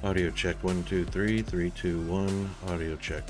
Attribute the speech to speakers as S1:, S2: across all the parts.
S1: Audio check 1 2 3 3 2 1. Audio check.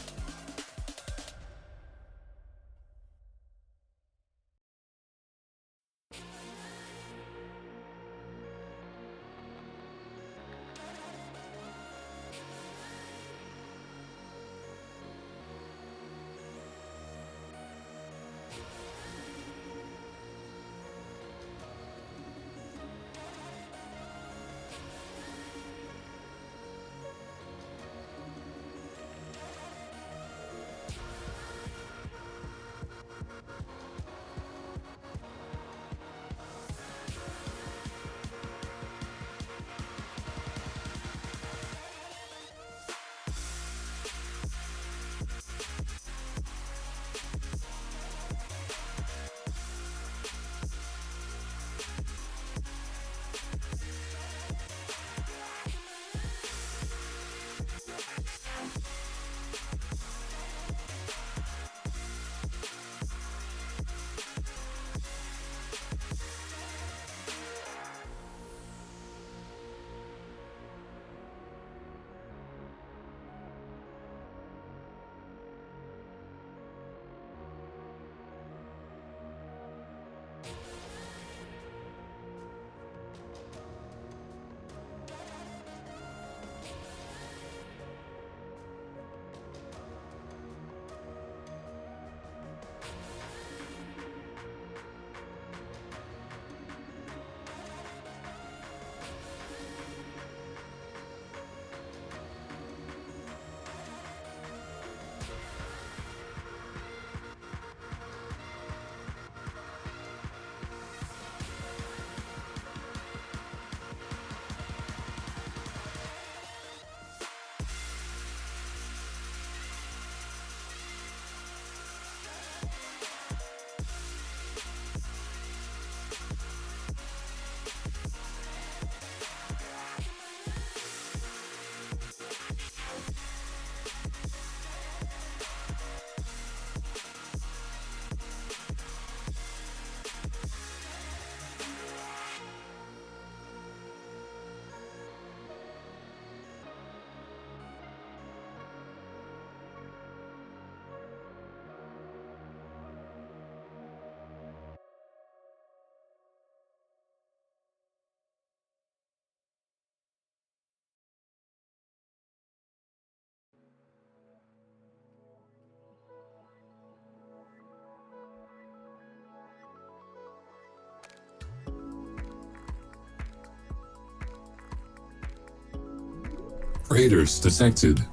S2: Raiders detected.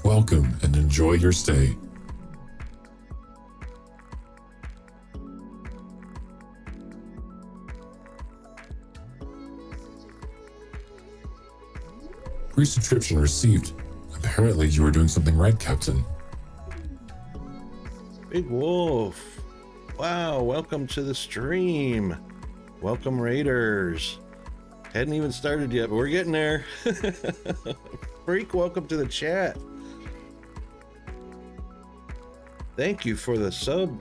S2: Welcome and enjoy your stay. Pre-subscription received. Apparently you are doing something right, Captain.
S1: Big Wolf. Wow, welcome to the stream. Welcome, Raiders. Hadn't even started yet, but we're getting there. Freak, welcome to the chat. Thank you for the sub,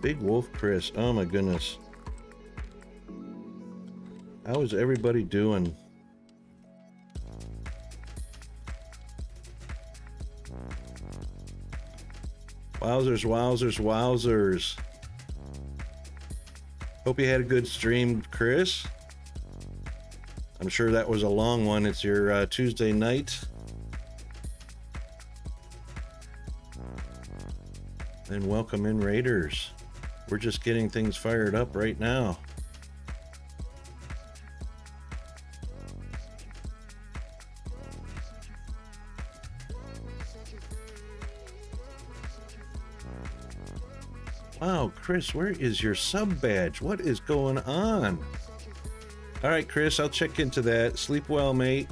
S1: Big Wolf Chris. Oh my goodness. How is everybody doing? Wowzers, wowzers, wowzers. Hope you had a good stream, Chris. I'm sure that was a long one. It's your Tuesday night. And welcome in, Raiders. We're just getting things fired up right now. Wow, Chris, where is your sub badge? What is going on? All right, Chris, I'll check into that. Sleep well, mate.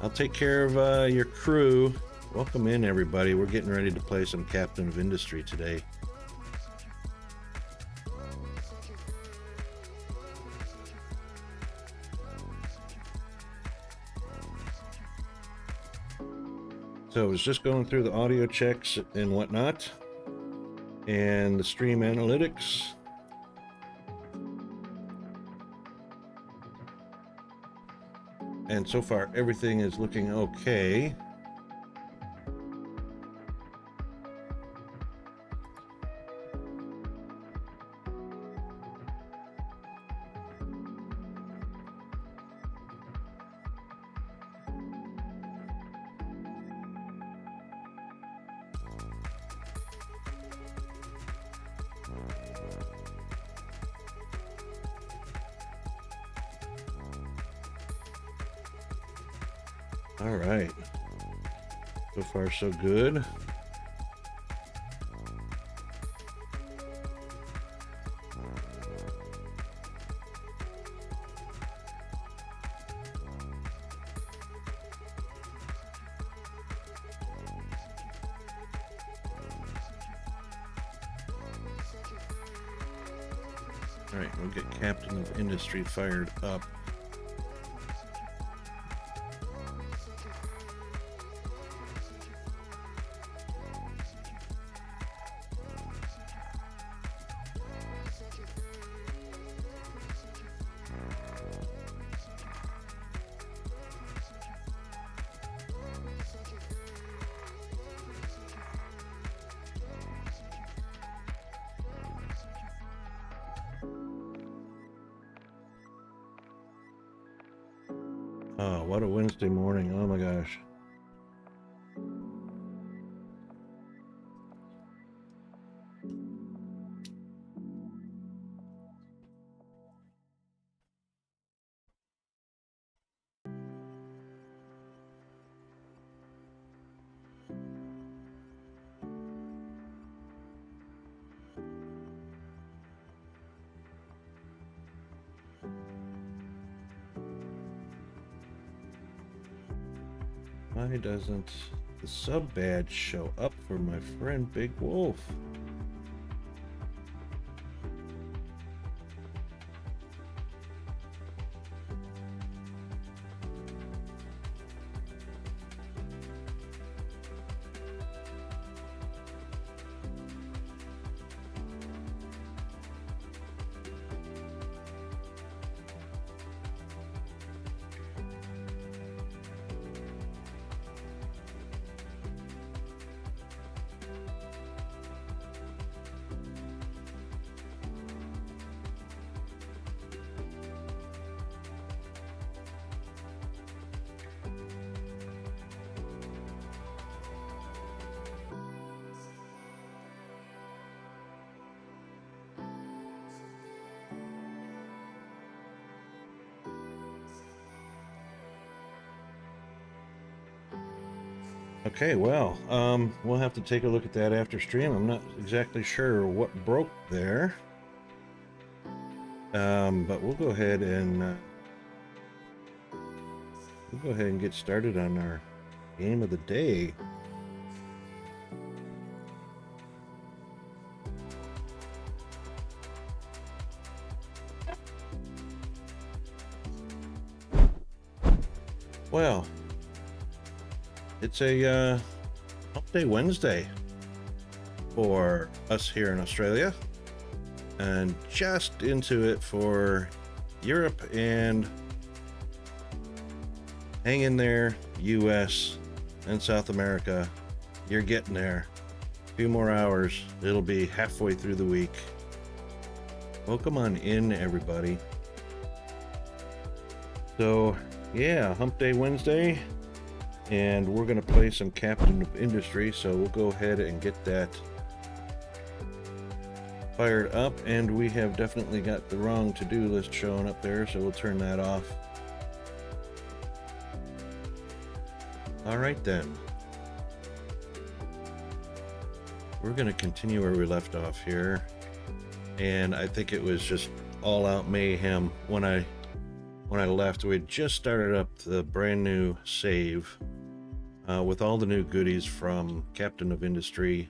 S1: I'll take care of your crew. Welcome in, everybody. We're getting ready to play some Captain of Industry today. So I was just going through the audio checks and whatnot, and the stream analytics. And so far, everything is looking okay. All right. So far, so good. All right, we'll get Captain of Industry fired up. Oh, what a Wednesday morning. Oh my gosh. Why doesn't the sub badge show up for my friend Big Wolf? Okay, well, we'll have to take a look at that after stream. I'm not exactly sure what broke there. But we'll go ahead and get started on our game of the day. Well, it's a Hump Day Wednesday for us here in Australia, and just into it for Europe, and hang in there, US and South America. You're getting there. A few more hours, it'll be halfway through the week. Welcome on in, everybody. So yeah, Hump Day Wednesday, and we're going to play some Captain of Industry, so we'll go ahead and get that fired up. And we have definitely got the wrong to-do list showing up there, so we'll turn that off. All right then, we're going to continue where we left off here, and I think it was just all-out mayhem when I left. We had just started up the brand new save with all the new goodies from Captain of Industry,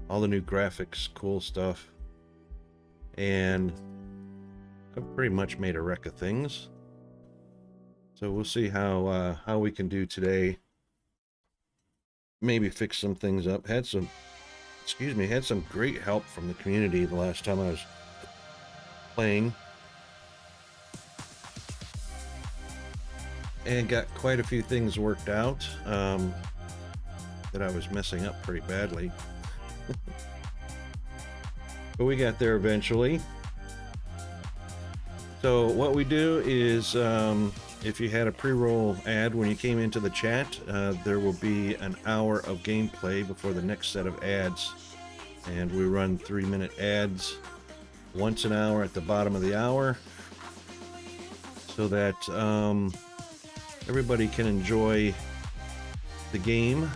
S1: all the new graphics, cool stuff, and I've pretty much made a wreck of things. So we'll see how we can do today. Maybe fix some things up. Had some great help from the community the last time I was playing. and got quite a few things worked out that I was messing up pretty badly. But we got there eventually. So what we do is, if you had a pre-roll ad when you came into the chat, there will be an hour of gameplay before the next set of ads. And we run 3-minute ads once an hour at the bottom of the hour, so that everybody can enjoy the game,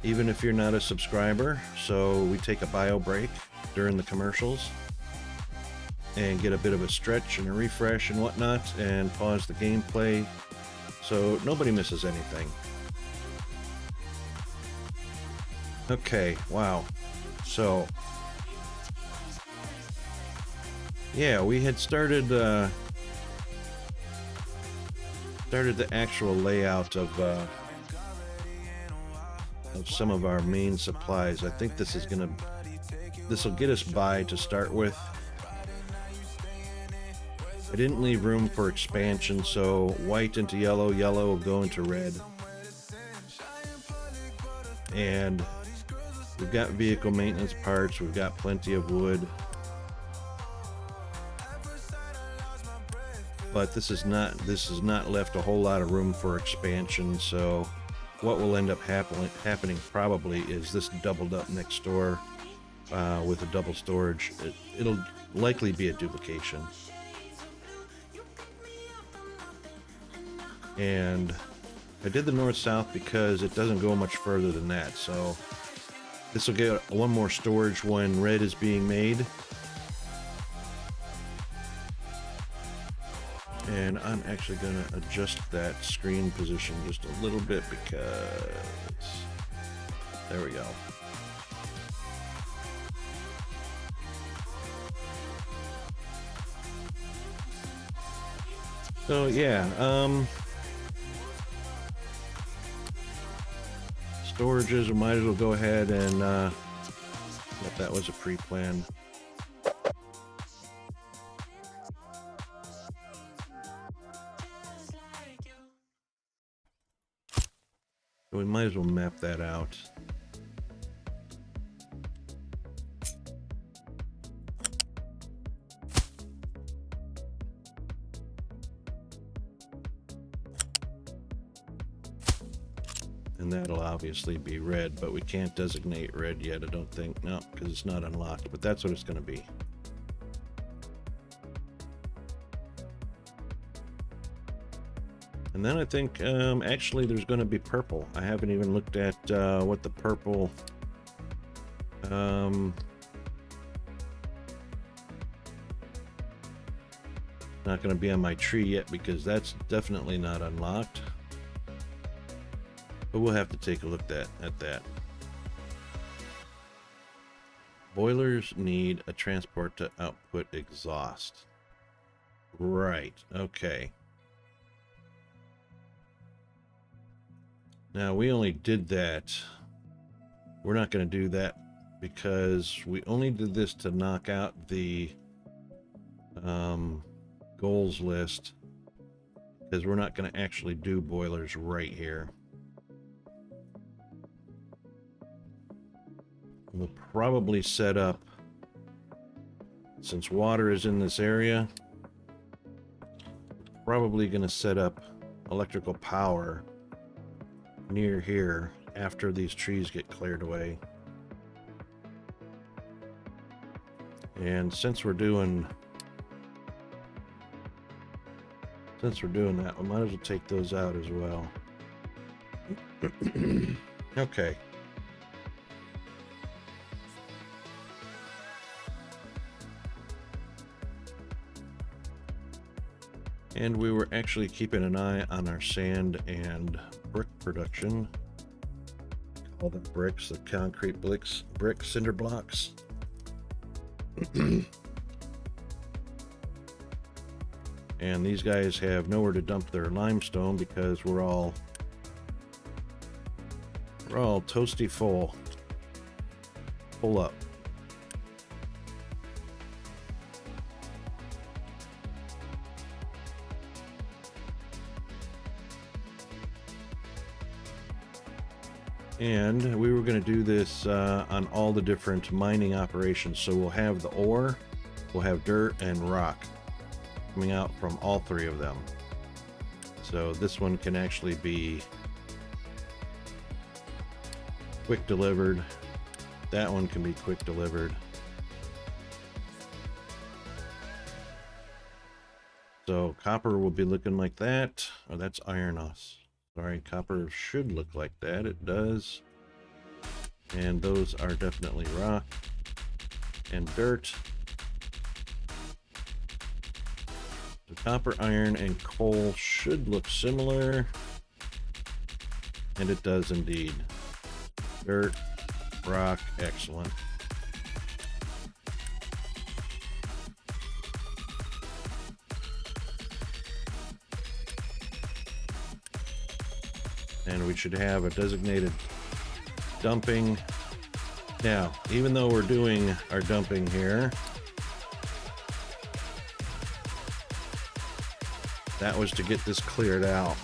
S1: even if you're not a subscriber. So we take a bio break during the commercials and get a bit of a stretch and a refresh and whatnot, and pause the gameplay so nobody misses anything. Okay, wow. So yeah, we had started the actual layout of some of our main supplies. I think this will get us by to start with. I didn't leave room for expansion, so white into yellow, yellow will go into red. And we've got vehicle maintenance parts, we've got plenty of wood. But this is not left a whole lot of room for expansion, so what will end up happening probably is this doubled up next door with a double storage. It'll likely be a duplication. And I did the north-south because it doesn't go much further than that, so this will get one more storage when red is being made. And I'm actually going to adjust that screen position just a little bit because there we go. So yeah, storages, we might as well go ahead and that was a pre-plan. So we might as well map that out. And that'll obviously be red, but we can't designate red yet, I don't think. No, because it's not unlocked, but that's what it's going to be. And then I think actually there's going to be purple. I haven't even looked at what the purple not going to be on my tree yet because that's definitely not unlocked. But we'll have to take a look at that. Boilers need a transport to output exhaust. Right, okay. Now we only did that. We're not going to do that because we only did this to knock out the goals list, because we're not going to actually do boilers right here. We'll probably set up, since water is in this area, probably going to set up electrical power near here after these trees get cleared away. And since we're doing that, we might as well take those out as well. Okay. And we were actually keeping an eye on our sand and brick production. All the bricks, the concrete bricks, cinder blocks. And these guys have nowhere to dump their limestone because we're all toasty full up. And we were going to do this on all the different mining operations. So we'll have the ore, we'll have dirt and rock coming out from all three of them. So this one can actually be quick delivered. That one can be quick delivered. So copper will be looking like that. Oh, that's iron. Sorry, copper should look like that. It does. And those are definitely rock and dirt. So copper, iron, and coal should look similar. And it does indeed. Dirt, rock, excellent. And we should have a designated dumping. Now, even though we're doing our dumping here, that was to get this cleared out.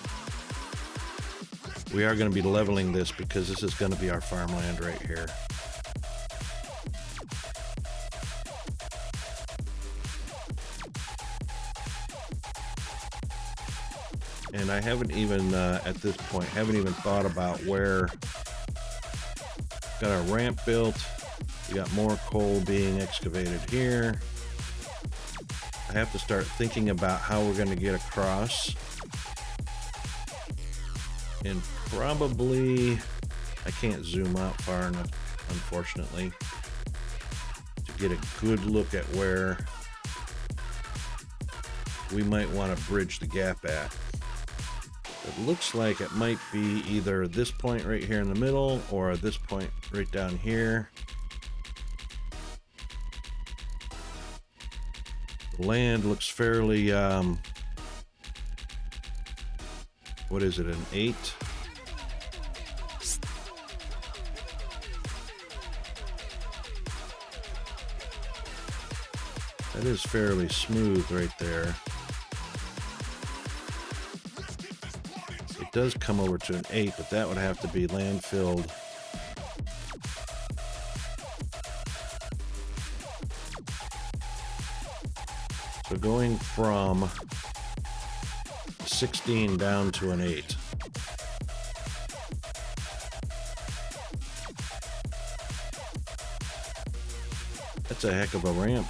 S1: We are going to be leveling this because this is going to be our farmland right here. And I haven't even, at this point, haven't even thought about where. Got our ramp built. We got more coal being excavated here. I have to start thinking about how we're going to get across. And probably, I can't zoom out far enough, unfortunately, to get a good look at where we might want to bridge the gap at. It looks like it might be either this point right here in the middle or this point right down here. The land looks fairly, what is it, an 8? That is fairly smooth right there. It does come over to an 8, but that would have to be land filled. So going from 16 down to an 8. That's a heck of a ramp.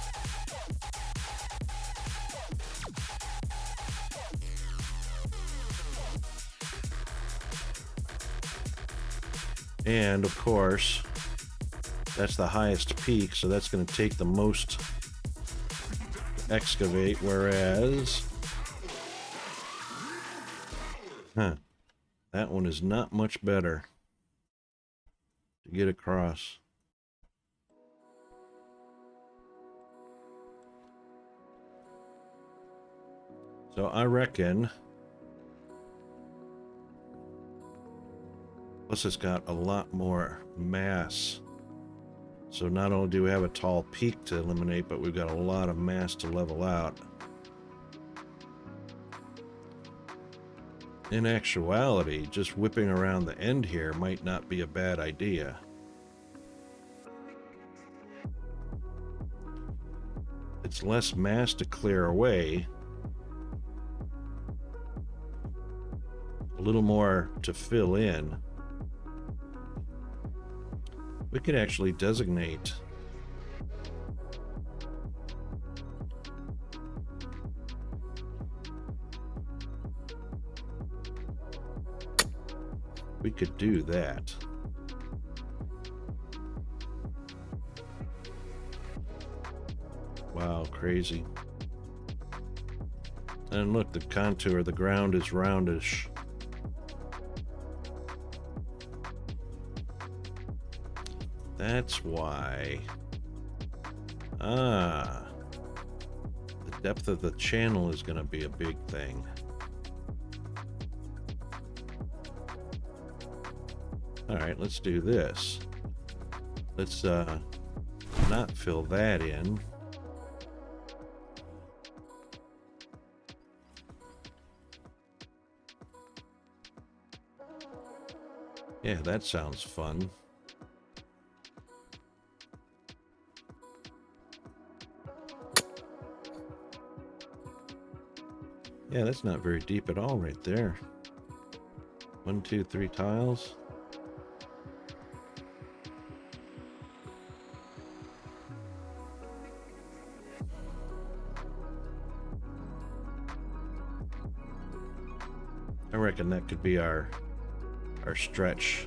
S1: And of course, that's the highest peak, so that's going to take the most to excavate, whereas that one is not much better to get across. So I reckon, plus it's got a lot more mass. So not only do we have a tall peak to eliminate, but we've got a lot of mass to level out. In actuality, just whipping around the end here might not be a bad idea. It's less mass to clear away. A little more to fill in. We could actually designate we could do that. Wow, crazy. And look, the contour, the ground is roundish. That's why. Ah. The depth of the channel is going to be a big thing. All right, let's do this. Let's not fill that in. Yeah, that sounds fun. Yeah, that's not very deep at all right there. 1, 2, 3 tiles. I reckon that could be our stretch.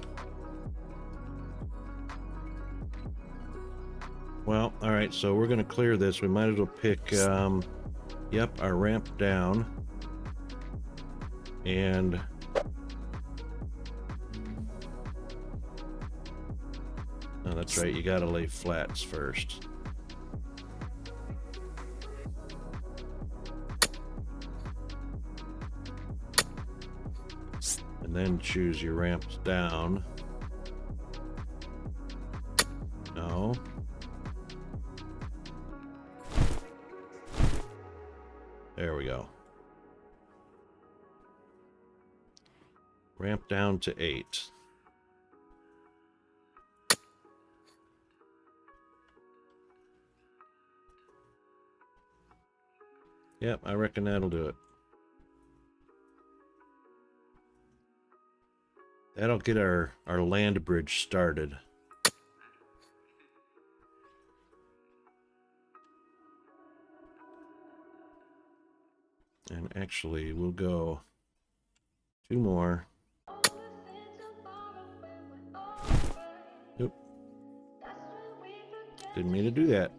S1: Well, all right, so we're going to clear this. We might as well pick, yep, our ramp down. And oh, that's right, you got to lay flats first. And then choose your ramps down. No. There we go. Ramp down to 8. Yep, I reckon that'll do it. That'll get our land bridge started. And actually, we'll go 2 more. Yep. Didn't mean to do that.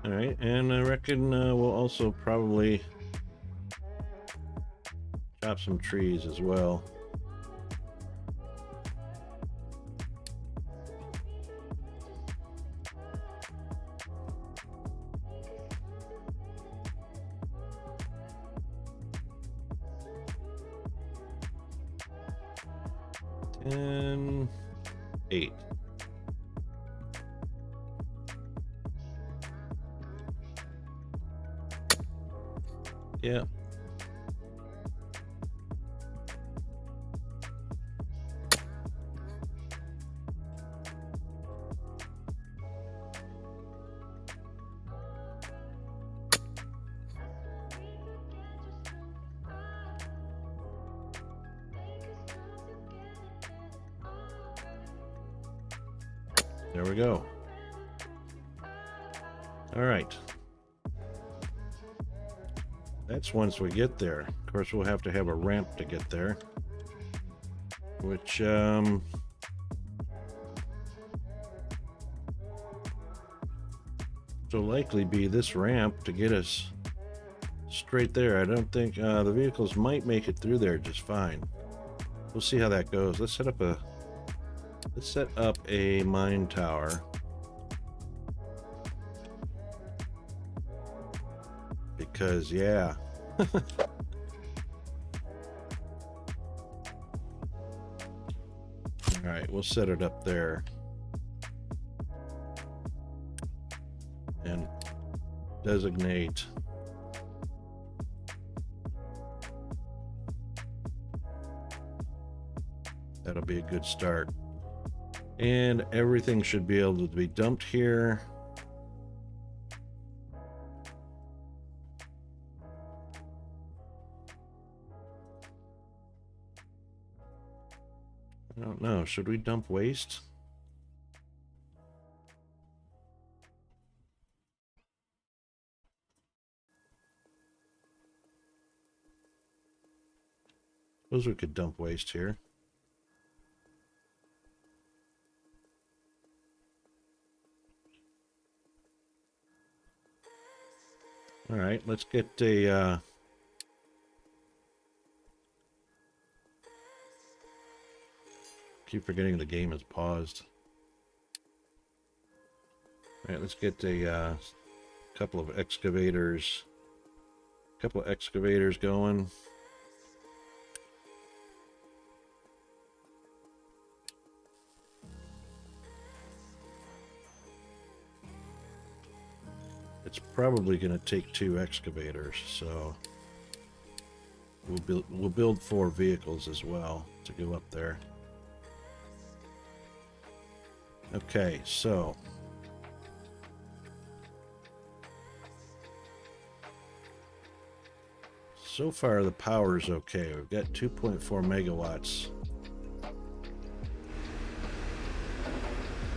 S1: All right, and I reckon we'll also probably chop some trees as well. And 8. Yeah. There we go. All right. That's once we get there. Of course, we'll have to have a ramp to get there. Which, so likely be this ramp to get us straight there. I don't think, the vehicles might make it through there just fine. We'll see how that goes. Let's set up a mine tower. Because, yeah. Alright, we'll set it up there. And designate. That'll be a good start. And everything should be able to be dumped here. I don't know. Should we dump waste? Suppose we could dump waste here. All right, let's get a keep forgetting the game is paused. All right, let's get a couple of excavators going. It's probably going to take 2 excavators, so we'll build 4 vehicles as well to go up there. Okay, so far the power is okay. We've got 2.4 megawatts.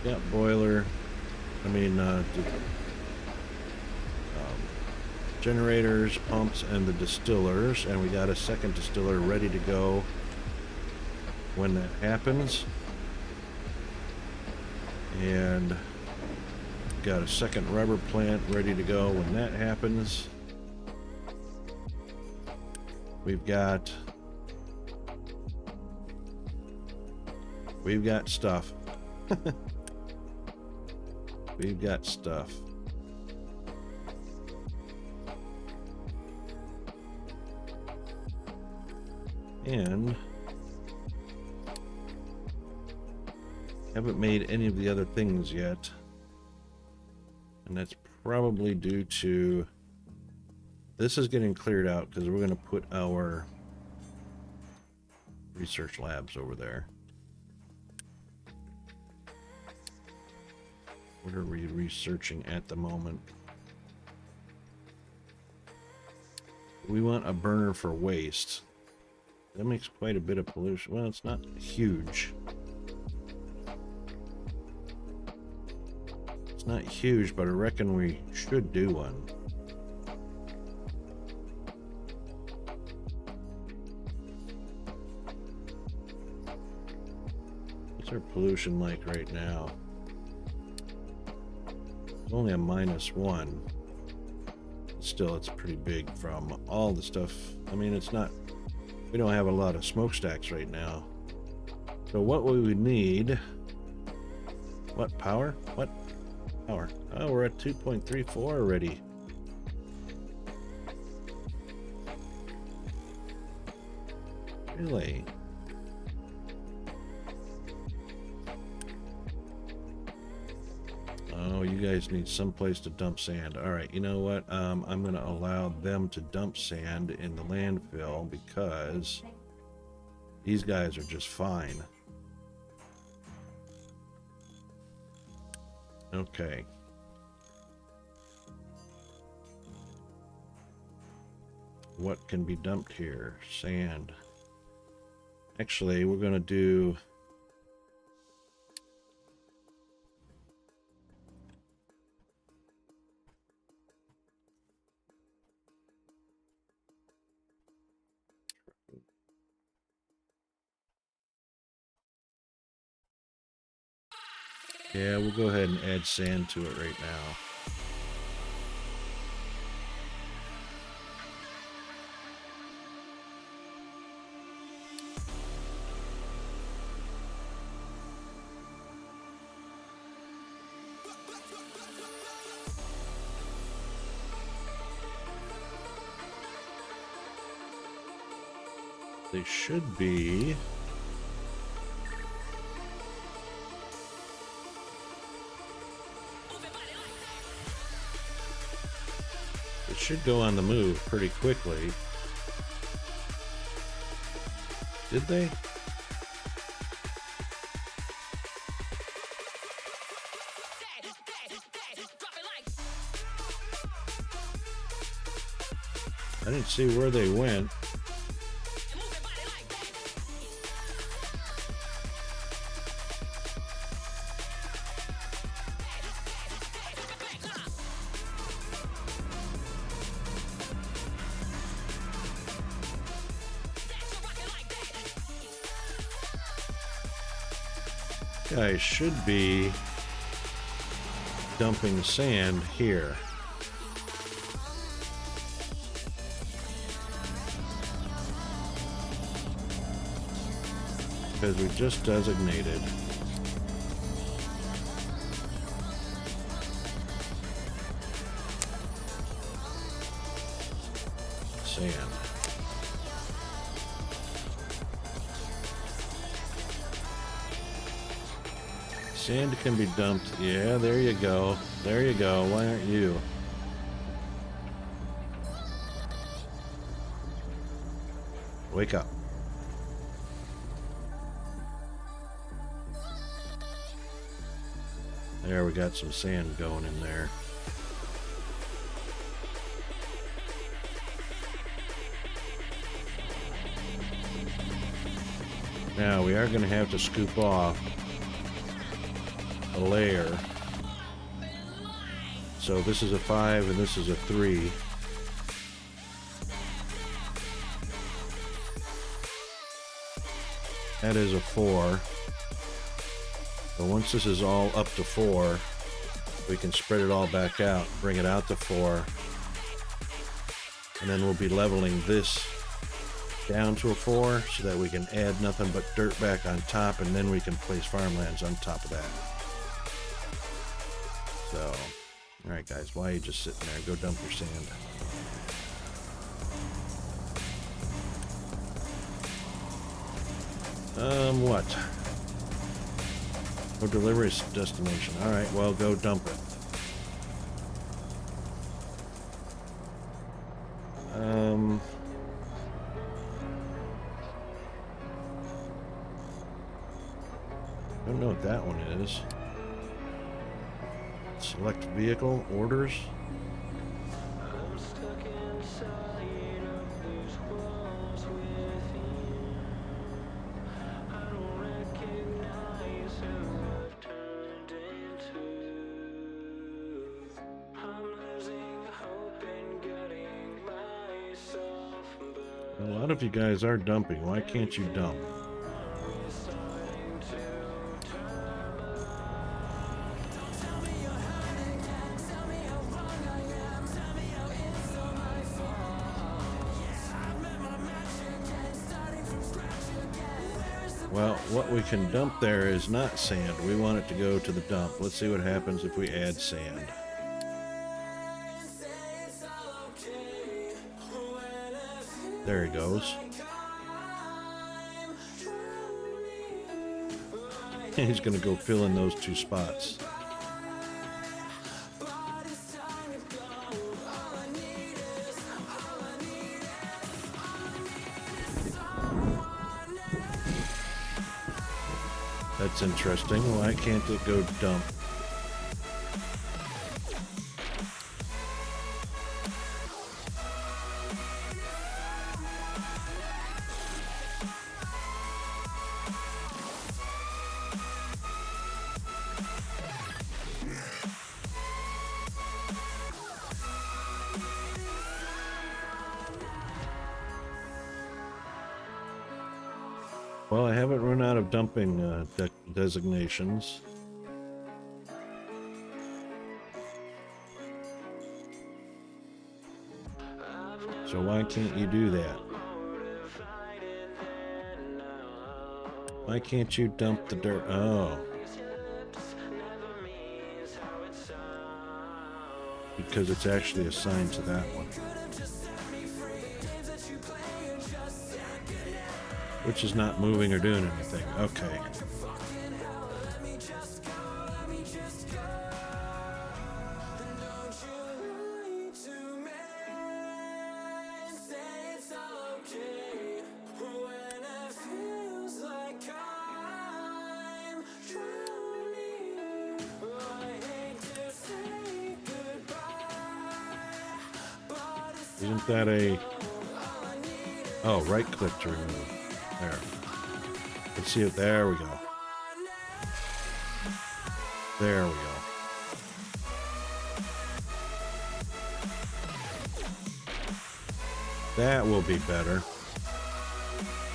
S1: Got boiler. Generators, pumps, and the distillers, and we got a second distiller ready to go when that happens. And got a second rubber plant ready to go when that happens. We've got stuff. We've got stuff. And haven't made any of the other things yet. And that's probably due to this is getting cleared out because we're going to put our research labs over there. What are we researching at the moment? We want a burner for waste. That makes quite a bit of pollution. Well, it's not huge. It's not huge, but I reckon we should do one. What's our pollution like right now? It's only a -1. Still, it's pretty big from all the stuff. I mean, it's not... We don't have a lot of smokestacks right now. So what we would need... What, power? What? Power. Oh, we're at 2.34 already. Really? Oh, you guys need some place to dump sand. All right, you know what? I'm going to allow them to dump sand in the landfill because these guys are just fine. Okay. What can be dumped here? Sand. Actually, we're going to do... Yeah, we'll go ahead and add sand to it right now. They should be... should go on the move pretty quickly. Did they? I didn't see where they went. Guys should be dumping sand here. Because we just designated. sand. Sand can be dumped. Yeah, there you go. There you go. Why aren't you? Wake up. There, we got some sand going in there. Now, we are going to have to scoop off a layer. So this is a 5 and this is a 3. That is a 4. But once this is all up to 4, we can spread it all back out, bring it out to 4, and then we'll be leveling this down to a 4 so that we can add nothing but dirt back on top, and then we can place farmlands on top of that. So, alright guys, why are you just sitting there? Go dump your sand. What? No delivery destination. Alright, well, go dump it. I don't know what that one is. Select vehicle, orders. A lot of you guys are dumping. Why can't you dump? Well, what we can dump there is not sand. We want it to go to the dump. Let's see what happens if we add sand. There he goes. He's going to go fill in those 2 spots. That's interesting. Why can't it go dump? Well, I haven't run out of dumping designations. So why can't you do that? Why can't you dump the dirt? Oh. Because it's actually assigned to that one. Which is not moving or doing anything. Okay. Isn't that a... Oh, right click to remove. There. Let's see it. There we go. There we go. That will be better.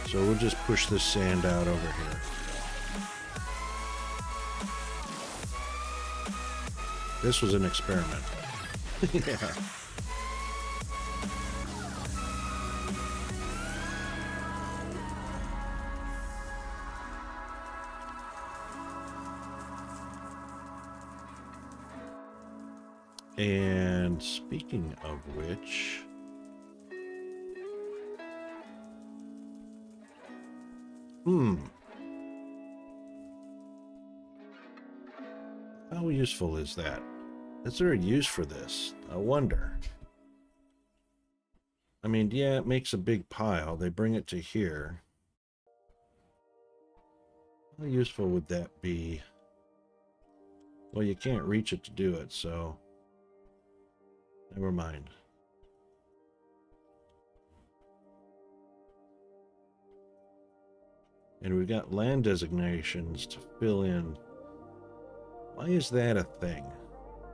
S1: So we'll just push this sand out over here. This was an experiment. Yeah. And speaking of which, How useful is that? Is there a use for this? I wonder. I mean, yeah, it makes a big pile. They bring it to here. How useful would that be? Well, you can't reach it to do it, so never mind. And we've got land designations to fill in. Why is that a thing?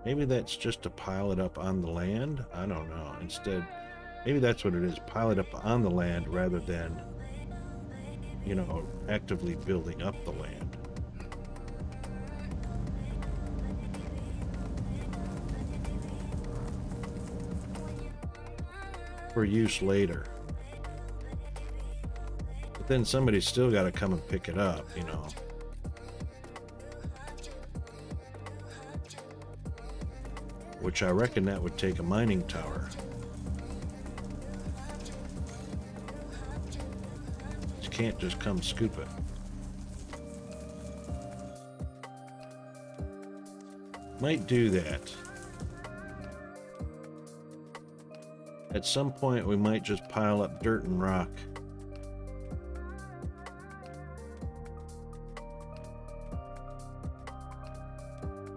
S1: Maybe that's just to pile it up on the land? I don't know. Instead, maybe that's what it is. Pile it up on the land rather than, you know, actively building up the land. For use later. But then somebody's still got to come and pick it up, you know. Which I reckon that would take a mining tower. You can't just come scoop it. Might do that. At some point we might just pile up dirt and rock.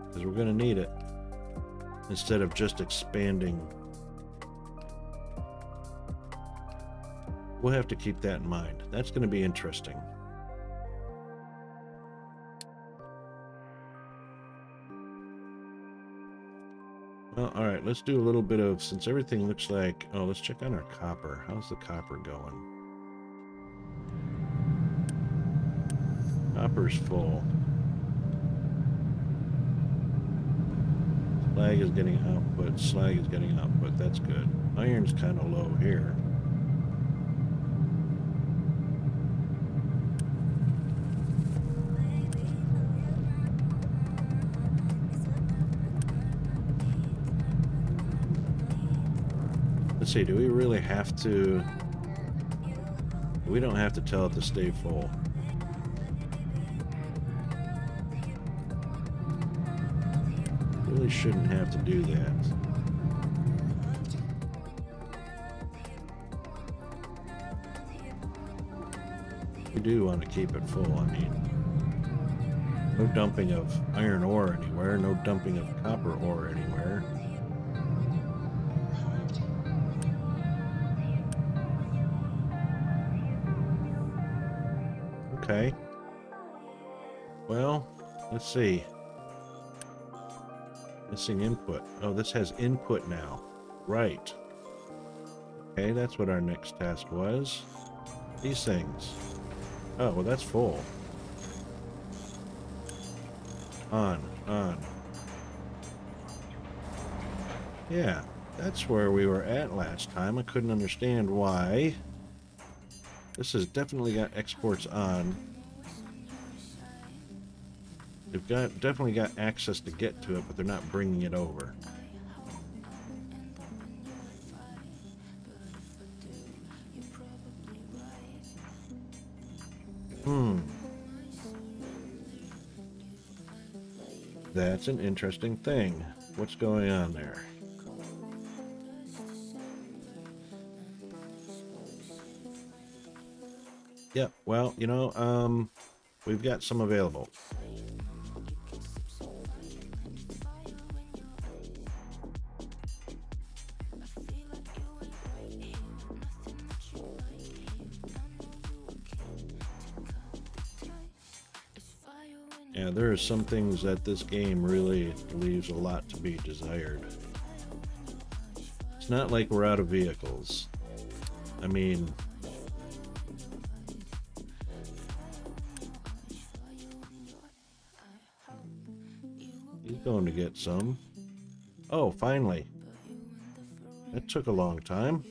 S1: Because we're going to need it. Instead of just expanding. We'll have to keep that in mind. That's going to be interesting. Well, alright, let's do a little bit of, since everything looks like, oh, let's check on our copper. How's the copper going? Copper's full. Slag is getting output, slag is getting output, that's good. Iron's kind of low here. Let's see, do we really have to... We don't have to tell it to stay full. Really shouldn't have to do that. We do want to keep it full, I mean. No dumping of iron ore anywhere, no dumping of copper ore anywhere. Okay. Well, let's see. Missing input. Oh, this has input now. Right. Okay, that's what our next task was. These things. Oh, well, that's full. On. Yeah, that's where we were at last time. I couldn't understand why. This has definitely got exports on. They've definitely got access to get to it, but they're not bringing it over. That's an interesting thing. What's going on there? Yeah, well, you know, we've got some available. Yeah, there are some things that this game really leaves a lot to be desired. It's not like we're out of vehicles. I mean... He's going to get some. Oh, finally. That took a long time.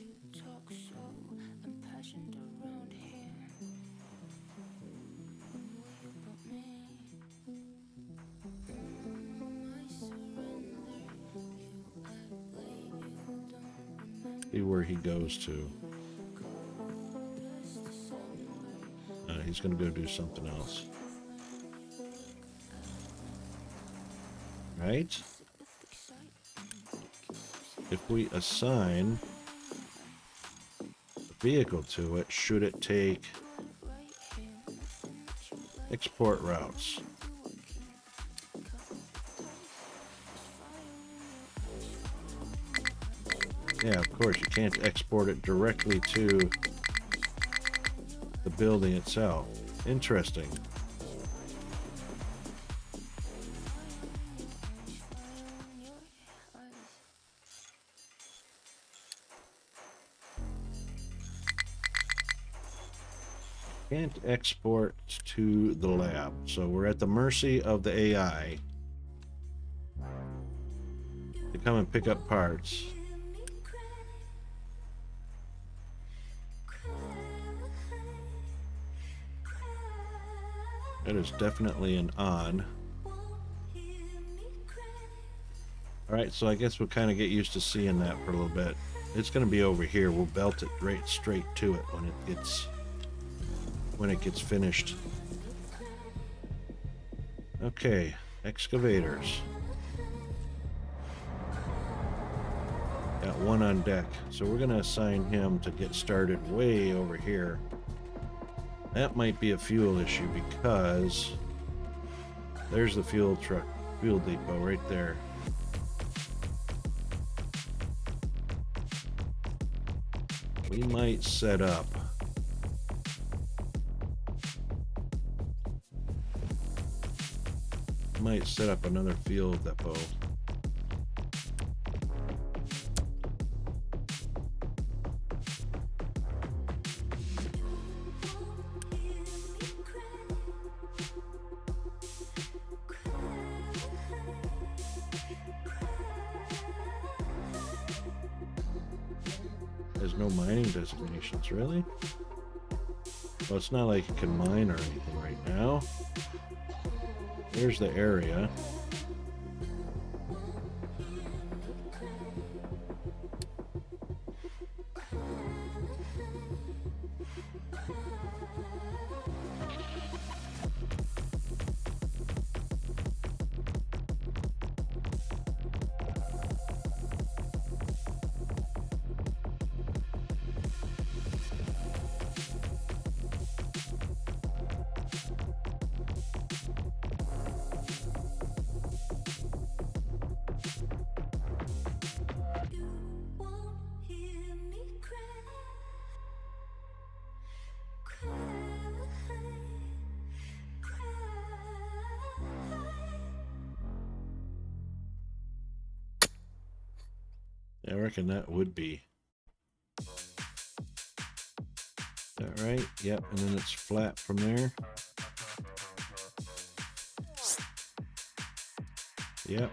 S1: See where he goes to. He's going to go do something else. Right? If we assign a vehicle to it, should it take export routes? Yeah, of course, you can't export it directly to the building itself. Interesting. Can't export to the lab, so we're at the mercy of the AI to come and pick up parts. That is definitely an on. Alright, so I guess we'll kind of get used to seeing that for a little bit. It's going to be over here. We'll belt it right straight to it when it gets finished. Okay, excavators. Got one on deck, so we're going to assign him to get started way over here. That might be a fuel issue because there's the fuel depot right there. We might set up another fuel depot. There's no mining designations, really? Well, it's not like you can mine or anything right now. Here's the area. I reckon that would be. That right? Yep, and then it's flat from there. Yep.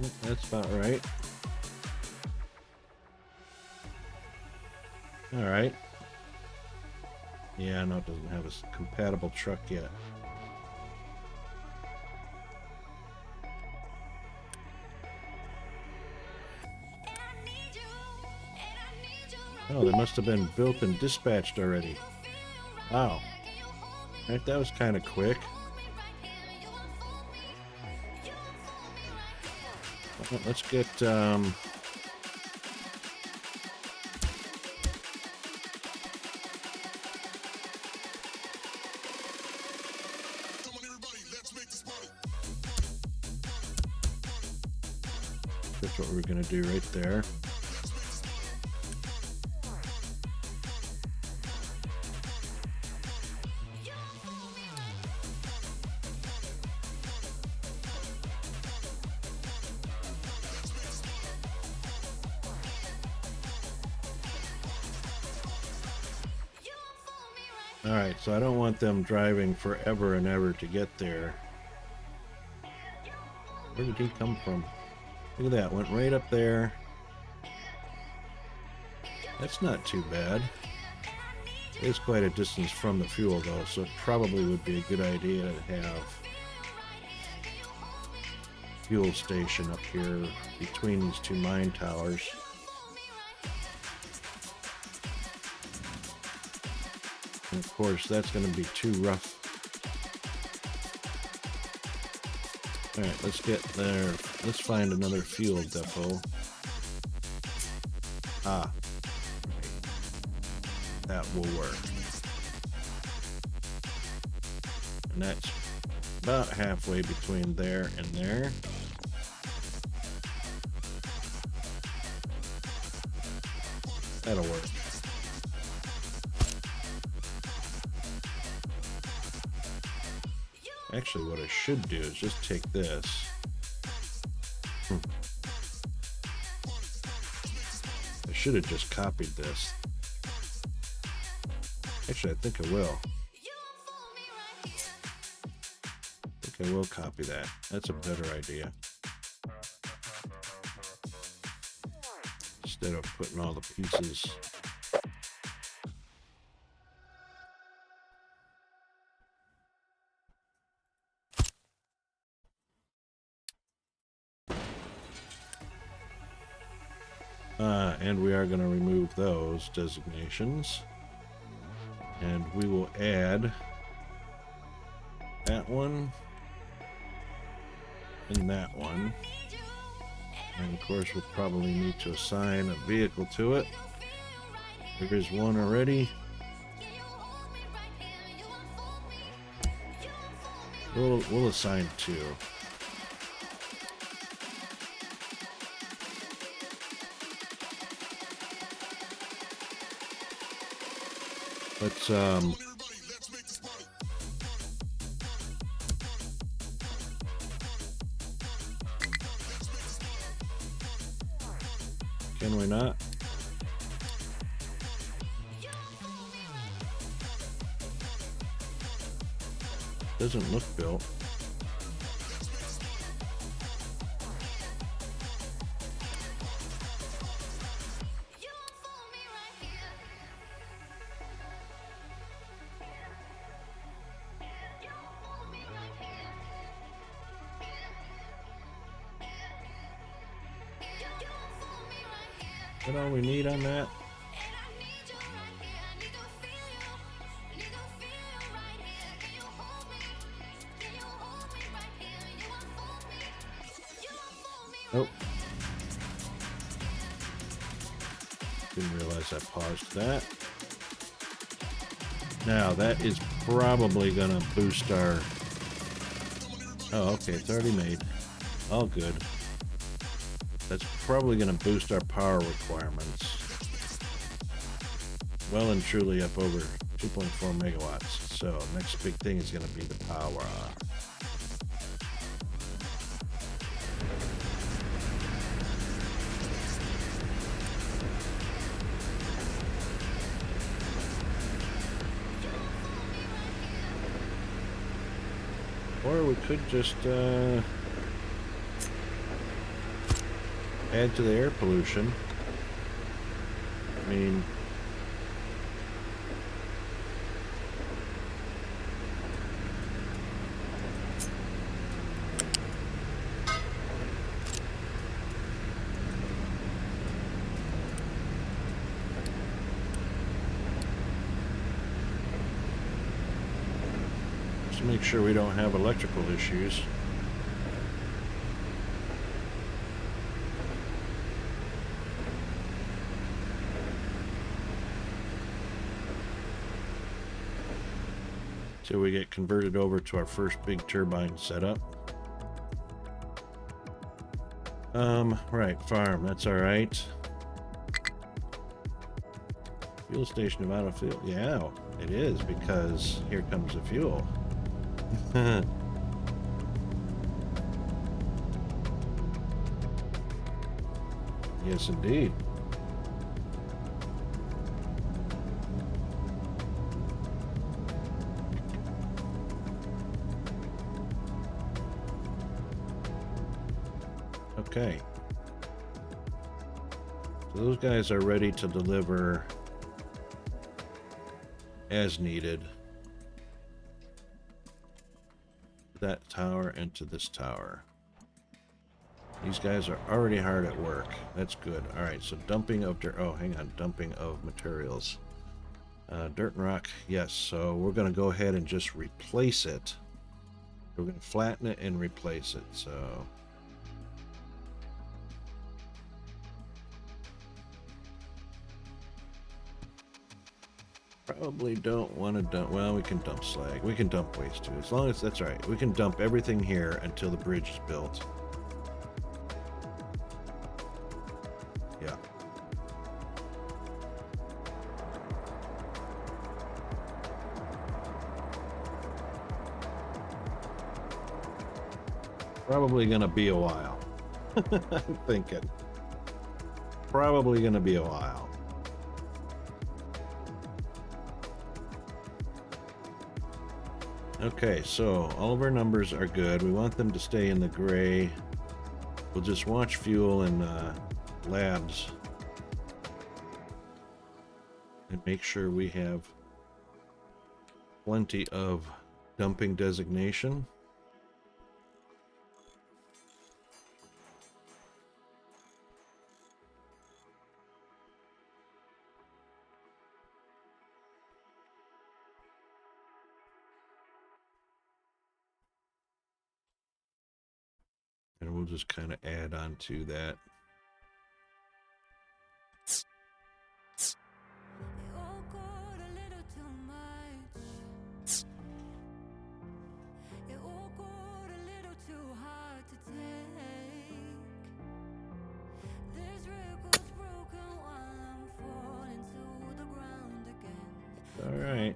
S1: Yep, that's about right. All right. Yeah, no, it doesn't have a compatible truck yet. Oh, they must have been built and dispatched already. Wow. Right, that was kind of quick. Well, let's get, that's what we're going to do right there. Alright, so I don't want them driving forever and ever to get there. Where did he come from? Look at that, went right up there. That's not too bad. It is quite a distance from the fuel though, so it probably would be a good idea to have fuel station up here between these two mine towers. And of course, that's going to be too rough. Alright, let's get there. Let's find another fuel depot. Ah. That will work. And that's about halfway between there and there. That'll work. Actually, what I should do is just take this. I should have just copied this. Actually, I think I will. I think I will copy that. That's a better idea. Instead of putting all the pieces. And we are going to remove those designations. And we will add that one and that one. And of course, we'll probably need to assign a vehicle to it. There is one already. We'll assign two. Let's can we not? Doesn't look built. Is that all we need on that? Nope. Didn't realize I paused that. Now that is probably gonna boost our... Oh, okay, it's already made. All good. That's probably gonna boost our power requirements. Well and truly up over 2.4 megawatts. So next big thing is gonna be the power. Or we could just add to the air pollution. I mean, just make sure we don't have electrical issues. Till we get converted over to our first big turbine setup. Right, farm, that's alright. Fuel station of out of fuel. Yeah, it is, because here comes the fuel. Yes, indeed. Okay. So those guys are ready to deliver as needed. That tower and to this tower. These guys are already hard at work. That's good. All right, so dumping of dirt. Oh, hang on. Dumping of materials. Dirt and rock, yes. So we're going to go ahead and just replace it. We're going to flatten it and replace it. So probably don't want to dump. Well, we can dump slag. We can dump waste too. As long as that's right. We can dump everything here until the bridge is built. Yeah. Probably gonna be a while. I'm thinking. Probably gonna be a while. Okay, so all of our numbers are good. We want them to stay in the gray. We'll just watch fuel and labs and make sure we have plenty of dumping designation. And we'll just kind of add on to that. All right.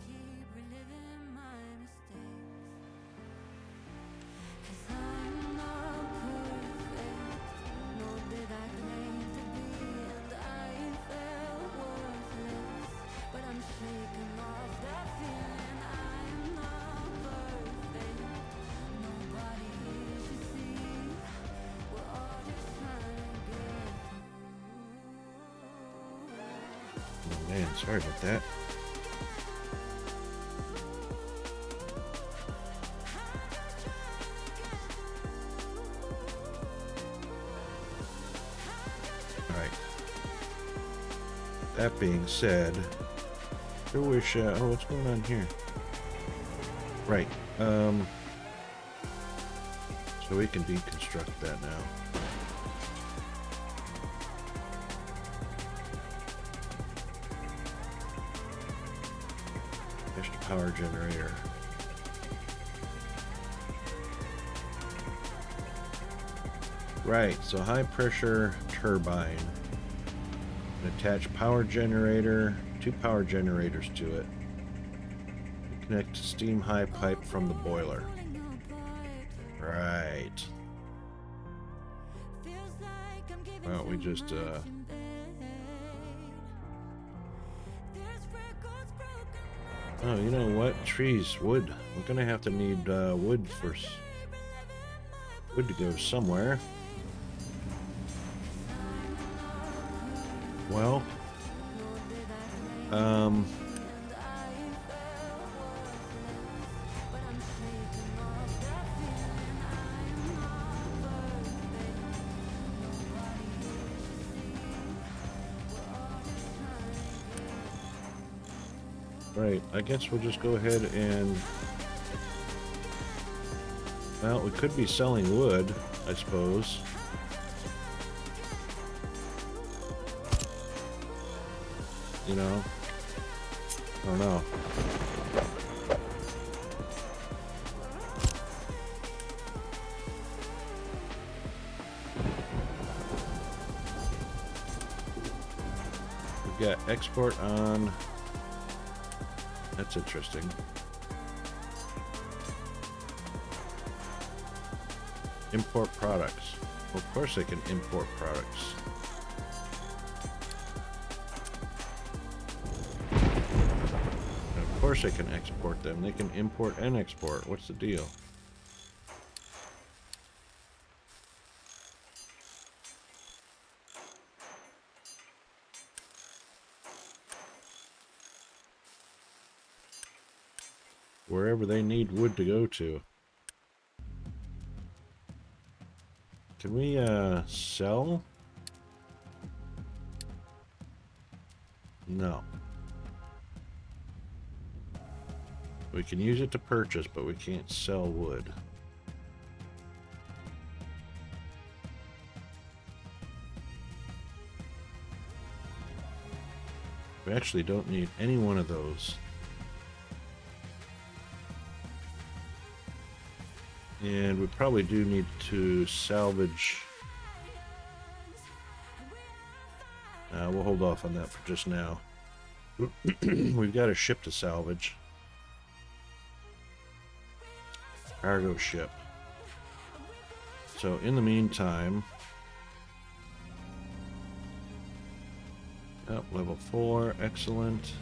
S1: Oh man, sorry about that. That being said, I wish, oh, what's going on here? Right, so we can deconstruct that now. There's the power generator. Right, so high pressure turbine. Attach power generator, 2 power generators to it. Connect steam high pipe from the boiler. Right. Well, we just oh, you know what? Trees, wood. We're gonna have to need wood for wood to go somewhere. Well, right, I guess we'll just go ahead and, well, we could be selling wood, I suppose. You know, I don't know. We've got export on. That's interesting. Import products. Well, of course they can import products. Of course they can export them. They can import and export. What's the deal? Wherever they need wood to go to. Can we sell? No. We can use it to purchase, but we can't sell wood. We actually don't need any one of those. And we probably do need to salvage. We'll hold off on that for just now. We've got a ship to salvage. Cargo ship. So in the meantime, level 4, excellent.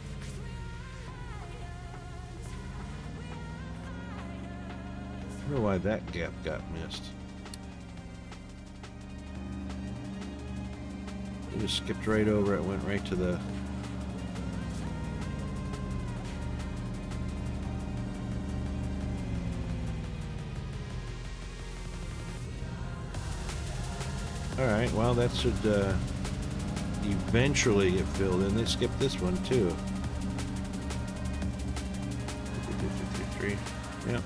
S1: I wonder why that gap got missed. We just skipped right over it, went right to the... Alright, well that should eventually get filled in. They skipped this one too. 53. Yep.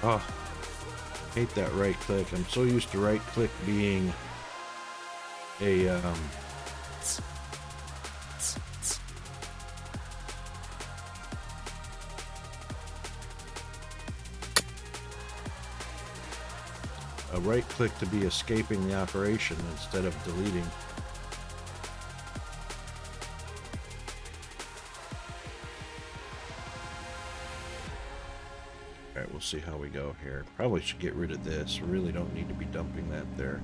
S1: Oh, hate that right click. I'm so used to right click being a right click to be escaping the operation instead of deleting. Alright, we'll see how we go here. Probably should get rid of this. We really don't need to be dumping that there.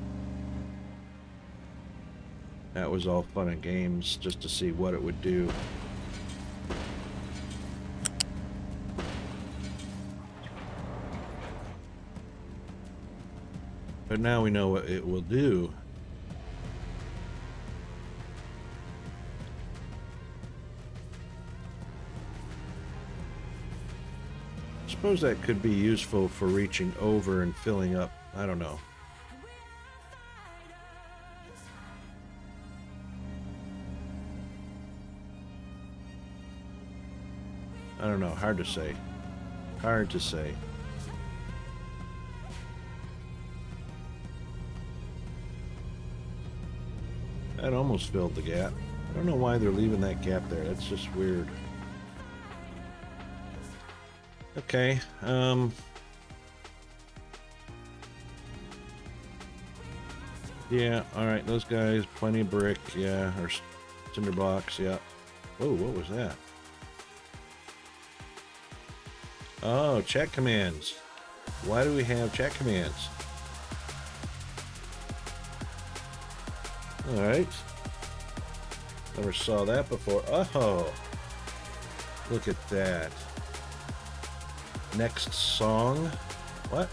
S1: That was all fun and games just to see what it would do. But now we know what it will do. I suppose that could be useful for reaching over and filling up. I don't know. I don't know. Hard to say. Hard to say. That almost filled the gap. I don't know why they're leaving that gap there. That's just weird. Okay, yeah, alright, those guys, plenty of brick, yeah, or cinder blocks, yeah. Oh, what was that? Oh, chat commands. Why do we have chat commands? Alright. Never saw that before. Oh, look at that. Next song. What?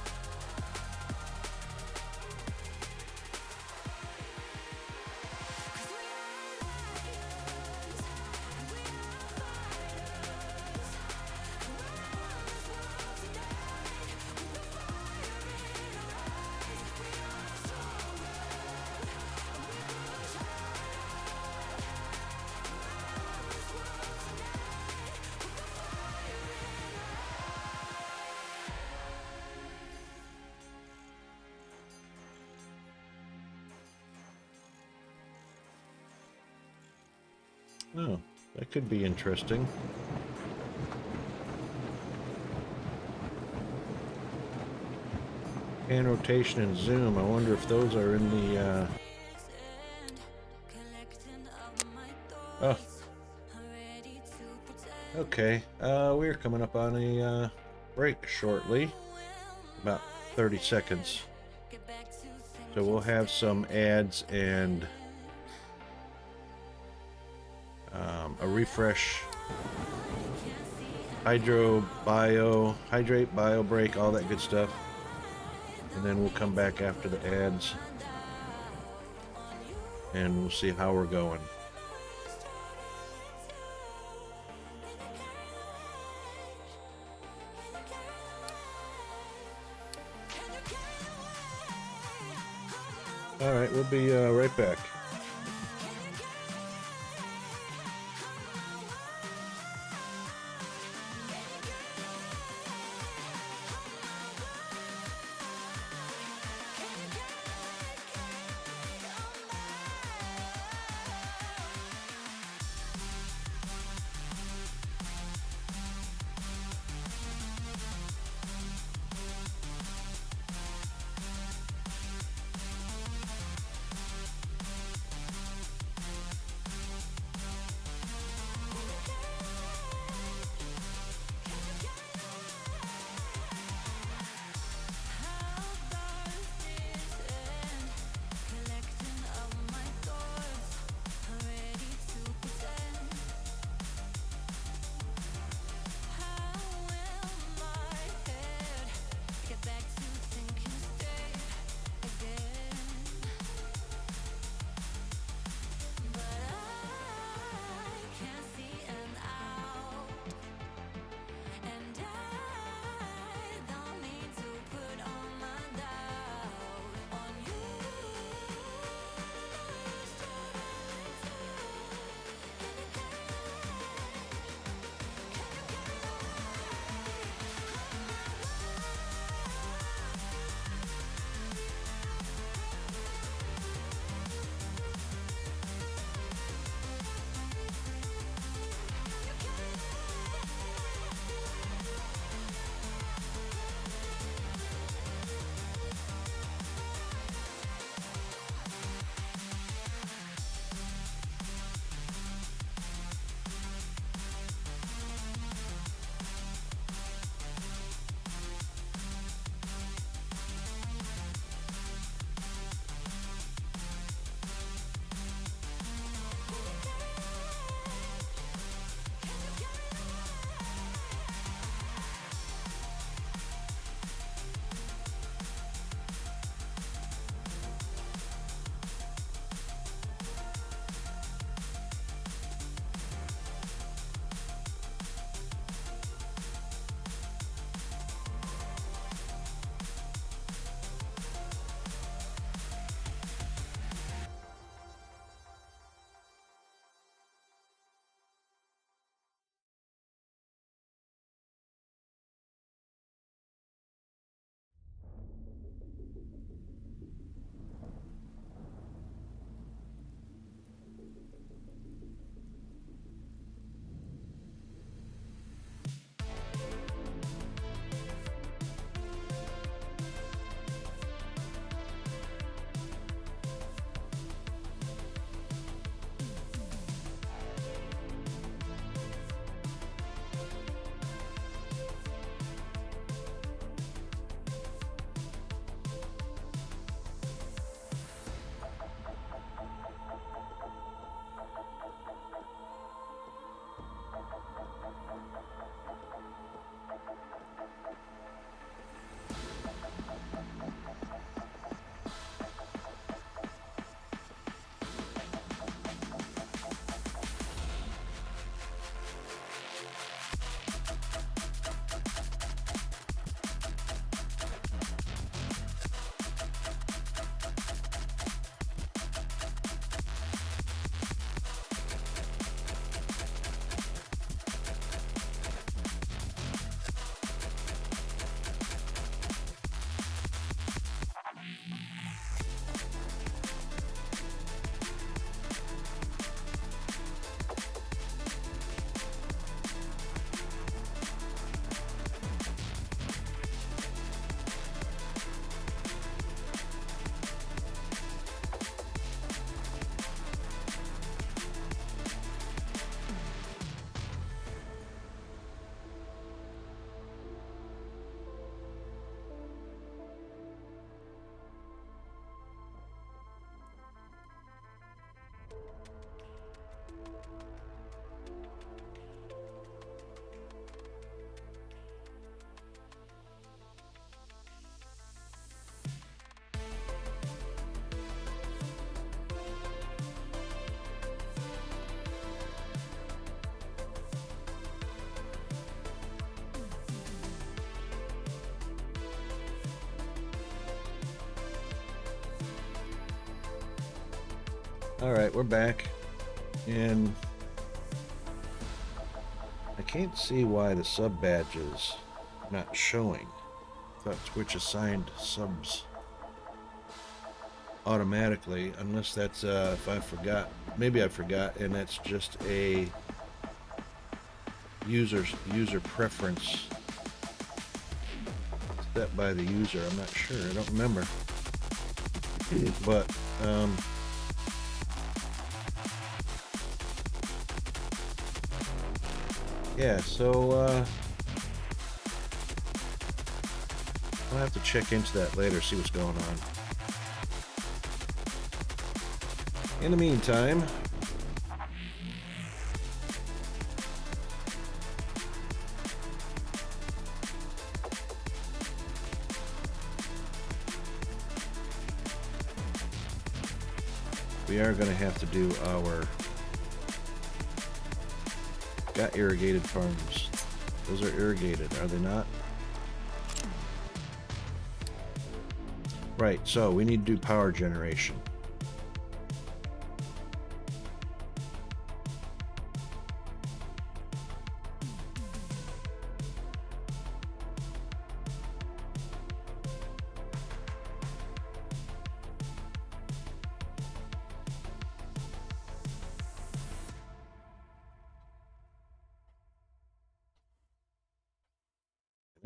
S1: Oh, that could be interesting. Pan rotation and zoom. I wonder if those are in the oh. Okay. We're coming up on a break shortly. About 30 seconds. So we'll have some ads and a refresh, hydrate, bio break, all that good stuff. And then we'll come back after the ads and we'll see how we're going. All right, we'll be right back. Alright, we're back. And I can't see why the sub badges are not showing. I thought Twitch assigned subs automatically, unless that's if I forgot. Maybe I forgot, and that's just a user preference set by the user. I'm not sure. I don't remember. But yeah, so I'll have to check into that later, see what's going on. In the meantime, we are going to have to do our got irrigated farms. Those are irrigated, are they not? Right, so we need to do power generation.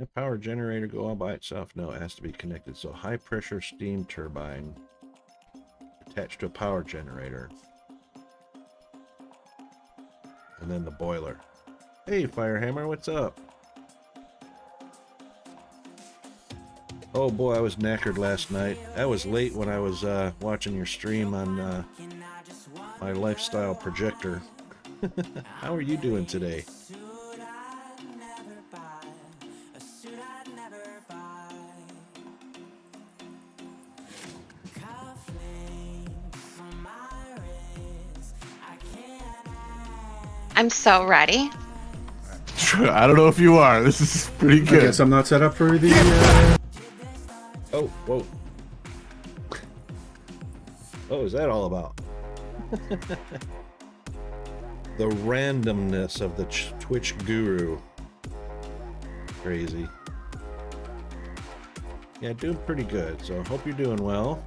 S1: A power generator go all by itself? No, it has to be connected. So high pressure steam turbine attached to a power generator. And then the boiler. Hey, Firehammer, what's up? Oh boy, I was knackered last night. I was late when I was watching your stream on my lifestyle projector. How are you doing today?
S3: I'm so ready.
S4: I don't know if you are. This is pretty good.
S5: I guess I'm not set up for the.
S1: Oh, whoa. What was that all about? The randomness of the Twitch guru. Crazy. Yeah, doing pretty good. So hope you're doing well.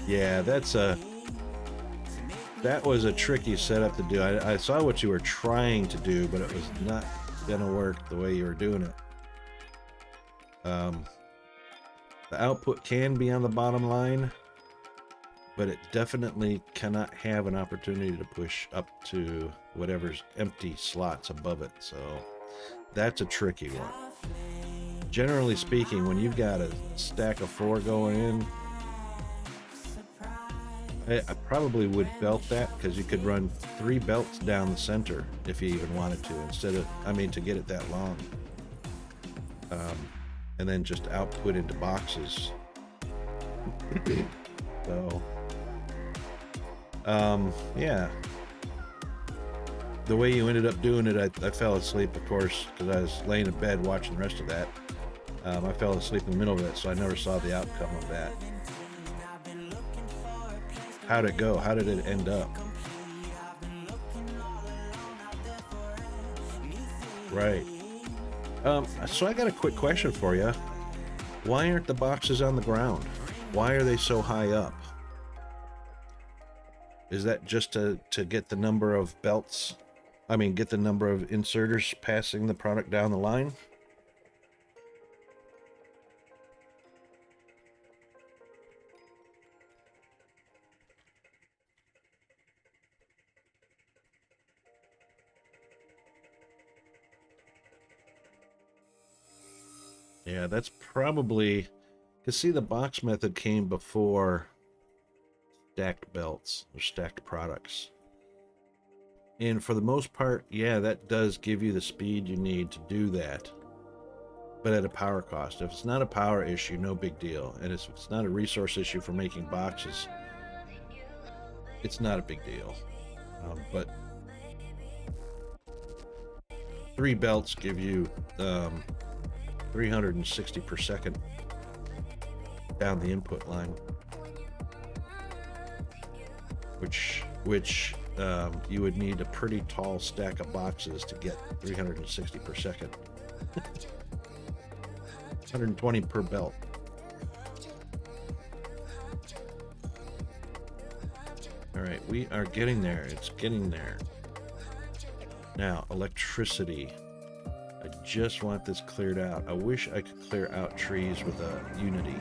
S1: Yeah, that was a tricky setup to do. I saw what you were trying to do, but it was not gonna work the way you were doing it. The output can be on the bottom line, but it definitely cannot have an opportunity to push up to whatever's empty slots above it. So that's a tricky one. Generally speaking, when you've got a stack of 4 going in, I probably would belt that, because you could run 3 belts down the center if you even wanted to, instead of, to get it that long. And then just output into boxes. So, yeah. The way you ended up doing it, I fell asleep, of course, because I was laying in bed watching the rest of that. I fell asleep in the middle of it, so I never saw the outcome of that. How'd it go? How did it end up? Right. So I got a quick question for you. Why aren't the boxes on the ground? Why are they so high up? Is that just to get the number of belts? Get the number of inserters passing the product down the line? Yeah, that's probably... Because see, the box method came before stacked belts or stacked products. And for the most part, yeah, that does give you the speed you need to do that. But at a power cost. If it's not a power issue, no big deal. And if it's not a resource issue for making boxes, it's not a big deal. But 3 belts give you 360 per second down the input line, which you would need a pretty tall stack of boxes to get 360 per second. 120 per belt. All right, we are getting there. It's getting there. Now, electricity. I just want this cleared out. I wish I could clear out trees with a Unity.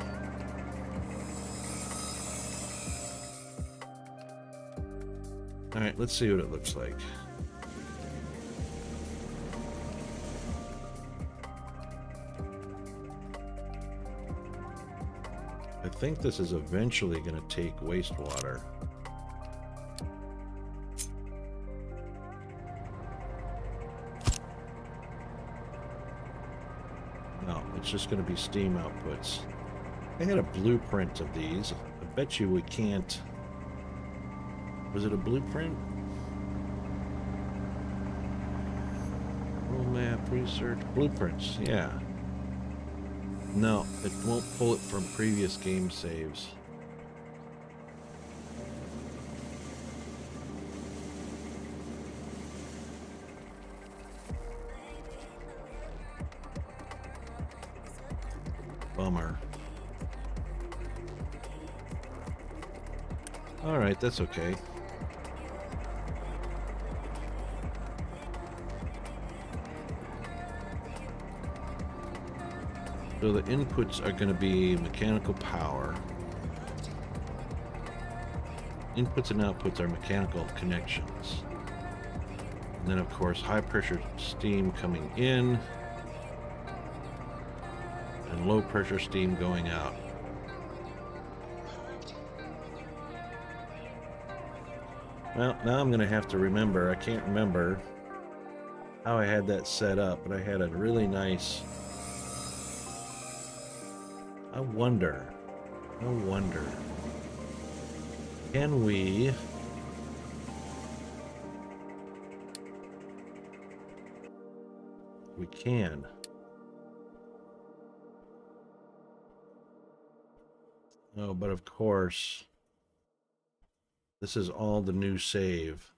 S1: All right, let's see what it looks like. I think this is eventually going to take wastewater. No, it's just going to be steam outputs. I had a blueprint of these. I bet you we can't. Was it a blueprint? World map, research, blueprints, yeah. No, it won't pull it from previous game saves. Bummer. All right, that's okay. So the inputs are going to be mechanical power. Inputs and outputs are mechanical connections. And then, of course, high pressure steam coming in and low pressure steam going out. Well, now I'm going to have to remember. I can't remember how I had that set up, but I had a really nice... I wonder. Can we... We can. Oh, but of course, this is all the new save.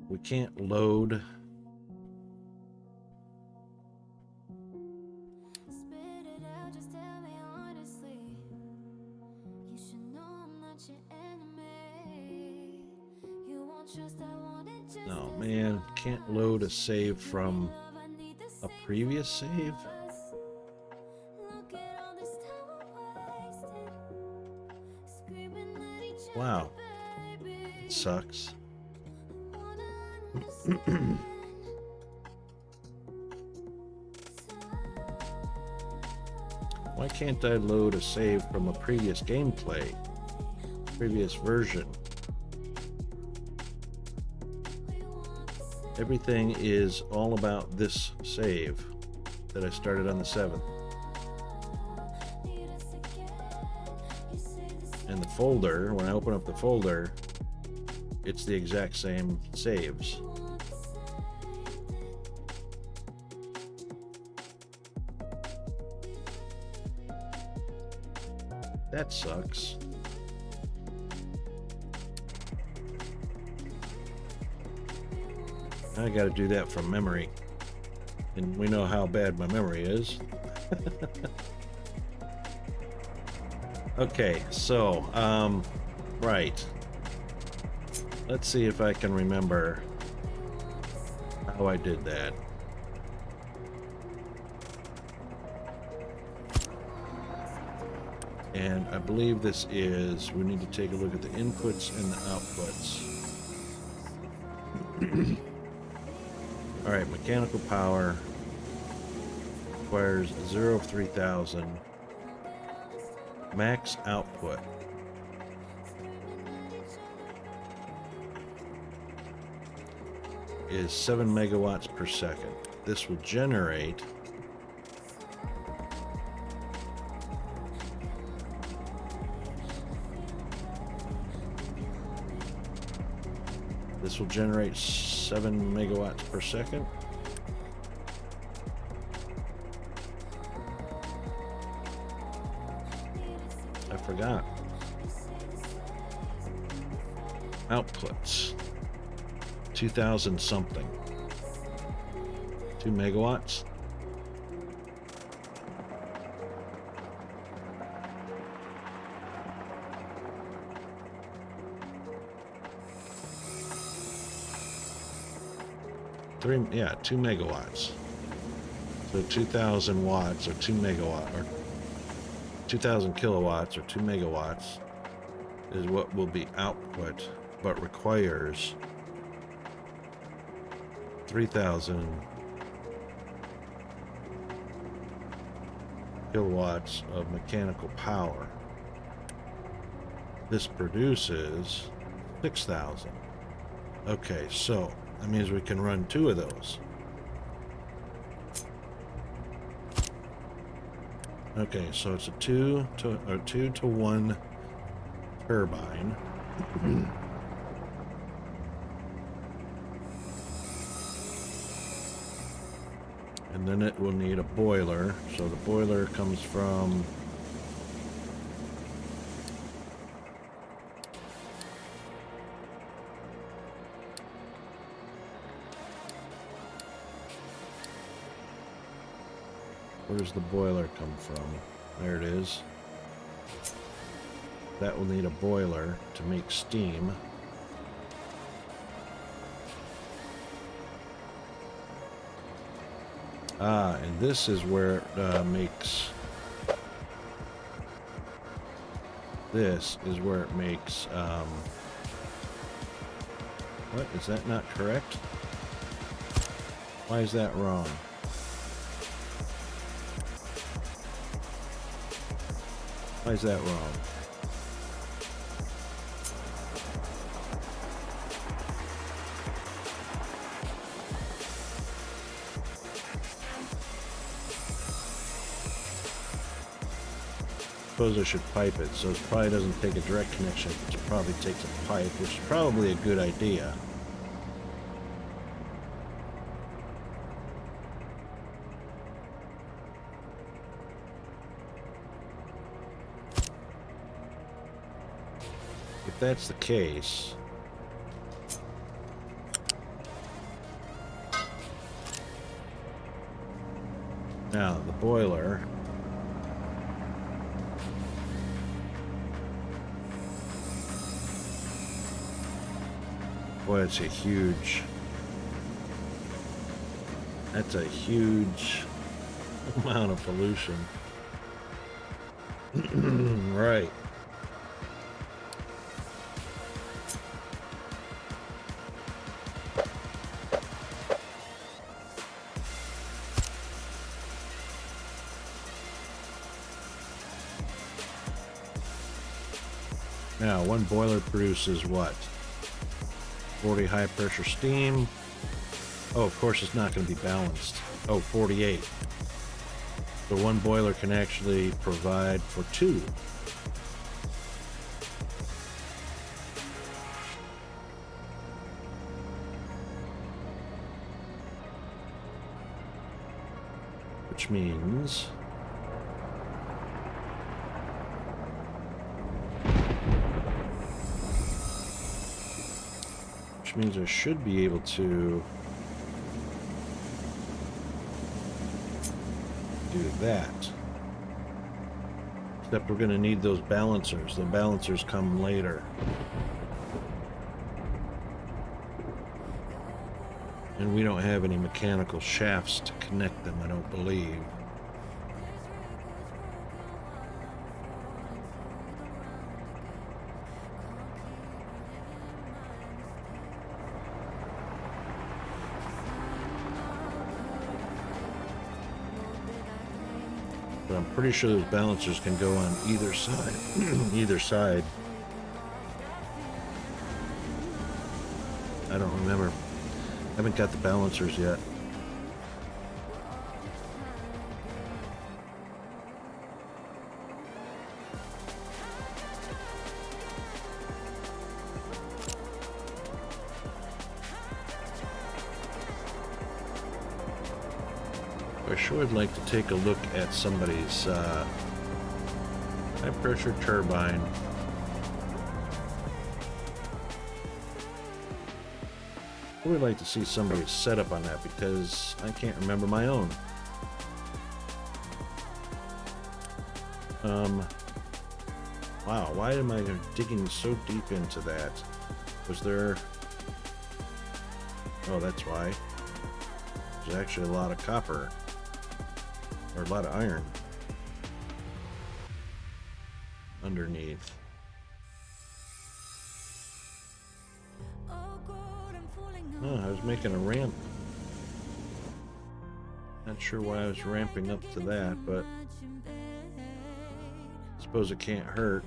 S1: We can't load. No, man, can't load a save from a previous save. Wow, it sucks. Why can't I load a save from a previous gameplay, previous version? Everything is all about this save that I started on the 7th. And the folder, when I open up the folder, it's the exact same saves. That sucks. I gotta do that from memory. And we know how bad my memory is. Okay, so, right. Let's see if I can remember how I did that. And I believe this is, we need to take a look at the inputs and the outputs. All right, mechanical power requires 0 of 3,000. Max output is 7 megawatts per second. This will generate this This will generate 7 megawatts per second. I forgot. Outputs. 2,000 something. 2 megawatts. Yeah, 2 megawatts. So 2,000 watts or 2 megawatt or 2,000 kilowatts or 2 megawatts is what will be output, but requires 3,000 kilowatts of mechanical power. This produces 6,000. Okay, so that means we can run 2 of those. Okay, so it's a 2 to 1 turbine. And then it will need a boiler. So the boiler comes from where does the boiler come from? There it is. That will need a boiler to make steam. And this is where it makes... This is where it makes... What? Is that not correct? Why is that wrong? Why is that wrong? Suppose I should pipe it, so it probably doesn't take a direct connection. It probably takes a pipe, which is probably a good idea. If that's the case, now the boiler boy, that's a huge amount of pollution. Right. Now, one boiler produces what? 40 high pressure steam. Oh, of course it's not going to be balanced. Oh, 48. So one boiler can actually provide for 2. Which means... means I should be able to do that. Except we're going to need those balancers. The balancers come later. And we don't have any mechanical shafts to connect them, I don't believe. But I'm pretty sure those balancers can go on either side. Either side. I don't remember. I haven't got the balancers yet. I sure would like to take a look at somebody's high pressure turbine. I would like to see somebody's setup on that because I can't remember my own. Wow, why am I digging so deep into that? Was there... Oh, that's why. There's actually a lot of copper. Or a lot of iron. Underneath. Oh, I was making a ramp. Not sure why I was ramping up to that, but I suppose it can't hurt.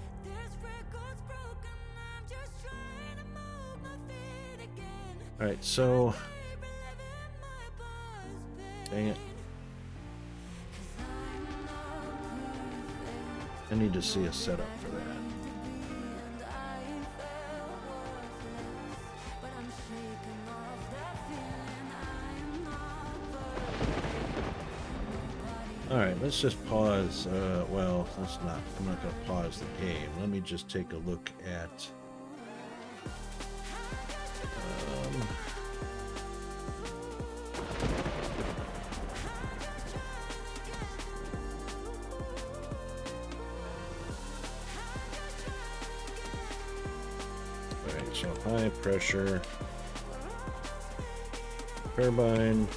S1: Alright, so... Dang it. I need to see a setup for that. Alright, let's just pause. Well, let's not. I'm not going to pause the game. Let me just take a look at... Alright, so high pressure turbine.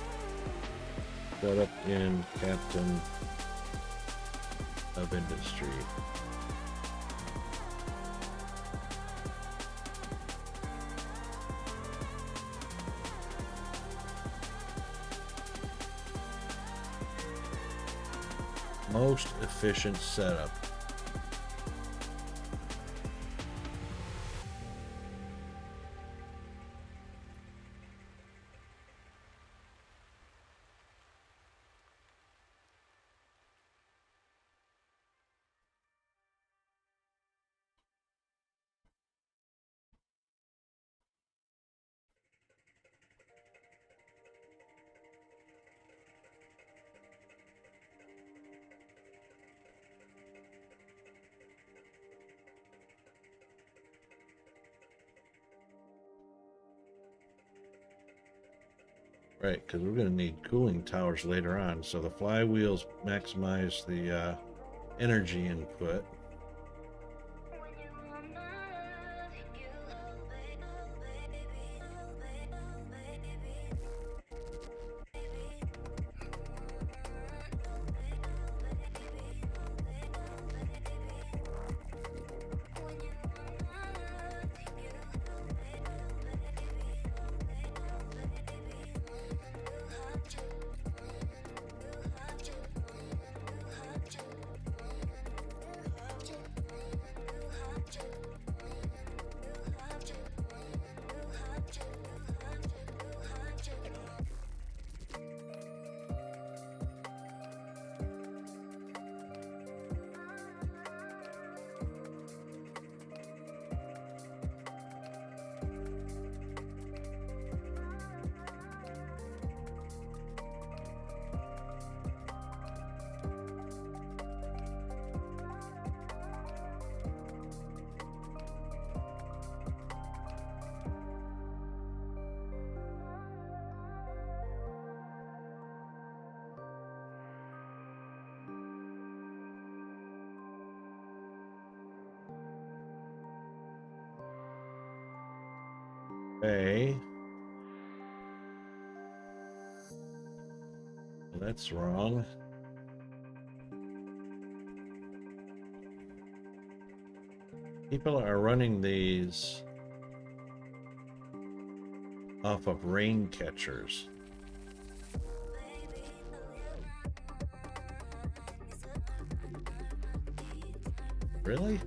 S1: Set up in Captain of Industry. Most efficient setup. Right, because we're going to need cooling towers later on, so the flywheels maximize the energy input. Okay. Well, that's wrong. People are running these off of rain catchers. Really?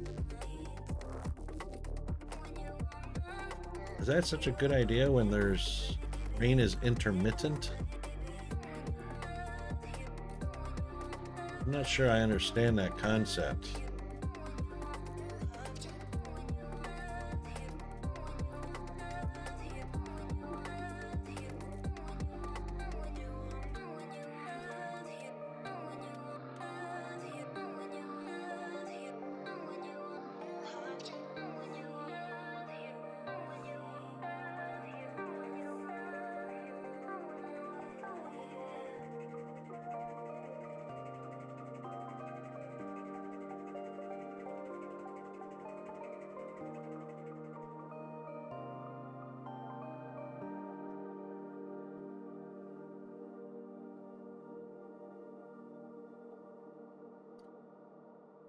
S1: Is that such a good idea when there's rain is intermittent? I'm not sure I understand that concept.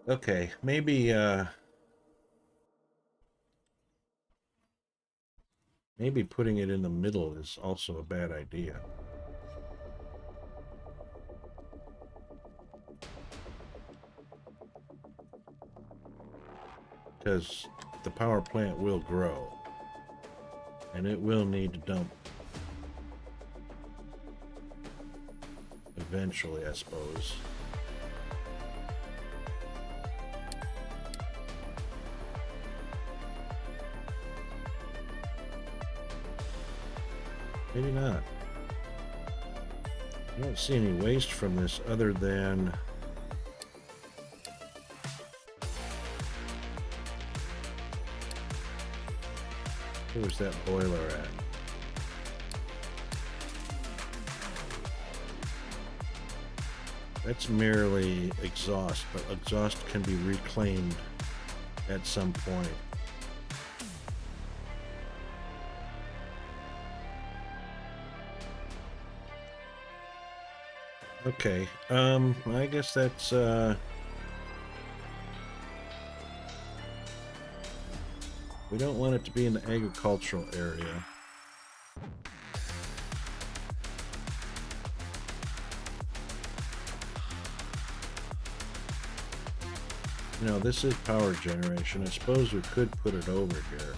S1: Okay, maybe maybe putting it in the middle is also a bad idea. Because the power plant will grow. And it will need to dump eventually, I suppose. Maybe not. I don't see any waste from this other than where's that boiler at? That's merely exhaust, but exhaust can be reclaimed at some point. Okay, I guess that's we don't want it to be in the agricultural area. You know, this is power generation. I suppose we could put it over here.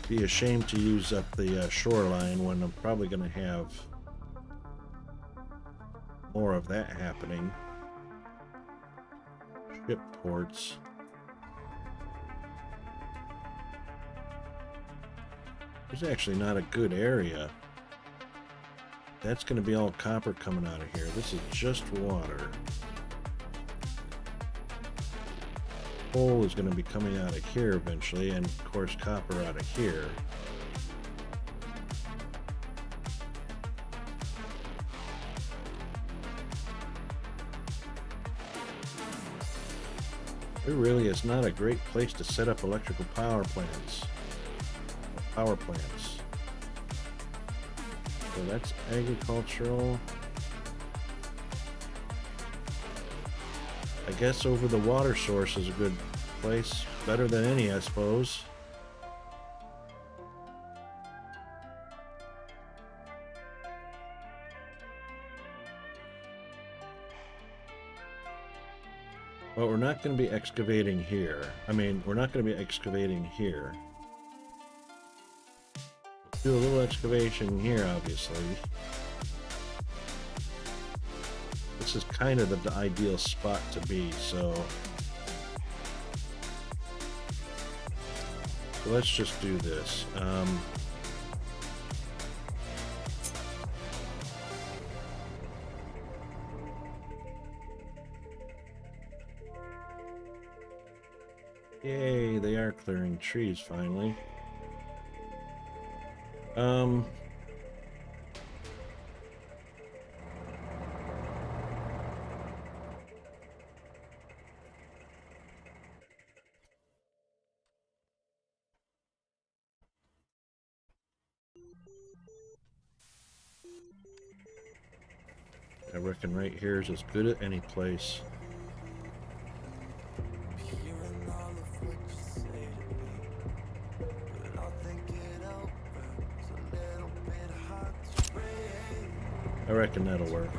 S1: Be a shame to use up the shoreline when I'm probably going to have more of that happening. Ship ports. There's actually not a good area. That's going to be all copper coming out of here. This is just water. Coal is going to be coming out of here eventually, and of course copper out of here. It really is not a great place to set up electrical power plants. So that's agricultural. I guess over the water source is a good place. Better than any, I suppose. But we're not going to be excavating here. I mean, we're not going to be excavating here. Do a little excavation here, obviously. This is kind of the ideal spot to be, so let's just do this. Yay, they are clearing trees finally. I reckon right here is as good as any place. I reckon that'll work.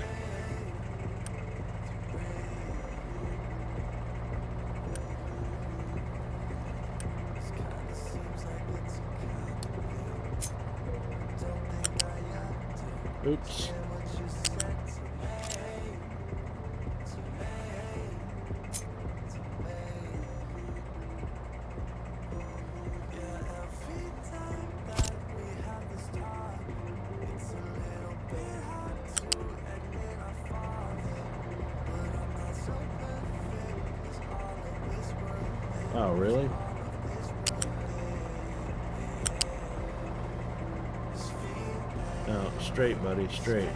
S1: Oops. Oh, really? No, straight, buddy, straight.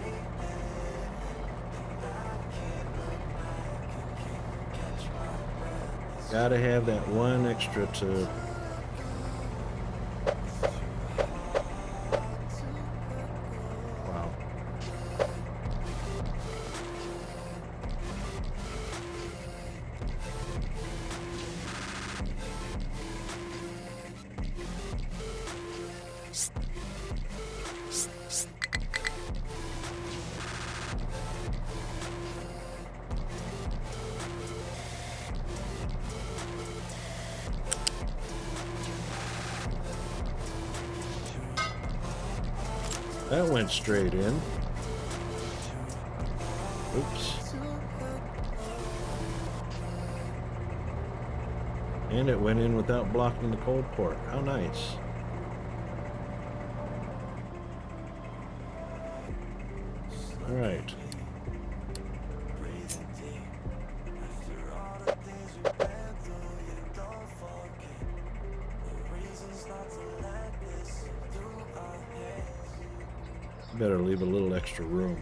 S1: Gotta have that one extra to... Wow. That went straight in. Oops. And it went in without blocking the cold port. How nice. All right. Better leave a little extra room.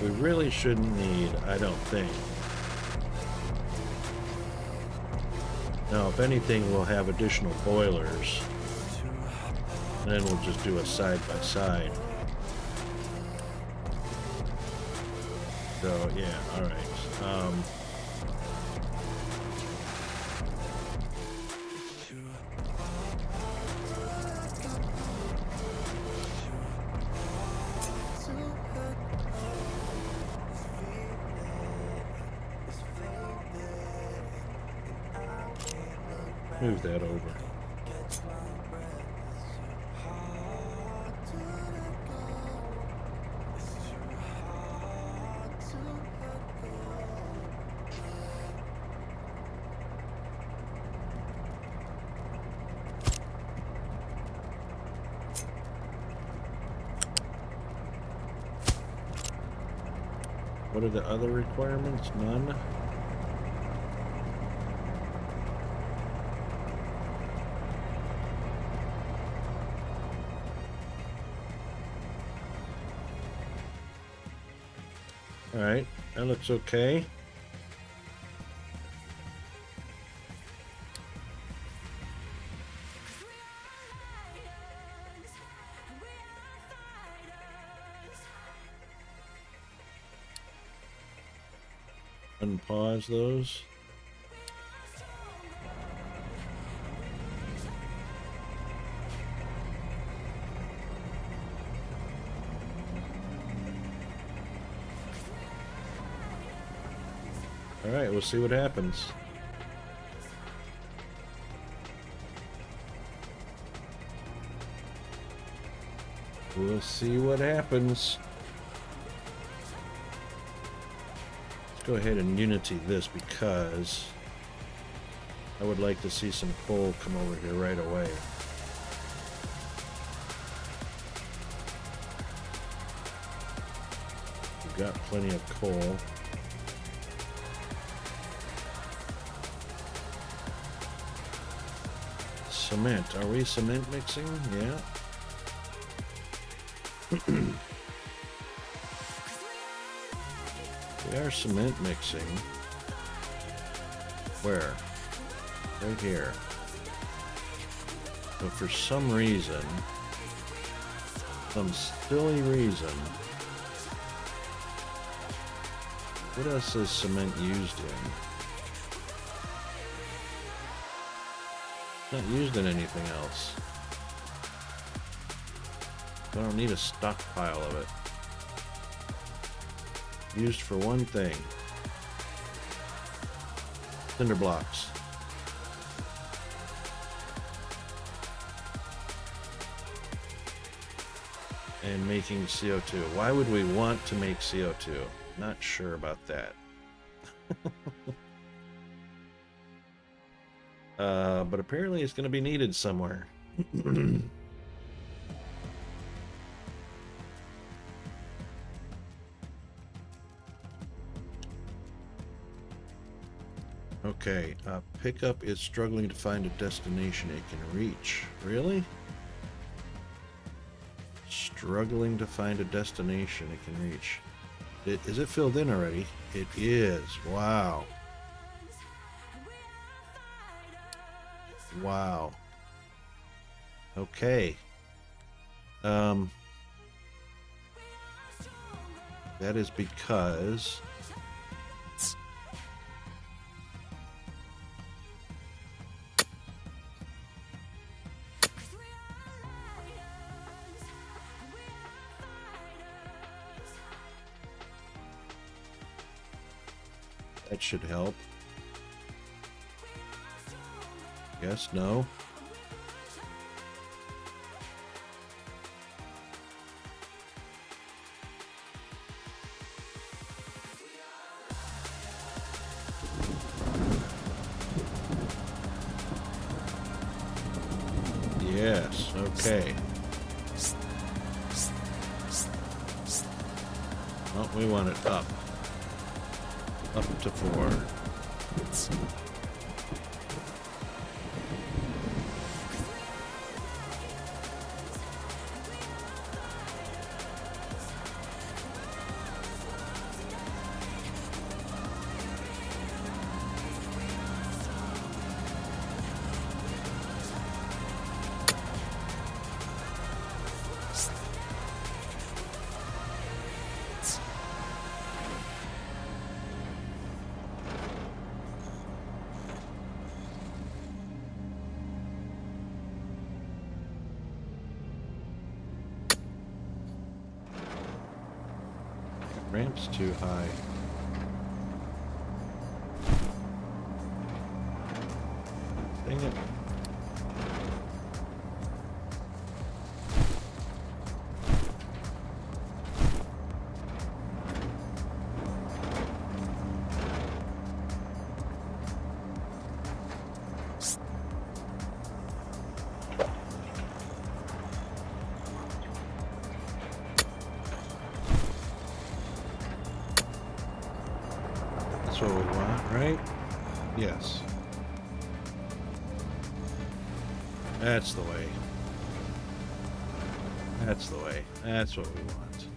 S1: We really shouldn't need, I don't think. Now, if anything, we'll have additional boilers. And then we'll just do a side-by-side. So, yeah, alright. Move that over. What are the other requirements? None? Alright, that looks okay. Unpause those. All right, we'll see what happens. We'll see what happens. Let's go ahead and Unity this because I would like to see some coal come over here right away. We've got plenty of coal. Cement. Are we cement mixing? Yeah. We are cement mixing. Where? Right here. But for some reason, some silly reason, what else is cement used in? Not used in anything else. I don't need a stockpile of it. Used for one thing. Cinder blocks. And making CO2. Why would we want to make CO2? Not sure about that. But apparently it's going to be needed somewhere. Okay, pickup is struggling to find a destination it can reach. Really? Struggling to find a destination it can reach. Is it filled in already? It is. Wow. Wow. Okay. That is because that should help. Yes, no. Yes, okay. Well, we want it up. Up to 4. Ramp's too high. Dang it. That's what we want, right? Yes. That's the way. That's the way. That's what we want.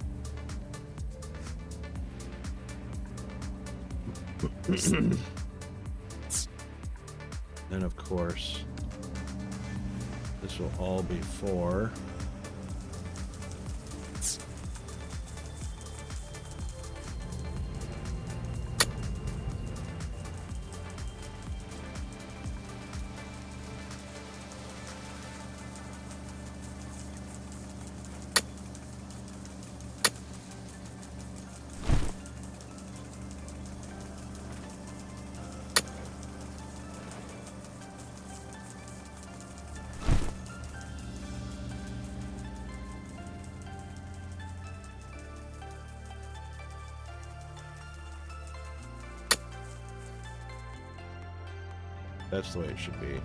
S1: Then, of course, this will all be 4. That's the way it should be.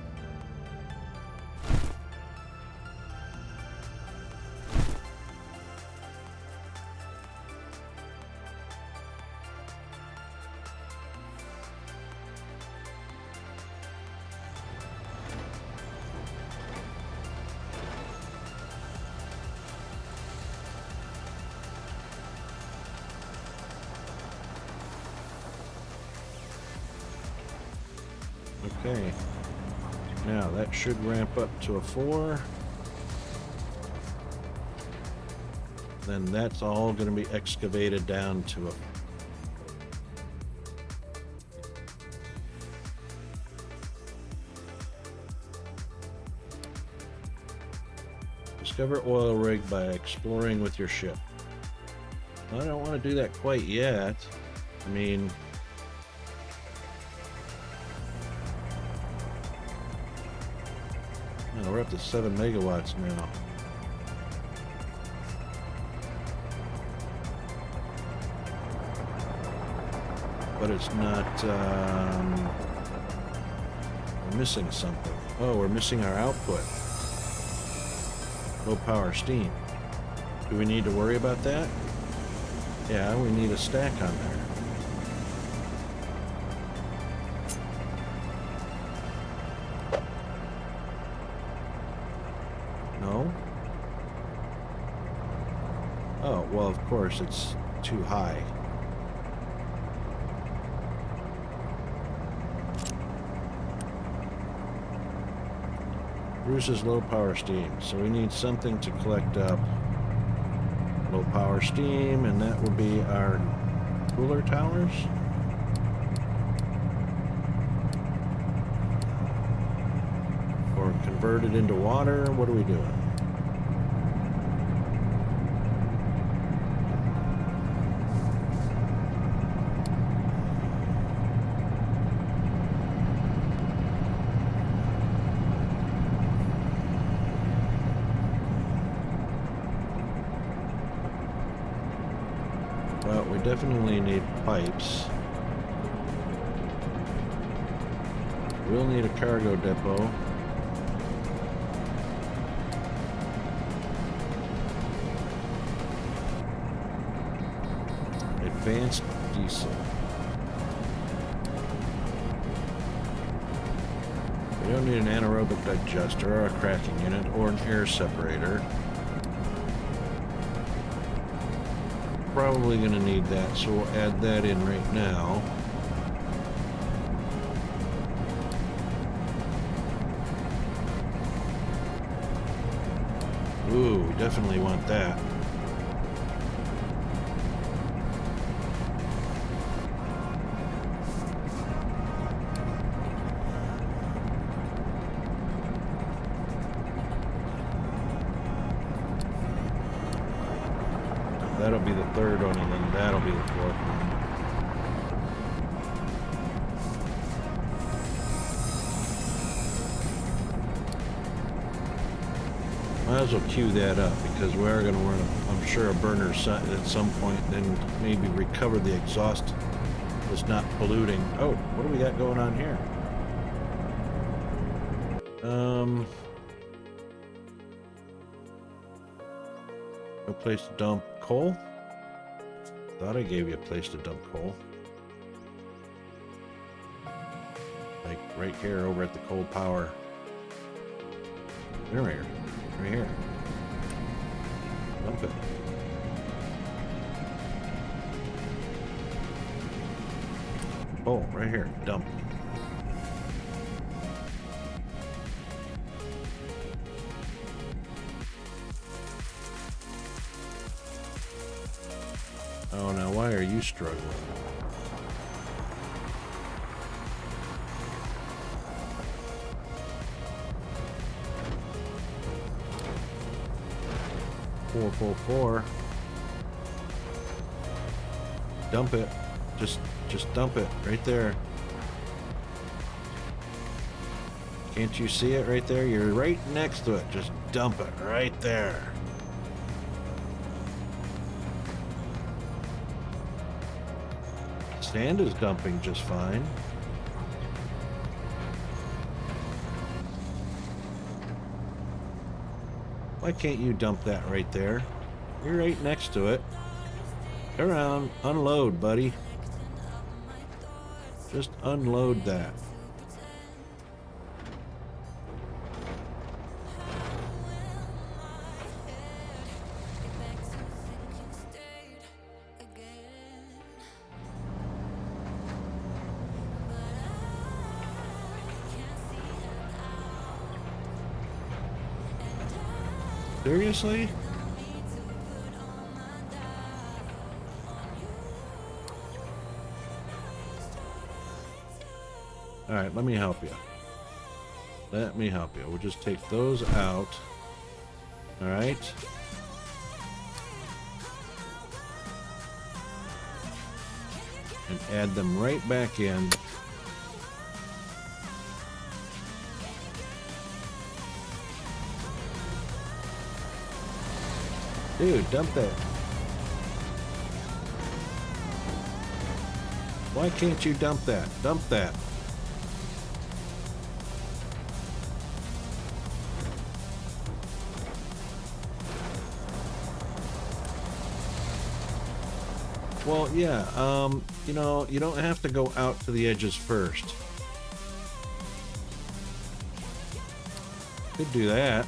S1: Okay, now that should ramp up to a 4. Then that's all going to be excavated down to a... Discover oil rig by exploring with your ship. Well, I don't want to do that quite yet. I mean... No, we're up to 7 megawatts now. But it's not, we're missing something. Oh, we're missing our output. Low power steam. Do we need to worry about that? Yeah, we need a stack on there. of course, it's too high. Bruce's low power steam, so we need something to collect up low power steam, and that would be our cooler towers. Or convert it into water. What are we doing? Well, we definitely need pipes. We'll need a cargo depot. Advanced diesel. We don't need an anaerobic digester or a cracking unit or an air separator. Probably going to need that, so we'll add that in right now. Ooh, we definitely want that. That'll be the third one, and then that'll be the fourth one. Might as well queue that up, because we are going to run, I'm sure, a burner at some point, then maybe recover the exhaust that's not polluting. Oh, what do we got going on here? No place to dump coal? Thought I gave you a place to dump coal. Like right here over at the coal power. Generator. Right here. Dump it. Oh, right here. Dump. Oh, now why are you struggling? Four. Dump it. Just dump it right there. Can't you see it right there? You're right next to it. Just dump it right there. Sand is dumping just fine. Why can't you dump that right there? You're right next to it. Go around, unload, buddy. Just unload that. Seriously? Alright, let me help you. Let me help you. We'll just take those out. Alright. And add them right back in. Dude, dump that. Why can't you dump that? Dump that. Well, yeah, you know, you don't have to go out to the edges first. Could do that.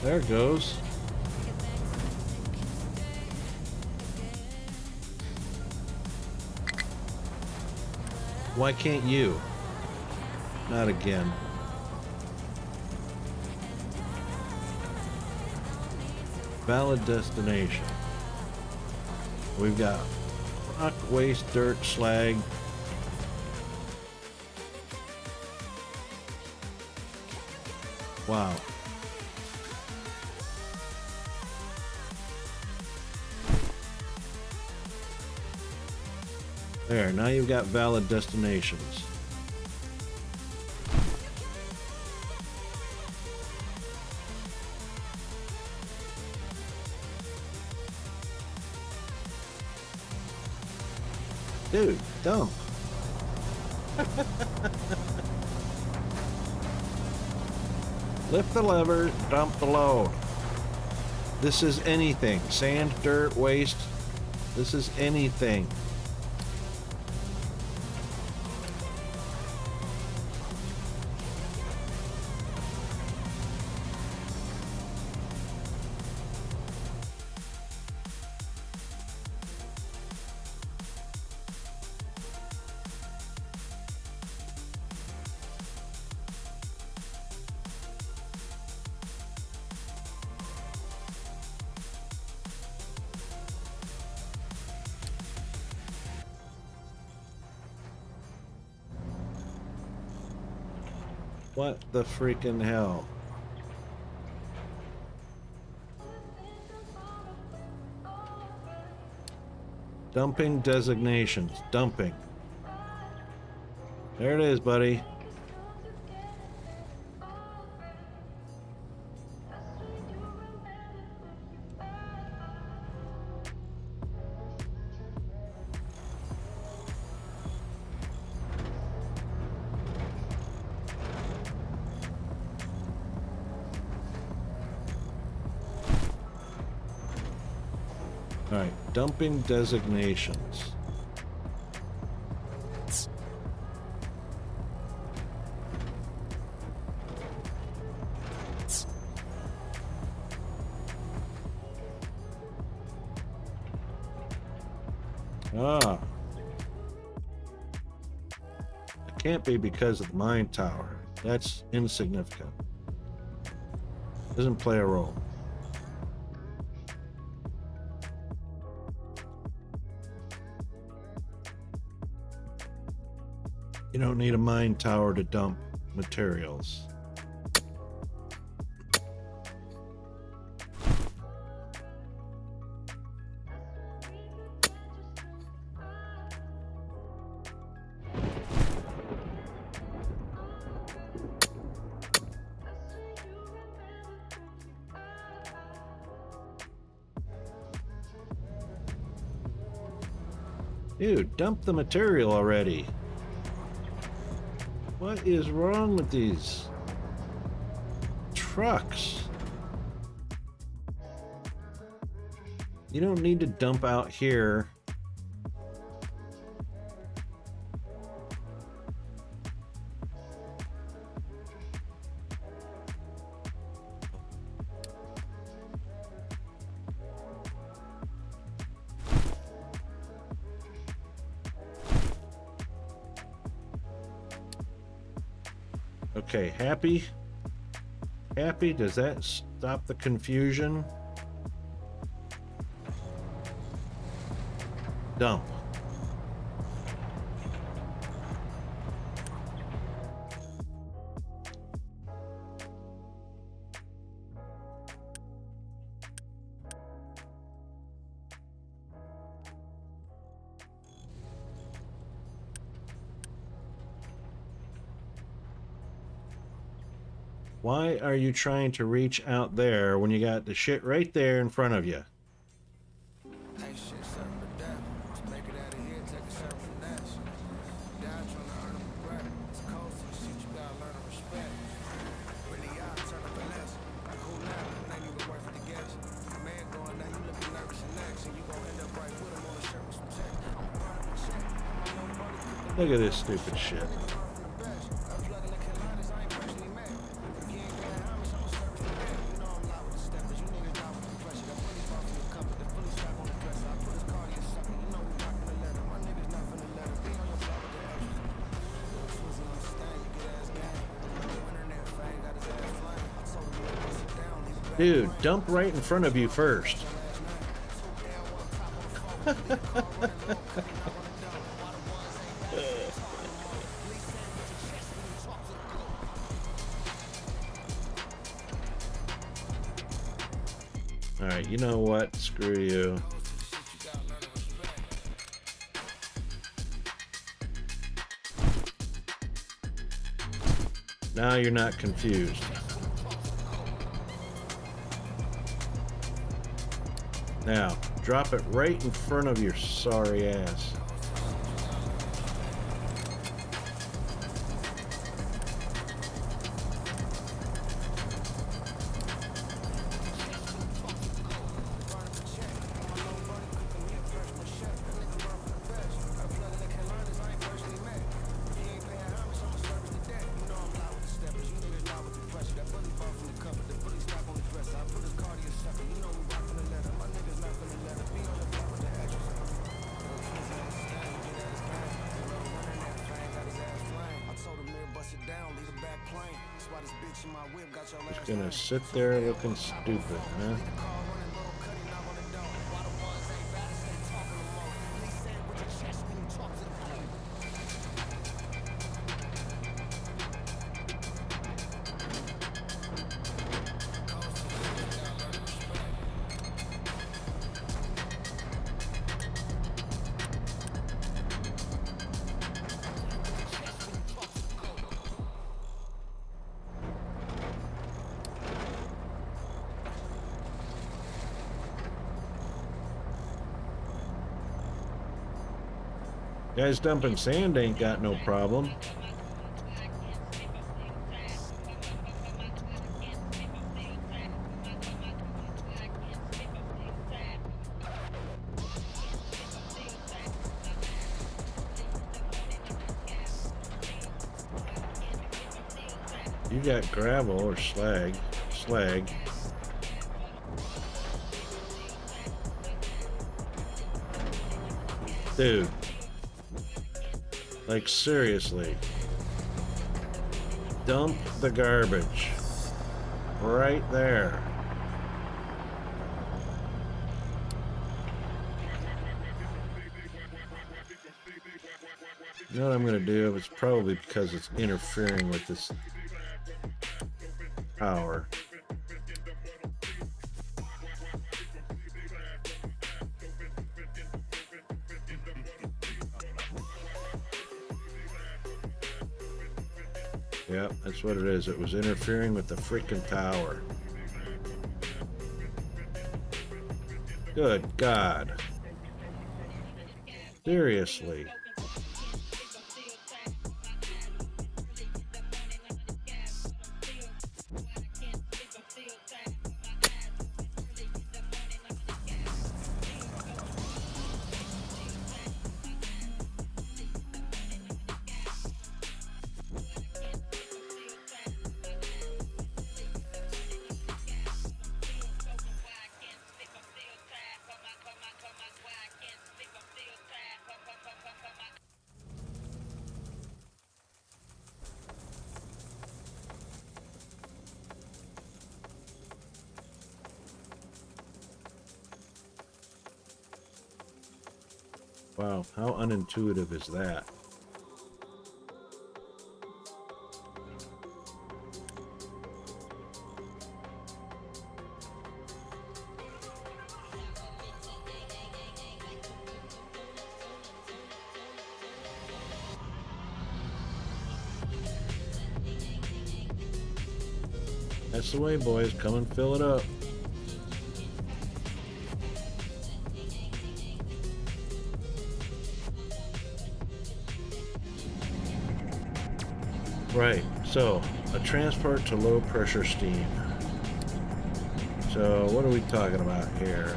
S1: There it goes. Why can't you? Not again. Valid destination. We've got rock, waste, dirt, slag. Wow. There, now you've got valid destinations. Dude, dump. Lift the lever, dump the load. This is anything. Sand, dirt, waste. This is anything. What the freaking hell? Dumping designations. Dumping. There it is, buddy. Alright, dumping designations. Ah. It can't be because of the mine tower. That's insignificant. Doesn't play a role. You don't need a mine tower to dump materials. Dude, dump the material already. What is wrong with these trucks? You don't need to dump out here. Okay, happy? Happy? Does that stop the confusion? Dump. Why are you trying to reach out there when you got the shit right there in front of you? Look at this stupid shit. Dude, dump right in front of you first. Alright, you know what? Screw you. Now you're not confused. Now, drop it right in front of your sorry ass. Just gonna sit there looking stupid, huh? Guys dumping sand ain't got no problem. You got gravel or slag. Dude. Like, seriously. Dump the garbage. Right there. You know what I'm going to do? It's probably because it's interfering with this power. Yep, that's what it is. It was interfering with the freaking tower. Good God. Seriously. Wow, how unintuitive is that? That's the way, boys. Come and fill it up. Right, so a transport to low pressure steam. So what are we talking about here?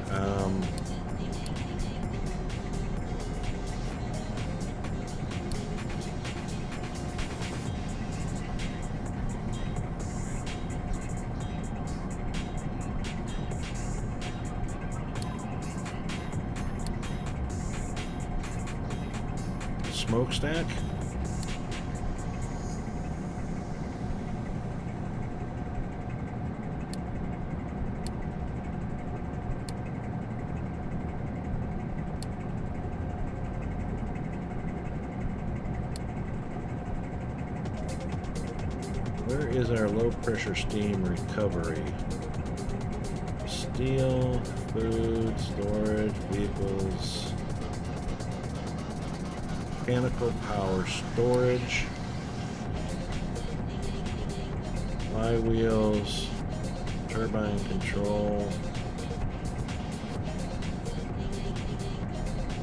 S1: Smokestack? Where is our low pressure steam recovery? Steel, food, storage, vehicles, mechanical power storage, flywheels, turbine control.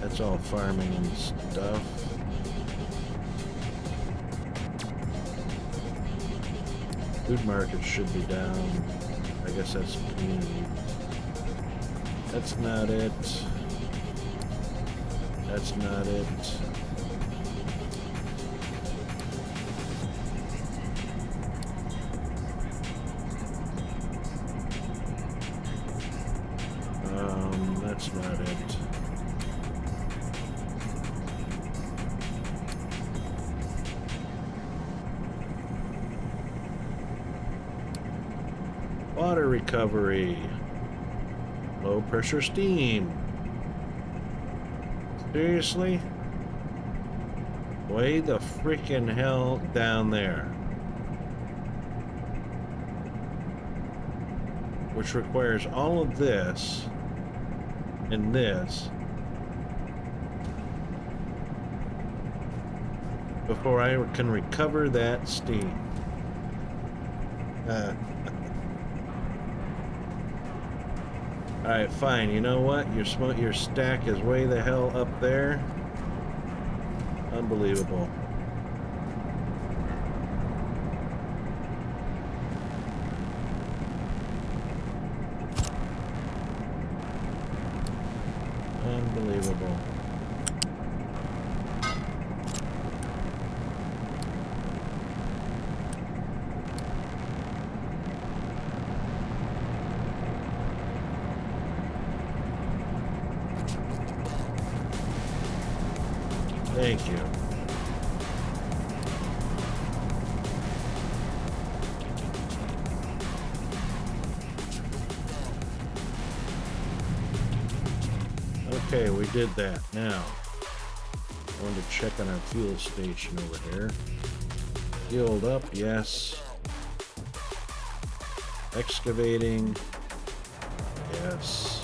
S1: That's all farming and stuff. Food market should be down. I guess that's community. That's not it. That's not it. That's not it. Water recovery. Low pressure steam. Seriously? Way the freaking hell down there. Which requires all of this and this before I can recover that steam. Alright, fine. You know what? Your stack is way the hell up there. Unbelievable. Unbelievable. Thank you. Okay, we did that. Now, I want to check on our fuel station over here. Fueled up, yes. Excavating, yes.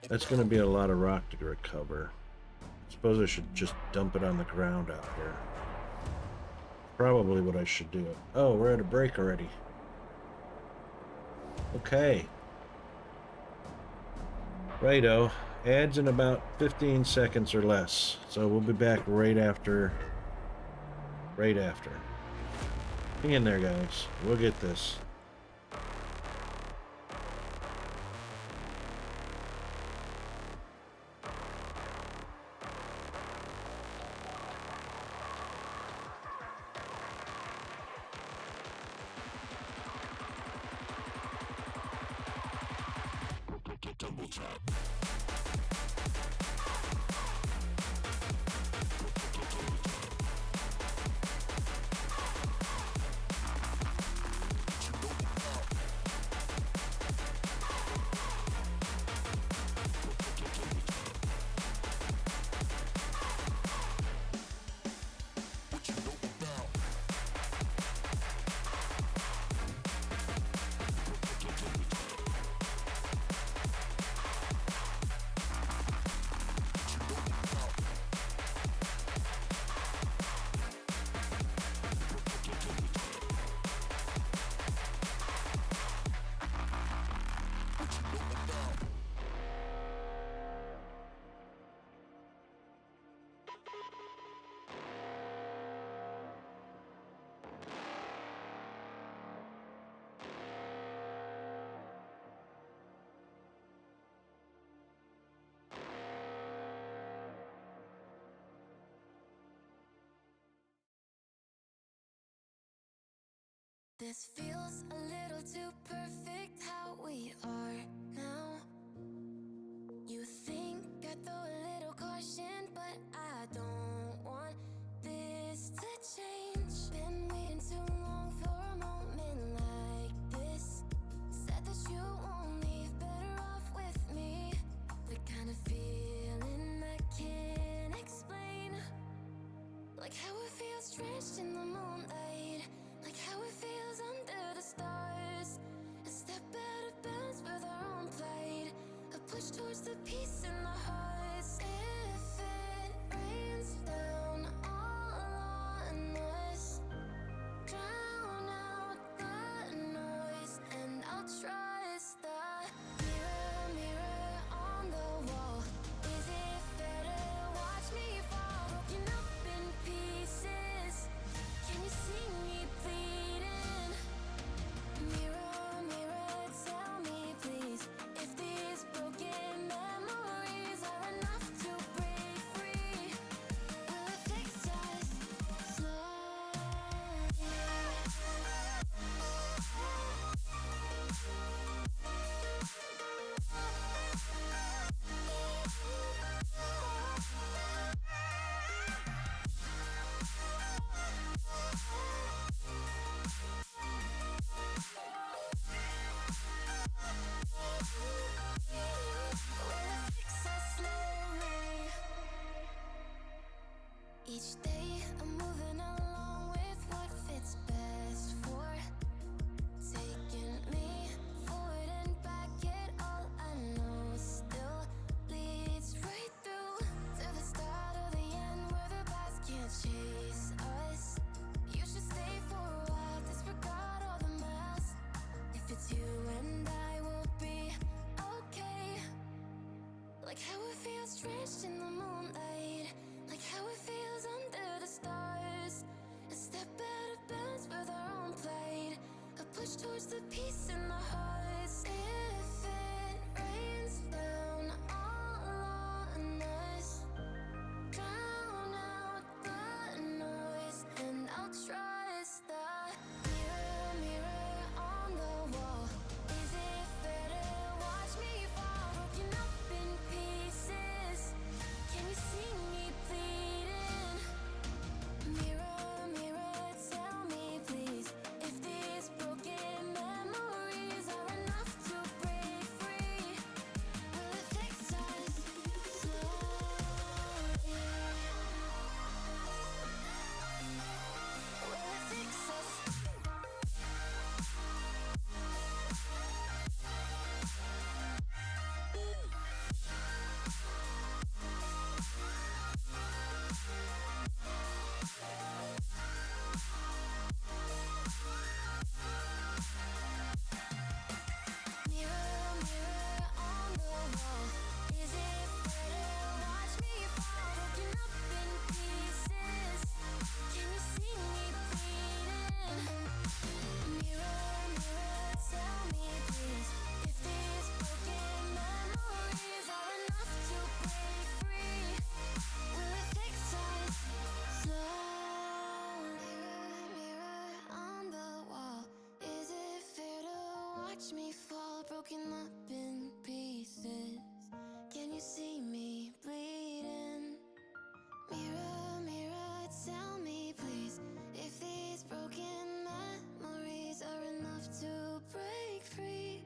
S1: That's going to be a lot of rock to recover. Suppose I should just dump it on the ground out here. Probably what I should do. Oh, we're at a break already. Okay. Righto. Adds in about 15 seconds or less. So we'll be back right after. Right after. Hang in there, guys. We'll get this.
S6: This feels a little too perfect how we are now. You think I throw a little caution, but I don't want this to change. Been waiting too long for how it feels drenched in the moonlight, like how it feels under the stars. A step out of bounds with our own plight, a push towards the peace in the hearts. If it rains down all on us, drown out the noise, and I'll trust the mirror, mirror on the wall. Is it fair to watch me fall, broken up in pieces? Can you see me bleeding? Mirror, mirror, tell me please, if these broken memories are enough to break free. Will it fix us slowly? Each day I'm moving along with what fits best for, taking me forward and back. It all I know still leads right through to the start of the end, where the past can't chase us. You should stay for a while, disregard all the masks. If it's you and I, will be okay. Like how it feels drenched in the moonlight, like how it feels under the stars. A step out of bounds with our own plight, a push towards the peace in the hearts. If it rains down all on us, drown out the noise, and I'll trust the mirror, mirror on the wall. Is it fair to watch me fall, broken up in pieces? Can you see me bleeding? Mirror, mirror, tell me please, if these broken memories are enough to break free. Will it fix us slowly? Will it fix us? Mirror, mirror on the wall, is it fair to watch me fall, broken up in pieces? Can you see me bleeding? Mirror, mirror, tell me please, if these broken memories are enough to break free. Will it fix us slowly? Mirror, mirror on the wall, is it fair to watch me fall, broken up in pieces? Can you see me bleeding? Mirror, mirror, tell me please, if these broken memories are enough to break free.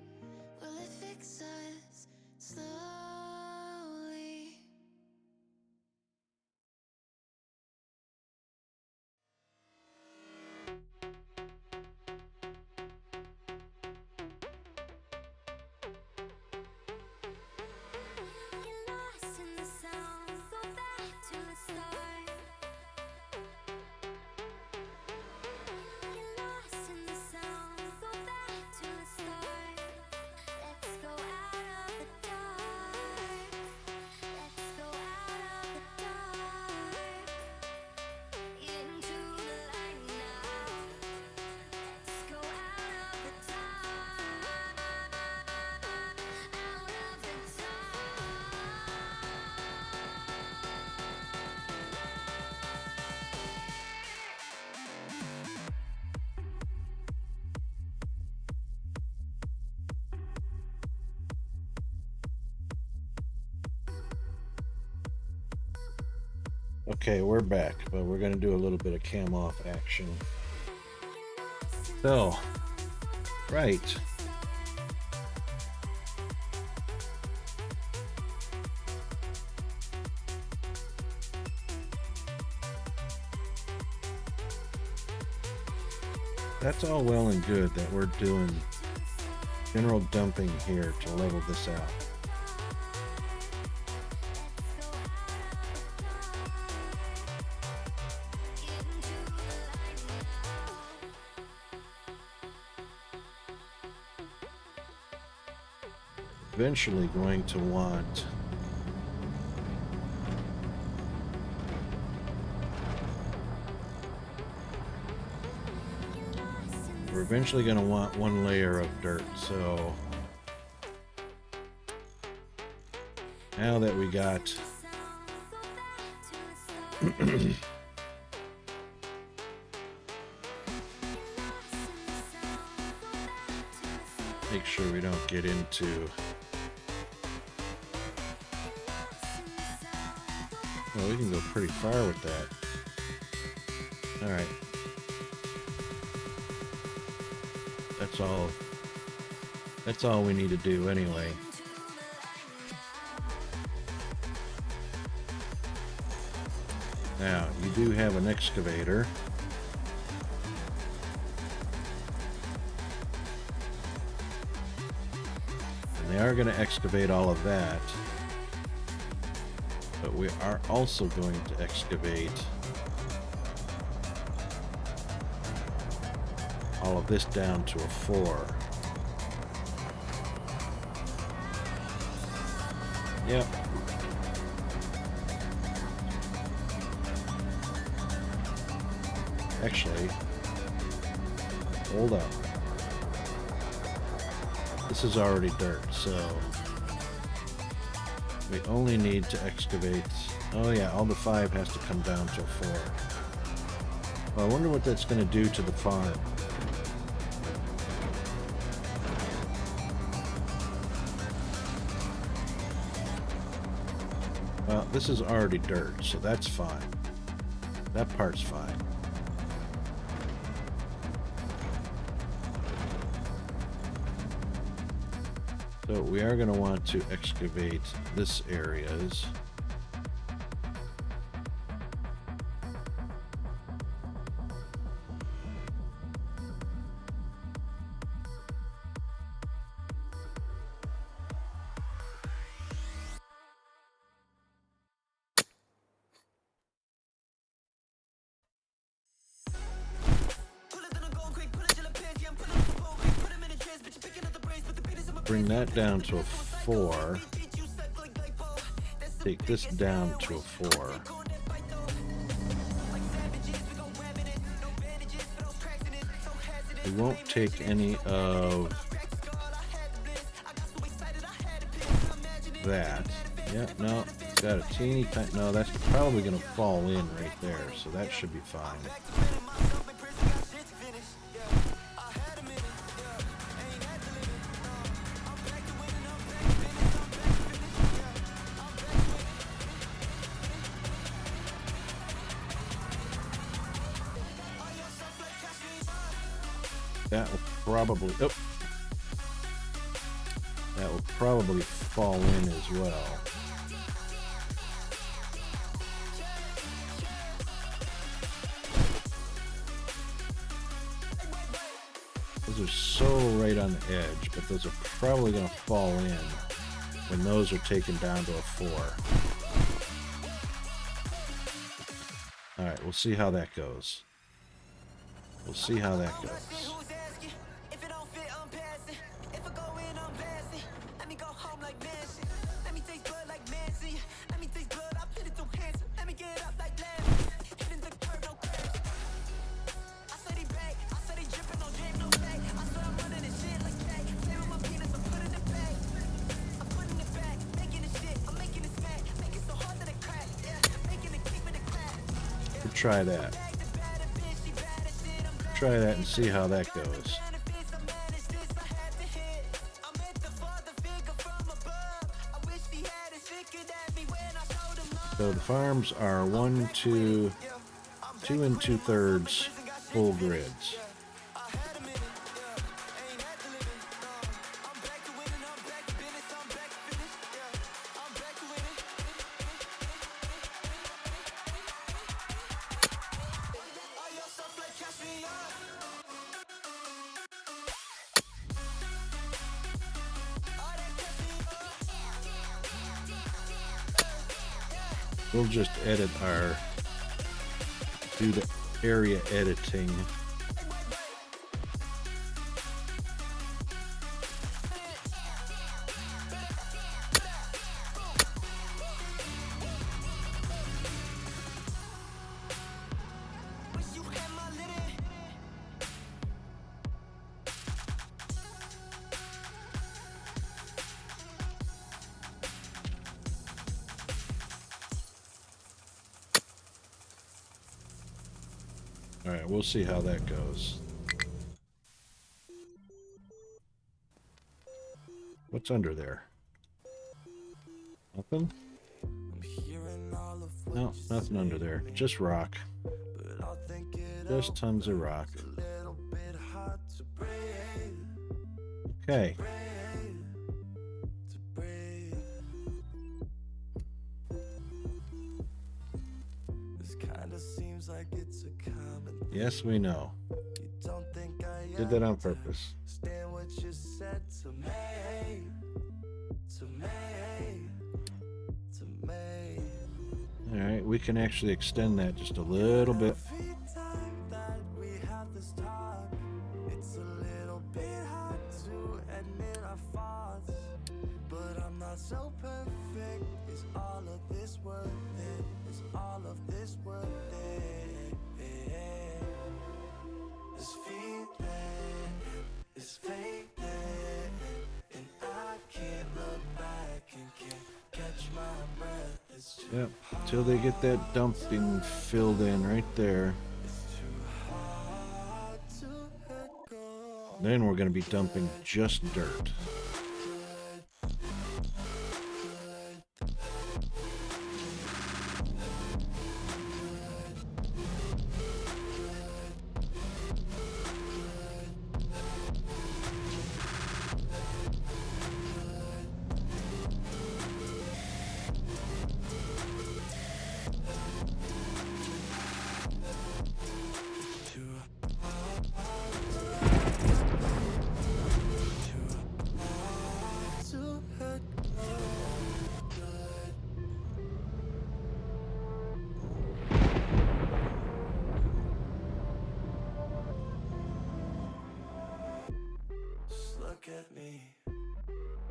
S6: Will it fix us slowly? Get lost in the sound, go back to the start. Get lost in the sound, go back to the start. Let's go out of the dark. Let's go out of the dark, into the light now. Let's go out of the dark, out of the dark.
S1: Okay, we're back, but we're gonna do a little bit of cam off action. So, right. that's all well and good that we're doing general dumping here to level this out. Eventually going to want we're eventually going to want one layer of dirt. So now that we got make sure we don't get into well, we can go pretty far with that. All right. That's all we need to do anyway. Now, you do have an excavator. And they are going to excavate all of that. But we are also going to excavate all of this down to a 4. Yep. Actually, hold up. This is already dirt, so we only need to excavate. Oh yeah, all the 5 has to come down to a 4. Well, I wonder what that's going to do to the farm. Well, this is already dirt, so that's fine. That part's fine. So we are going to want to excavate this areas. Bring that down to a 4. Take this down to a 4. We won't take any of that. Yeah, no, it's got a teeny tiny. No, that's probably going to fall in right there, so that should be fine. That will probably, that will probably fall in as well. Those are so right on the edge, but those are probably going to fall in when those are taken down to a 4. All right, we'll see how that goes. We'll see how that goes. Try that. Try that and see how that goes. So the farms are 1, 2, 2 2/3 full grids. We'll just do the area editing. All right, we'll see how that goes. What's under there? Nothing? No, nothing under there. Just rock. Just tons of rock. Okay. Yes, we know. Did that on purpose. All right, we can actually extend that just a little bit. Yep, till they get that dumping filled in right there. Then we're going to be dumping just dirt.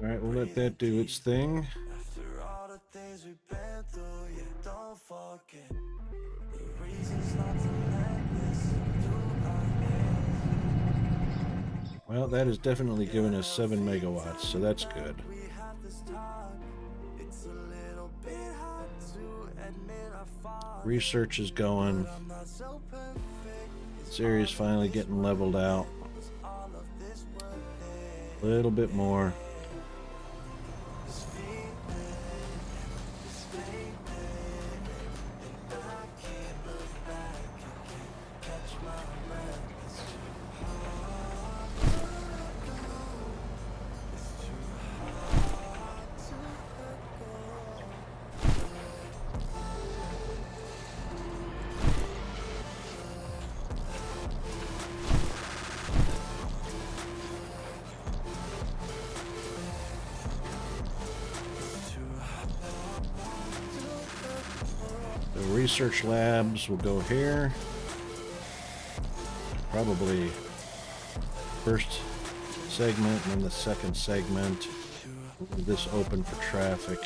S1: All right, we'll let that do its thing. Well, that has definitely given us 7 megawatts, so that's good. Research is going. This area is finally getting leveled out. A little bit more. Research labs will go here. Probably first segment and then the second segment. Leave this open for traffic.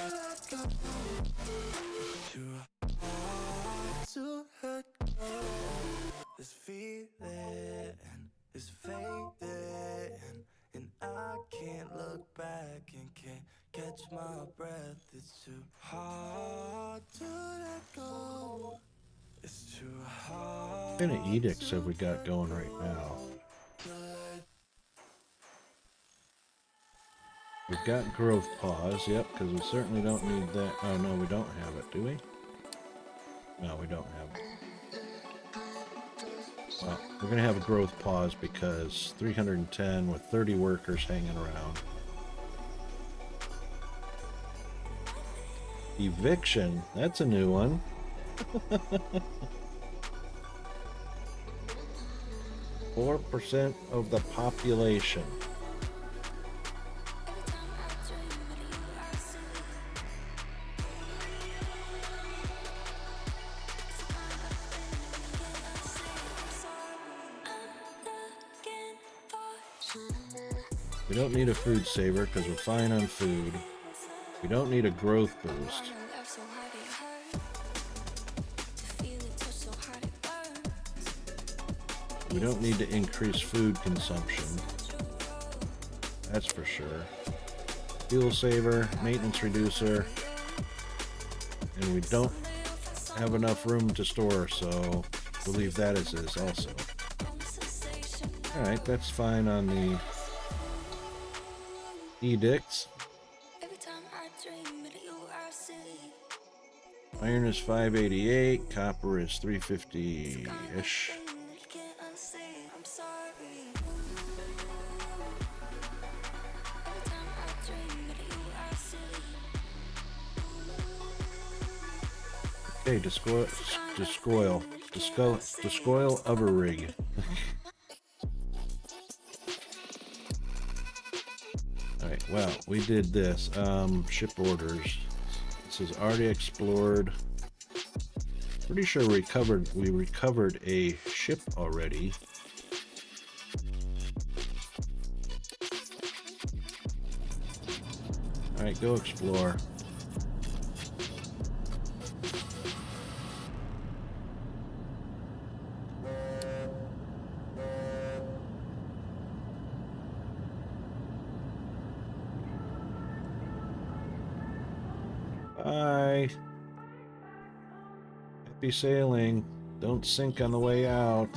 S1: What kind of edicts have we got going right now? We've got growth pause, yep, because we certainly don't need that. Oh no, we don't have it, do we? No, we don't have it. Well, we're going to have a growth pause because 310 with 30 workers hanging around. Eviction, that's a new one. 4% of the population. We don't need a food saver because we're fine on food. We don't need a growth boost. We don't need to increase food consumption. That's for sure. Fuel saver, maintenance reducer. And we don't have enough room to store, so we'll leave that as is also. Alright, that's fine on the edicts. Iron is 588, copper is 350-ish. Okay, descoil of a rig. Alright, well, we did this. Ship orders. This is already explored. Pretty sure we recovered a ship already. Alright, go explore. Bye. Happy sailing. Don't sink on the way out.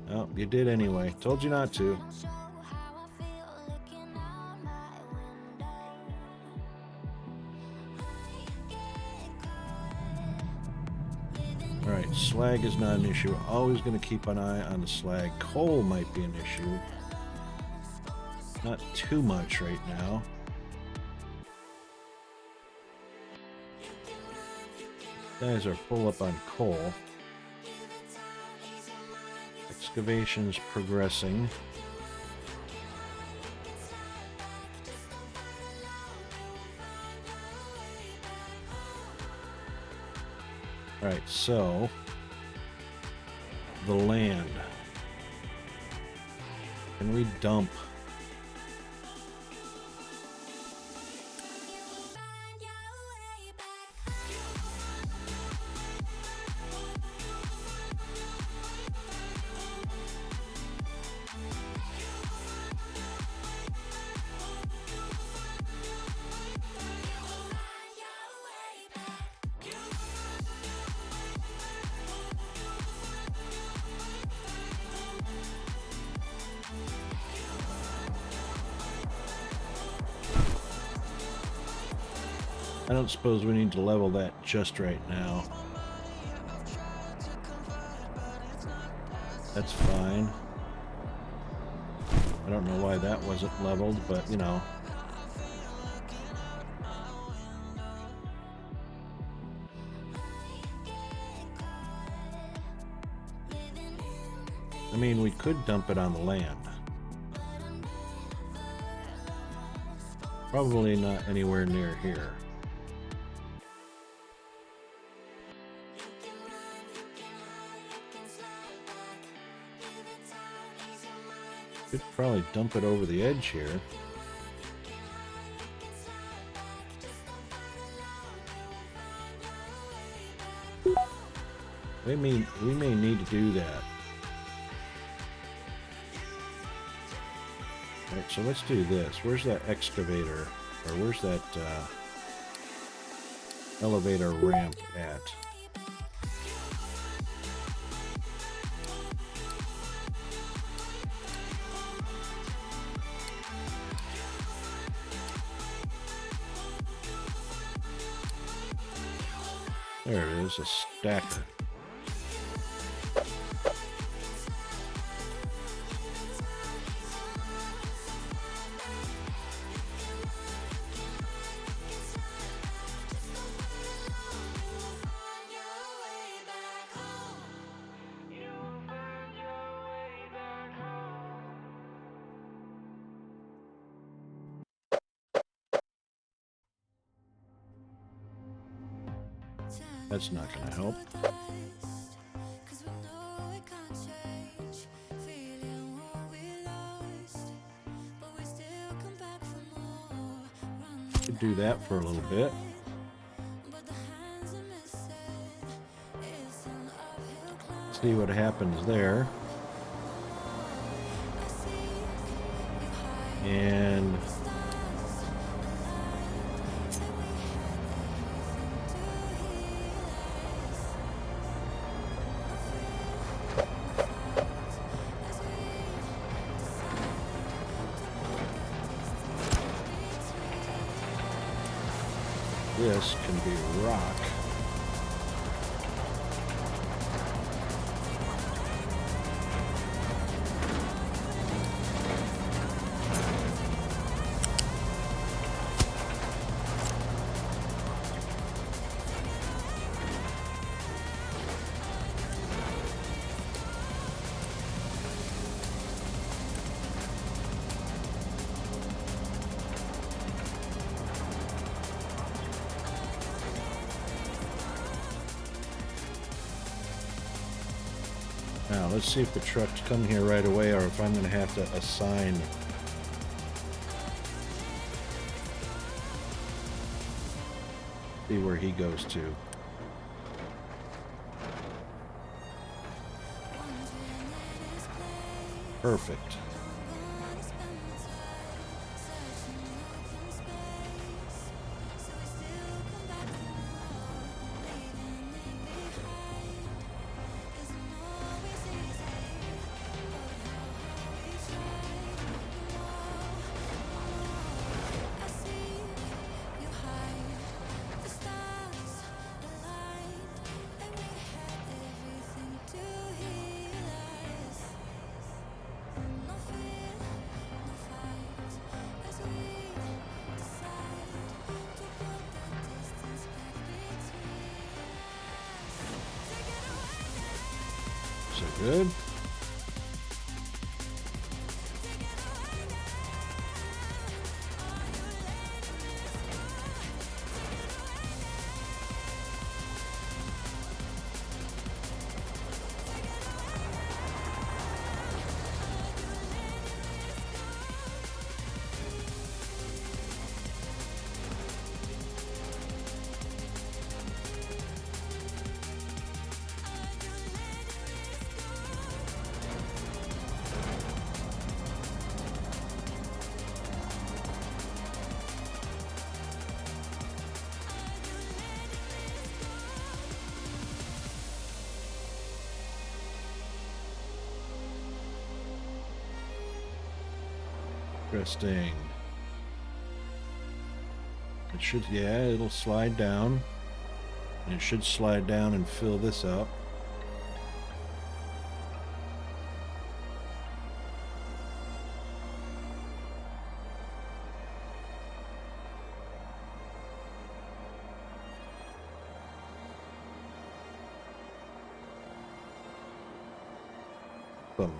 S1: Oh, you did anyway. Told you not to. Alright, slag is not an issue. Always going to keep an eye on the slag. Coal might be an issue. Not too much right now. Guys are full up on coal. Excavation's progressing. Alright, so the land. Can we dump? I don't suppose we need to level that just right now. That's fine. I don't know why that wasn't leveled, but you know. I mean, we could dump it on the land. Probably not anywhere near here. Could probably dump it over the edge here. We may need to do that. Alright, so let's do this. Where's that excavator? Or where's that elevator ramp at? There it is, a stacker. That's not going to help. do that for a little bit. See what happens there. And this can be rock. Now, let's see if the trucks come here right away or if I'm going to have to assign. See where he goes to. Perfect. So good. Interesting. It should, yeah, it'll slide down. And it should slide down and fill this up. Boom.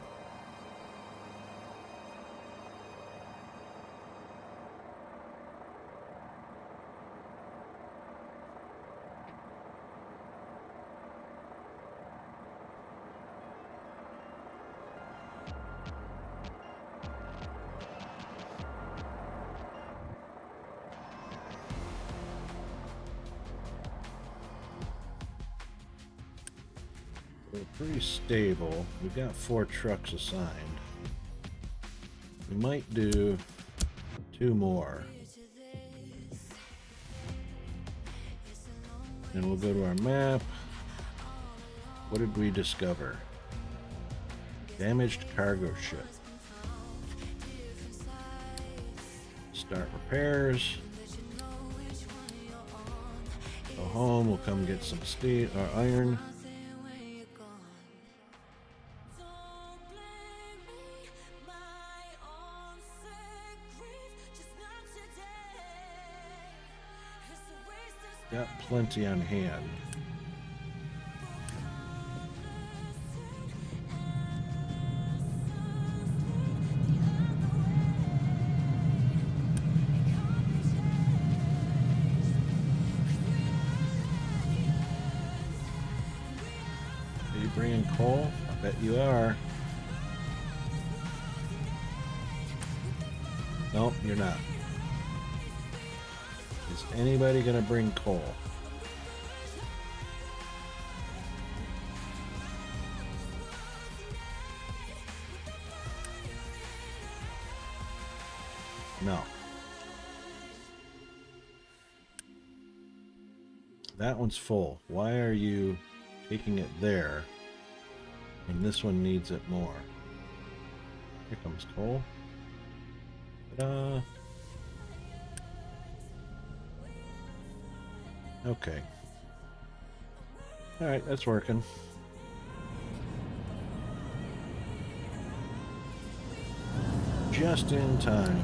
S1: We're pretty stable. We've got 4 trucks assigned. We might do 2 more. And we'll go to our map. What did we discover? Damaged cargo ship. Start repairs. Go home, we'll come get some steel or iron. Got plenty on hand. Are you bringing coal? I bet you are. Nope, you're not. Is anybody gonna bring coal? No. That one's full. Why are you taking it there when this one needs it more? Here comes coal. Ta-da! Okay. Alright, that's working. Just in time.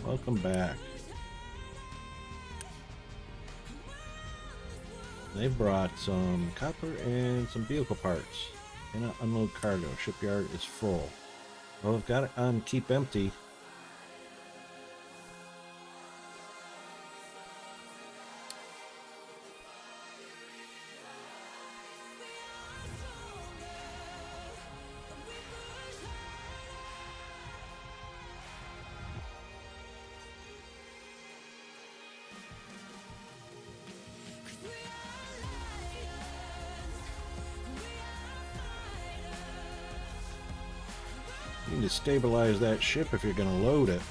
S1: Welcome back. They brought some copper and some vehicle parts. Cannot unload cargo. Shipyard is full. Well, I've got it on keep empty. You need to stabilize that ship if you're going to load it.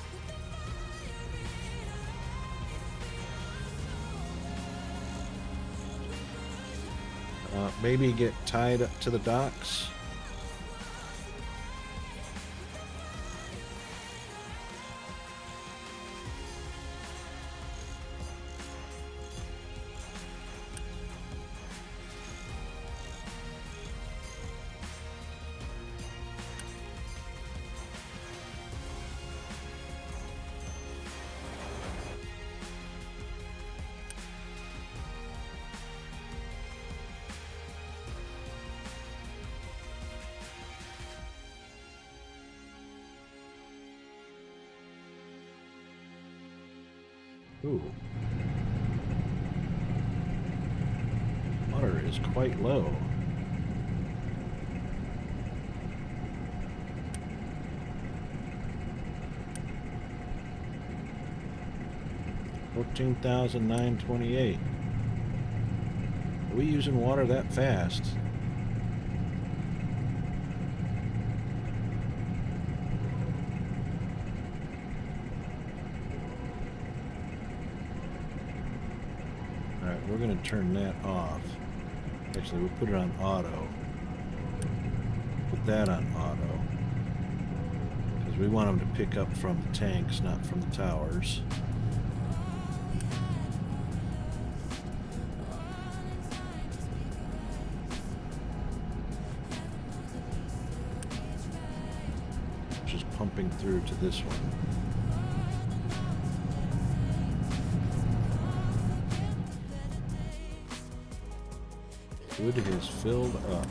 S1: Maybe get tied up to the docks. Ooh. Water is quite low. $14,928. Are we using water that fast? We're going to turn that off. Actually, we'll put it on auto. Put that on auto. Because we want them to pick up from the tanks, not from the towers. Just pumping through to this one. Wood is filled up.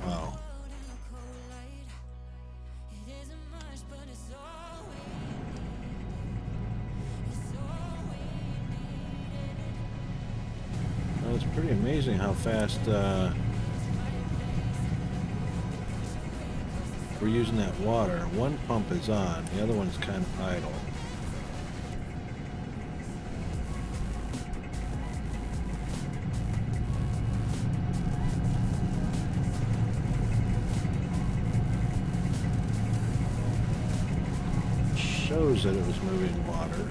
S1: Wow. Well, it's pretty amazing how fast we're using that water. One pump is on, the other one's kind of idle. Shows that it was moving water.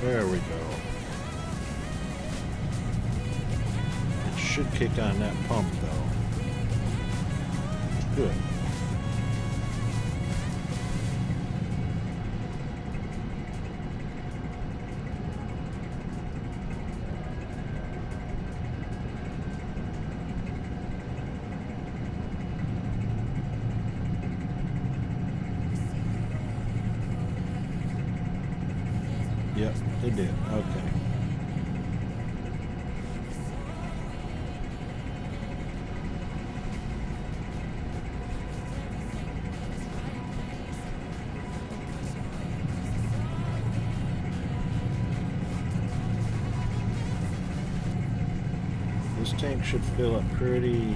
S1: There we go. Should kick on that pump though. Good. Yep, they did. Okay. This tank should fill up pretty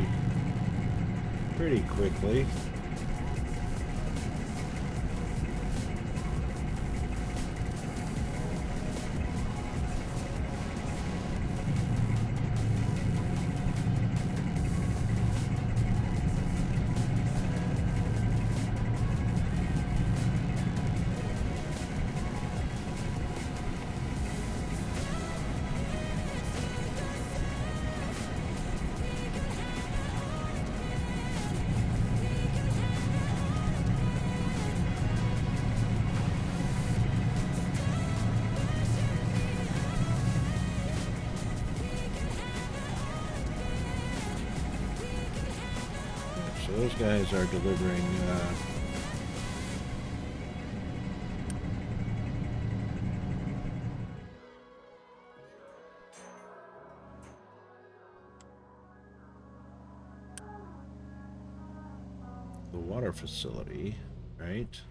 S1: quickly. So those guys are delivering the water facility, right?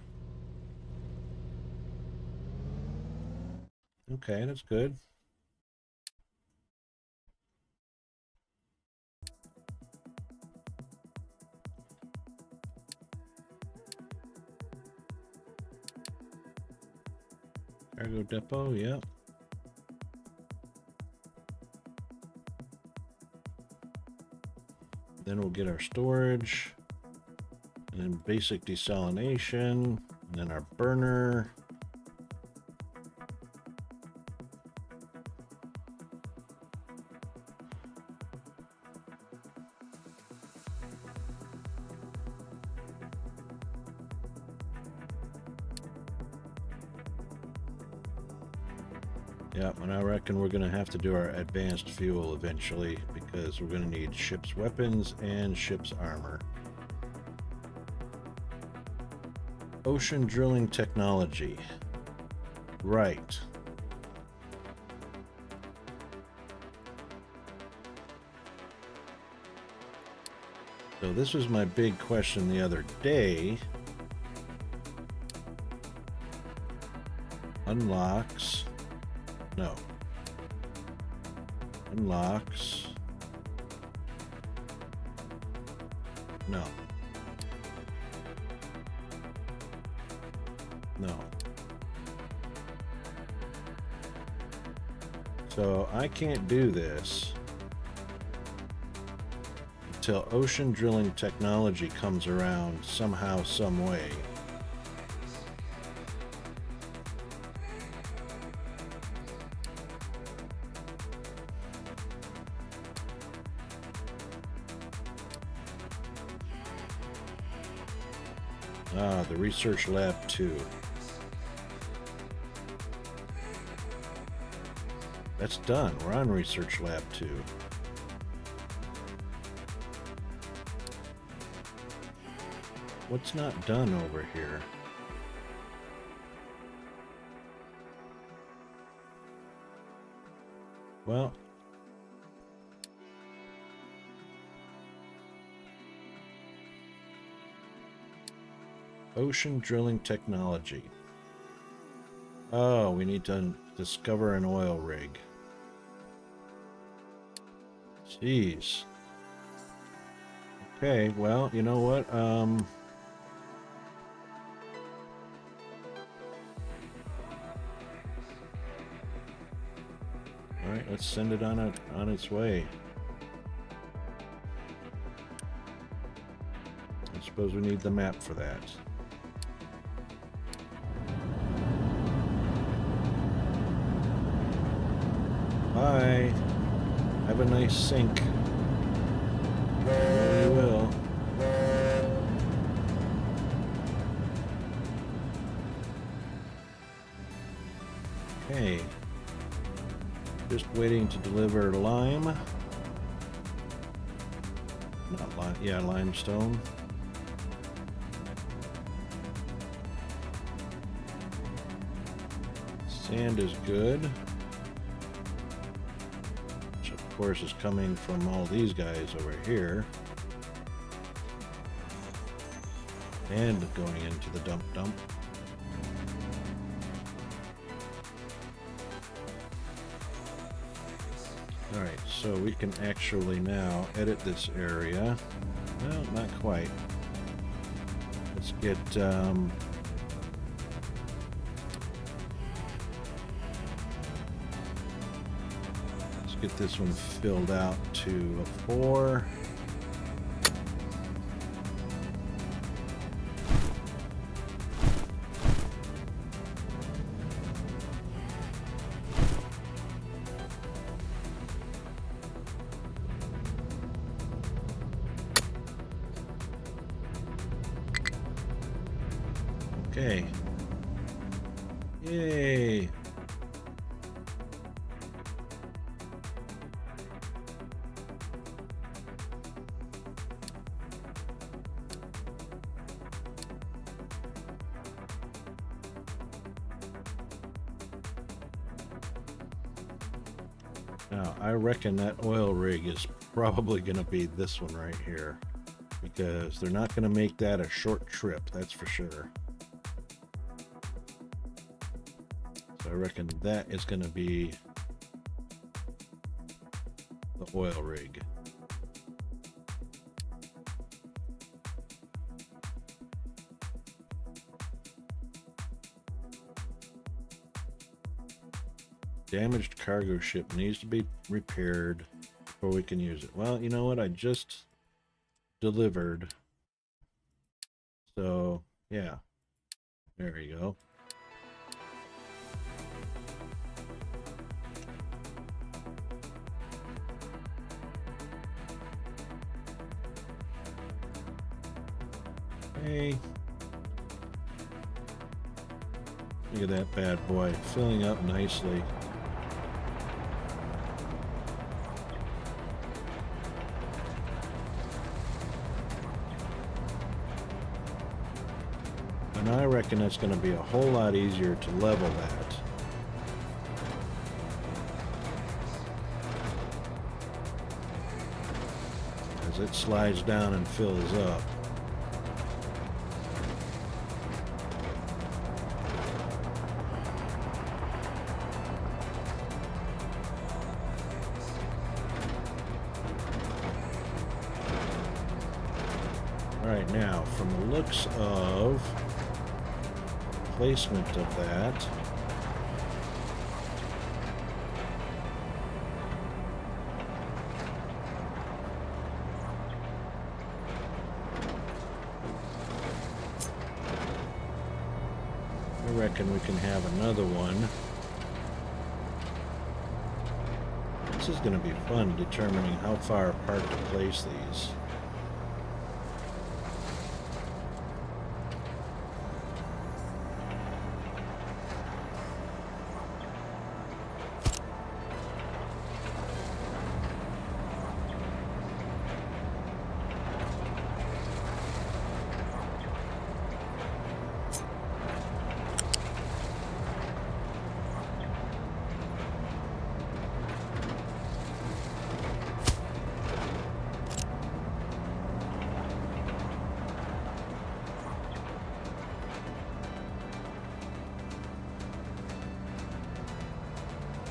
S1: Okay, that's good. Cargo depot, yeah. Then we'll get our storage, and then basic desalination, and then our burner. Yeah, and I reckon we're going to have to do our advanced fuel eventually because we're going to need ship's weapons and ship's armor. Ocean drilling technology. Right. So this was my big question the other day. Unlocks. No. Unlocks. No. No. So I can't do this until ocean drilling technology comes around somehow, some way. Ah, the research lab 2. That's done. We're on research lab 2. What's not done over here? Well, ocean drilling technology. Oh, we need to discover an oil rig. Jeez. Okay, well, you know what? All right, let's send it on its way. I suppose we need the map for that. Bye. Have a nice sink. There you will. Okay. Just waiting to deliver lime. Not lime, yeah, limestone. Sand is good. Which of course is coming from all these guys over here. And going into the dump. Alright, So we can actually now edit this area. Well, not quite. Let's get this one filled out to a 4. Okay. Yay. Now, I reckon that oil rig is probably going to be this one right here, because they're not going to make that a short trip, that's for sure. So I reckon that is going to be the oil rig. Damaged cargo ship needs to be repaired before we can use it. Well, you know what? I just delivered. So, yeah. There you go. Hey. Look at that bad boy filling up nicely. And I reckon it's going to be a whole lot easier to level that. As it slides down and fills up. All right, now from the looks of placement of that, I reckon we can have another one. This is going to be fun determining how far apart to place these.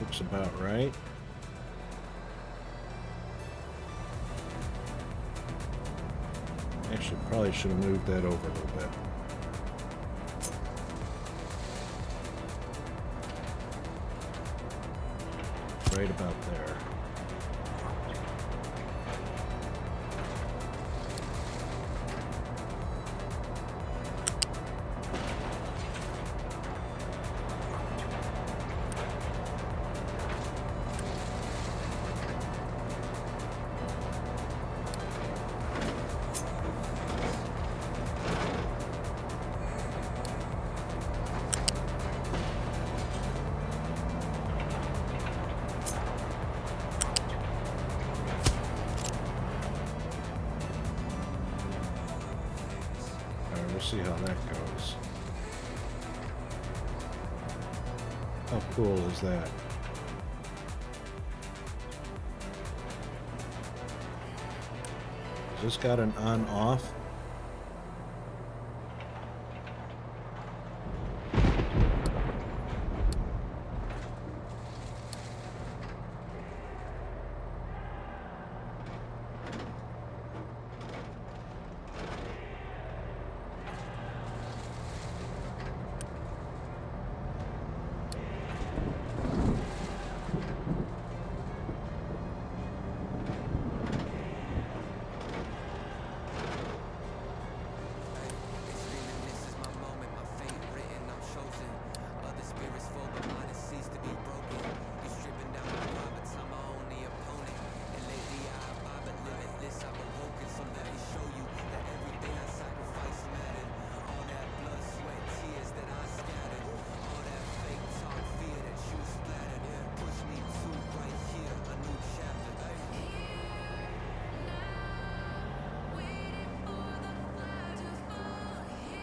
S1: Looks about right. Actually, probably should have moved that over a little bit. Right about there. See how that goes. How cool is that? Has this got an on-off?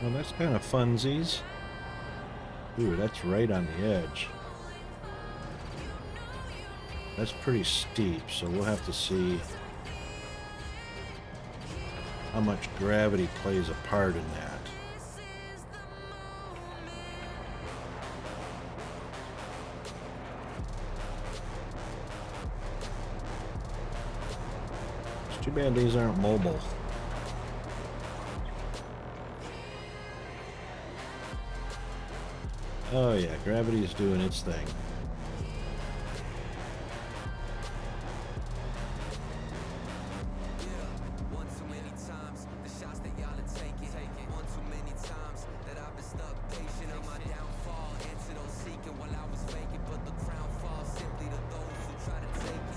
S1: Well, that's kind of funsies. Ooh, that's right on the edge. That's pretty steep, so we'll have to see how much gravity plays a part in that. It's too bad these aren't mobile. Oh yeah, gravity is doing its thing.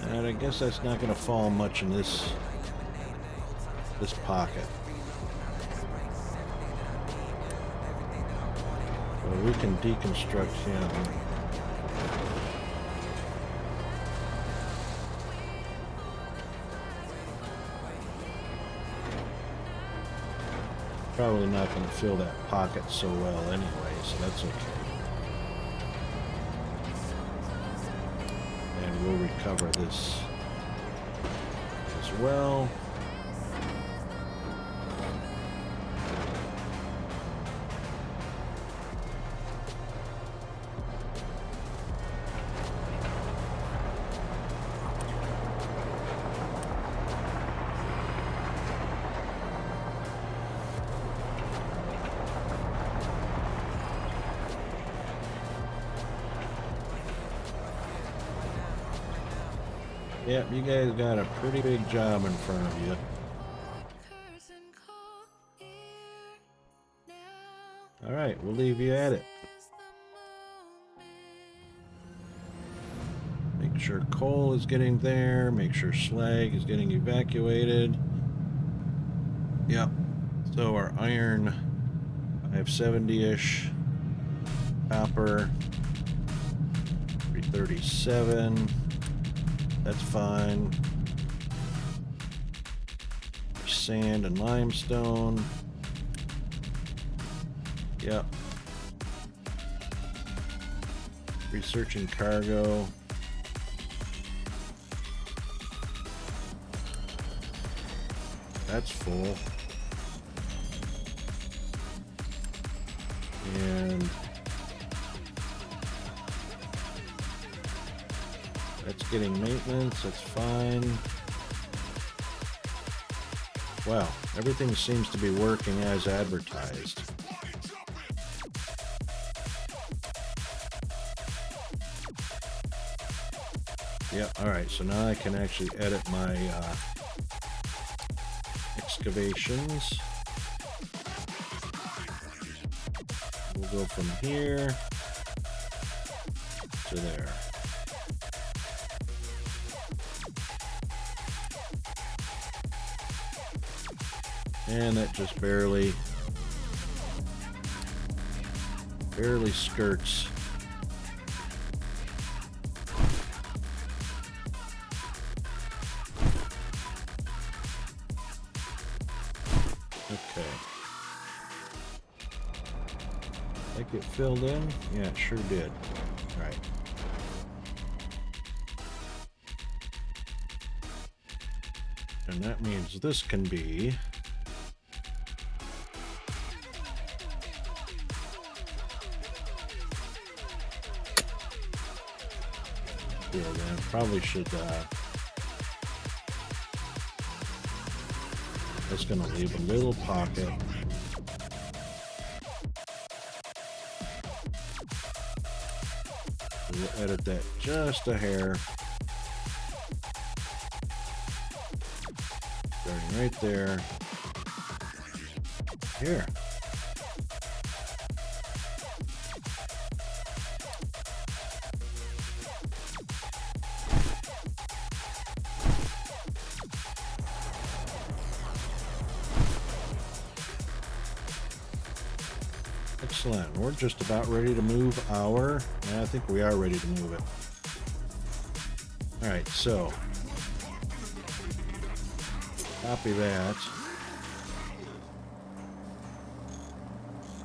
S1: And I guess that's not going to fall much in this pocket. Well, we can deconstruct him. Probably not going to fill that pocket so well anyway, so that's okay. And we'll recover this as well. Yep, you guys got a pretty big job in front of you. Alright, we'll leave you at it. Make sure coal is getting there, make sure slag is getting evacuated. Yep, so our iron, I have 70-ish. Copper, 337. That's fine. Sand and limestone. Yep. Researching cargo. That's full. And that's getting maintenance, that's fine. Wow, everything seems to be working as advertised. Yep, alright, so now I can actually edit my excavations. We'll go from here to there. And that just barely skirts. Okay. Like it filled in? Yeah, it sure did. All right. And that means this can be filled in. Probably should that's gonna leave a little pocket. We'll edit that just a hair. Starting right there. Here. Excellent. We're just about ready to move our... I think we are ready to move it. Alright, so... copy that.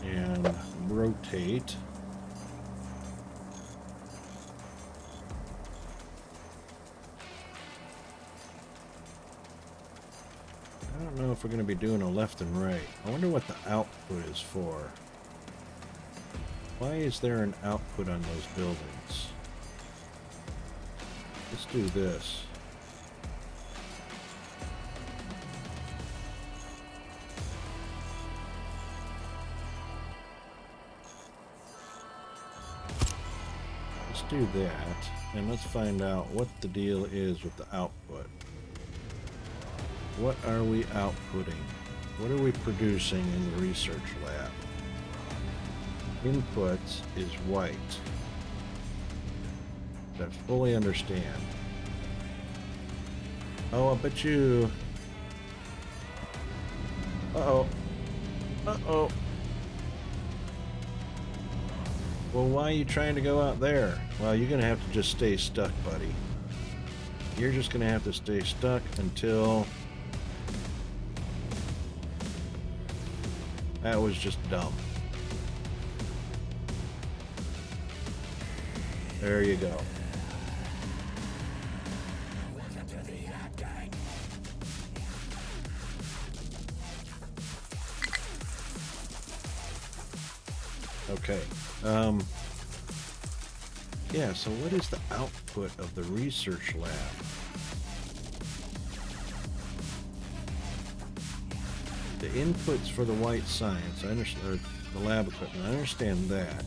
S1: and rotate. I don't know if we're going to be doing a left and right. I wonder what the output is for. Why is there an output on those buildings? Let's do this. Let's do that, and let's find out what the deal is with the output. What are we outputting? What are we producing in the research lab? Input is white. I fully understand. Oh, I bet you... Uh-oh. Uh-oh. Well, why are you trying to go out there? Well, you're going to have to just stay stuck, buddy. You're just going to have to stay stuck until... That was just dumb. There you go. Okay. Yeah, so what is the output of the research lab? The inputs for the white science, I understand, the lab equipment, I understand that.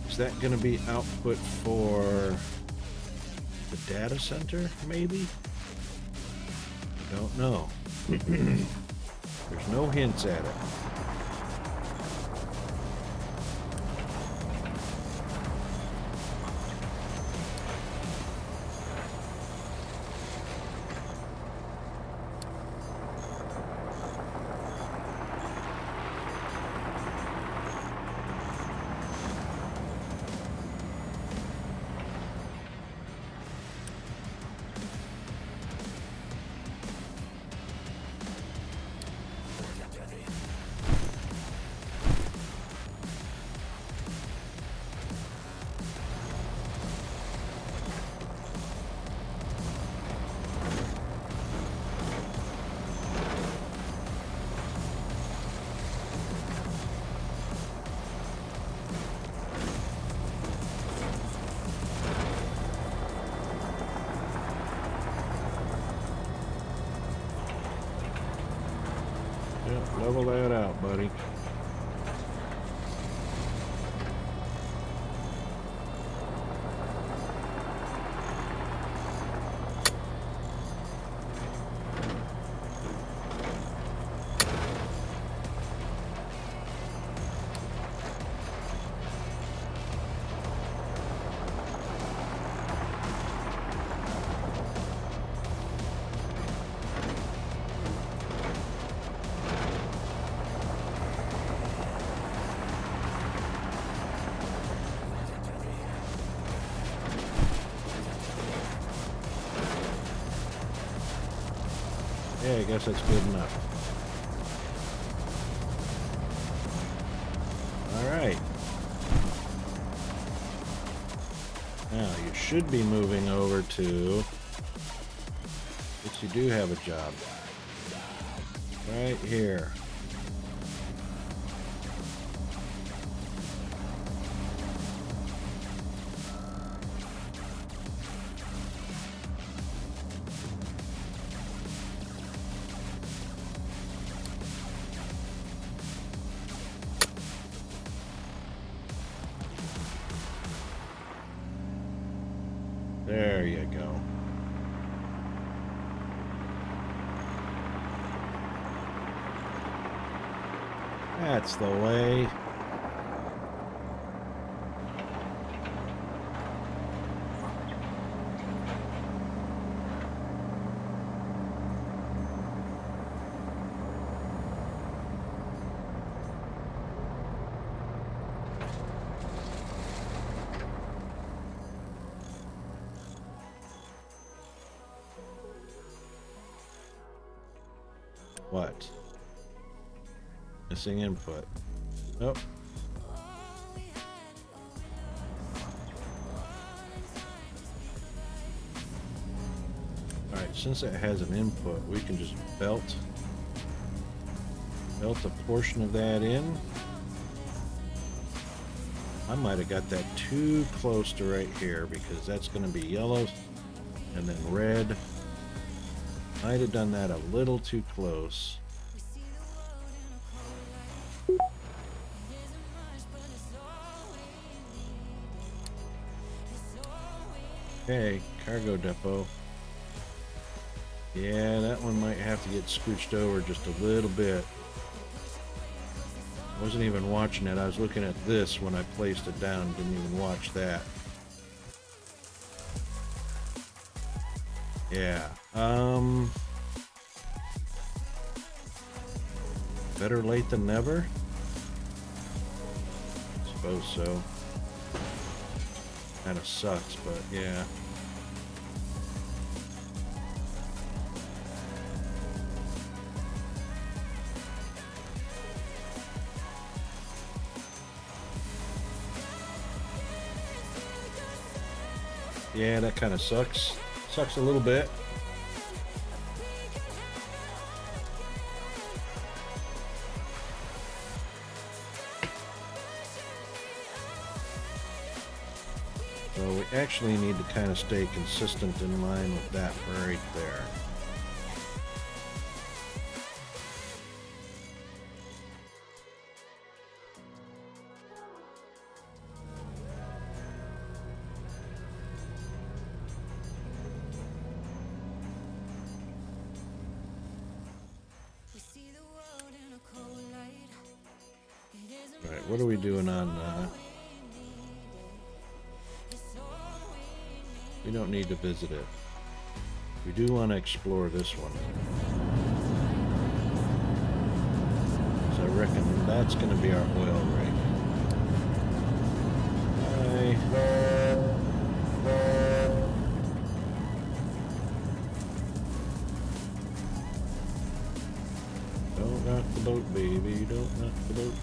S1: Is that going to be output for the data center, maybe? I don't know. There's no hints at it. Yep, level that out, buddy. Yeah, I guess that's good enough. Alright. Now, you should be moving over to... Yes, you do have a job. Right here. There you go. That's the way. What? Missing input. Nope. Alright, since it has an input, we can just belt a portion of that in. I might have got that too close to right here because that's going to be yellow and then red. Might have done that a little too close. Okay, cargo depot. Yeah, that one might have to get scooched over just a little bit. I wasn't even watching it. I was looking at this when I placed it down. Didn't even watch that. Yeah. Better late than never? Suppose so. Kinda sucks, but yeah. Yeah, that kind of sucks. Sucks a little bit. So we actually need to kind of stay consistent in line with that right there. Alright, what are we doing on we don't need to visit it. We do want to explore this one. So I reckon that's going to be our oil rig. Don't rock the boat, baby. Don't rock the boat.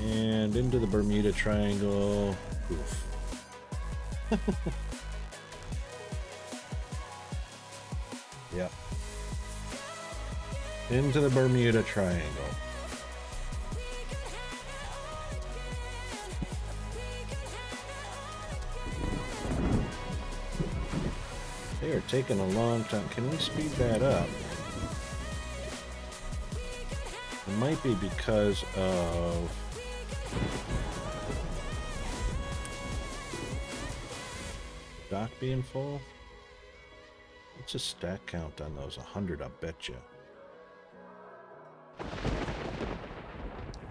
S1: And into the Bermuda Triangle. Oof. Yep. Into the Bermuda Triangle. They are taking a long time. Can we speed that up? It might be because of dock being full. What's a stack count on those? 100, I bet you.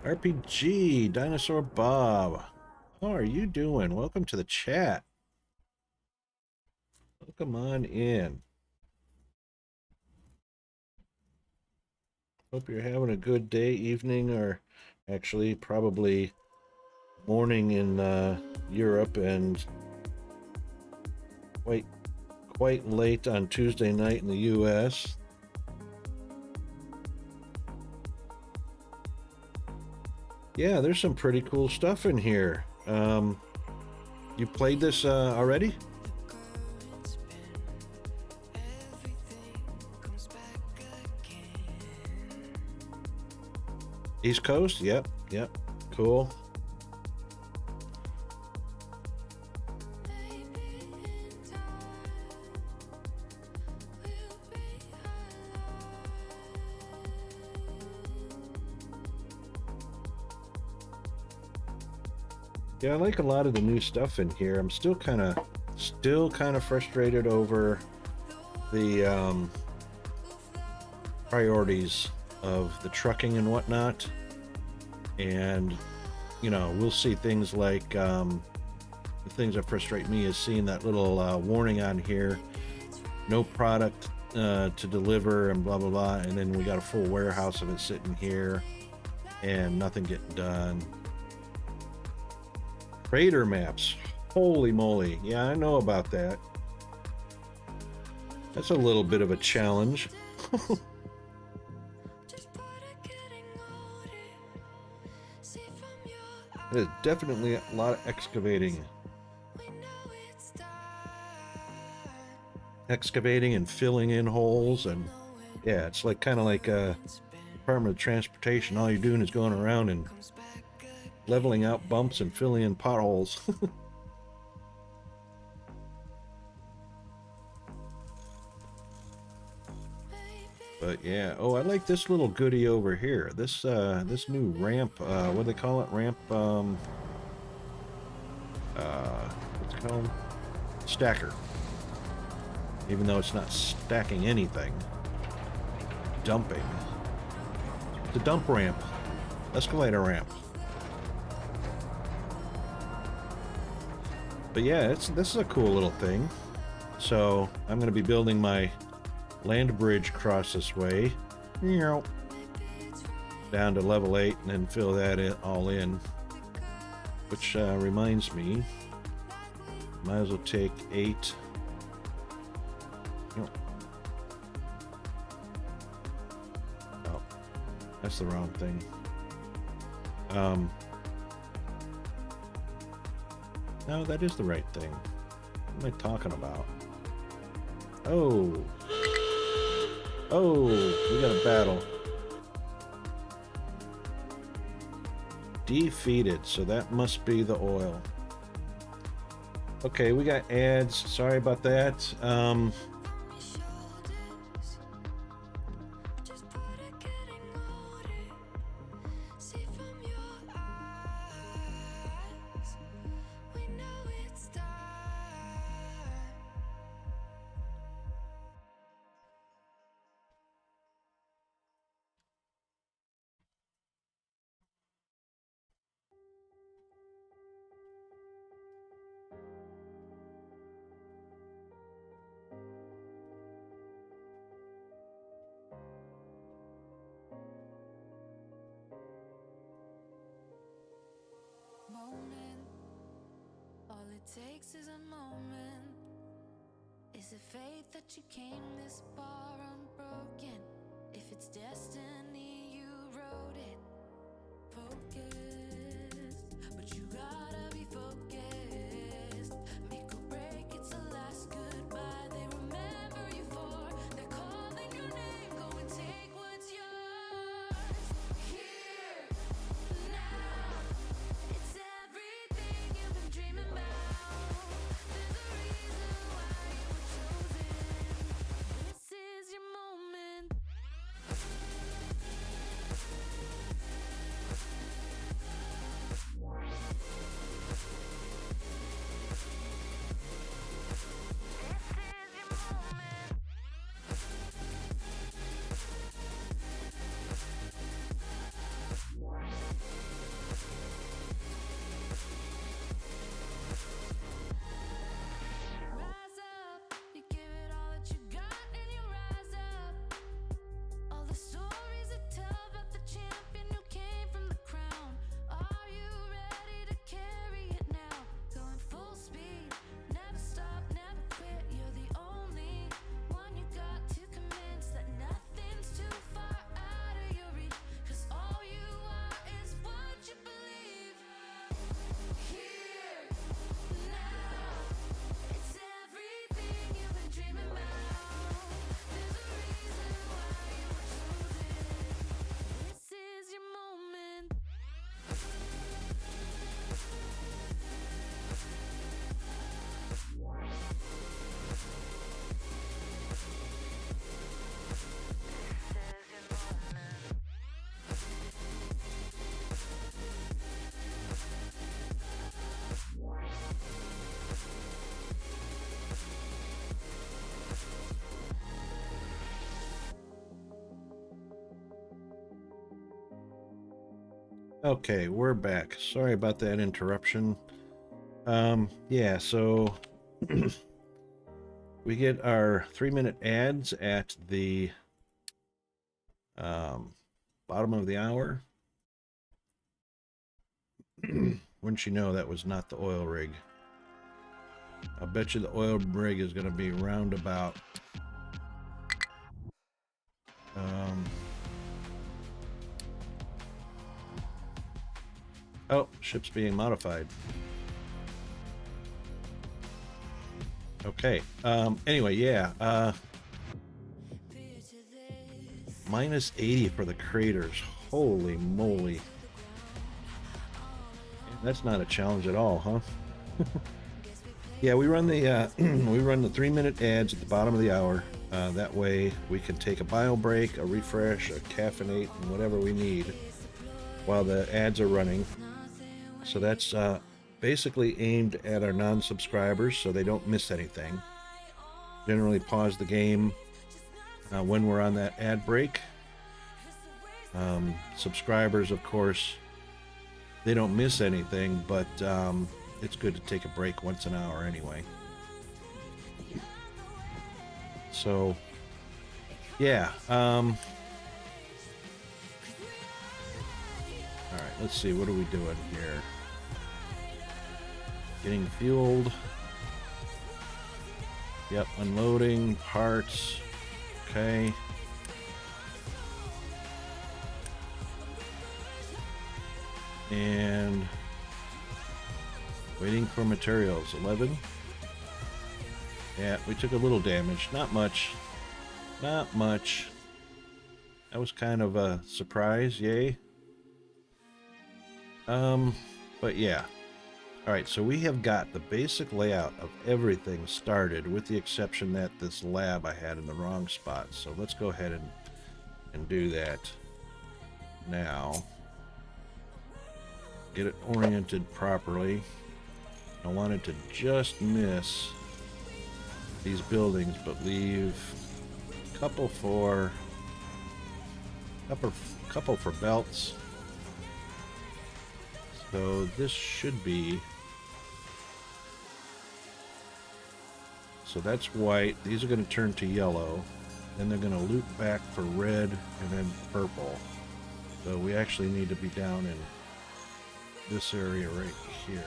S1: RPG Dinosaur Bob, how are you doing? Welcome to the chat. Welcome on in. Hope you're having a good day, evening, or actually probably morning in Europe, and quite late on Tuesday night in the US. Yeah, there's some pretty cool stuff in here. You played this already? East Coast? Yep, cool. Yeah, I like a lot of the new stuff in here. I'm still kind of frustrated over the priorities of the trucking and whatnot. And you know, we'll see things like the things that frustrate me is seeing that little warning on here, no product to deliver and blah blah blah, and then we got a full warehouse of it sitting here and nothing getting done. Crater maps, holy moly. Yeah, I know about that. That's a little bit of a challenge. There's definitely a lot of excavating. Excavating and filling in holes, and yeah, it's like kind of like Department of Transportation. All you're doing is going around and leveling out bumps and filling in potholes. But yeah, oh, I like this little goodie over here. This this new ramp, what do they call it? Ramp, what's it called? Stacker. Even though it's not stacking anything. Dumping. It's a dump ramp. Escalator ramp. But yeah, this is a cool little thing. So I'm going to be building my land bridge across this way. Down to level 8 and then fill that all in. Which reminds me, might as well take 8. Oh, that's the wrong thing. No, that is the right thing. What am I talking about? Oh. Oh, we got a battle. Defeated, so that must be the oil. Okay, we got ads. Sorry about that.
S6: Moment, all it takes is a moment. Is it fate that you came this far unbroken? If it's destiny, you wrote it. Focused, but you gotta be focused. Make or break, it's the last goodbye they remember you for. They're calling your name, go and take what's yours. Here, now. It's everything you've been dreaming about. There's a reason why you were chosen. This is your moment. Rise up, you give it all that you got and you rise up. All the stories that tell about the champion who came from the crown. Are you ready to carry it now? Going full speed, never stop, never quit. You're the only one you got to convince that nothing's too far out of your reach. 'Cause all you are is what you believe. Here, now. It's everything you've been dreaming about. There's a reason why you were chosen. This is your moment.
S1: Okay, we're back. Sorry about that interruption. Yeah, so we get our 3-minute ads at the bottom of the hour. Wouldn't you know that was not the oil rig? I'll bet you the oil rig is going to be round about Oh, ship's being modified. Okay. Anyway, yeah. Minus 80 for the craters. Holy moly. That's not a challenge at all, huh? Yeah, we run the we run the 3-minute ads at the bottom of the hour. That way we can take a bio break, a refresh, a caffeinate, and whatever we need while the ads are running. So that's basically aimed at our non-subscribers so they don't miss anything. Generally pause the game when we're on that ad break. Subscribers, of course, they don't miss anything, but it's good to take a break once an hour anyway. So, yeah. All right, let's see. What are we doing here? Getting fueled. Yep, unloading parts. Okay. And waiting for materials. 11. Yeah, we took a little damage. Not much. Not much. That was kind of a surprise. Yay. But yeah. Alright, so we have got the basic layout of everything started, with the exception that this lab I had in the wrong spot. So let's go ahead and do that now. Get it oriented properly. I wanted to just miss these buildings, but leave a couple for belts. So this should be, so that's white. These are going to turn to yellow, then they're going to loop back for red and then purple. So we actually need to be down in this area right here.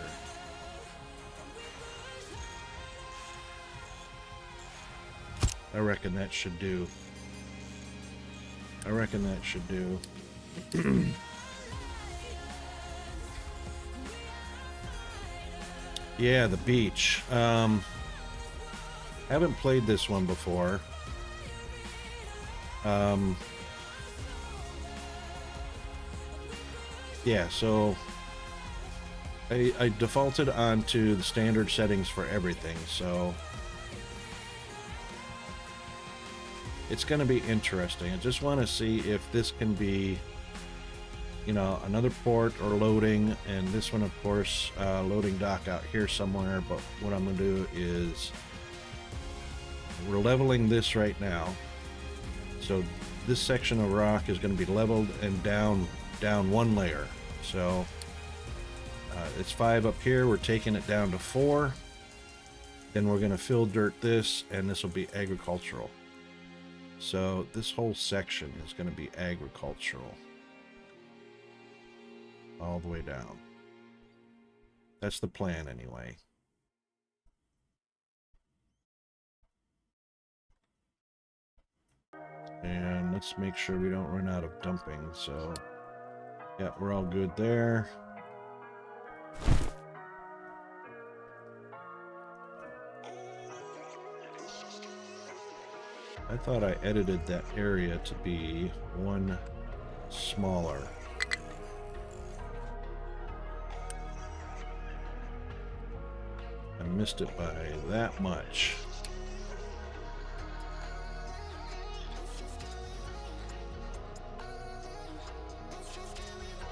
S1: I reckon that should do. I reckon that should do. Yeah, the beach. Haven't played this one before. Yeah, so I defaulted onto the standard settings for everything, so it's going to be interesting. I just want to see if this can be, you know, another port or loading, and this one, of course, loading dock out here somewhere. But what I'm going to do is we're leveling this right now. So this section of rock is going to be leveled and down one layer. So it's 5 up here. We're taking it down to 4. Then we're going to fill dirt this, and this will be agricultural. So this whole section is going to be agricultural all the way down. That's the plan anyway. And let's make sure we don't run out of dumping. So yeah, we're all good there. I thought I edited that area to be one smaller. I missed it by that much.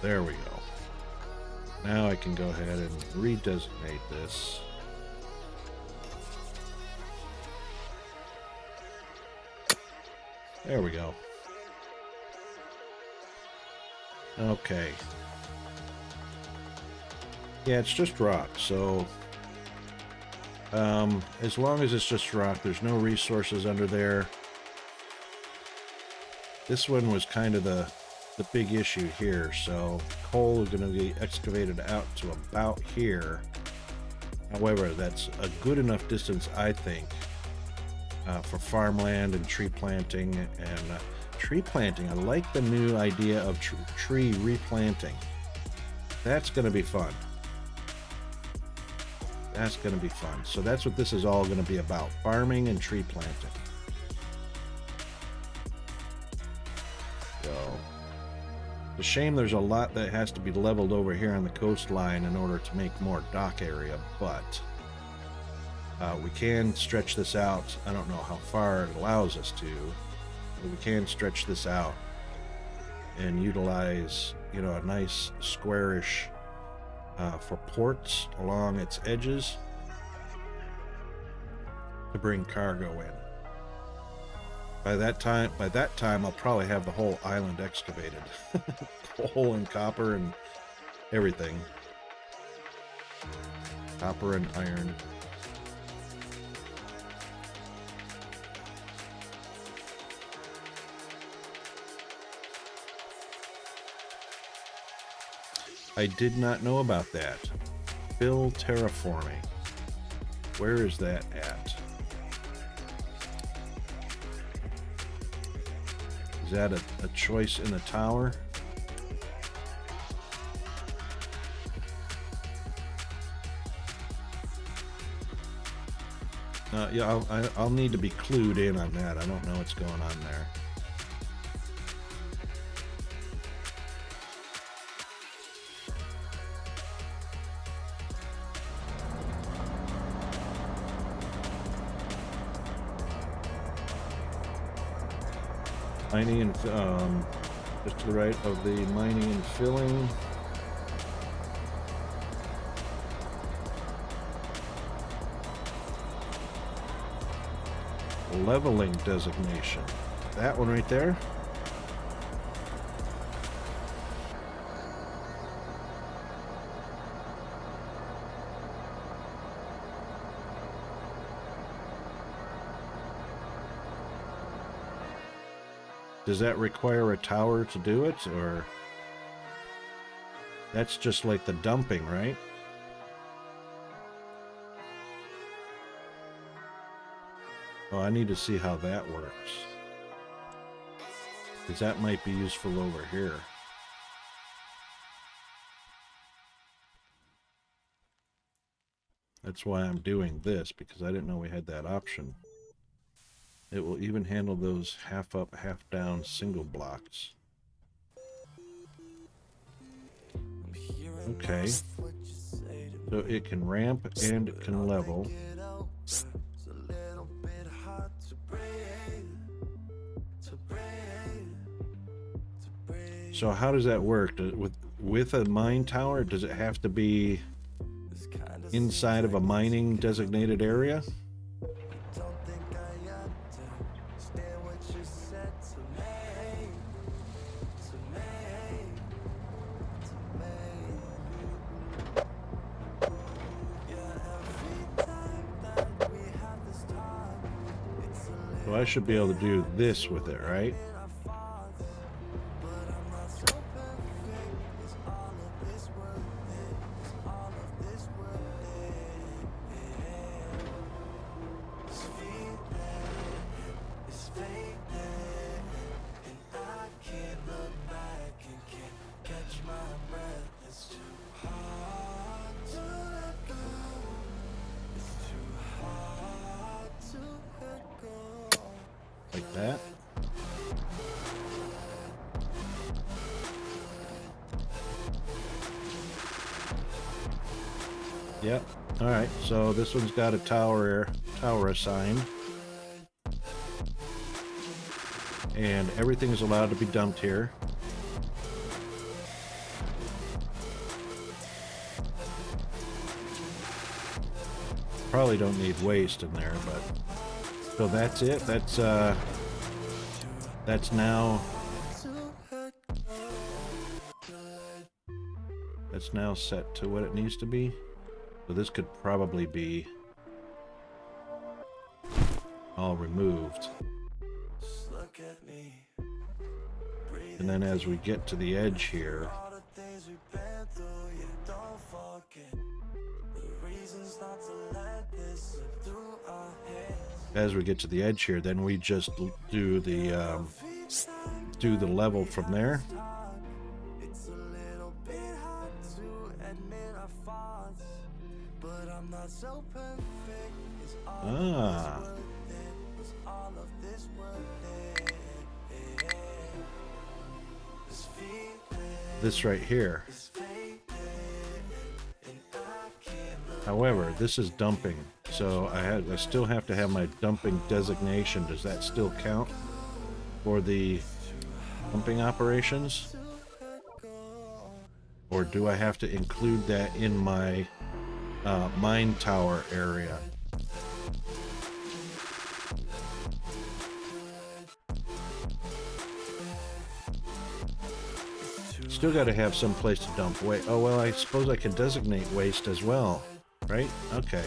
S1: There we go. Now I can go ahead and redesignate this. There we go. Okay. Yeah, it's just rock, so as long as it's just rock, there's no resources under there. This one was kind of the big issue here, so coal is going to be excavated out to about here. However, that's a good enough distance, I think, for farmland and tree planting. And tree planting, I like the new idea of tree replanting. That's going to be fun. That's going to be fun. So that's what this is all going to be about. Farming and tree planting. So, it's a shame there's a lot that has to be leveled over here on the coastline in order to make more dock area, but we can stretch this out. I don't know how far it allows us to, but we can stretch this out and utilize, you know, a nice squarish for ports along its edges to bring cargo in. By that time, I'll probably have the whole island excavated, coal and copper and everything, copper and iron. I did not know about that. Fill terraforming. Where is that at? Is that a choice in the tower? Yeah, I'll need to be clued in on that. I don't know what's going on there. Mining and just to the right of the mining and filling. Leveling designation. That one right there. Does that require a tower to do it, or that's just like the dumping, right? Oh, I need to see how that works, because that might be useful over here. That's why I'm doing this, because I didn't know we had that option. It will even handle those half up, half down single blocks. Okay. So it can ramp and it can level. So how does that work? With a mine tower, does it have to be inside of a mining designated area? So I should be able to do this with it, right? Like that. Yep. All right. So this one's got a tower assigned, and everything is allowed to be dumped here. Probably don't need waste in there, but so that's it. That's now set to what it needs to be. So this could probably be all removed. And then as we get to the edge here, then we just do the level from there. Ah. This right here. However, this is dumping, so I still have to have my dumping designation. Does that still count for the dumping operations? Or do I have to include that in my mine tower area? Still got to have some place to dump waste. Oh, well, I suppose I can designate waste as well, right? Okay.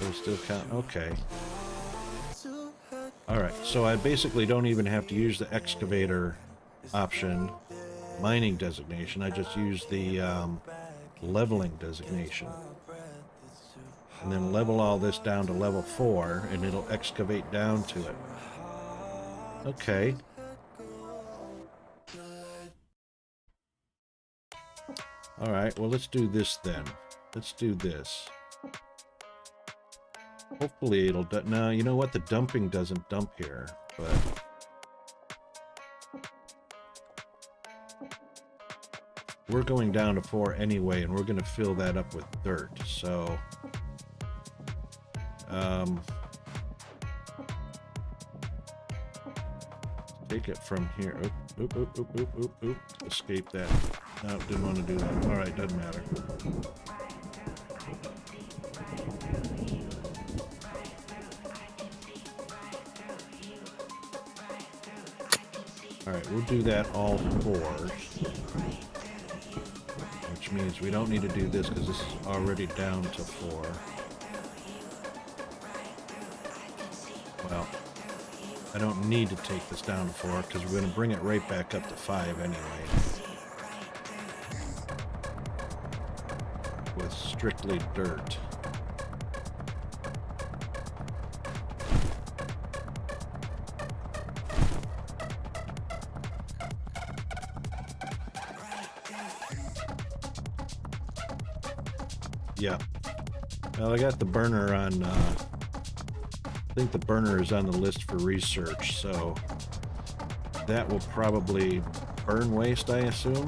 S1: Those still count. Okay. Alright, so I basically don't even have to use the excavator option, mining designation. I just use the leveling designation. And then level all this down to level 4, and it'll excavate down to it. Okay. Alright, well, let's do this then. Let's do this. Hopefully it'll... No, you know what? The dumping doesn't dump here, but... We're going down to 4 anyway, and we're going to fill that up with dirt, so... take it from here. Oop, oop, oop, oop, oop, oop. Escape that. No, didn't want to do that. Alright, doesn't matter. Alright, we'll do that all 4. Which means we don't need to do this because this is already down to 4. Well, I don't need to take this down to 4 because we're going to bring it right back up to 5 anyway. With strictly dirt. Yeah. Well, I got the burner on, I think the burner is on the list for research, so that will probably burn waste, I assume.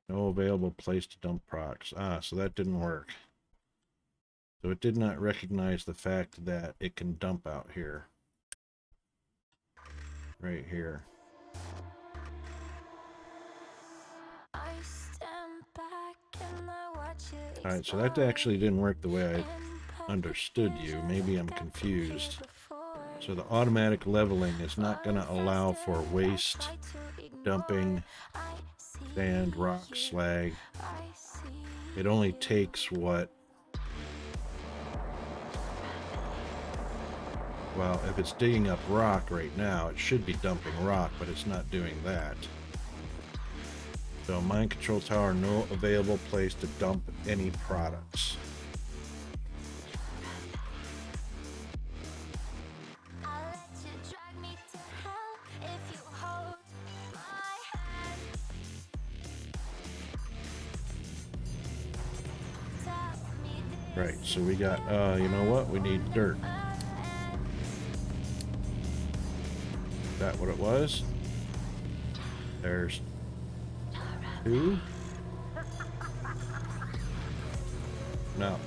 S1: No available place to dump products. Ah, so that didn't work. So it did not recognize the fact that it can dump out here. Right here. Alright, so that actually didn't work the way I understood you. Maybe I'm confused. So the automatic leveling is not going to allow for waste dumping, sand, rock, slag. It only takes what, well, if it's digging up rock right now, it should be dumping rock, but it's not doing that. So mine control tower, no available place to dump any products. Right, so we got, you know what? We need dirt. Is that what it was? There's 2. No.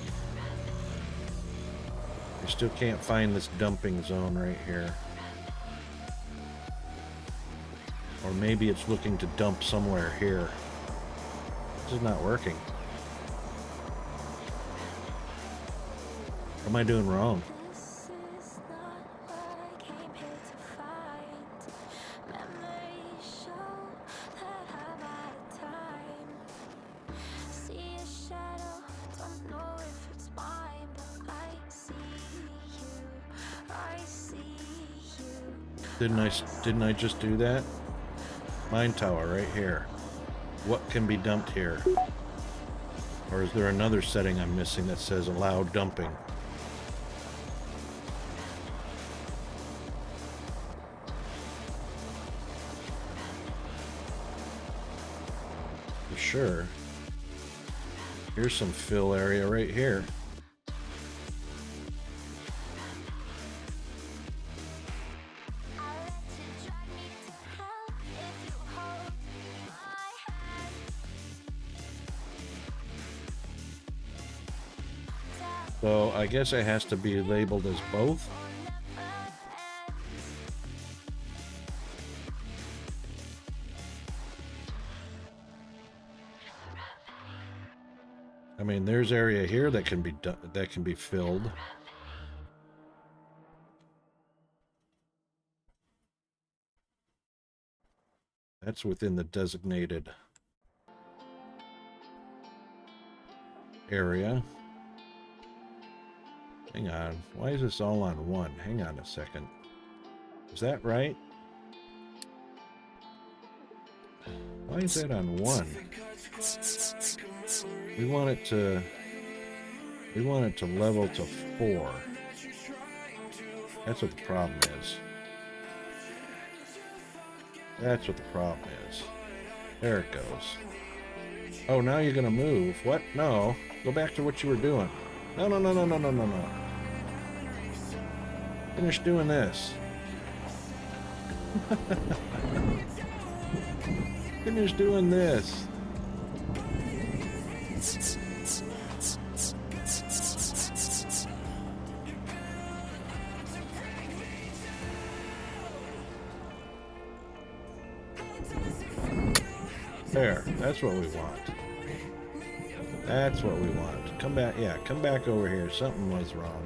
S1: We still can't find this dumping zone right here. Or maybe it's looking to dump somewhere here. This is not working. What am I doing wrong? Didn't I just do that? Mine tower right here. What can be dumped here? Or is there another setting I'm missing that says allow dumping? For sure. Here's some fill area right here. So I guess it has to be labeled as both. I mean, there's area here that can be filled. That's within the designated area. Hang on. Why is this all on 1? Hang on a second. Is that right? Why is that on 1? We want it to level to 4. That's what the problem is. That's what the problem is. There it goes. Oh, now you're gonna move. What? No. Go back to what you were doing. No, no, no, no, no, no, no, no. Finish doing this. Finish doing this. There, that's what we want. That's what we want. Come back, yeah, come back over here. Something was wrong.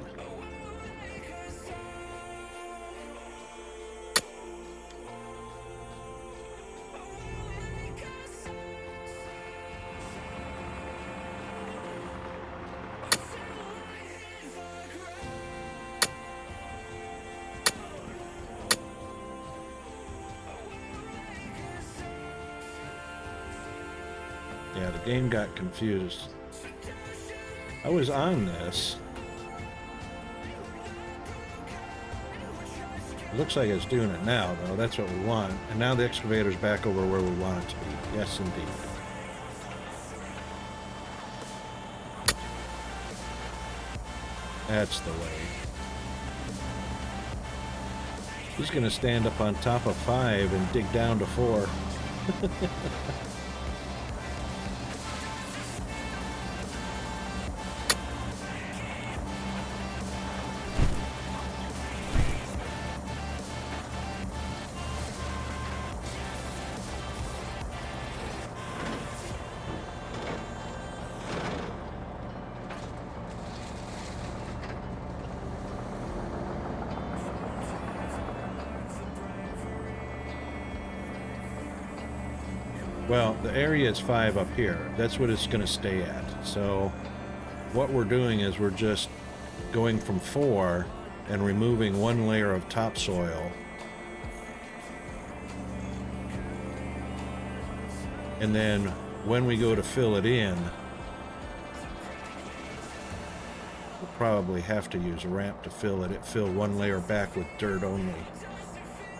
S1: Yeah, the game got confused. I was on this. It looks like it's doing it now, though. That's what we want. And now the excavator's back over where we want it to be. Yes, indeed. That's the way. He's going to stand up on top of 5 and dig down to 4. Well, the area is 5 up here. That's what it's going to stay at. So what we're doing is we're just going from 4 and removing 1 layer of topsoil. And then when we go to fill it in, we'll probably have to use a ramp to fill it. Fill 1 layer back with dirt only.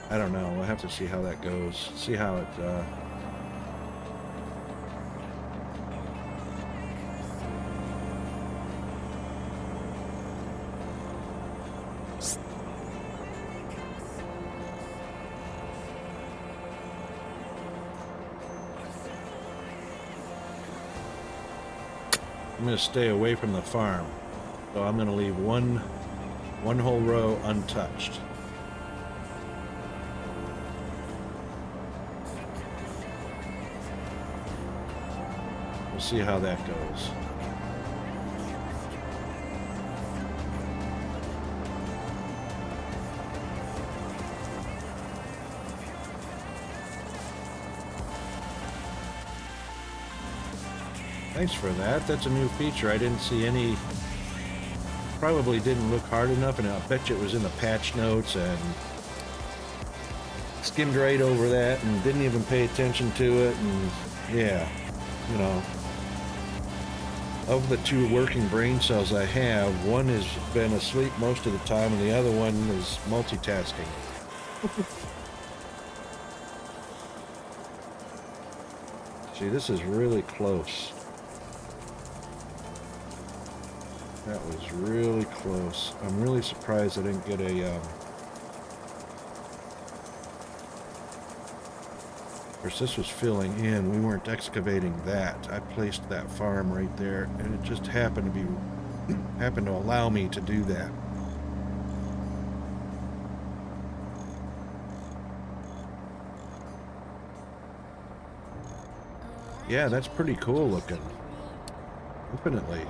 S1: I don't know. We'll have to see how that goes. See how it... I'm going to stay away from the farm. So I'm going to leave one whole row untouched. We'll see how that goes. Thanks for that. That's a new feature. I didn't see any... Probably didn't look hard enough, and I'll bet you it was in the patch notes, and skimmed right over that and didn't even pay attention to it, and yeah, you know. Of the 2 working brain cells I have, one has been asleep most of the time, and the other one is multitasking. See, this is really close. That was really close. I'm really surprised I didn't get a, of course, this was filling in. We weren't excavating that. I placed that farm right there, and it just happened to allow me to do that. Yeah, that's pretty cool looking. Infinitely.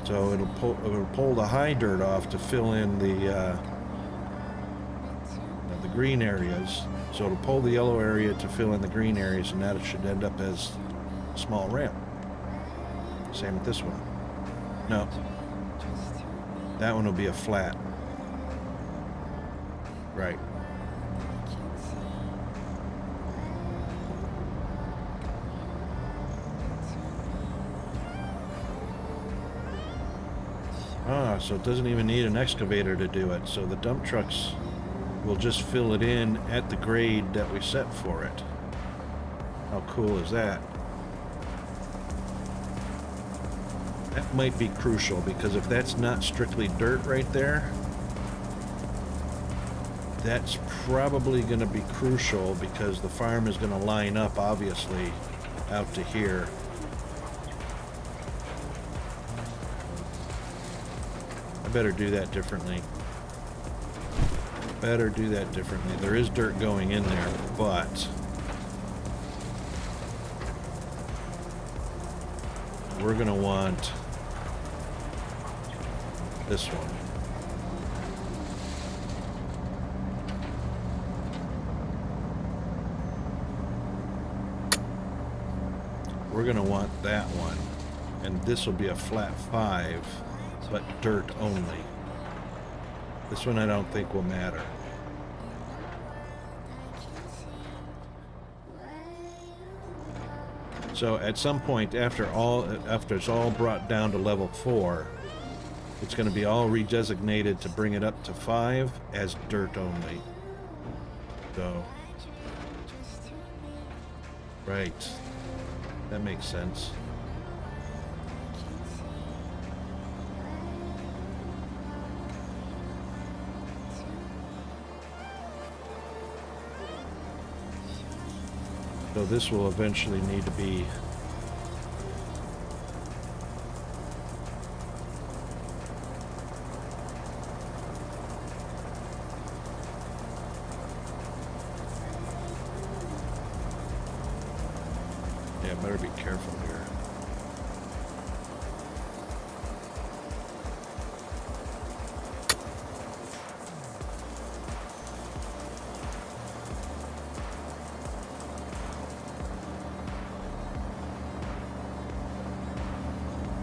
S1: So it'll pull the high dirt off to fill in the green areas. So it'll pull the yellow area to fill in the green areas, and that should end up as a small ramp. Same with this one. No. That one will be a flat. Right. Ah, so it doesn't even need an excavator to do it. So the dump trucks will just fill it in at the grade that we set for it. How cool is that? That might be crucial, because if that's not strictly dirt right there, that's probably going to be crucial, because the farm is going to line up, obviously, out to here. I better do that differently. Better do that differently. There is dirt going in there, but we're going to want this one. We're going to want that one. And this will be a flat 5, but dirt only. This one I don't think will matter. So at some point after it's all brought down to level 4, it's going to be all redesignated to bring it up to 5 as dirt only. So, right. That makes sense. So this will eventually need to be better be careful here.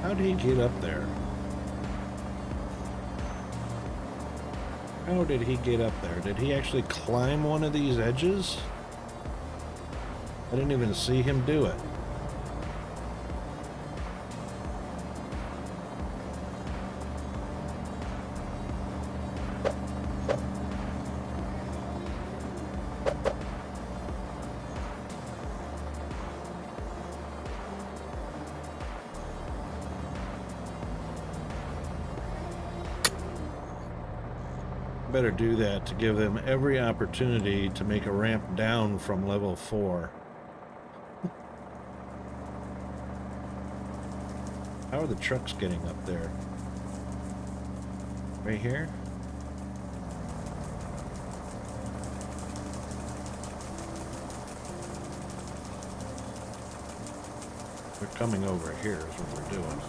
S1: How did he get up there? How did he get up there? Did he actually climb one of these edges? I didn't even see him do it. Better do that to give them every opportunity to make a ramp down from level 4. How are the trucks getting up there? Right here? They're coming over here is what we're doing.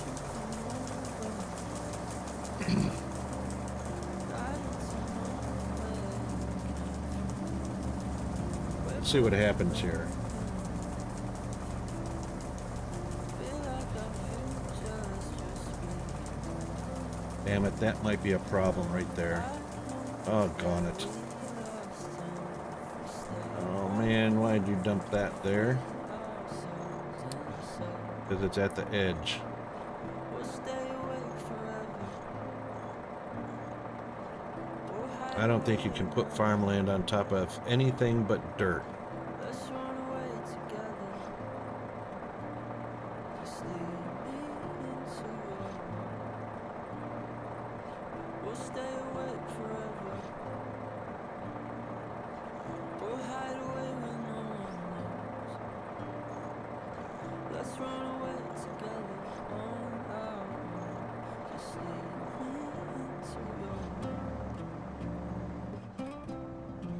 S1: Let's see what happens here. Damn it, that might be a problem right there. Oh, gone it. Oh man, why'd you dump that there? Because it's at the edge. I don't think you can put farmland on top of anything but dirt.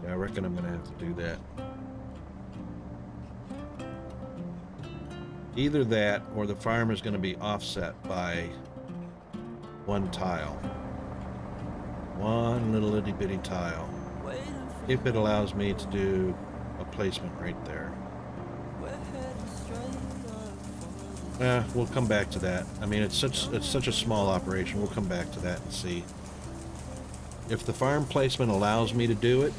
S1: I reckon I'm gonna have to do that. Either that or the farm is gonna be offset by one tile. One little itty bitty tile. If it allows me to do a placement right there. We'll come back to that. I mean, it's such a small operation. We'll come back to that and see. If the farm placement allows me to do it,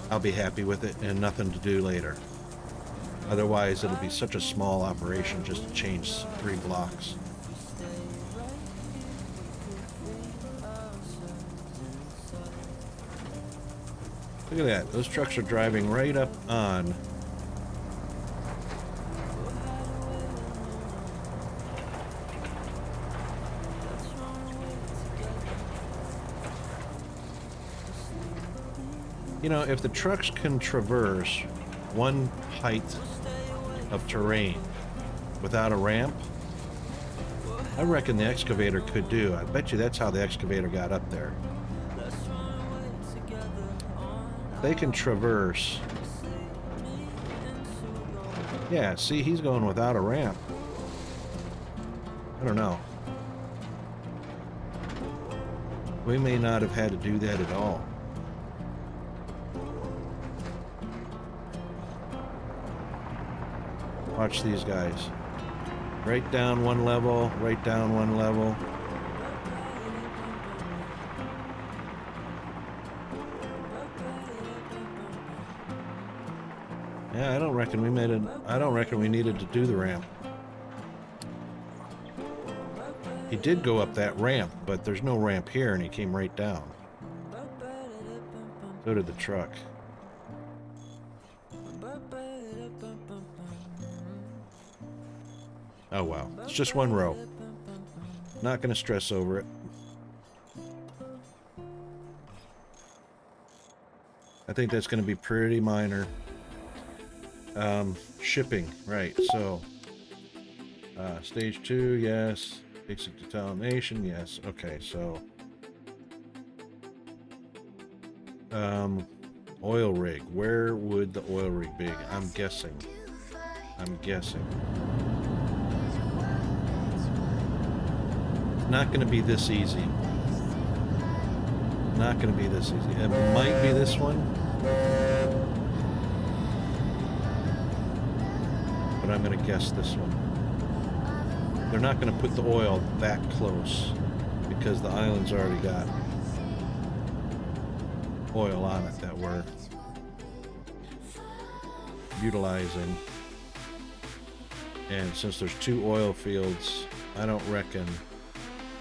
S1: I'll be happy with it and nothing to do later. Otherwise, it'll be such a small operation just to change 3 blocks. Look at that. Those trucks are driving right up on. You know, if the trucks can traverse one height of terrain without a ramp, I reckon the excavator could do. I bet you that's how the excavator got up there. They can traverse. Yeah, see, he's going without a ramp. I don't know. We may not have had to do that at all. Watch these guys. Right down one level, right down one level. Yeah, I don't reckon we needed to do the ramp. He did go up that ramp, but there's no ramp here and he came right down. So did the truck. Oh well, it's just one row. Not going to stress over it. I think that's going to be pretty minor. Shipping, right, so stage 2, yes. Basic detonation, yes. Okay, so oil rig. Where would the oil rig be? I'm guessing. It's not going to be this easy. Not going to be this easy. It might be this one. But I'm going to guess this one. they're not going to put the oil that close because the island's already got oil on it that we're utilizing. And since there's 2 oil fields, I don't reckon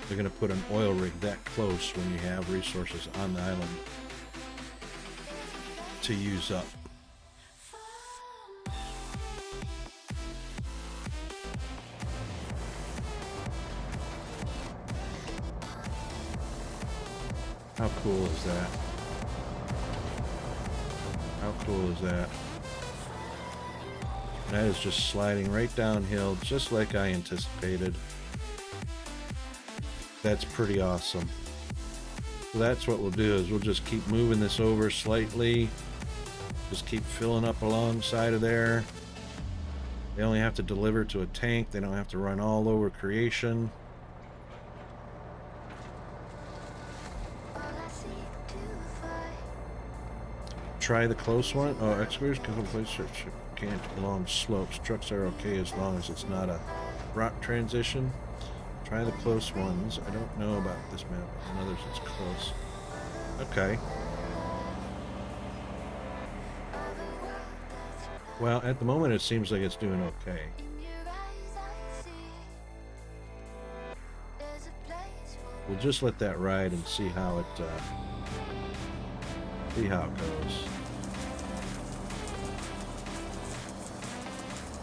S1: they're going to put an oil rig that close when you have resources on the island to use up. How cool is that? How cool is that? That is just sliding right downhill, just like I anticipated. That's pretty awesome. So that's what we'll do, is we'll just keep moving this over slightly. Just keep filling up alongside of there. They only have to deliver to a tank. They don't have to run all over creation. Try the close one. Oh, excavators can place can't along slopes. Trucks are okay as long as it's not a rock transition. Try the close ones. I don't know about this map. In others it's close. Okay. Well, at the moment it seems like it's doing okay. We'll just let that ride and see how it goes.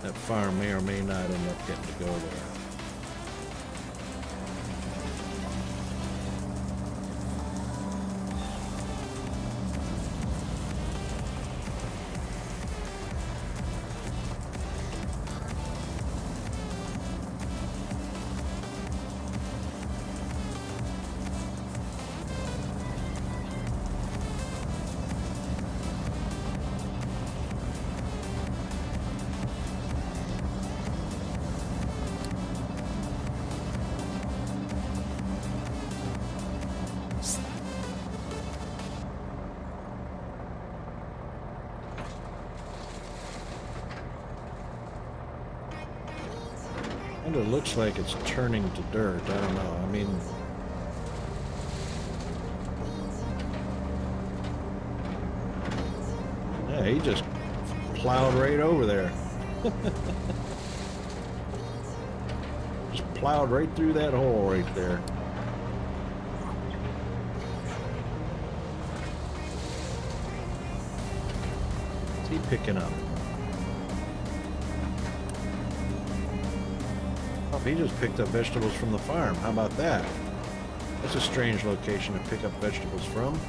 S1: That farm may or may not end up getting to go there. And it looks like it's turning to dirt. I don't know. I mean, yeah, he just plowed right over there. Just plowed right through that hole right there. What's he picking up? He just picked up vegetables from the farm. How about that? That's a strange location to pick up vegetables from.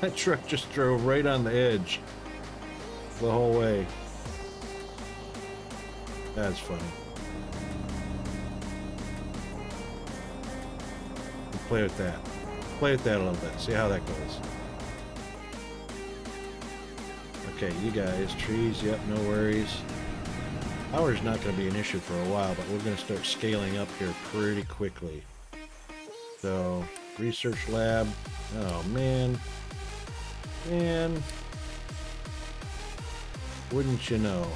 S1: That truck just drove right on the edge the whole way. That's funny. Play with that. Play with that a little bit. See how that goes. Okay, you guys, trees, yep, no worries. Power's not going to be an issue for a while, but we're going to start scaling up here pretty quickly. So, research lab. Oh, man. Man. Wouldn't you know?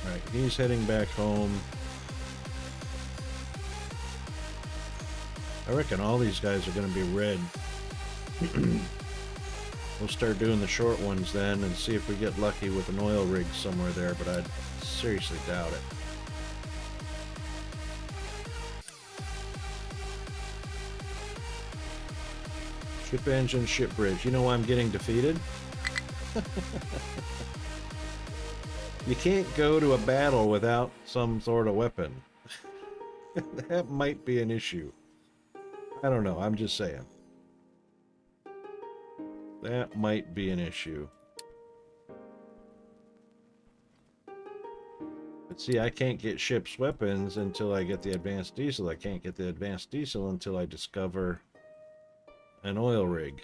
S1: Alright, he's heading back home. I reckon all these guys are going to be red. We'll start doing the short ones then and see if we get lucky with an oil rig somewhere there, but I seriously doubt it. Ship engine, ship bridge. You know why I'm getting defeated? You can't go to a battle without some sort of weapon. That might be an issue. I don't know, I'm just saying. That might be an issue. But see, I can't get ship's weapons until I get the advanced diesel. I can't get the advanced diesel until I discover an oil rig.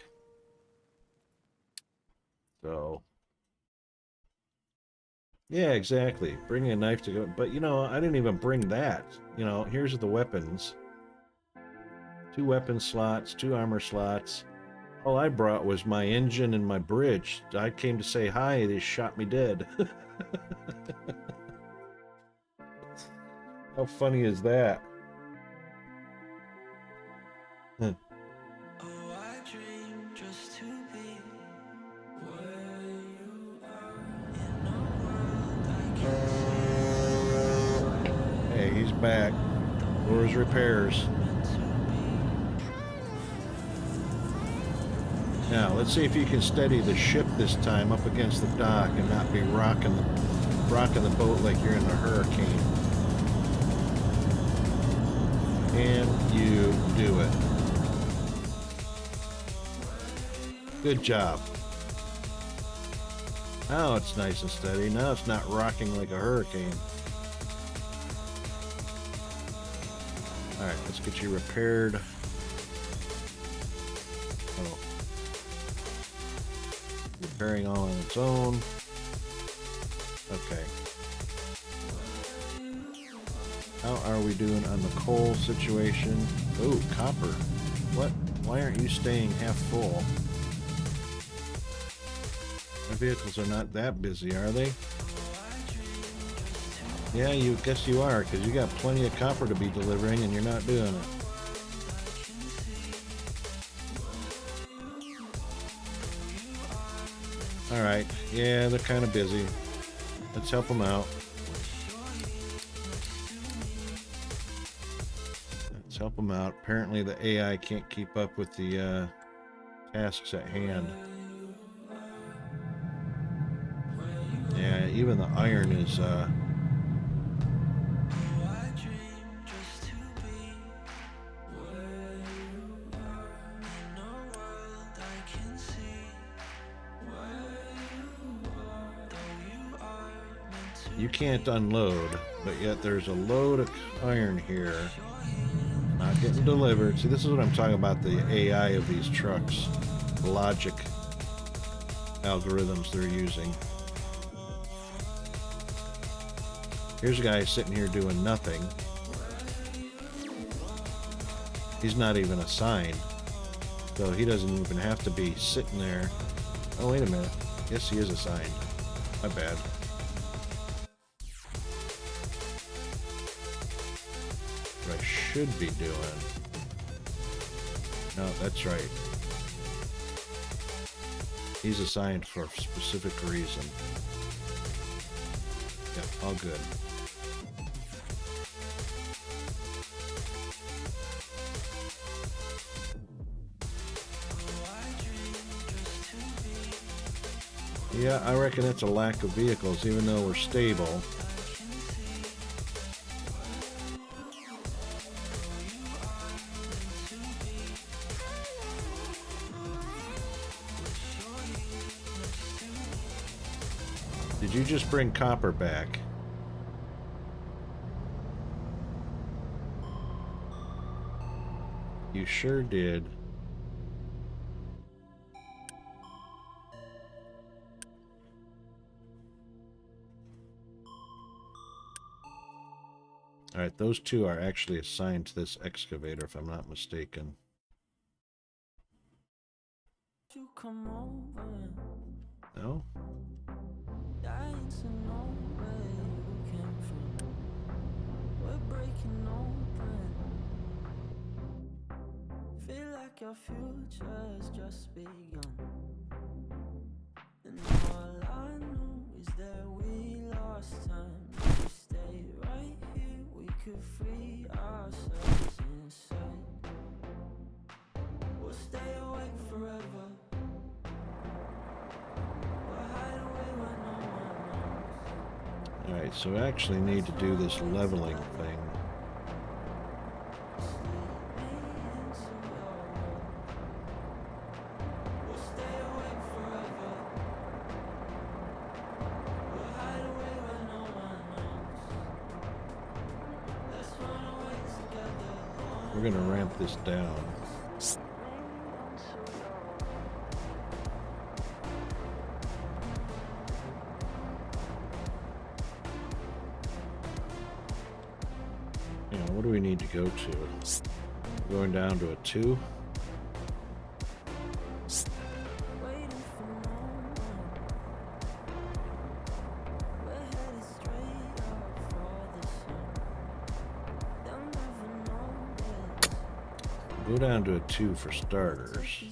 S1: So, yeah, exactly. Bring a knife to go. But, you know, I didn't even bring that. You know, here's the weapons. 2 weapon slots, 2 armor slots. All I brought was my engine and my bridge. I came to say hi, they shot me dead. How funny is that? Huh. Hey, he's back for his repairs. Now, let's see if you can steady the ship this time up against the dock and not be rocking the boat like you're in a hurricane. Can you do it? Good job. Now it's nice and steady. Now it's not rocking like a hurricane. Alright, let's get you repaired. Oh. Repairing all on its own. Okay. How are we doing on the coal situation? Oh, copper. What? Why aren't you staying half full? My vehicles are not that busy, are they? Yeah, you guess you are, because you got plenty of copper to be delivering and you're not doing it. Alright, yeah, they're kind of busy. Let's help them out. Let's help them out. Apparently the AI can't keep up with the tasks at hand. Yeah, even the iron is you can't unload, but yet there's a load of iron here not getting delivered. See, this is what I'm talking about, the AI of these trucks, the logic algorithms they're using. Here's a guy sitting here doing nothing. He's not even assigned, so he doesn't even have to be sitting there. Oh, wait a minute. Yes, he is assigned. My bad. What I should be doing. No, that's right. He's assigned for a specific reason. Yep, all good. Yeah, I reckon it's a lack of vehicles, even though we're stable. Did you just bring copper back? You sure did. Alright, those two are actually assigned to this excavator, if I'm not mistaken. No?
S7: like your future's just begun. And all I know is that we lost time. If we stay right here, we could free ourselves inside. We'll stay awake forever. We'll hide away when no one knows.
S1: Alright, so we actually need to do this leveling thing. We're gonna ramp this down. What do we need to go to? Going down to a 2. Go down to a 2 for starters.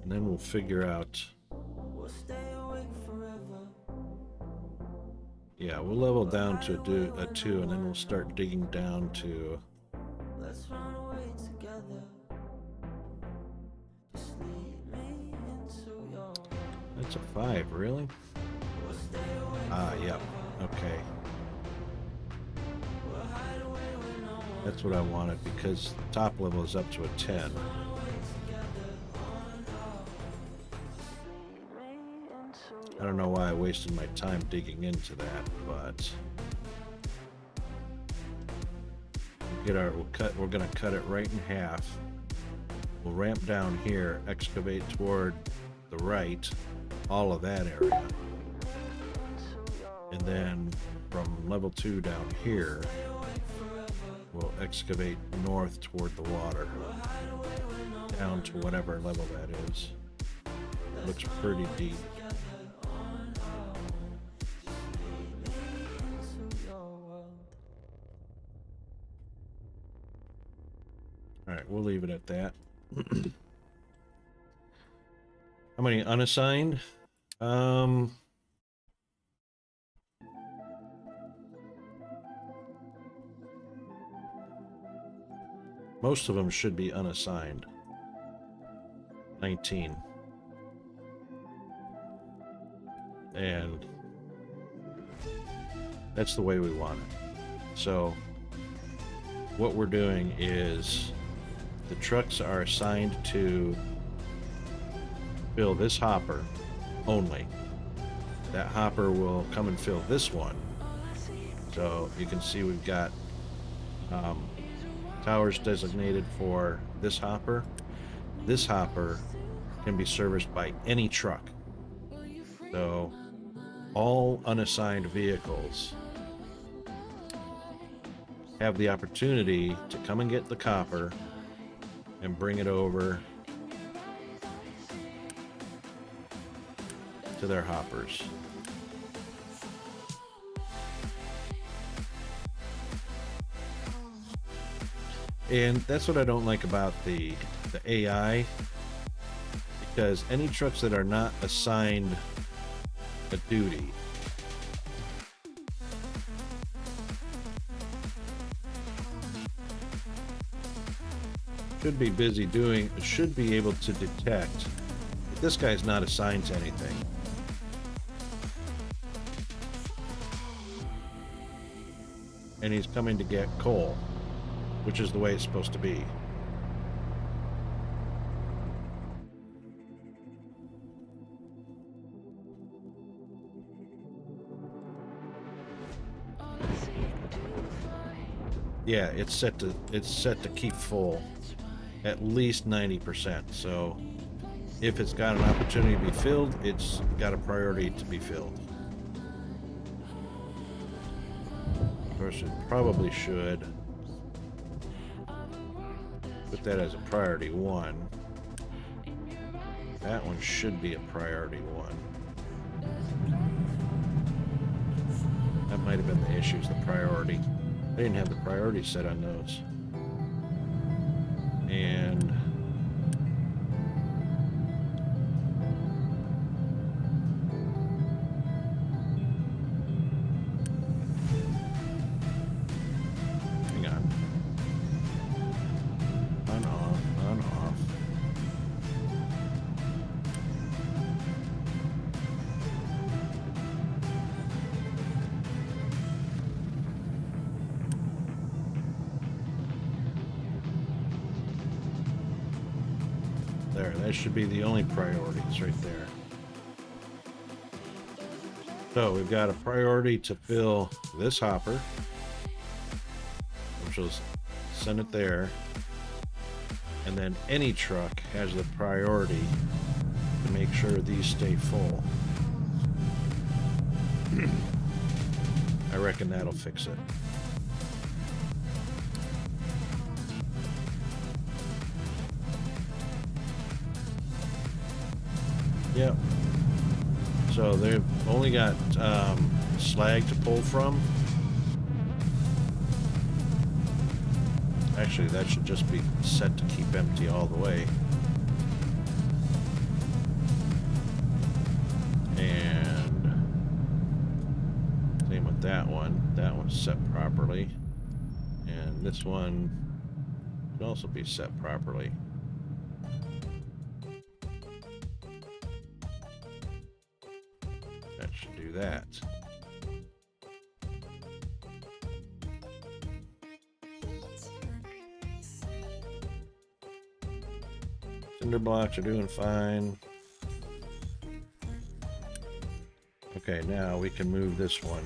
S1: And then we'll figure out. Yeah, we'll level down to a 2, and then we'll start digging down to. That's a 5, really? Ah, yep. Okay. That's what I wanted, because the top level is up to a 10. I don't know why I wasted my time digging into that, but we're gonna cut it right in half. We'll ramp down here, excavate toward the right, all of that area. And then from level 2 down here, we'll excavate north toward the water, down to whatever level that is. Looks pretty deep. Alright, we'll leave it at that. How many unassigned? Most of them should be unassigned. 19. And that's the way we want it. So what we're doing is the trucks are assigned to fill this hopper only. That hopper will come and fill this one. So you can see we've got towers designated for this hopper. This hopper can be serviced by any truck. So all unassigned vehicles have the opportunity to come and get the copper and bring it over to their hoppers. And that's what I don't like about the AI, because any trucks that are not assigned a duty should be busy doing, should be able to detect that this guy's not assigned to anything. And he's coming to get coal, which is the way it's supposed to be. Yeah, it's set to keep full at least 90%. So if it's got an opportunity to be filled, it's got a priority to be filled. Of course, it probably should put that as a priority 1. That one should be a priority one. That might have been the issue, is the priority. I didn't have the priority set on those. And hang on. On, off, on, off. There, that should be the only priorities right there. So we've got a priority to fill this hopper, which will send it there. And then any truck has the priority to make sure these stay full. I reckon that'll fix it. Yep. So they've only got slag to pull from. Actually, that should just be set to keep empty all the way. And same with that one. That one's set properly. And this one should also be set properly. That should do that. Cinder blocks are doing fine. Okay, now we can move this one.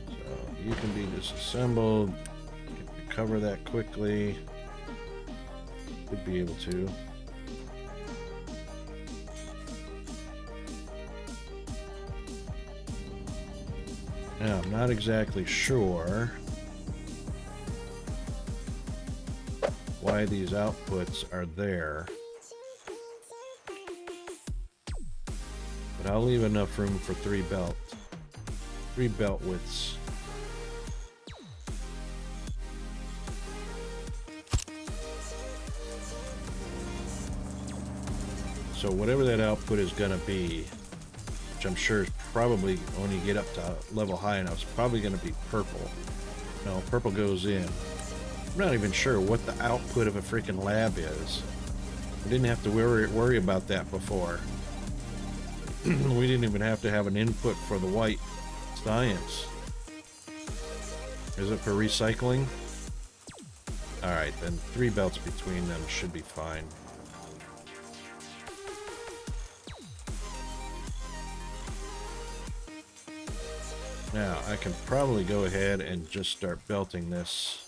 S1: So you can be disassembled. Recover that quickly. Could be able to. Now, I'm not exactly sure why these outputs are there, but I'll leave enough room for three belt widths. So whatever that output is going to be, which I'm sure is probably, when you get up to level high enough, it's probably going to be purple. No, purple goes in. I'm not even sure what the output of a freaking lab is. I didn't have to worry about that before. We didn't even have to have an input for the white science. Is it for recycling? Alright, then 3 belts between them should be fine. Now, I can probably go ahead and just start belting this.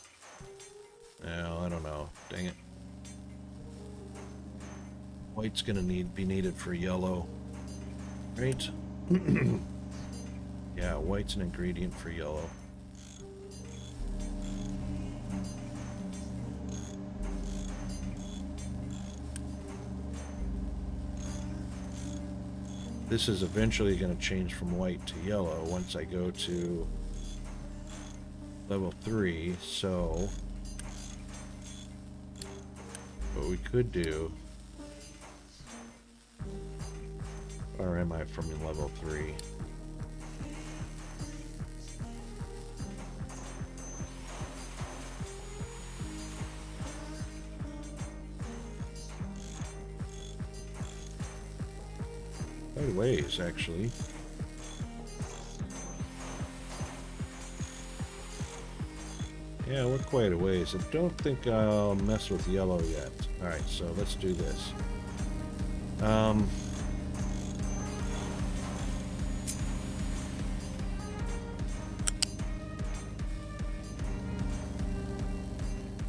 S1: Well, I don't know. Dang it. White's gonna be needed for yellow. Right? Yeah, white's an ingredient for yellow. This is eventually going to change from white to yellow once I go to level 3, so what we could do, or am I from level 3? Quite a ways, actually. Yeah, we're quite a ways. I don't think I'll mess with yellow yet. Alright, so let's do this.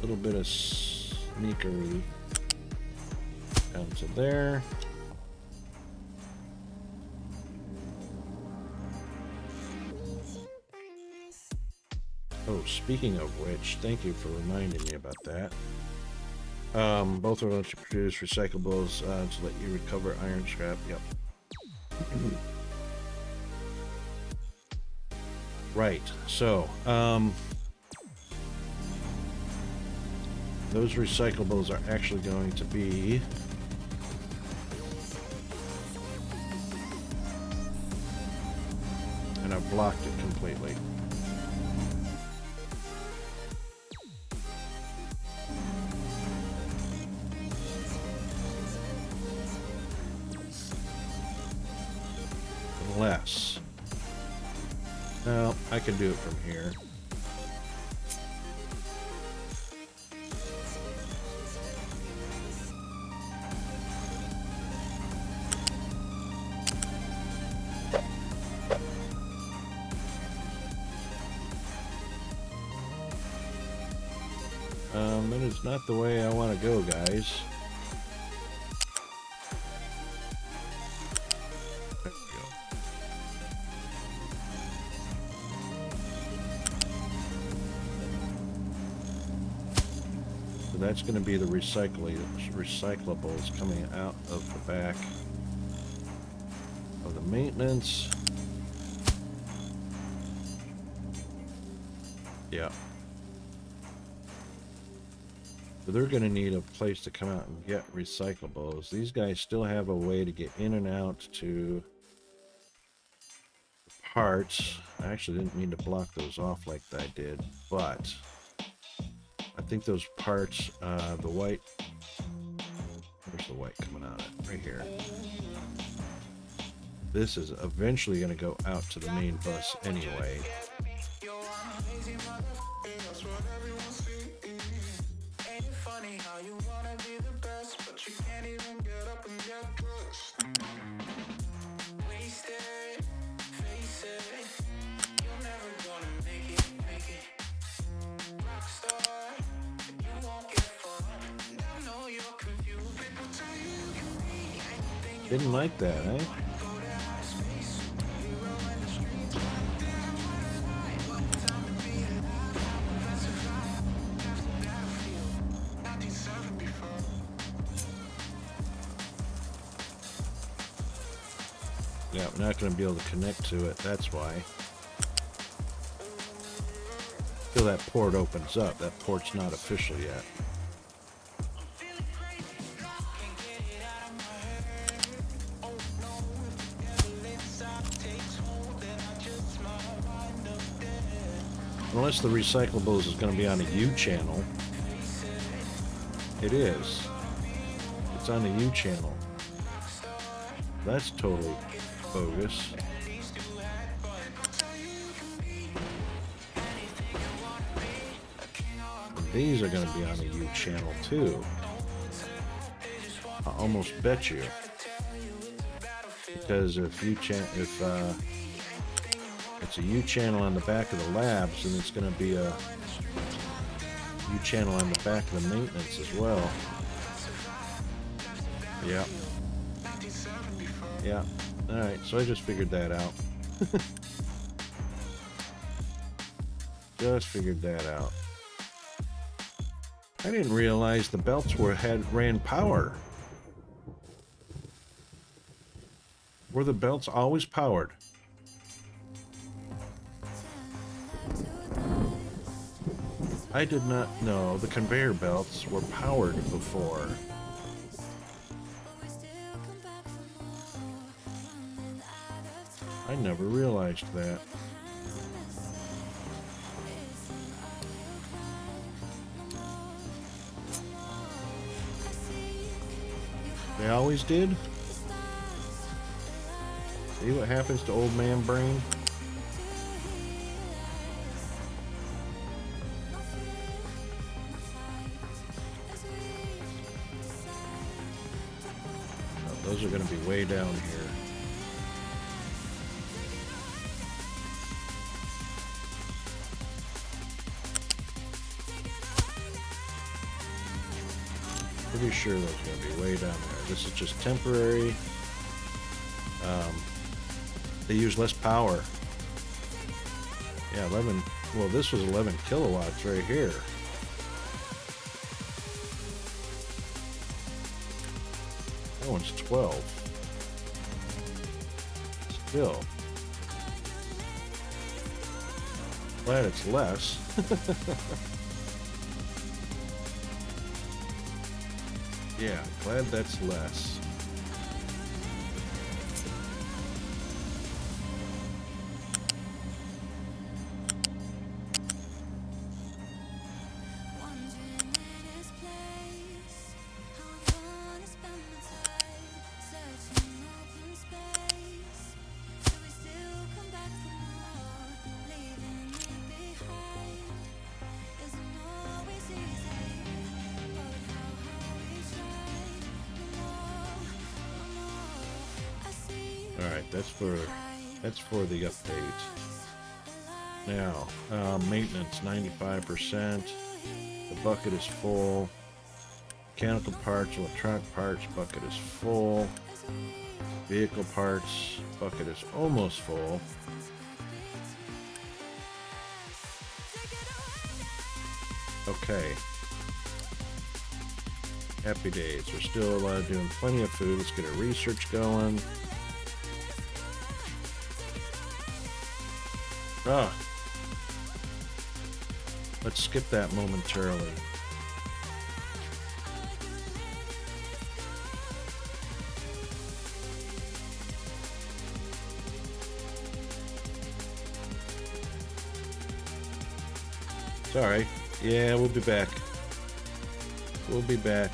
S1: Little bit of sneakery down to there. Oh, speaking of which, thank you for reminding me about that. Both are going to produce recyclables to let you recover iron scrap. Yep. Right. So, those recyclables are actually going to be and I've blocked it completely. Unless, no, I can do it from here. That is not the way I want to go, guys. There we go. So that's going to be the recyclables coming out of the back of the maintenance. Yeah. So they're going to need a place to come out and get recyclables. These guys still have a way to get in and out to parts. I actually didn't mean to block those off like I did, but I think those parts, the white, where's the white coming out of? Right here. This is eventually going to go out to the main bus anyway. Didn't like that, eh? Yeah, we're not going to be able to connect to it, that's why. Until that port opens up. That port's not official yet. Unless the recyclables is going to be on a U channel. It is. It's on the U channel. That's totally bogus. These are going to be on a U channel too. I almost bet you. Because if it's a U channel on the back of the labs, and it's going to be a U channel on the back of the maintenance as well. Yep. Yeah. Alright, so I just figured that out. Just figured that out. I didn't realize the belts ran power. Were the belts always powered? I did not know the conveyor belts were powered before. I never realized that. They always did? See what happens to old man brain? No, those are going to be way down here. Pretty sure those are going to be way down there. This is just temporary. They use less power. Yeah, 11. Well, this was 11 kilowatts right here. one's 12. Still. Glad it's less. Yeah, glad that's less.
S6: Wandering in this place, how I'm gonna spend my time searching open space. Do we still come back for more, leaving it behind? Isn't always easy, but how we tried. No more. I see.
S1: All right, that's for the update. Now, maintenance 95%. The bucket is full. Mechanical parts, electronic parts, bucket is full. Vehicle parts, bucket is almost full. Okay. Happy days. We're still doing plenty of food. Let's get our research going. Ah. Let's skip that momentarily. It's alright. Yeah, we'll be back. We'll be back.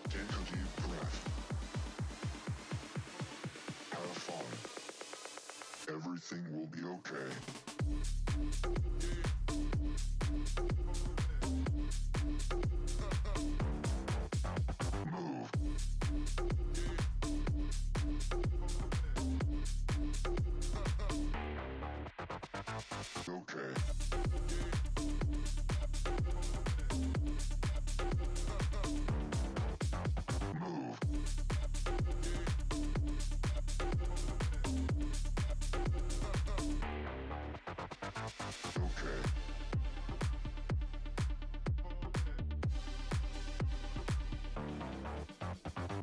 S8: Take a deep breath. Have fun. Everything will be okay. Move. Okay. Move. Okay.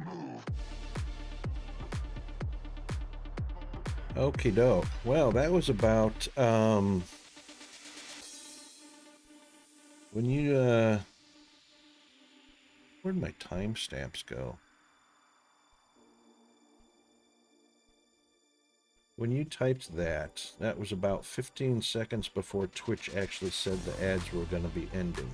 S8: Move.
S1: Okie doke. Well, that was about when you where'd my timestamps go? When you typed that, that was about 15 seconds before Twitch actually said the ads were going to be ending.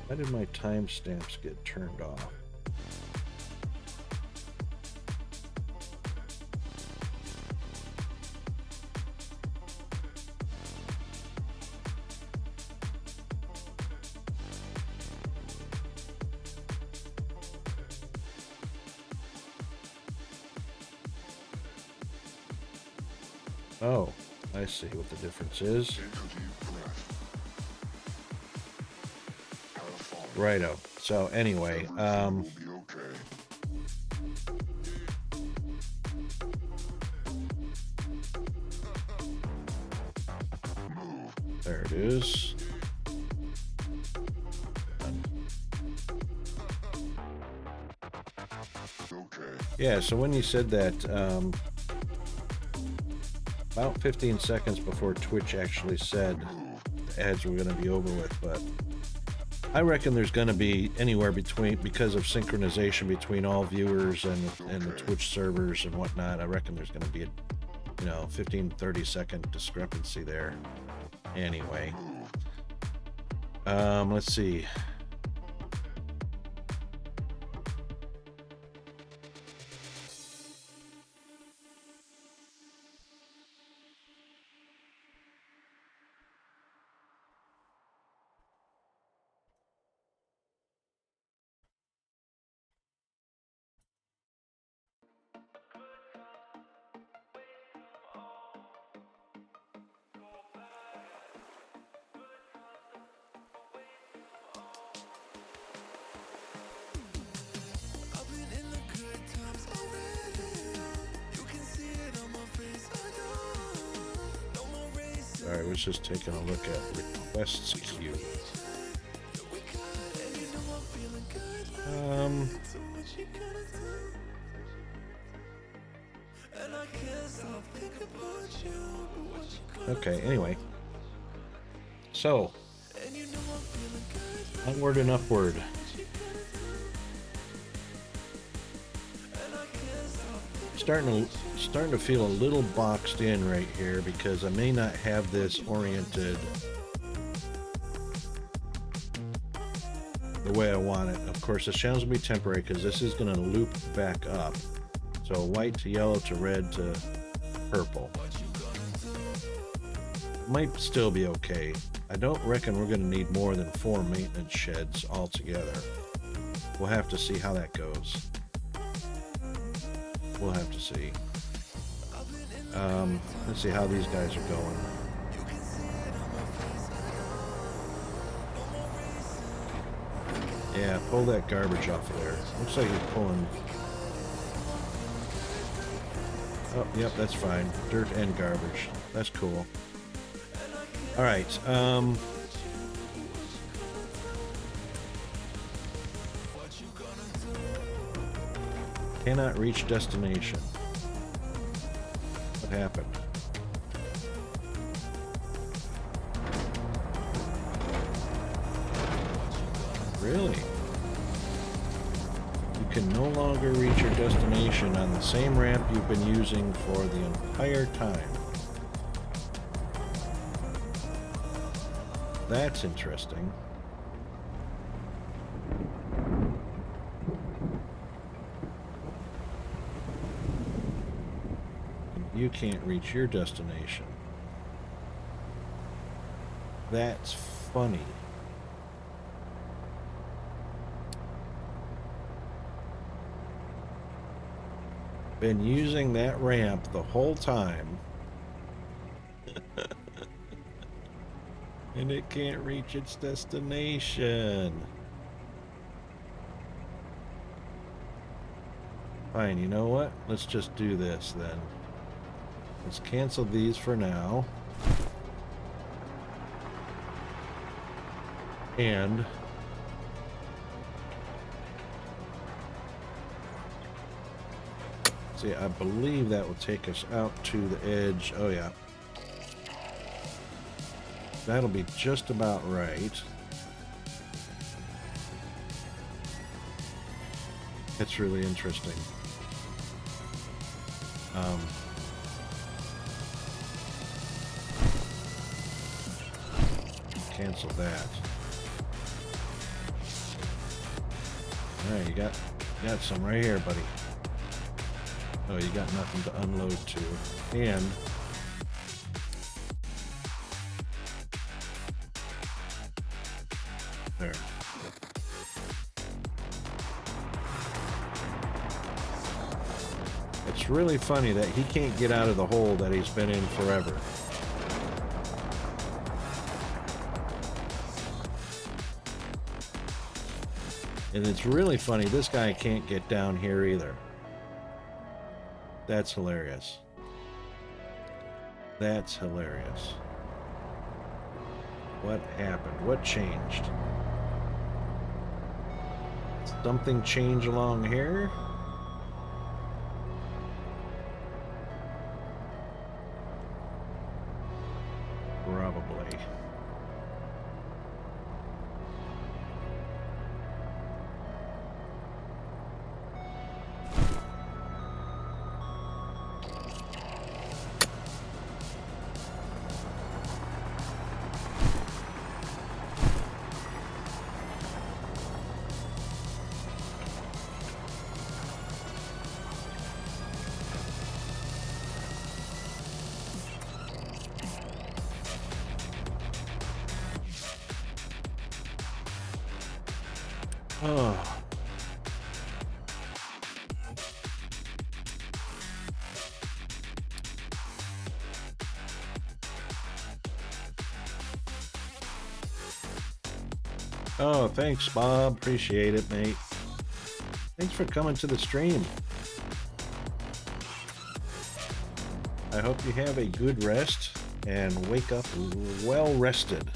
S1: Why did my timestamps get turned off? Oh, I see what the difference is.
S8: Take a deep breath. Have fun.
S1: Righto. So anyway,
S8: Everything will be okay. Move.
S1: there it is.
S8: Okay.
S1: Yeah, so when you said that, about 15 seconds before Twitch actually said the ads were going to be over with, but I reckon there's going to be anywhere between, because of synchronization between all viewers and the Twitch servers and whatnot, I reckon there's going to be a, 15-30 second discrepancy there. Anyway, let's see. Alright, let's just taking a look at requests queue. Okay, anyway. So, onward and upward. Starting to feel a little boxed in right here because I may not have this oriented the way I want it. Of course, this channel's gonna be temporary because this is gonna loop back up. So white to yellow to red to purple. Might still be okay. I don't reckon we're gonna need more than 4 maintenance sheds altogether. We'll have to see how that goes. We'll have to see. Let's see how these guys are going. Yeah, pull that garbage off of there. Looks like you're pulling... Oh, yep, that's fine. Dirt and garbage. That's cool. Alright, cannot reach destination. What happened? Really? You can no longer reach your destination on the same ramp you've been using for the entire time. That's interesting. You can't reach your destination. That's funny. Been using that ramp the whole time. And it can't reach its destination. Fine, you know what? Let's just do this then. Let's cancel these for now. And see, I believe that will take us out to the edge. Oh yeah. That'll be just about right. It's really interesting. Cancel that. Alright, you got some right here, buddy. Oh, you got nothing to unload to. And there. That's It's really funny that he can't get out of the hole that he's been in forever. And it's really funny, this guy can't get down here either. That's hilarious. That's hilarious. What happened? What changed? Something change along here? Probably. Oh. Oh, thanks, Bob. Appreciate it, mate. Thanks for coming to the stream. I hope you have a good rest and wake up well rested.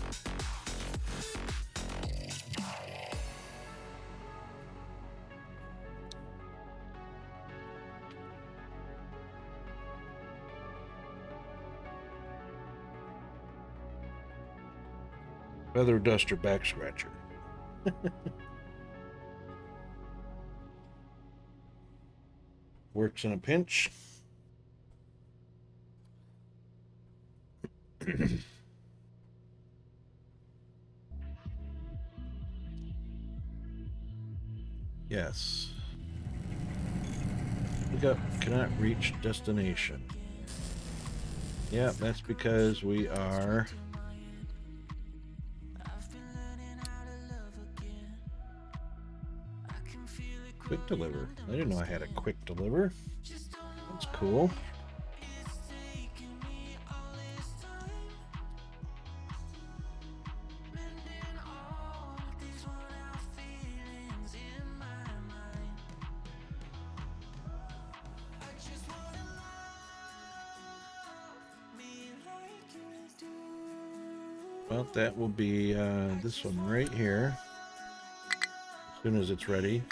S1: Feather duster back scratcher. Works in a pinch. Yes. Look up, cannot reach destination. Yeah, that's because we are quick deliver. I didn't know I had a quick deliver. That's cool. Well, that will be this one right here. As soon as it's ready.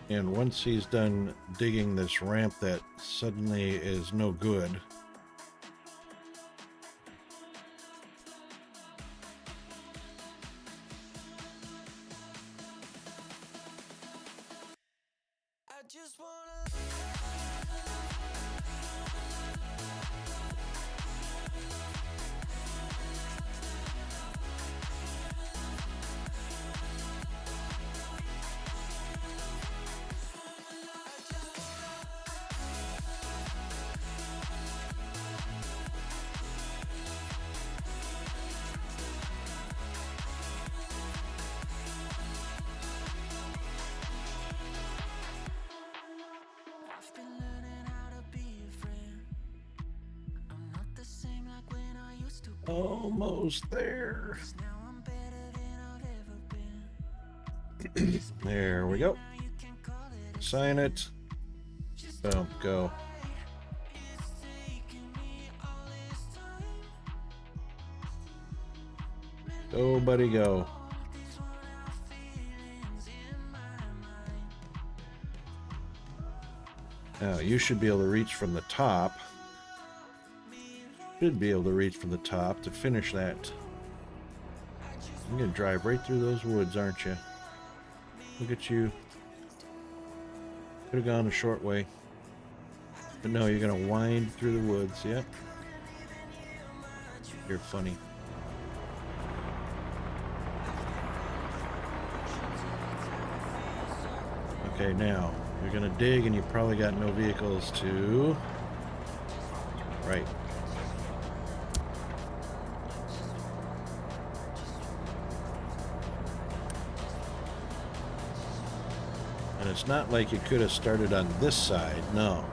S1: And once he's done digging this ramp that suddenly is no good, almost there. There we go. Sign it. Boom, go. Go, buddy, go. Now, you should be able to reach from the top. Should be able to reach from the top to finish that. You're gonna drive right through those woods, aren't you? Look at you. Could have gone a short way. But no, you're gonna wind through the woods, yep. You're funny. Okay, now you're gonna dig and you probably got no vehicles to. Right. And it's not like you could have started on this side, no.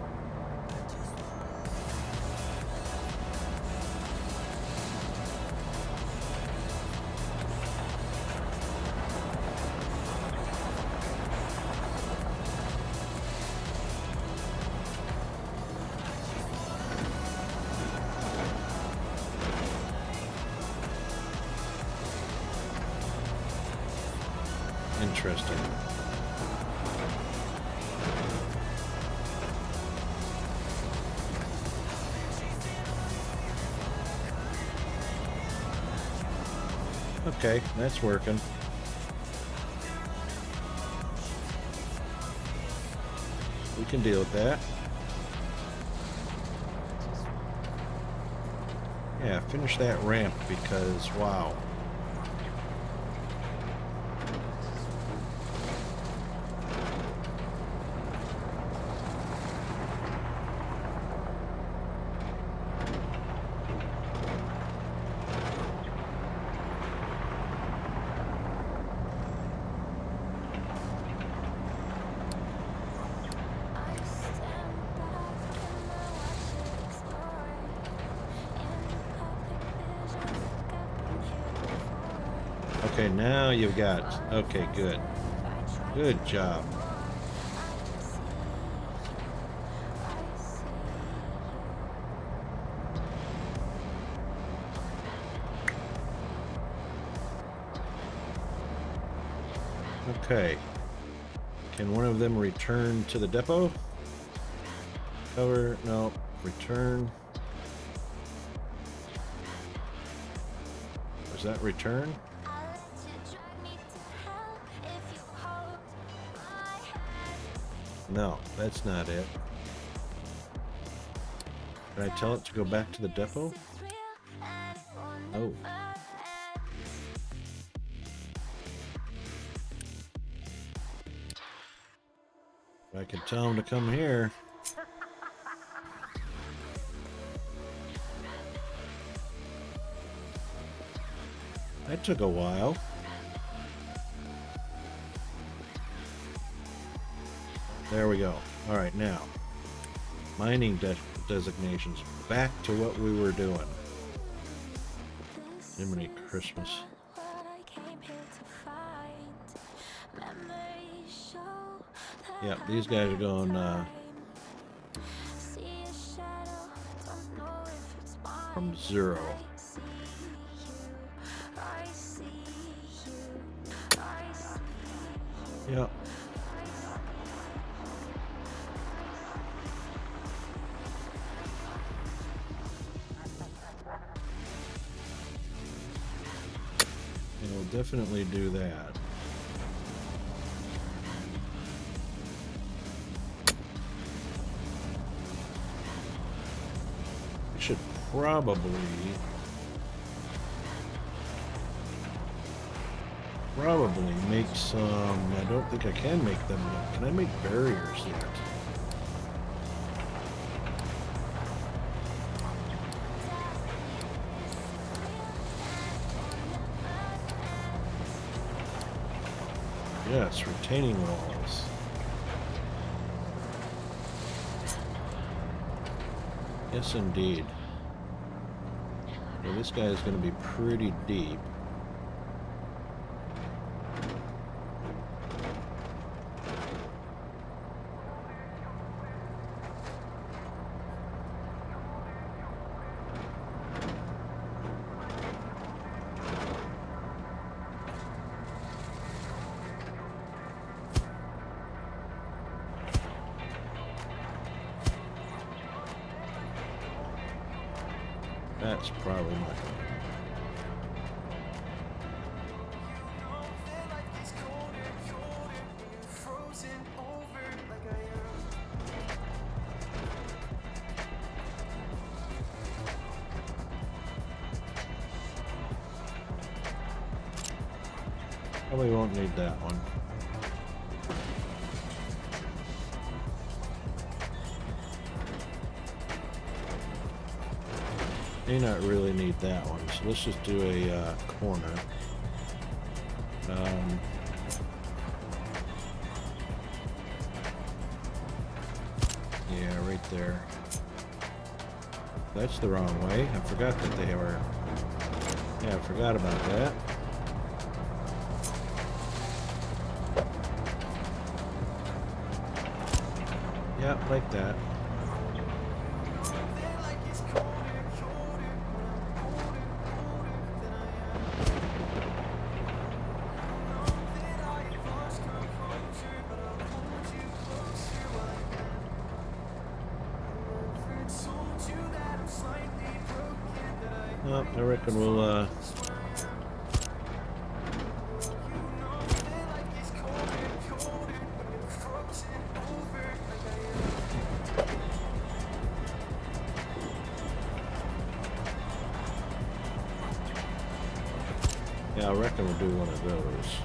S1: Interesting. Okay, that's working. We can deal with that. Yeah, finish that ramp because, wow.
S6: I stand back and I watch it explore. In public vision, like I've been here before.
S1: Okay, now you've got. Okay, good. Good job. Okay. Can one of them return to the depot? Cover, no. Return. Was that return? No, that's not it. Can I tell it to go back to the depot? Oh. I can tell him to come here. That took a while. There we go. All right, now. Mining designations. Back to what we were doing. Jiminy Christmas. Yep, these guys are going from 0. Yep. We'll definitely do that. We should probably make some. I don't think I can make them yet. Can I make barriers yet? Yes, retaining walls. Yes, indeed. Well, this guy is going to be pretty deep. That's probably not going to. Probably won't need that one. May not really need that one, so let's just do a corner. Yeah, right there. That's the wrong way. I forgot that they were... Yeah, I forgot about that. Yeah, like that. Well, I reckon we'll yeah, I reckon we'll do one of those.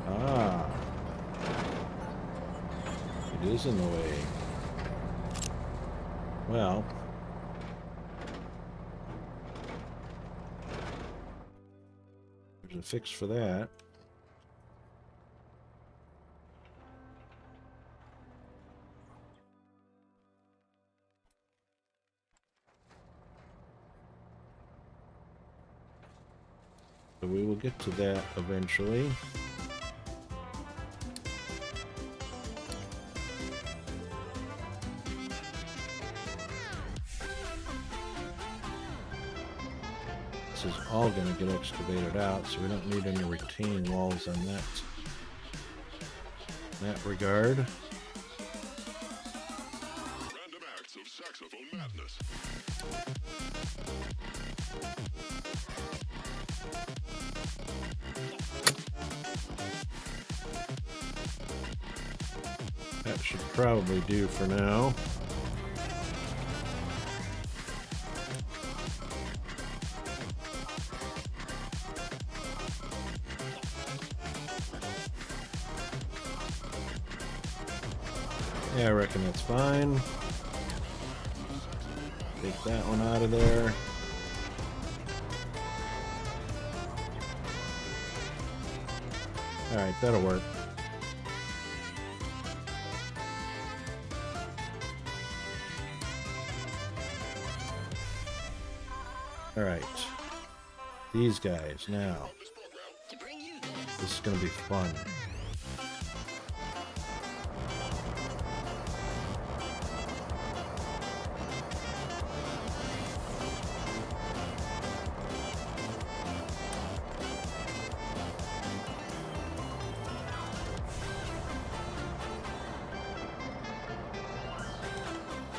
S1: Ah, it is in the way. Well, there's a fix for that. So we will get to that eventually. This is all going to get excavated out, so we don't need any retaining walls on that regard.
S8: Random acts of saxophone madness.
S1: That should probably do for now. Yeah, I reckon that's fine. Take that one out of there. Alright, that'll work. Alright. These guys now. This is gonna be fun.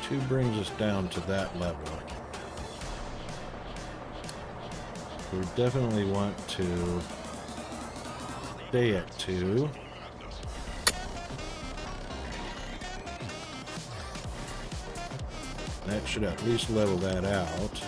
S1: Two brings us down to that level. We definitely want to stay at 2. That should at least level that out.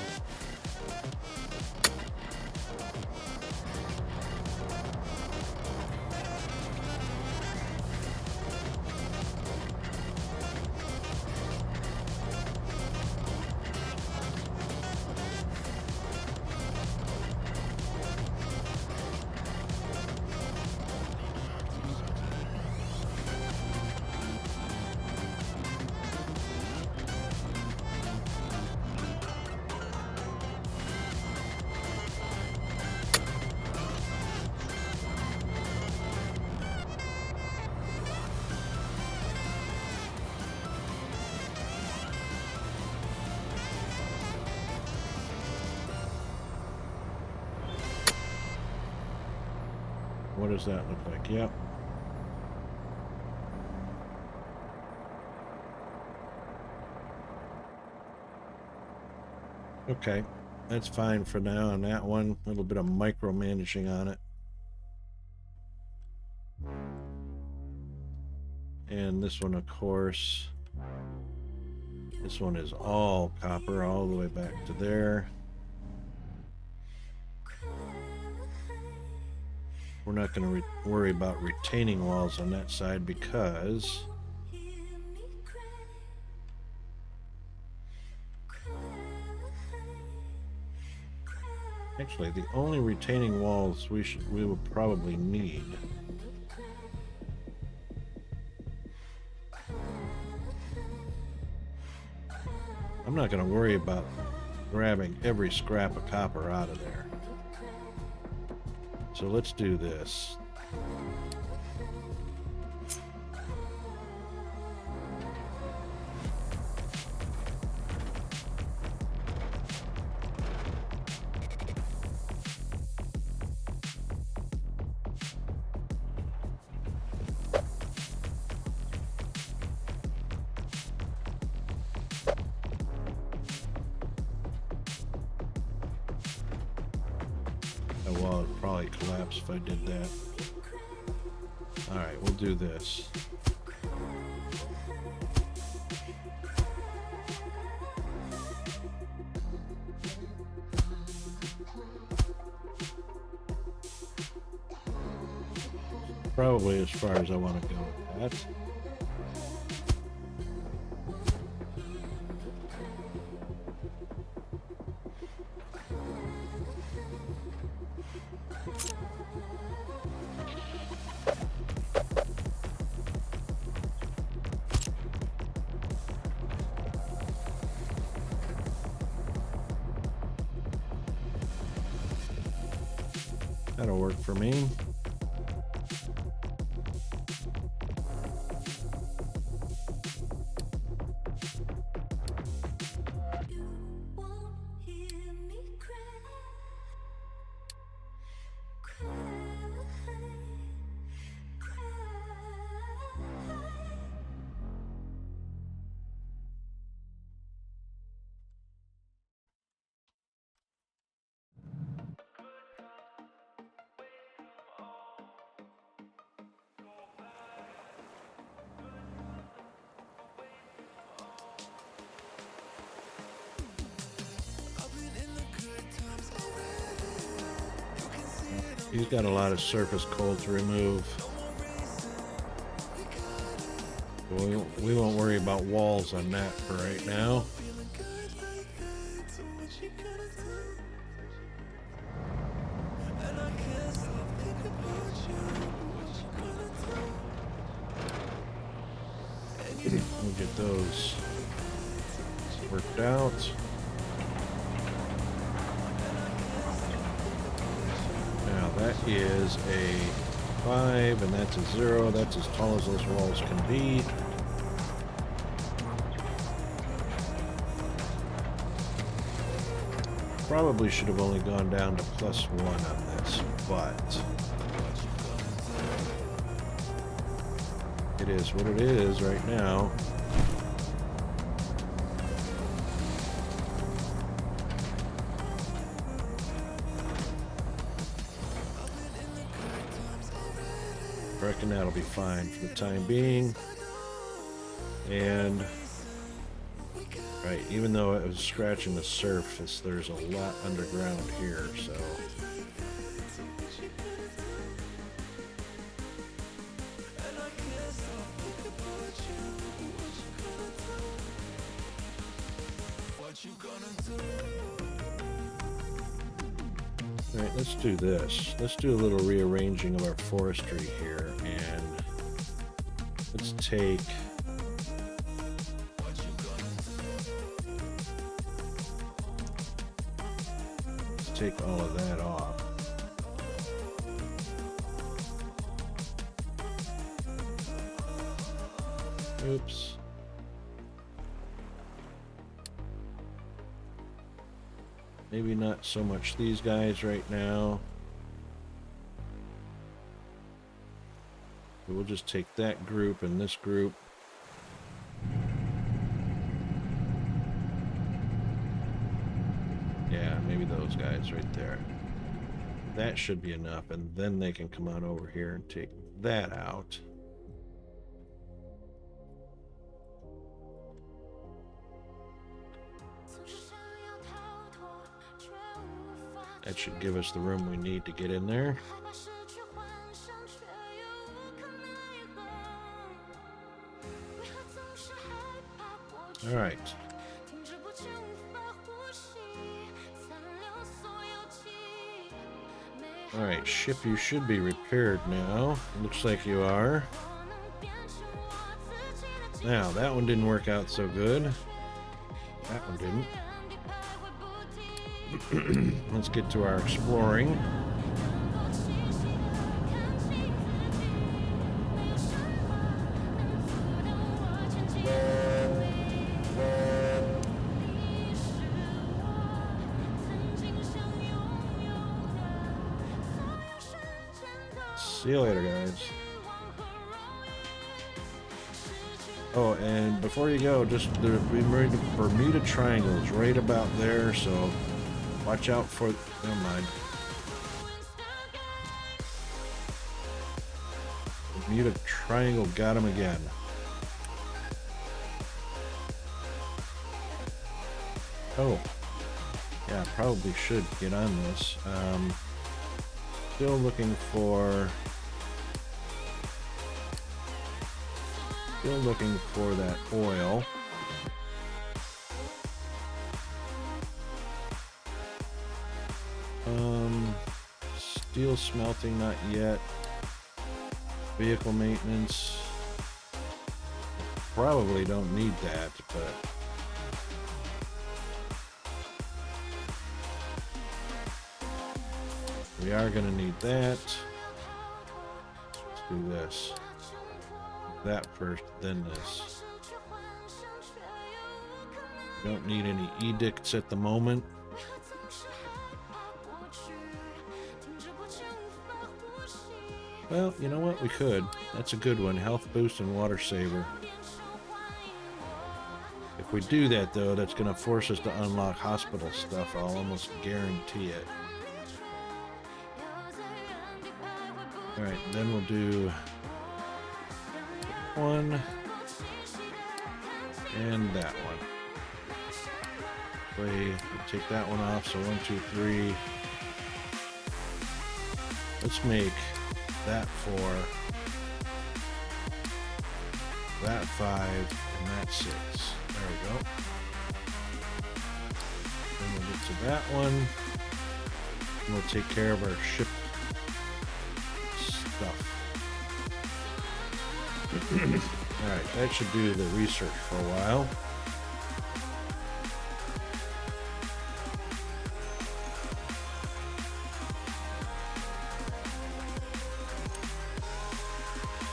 S1: What does that look like? Yep. Okay. that's fine for now on that one. A little bit of micromanaging on it. And this one, of course, this one is all copper all the way back to there. We're not going to worry about retaining walls on that side because actually the only retaining walls we will probably need I'm not going to worry about grabbing every scrap of copper out of there. So let's do this. That wall would probably collapse if I did that. Alright, we'll do this. Probably as far as I want to go with that. That'll work for me. He's got a lot of surface coal to remove. We won't worry about walls on that for right now. We'll get those worked out. Now that is a 5 and that's a 0. That's as tall as those walls can be. Probably should have only gone down to +1 on this, but it is what it is right now. I reckon that'll be fine for the time being. And right, even though it was scratching the surface, there's a lot underground here, so alright, let's do this. Let's do a little rearranging of our forestry here, and let's take all of that off. Oops. Maybe not so much these guys right now. But we'll just take that group and this group. Yeah, maybe those guys right there. That should be enough, and then they can come on over here and take that out. That should give us the room we need to get in there. All right. All right, ship, you should be repaired now. Looks like you are. Now, that one didn't work out so good. That one didn't. Let's get to our exploring. See you later, guys. Oh, and before you go, just the Bermuda Triangle is right about there, so watch out for... Never mind. Bermuda Triangle got him again. Oh. Yeah, probably should get on this. Still looking for... Still looking for that oil. Steel smelting, not yet. Vehicle maintenance. Probably don't need that, but... we are going to need that. Let's do this. That first, then this. Don't need any edicts at the moment. Well, you know what? We could. That's a good one. Health boost and water saver. If we do that, though, that's going to force us to unlock hospital stuff. I'll almost guarantee it. Alright, then we'll do one and that one. We'll take that one off, so 1, 2, 3. Let's make that 4, that 5, and that 6. There we go. Then we'll get to that one. And we'll take care of our ship stuff. Alright, that should do the research for a while.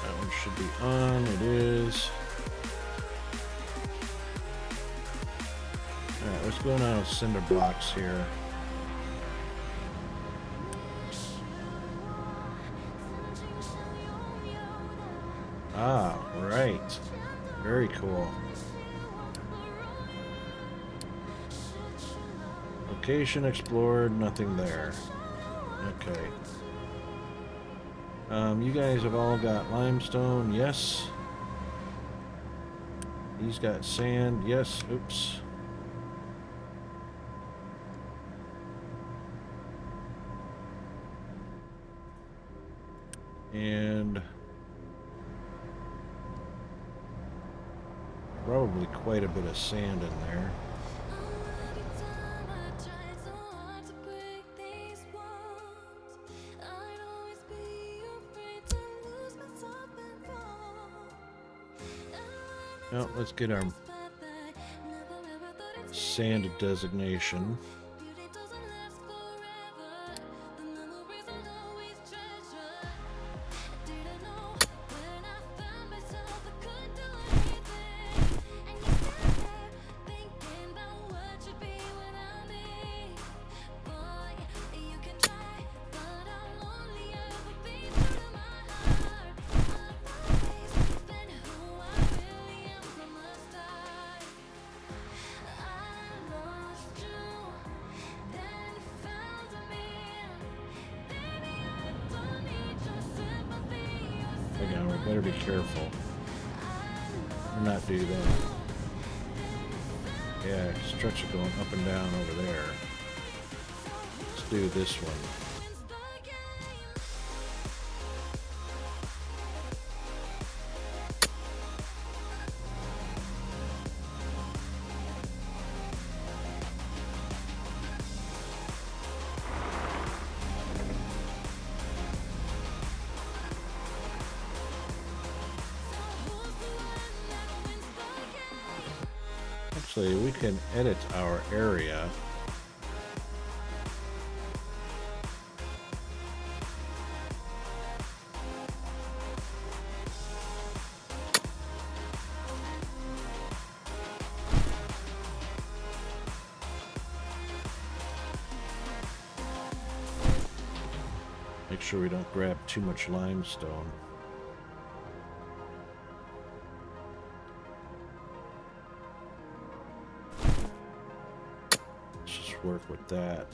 S1: That one should be on. It is. Alright, what's going on with cinder blocks here? Ah, right. Very cool. Location explored, nothing there. Okay. You guys have all got limestone, yes. He's got sand, yes. Oops. And probably quite a bit of sand in there. Well, let's get our sand designation. Better be careful. Or not do that. Yeah, struts are going up and down over there. Let's do this one. Actually, we can edit our area. Make sure we don't grab too much limestone. Let's just work with that.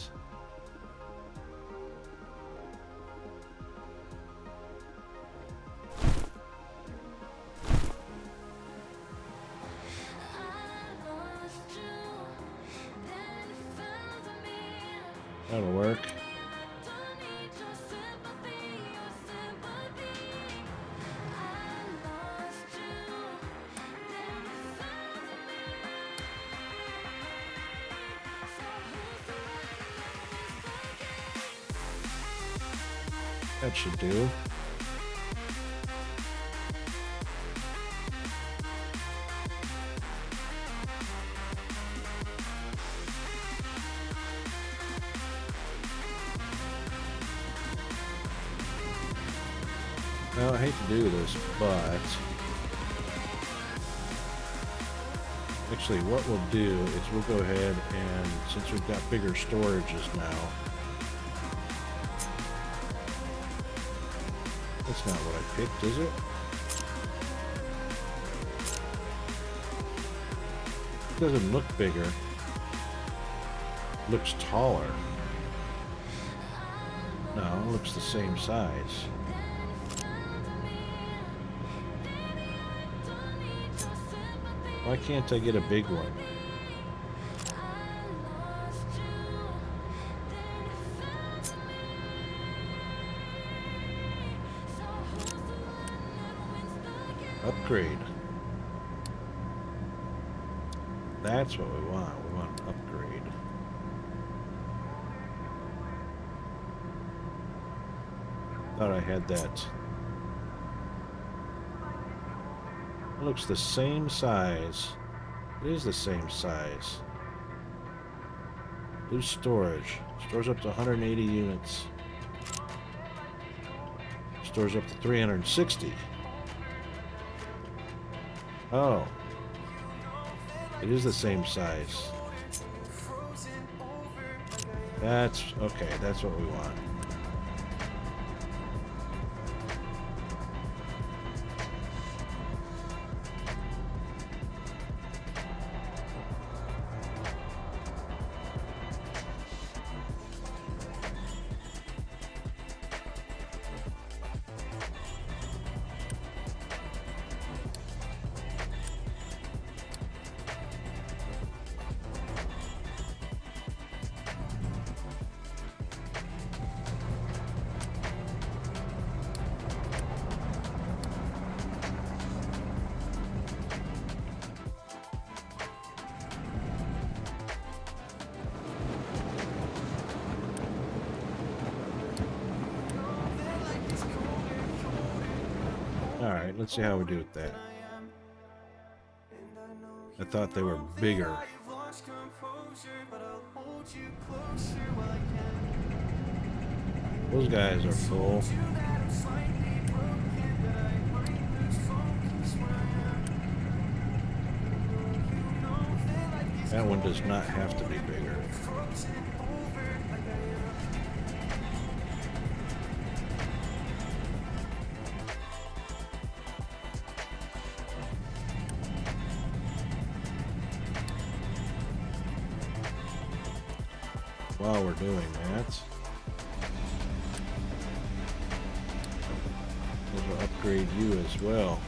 S1: That'll work. That should do. Well, I hate to do this, but actually what we'll do is we'll go ahead and, since we've got bigger storages now, that's not what I picked, is it? It doesn't look bigger. It looks taller. No, it looks the same size. Why can't I get a big one? Upgrade. That's what we want. We want an upgrade. Thought I had that. It looks the same size. It is the same size. Blue storage. Stores up to 180 units. Stores up to 360. Oh. It is the same size. That's okay. That's what we want. Alright, let's see how we do with that. I thought they were bigger. Those guys are full. That one does not have to be bigger. While we're doing that, those will upgrade you as well.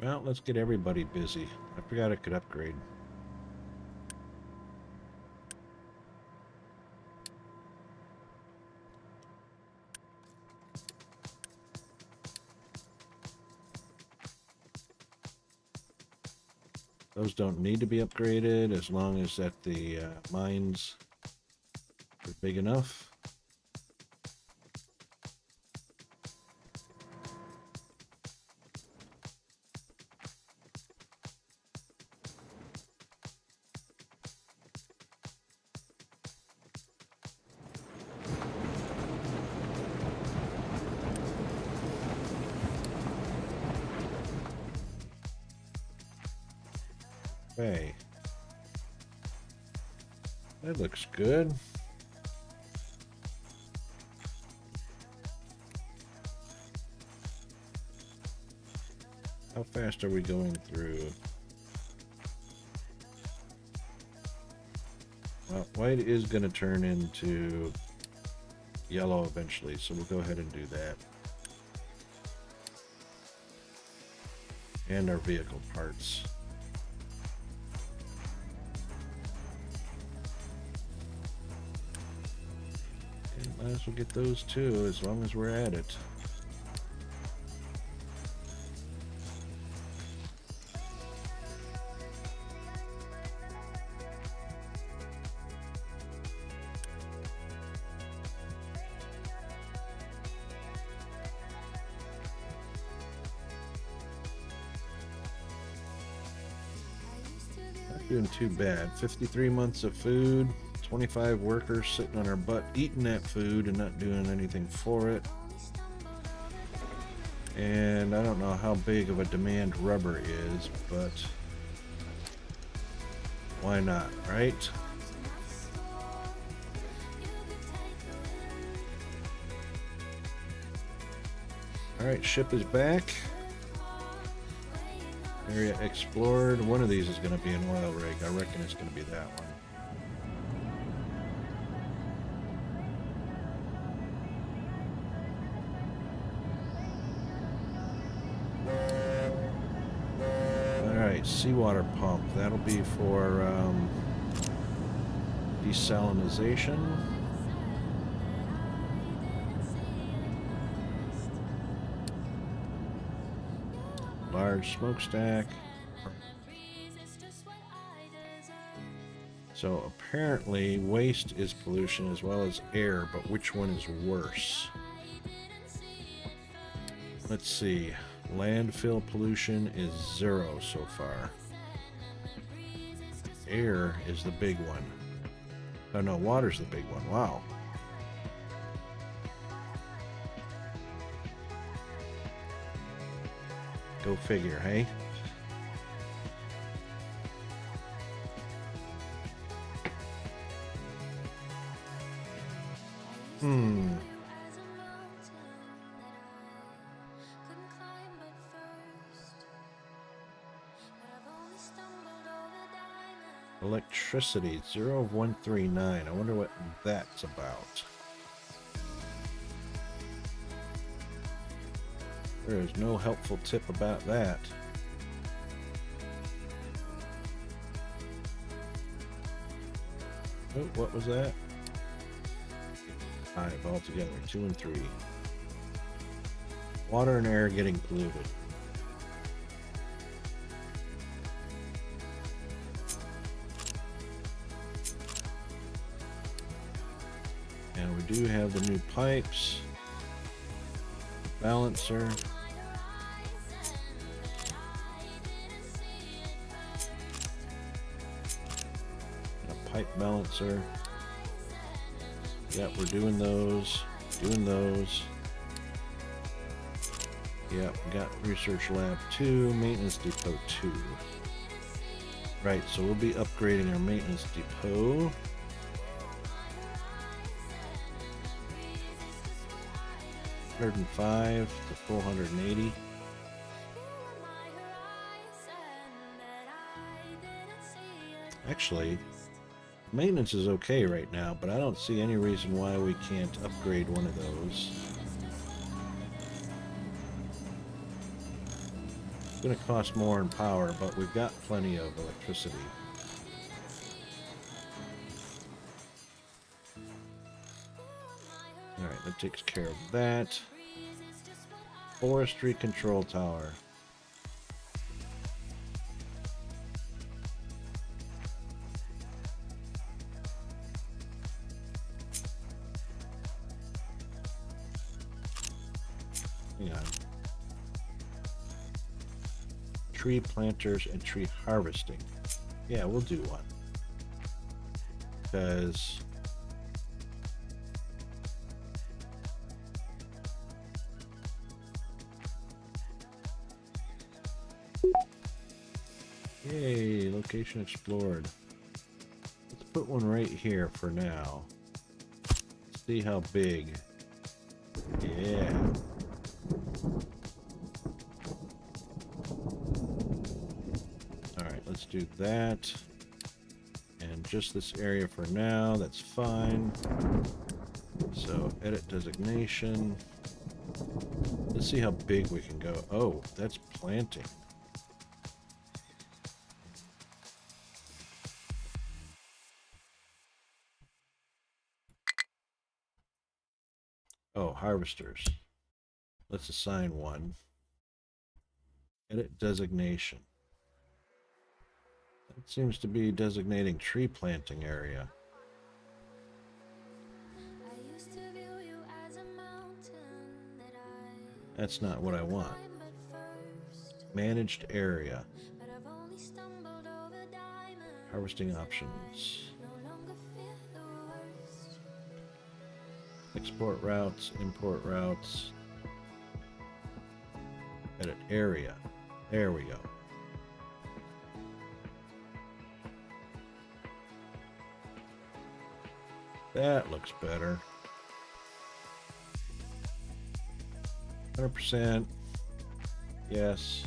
S1: Well, let's get everybody busy. I forgot I could upgrade. Those don't need to be upgraded as long as that the mines are big enough. Okay. That looks good. How fast are we going through? Well, white is going to turn into yellow eventually, so we'll go ahead and do that. And our vehicle parts. And might as well get those too, as long as we're at it. Doing too bad. 53 months of food, 25 workers sitting on our butt eating that food and not doing anything for it. And I don't know how big of a demand rubber is, but why not, right? Alright, ship is back. Area explored. One of these is going to be an oil rig. I reckon it's going to be that one. Alright, seawater pump. That'll be for desalinization. Large smokestack. So apparently waste is pollution as well as air, but which one is worse? Let's see. Landfill pollution is 0 so far. Air is the big one. Oh no, water's the big one. Wow. Go figure, hey? Electricity, 0 of 139. I wonder what that's about. There is no helpful tip about that. Oh, what was that? 5 altogether, 2 and 3. Water and air getting polluted. And we do have the new pipes. Balancer. A pipe balancer. Yep, we're doing those. Doing those. Yep, got Research Lab 2, Maintenance Depot 2. Right, so we'll be upgrading our Maintenance Depot. $105 to 480. Actually, maintenance is okay right now, but I don't see any reason why we can't upgrade one of those. It's going to cost more in power, but we've got plenty of electricity. Alright, that takes care of that. Forestry Control Tower. Hang on. Tree planters and tree harvesting. Yeah, we'll do one. Because yay, location explored. Let's put one right here for now. See how big. Yeah. Alright, let's do that. And just this area for now, that's fine. So, edit designation. Let's see how big we can go. Oh, that's planting. Oh, harvesters. Let's assign one. Edit designation. That seems to be designating tree planting area. That's not what I want. Managed area. Harvesting options. Export routes, import routes. Edit area. There we go. That looks better. 100%. Yes.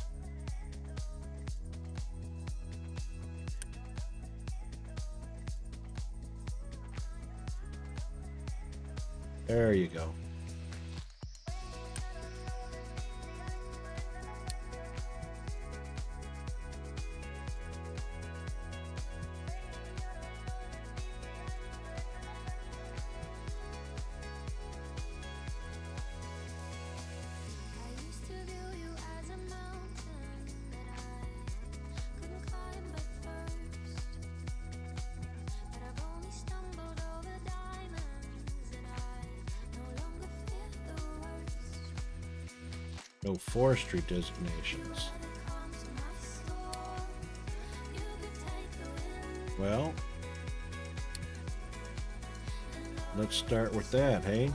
S1: There you go. No forestry designations. Well, let's start with that, hey?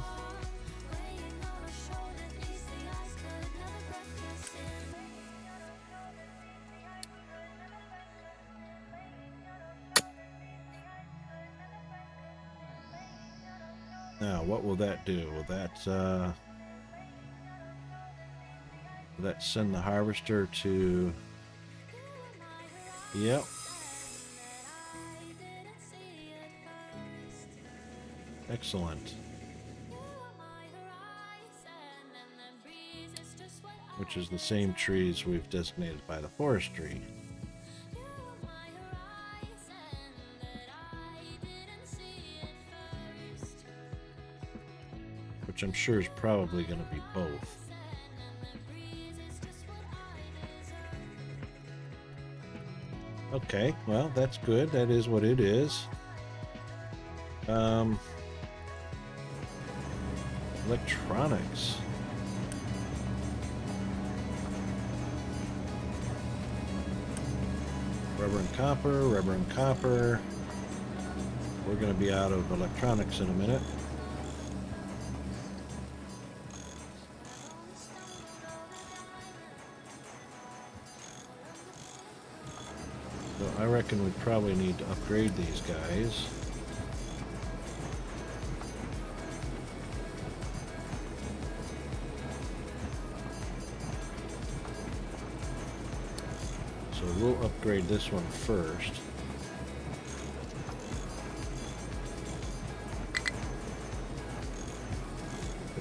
S1: Now, what will that do? Will that send the harvester to... Yep. Excellent. Which is the same trees we've designated by the forestry. Which I'm sure is probably going to be both. Okay, well, that's good. That is what it is. Electronics. Rubber and copper, rubber and copper. We're going to be out of electronics in a minute. I reckon we probably need to upgrade these guys. So we'll upgrade this one first.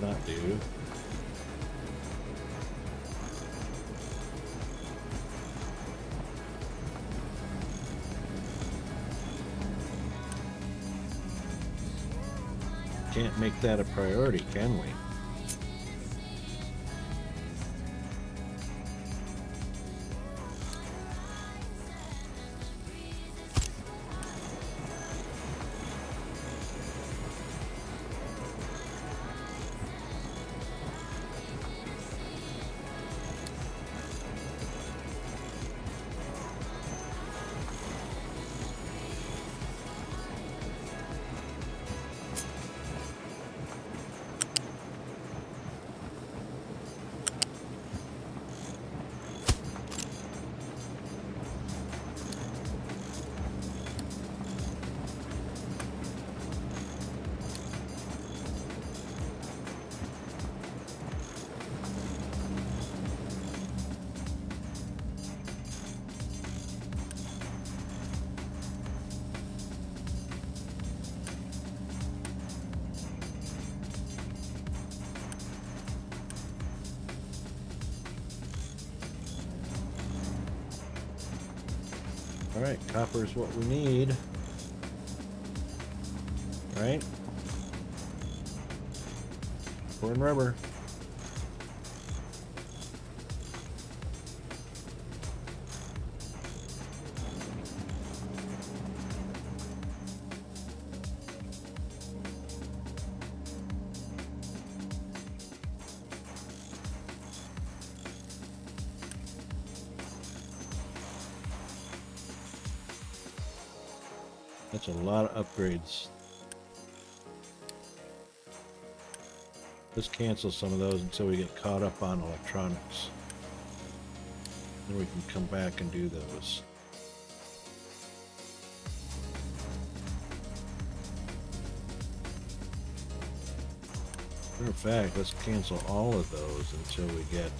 S1: Not do. Can't make that a priority, can we? All right, copper is what we need. Right? Copper and rubber. That's a lot of upgrades. Let's cancel some of those until we get caught up on electronics. Then we can come back and do those. Matter of fact, let's cancel all of those until we get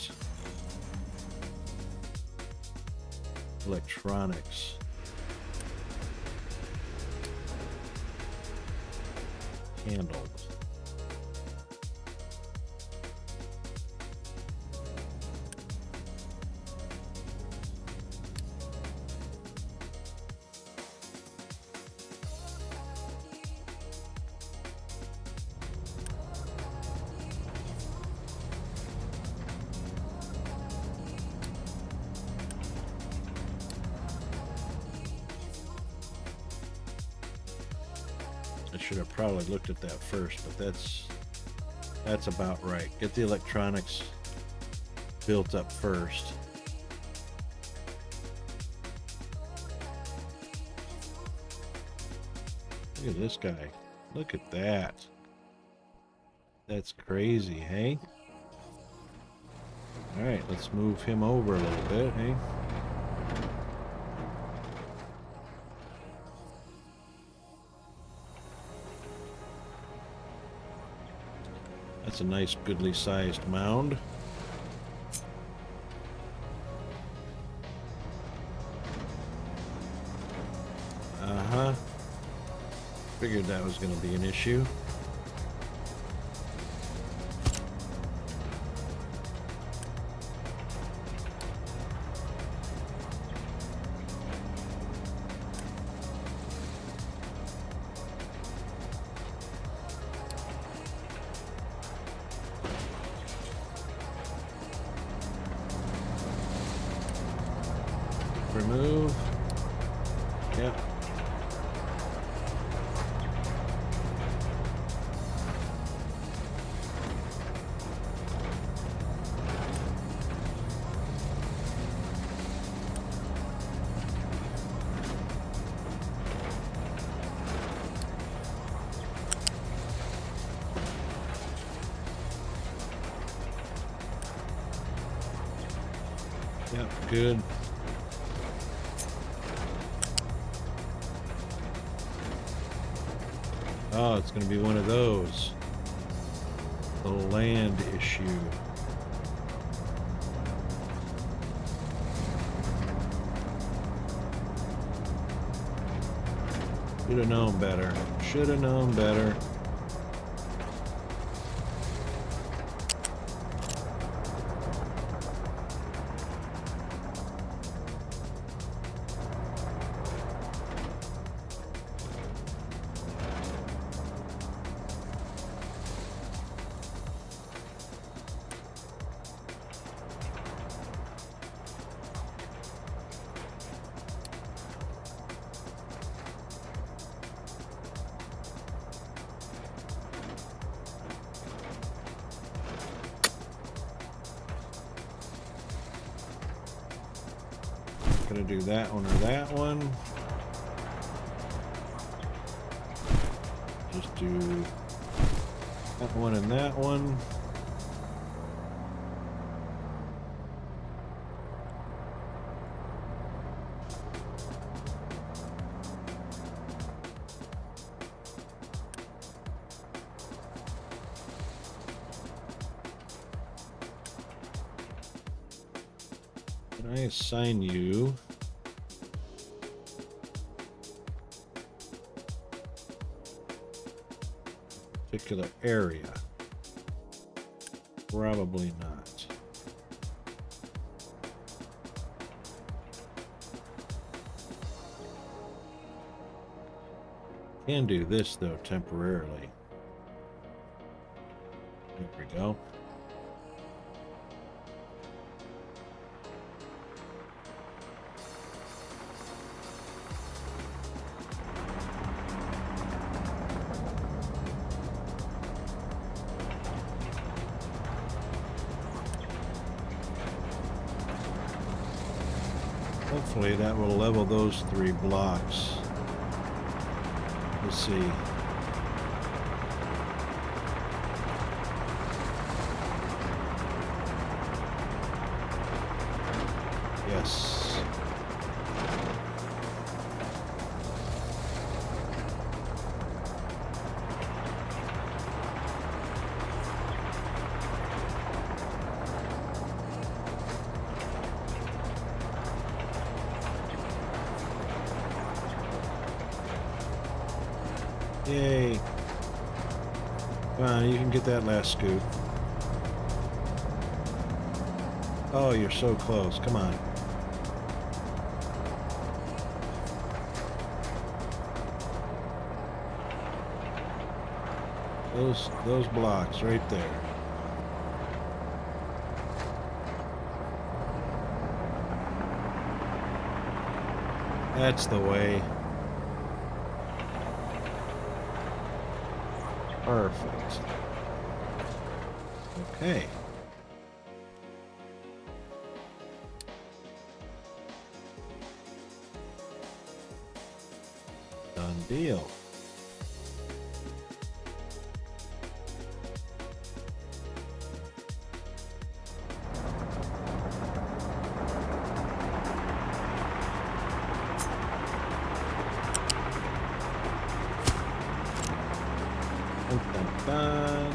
S1: electronics. Handled. I should have probably looked at that first, but that's about right. Get the electronics built up first. Look at this guy. Look at that. That's crazy, hey? All right, let's move him over a little bit, hey? That's a nice, goodly sized mound. Uh-huh. Figured that was going to be an issue. Remove. Yep. Yep, good. Oh, it's going to be one of those. The land issue. Should have known better. Should have known better. Gonna do that one or that one. Just do that one and that one. Can I assign you? Particular area? Probably not. Can do this though temporarily. There we go. Hopefully that will level those 3 blocks. Let's see. Yes. Yay. Come on, you can get that last scoop. Oh, you're so close. Come on. Those blocks right there. That's the way. Perfect. Okay. Done deal. Done.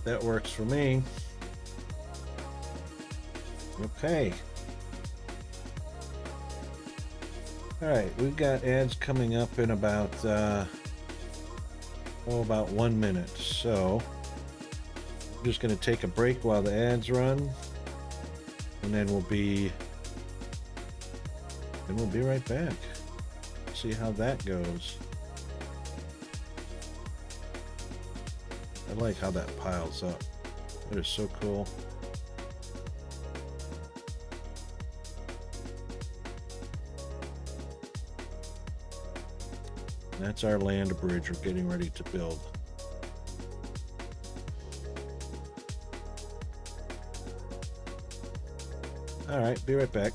S1: That works for me. Okay. All right, we've got ads coming up in about about 1 minute. So I'm just going to take a break while the ads run, and then we'll be right back. See how that goes. I like how that piles up. That is so cool. That's our land bridge we're getting ready to build. All right, be right back.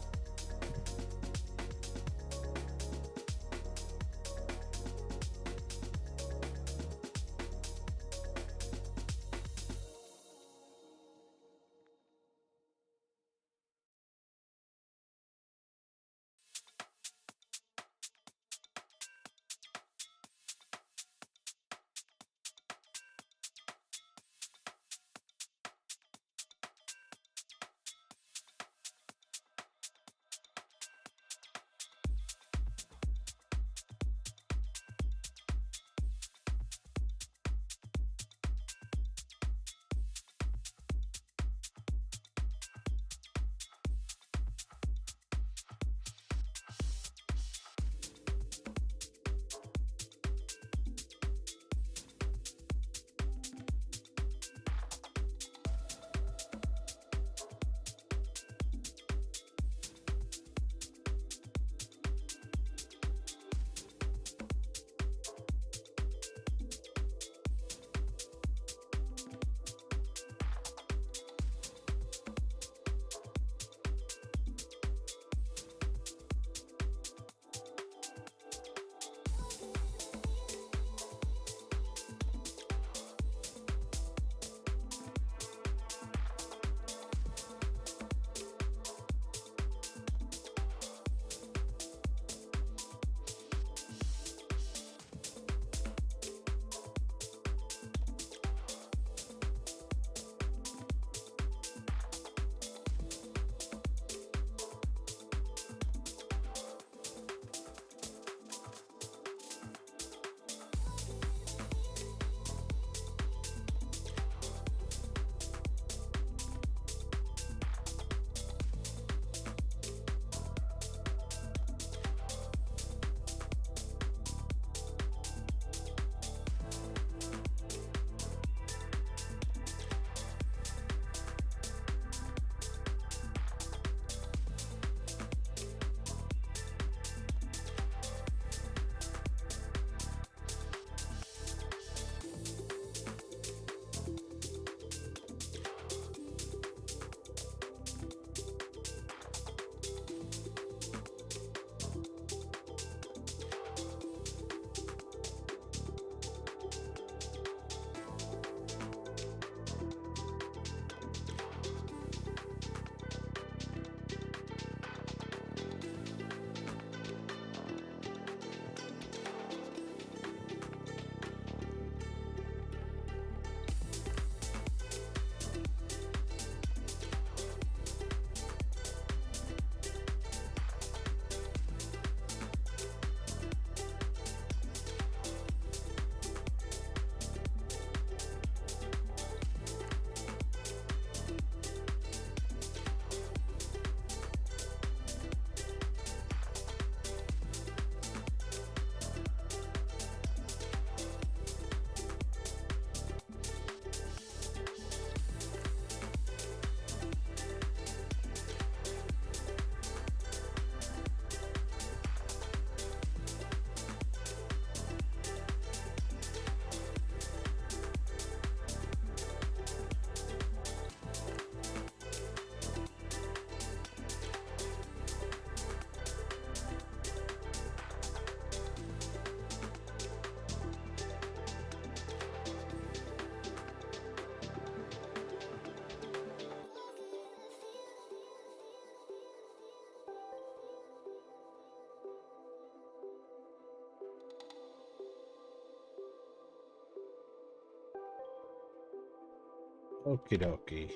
S1: Okie dokie.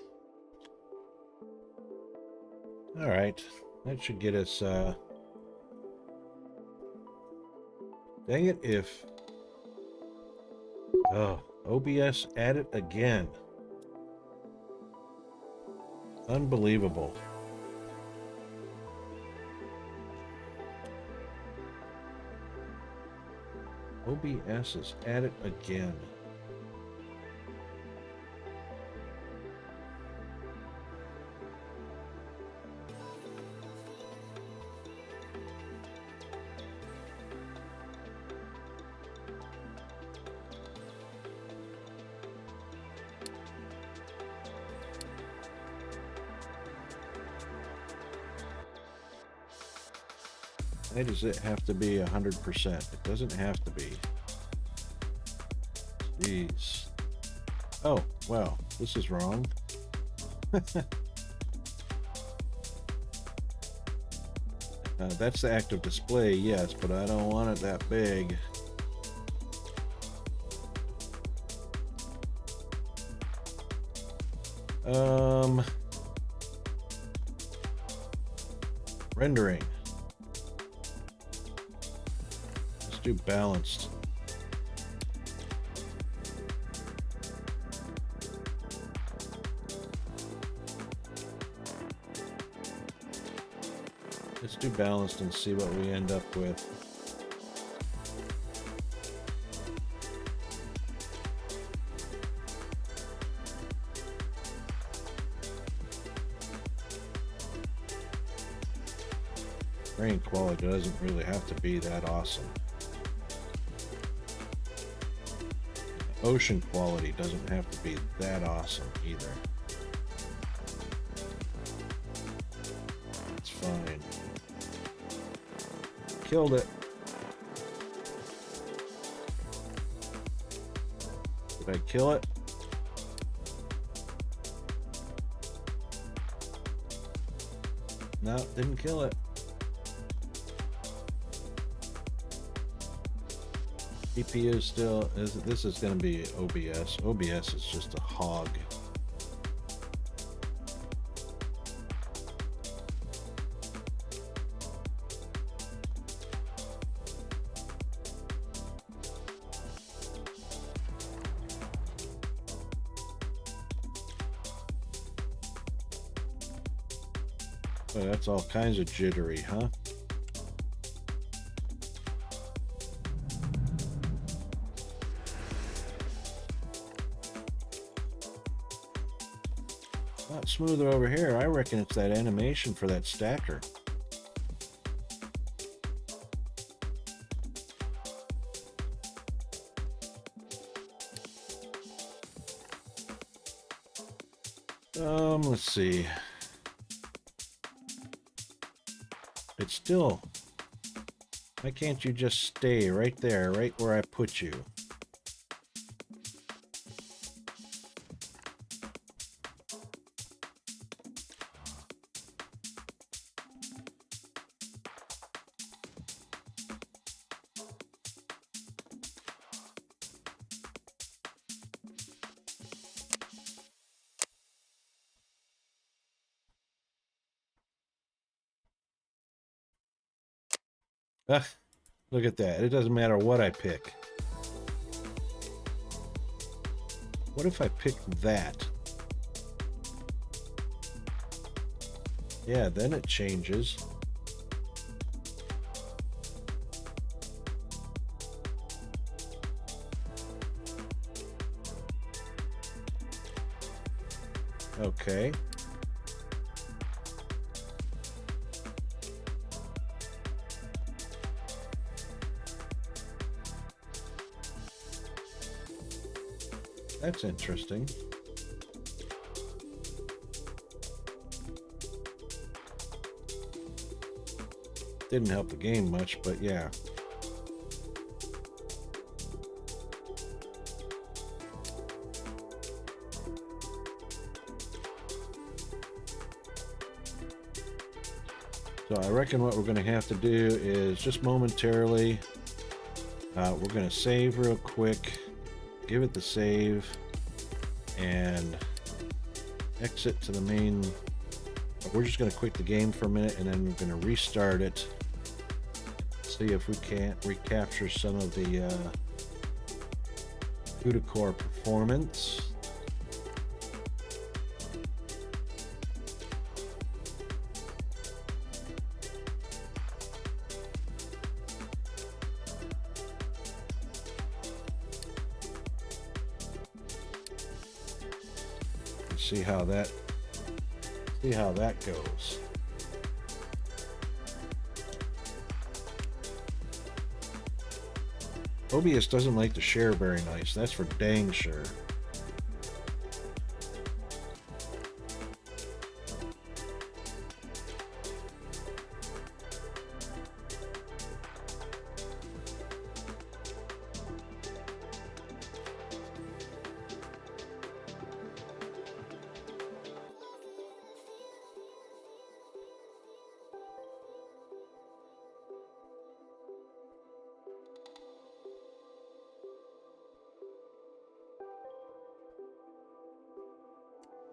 S1: All right, that should get us. Dang it! If OBS at it again. Unbelievable. OBS is at it again. Why does it have to be 100%? It doesn't have to be. Jeez. Oh, well, this is wrong. That's the active display, yes, but I don't want it that big. Rendering. Let's do balanced. Let's do balanced and see what we end up with. Grain quality doesn't really have to be that awesome. Ocean quality doesn't have to be that awesome either. It's fine. Killed it. Did I kill it? No, didn't kill it. CPU still is. This is going to be OBS. OBS is just a hog. Oh, that's all kinds of jittery, huh? Lot smoother over here. I reckon it's that animation for that stacker. Let's see. It's still. Why can't you just stay right there, right where I put you? Ugh, look at that. It doesn't matter what I pick. What if I pick that? Yeah, then it changes. Okay. That's interesting. Didn't help the game much, but yeah. So I reckon what we're going to have to do is just momentarily, we're going to save real quick. Give it the save, and exit to the main. We're just going to quit the game for a minute and then we're going to restart it. See if we can't recapture some of the CUDA-core performance. See how that goes. OBS doesn't like to share very nice. That's for dang sure.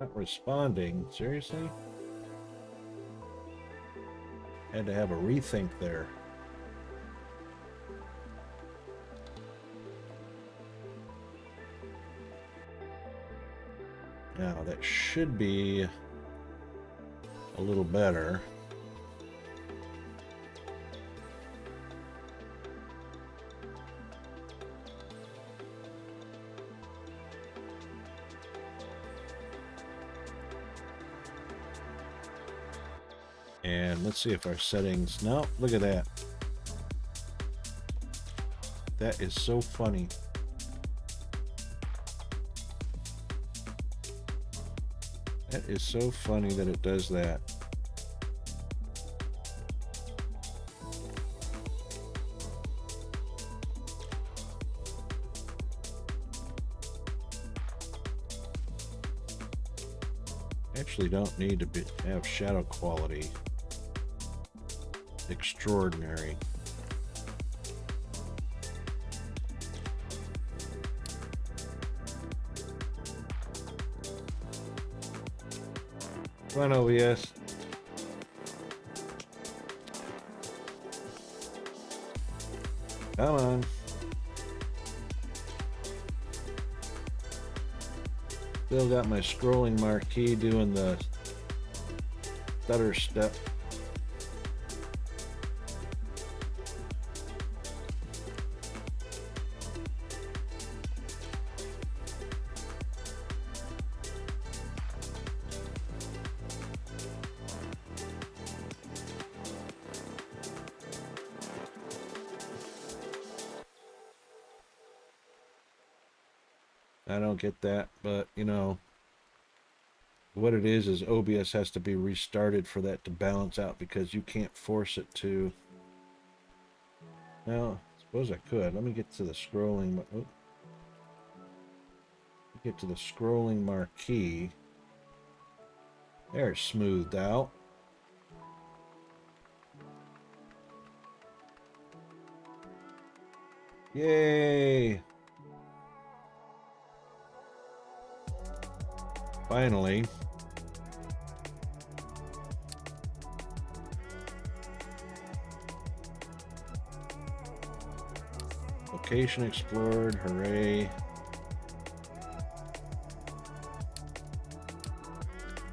S1: Not responding. Seriously? Had to have a rethink there. Now that should be a little better. And let's see if our settings... No, look at that. That is so funny. That is so funny that it does that. Actually don't need to have shadow quality extraordinary. Come on, OBS. Come on. Still got my scrolling marquee doing the stutter step. I don't get that, but you know, what it is OBS has to be restarted for that to balance out because you can't force it to. Now, I suppose I could. Let me get to the scrolling. Oh. Get to the scrolling marquee. There, smoothed out. Yay! Finally. Location explored, hooray.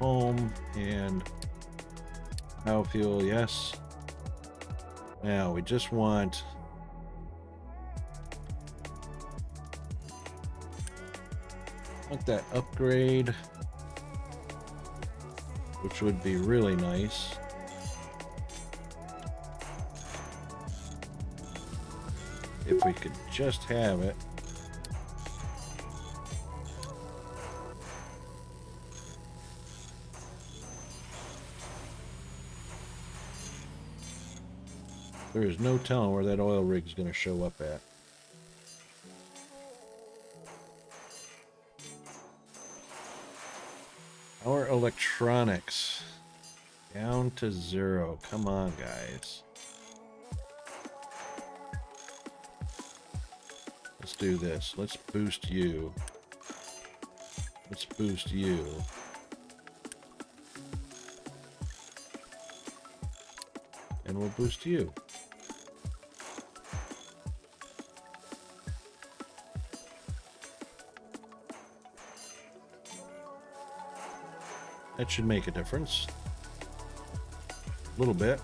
S1: Home and biofuel, yes. Now we just want that upgrade, which would be really nice. If we could just have it. There is no telling where that oil rig is going to show up at. Our electronics down to 0. Come on, guys. Let's do this. Let's boost you. Let's boost you. and we'll boost you. That should make a difference. A little bit.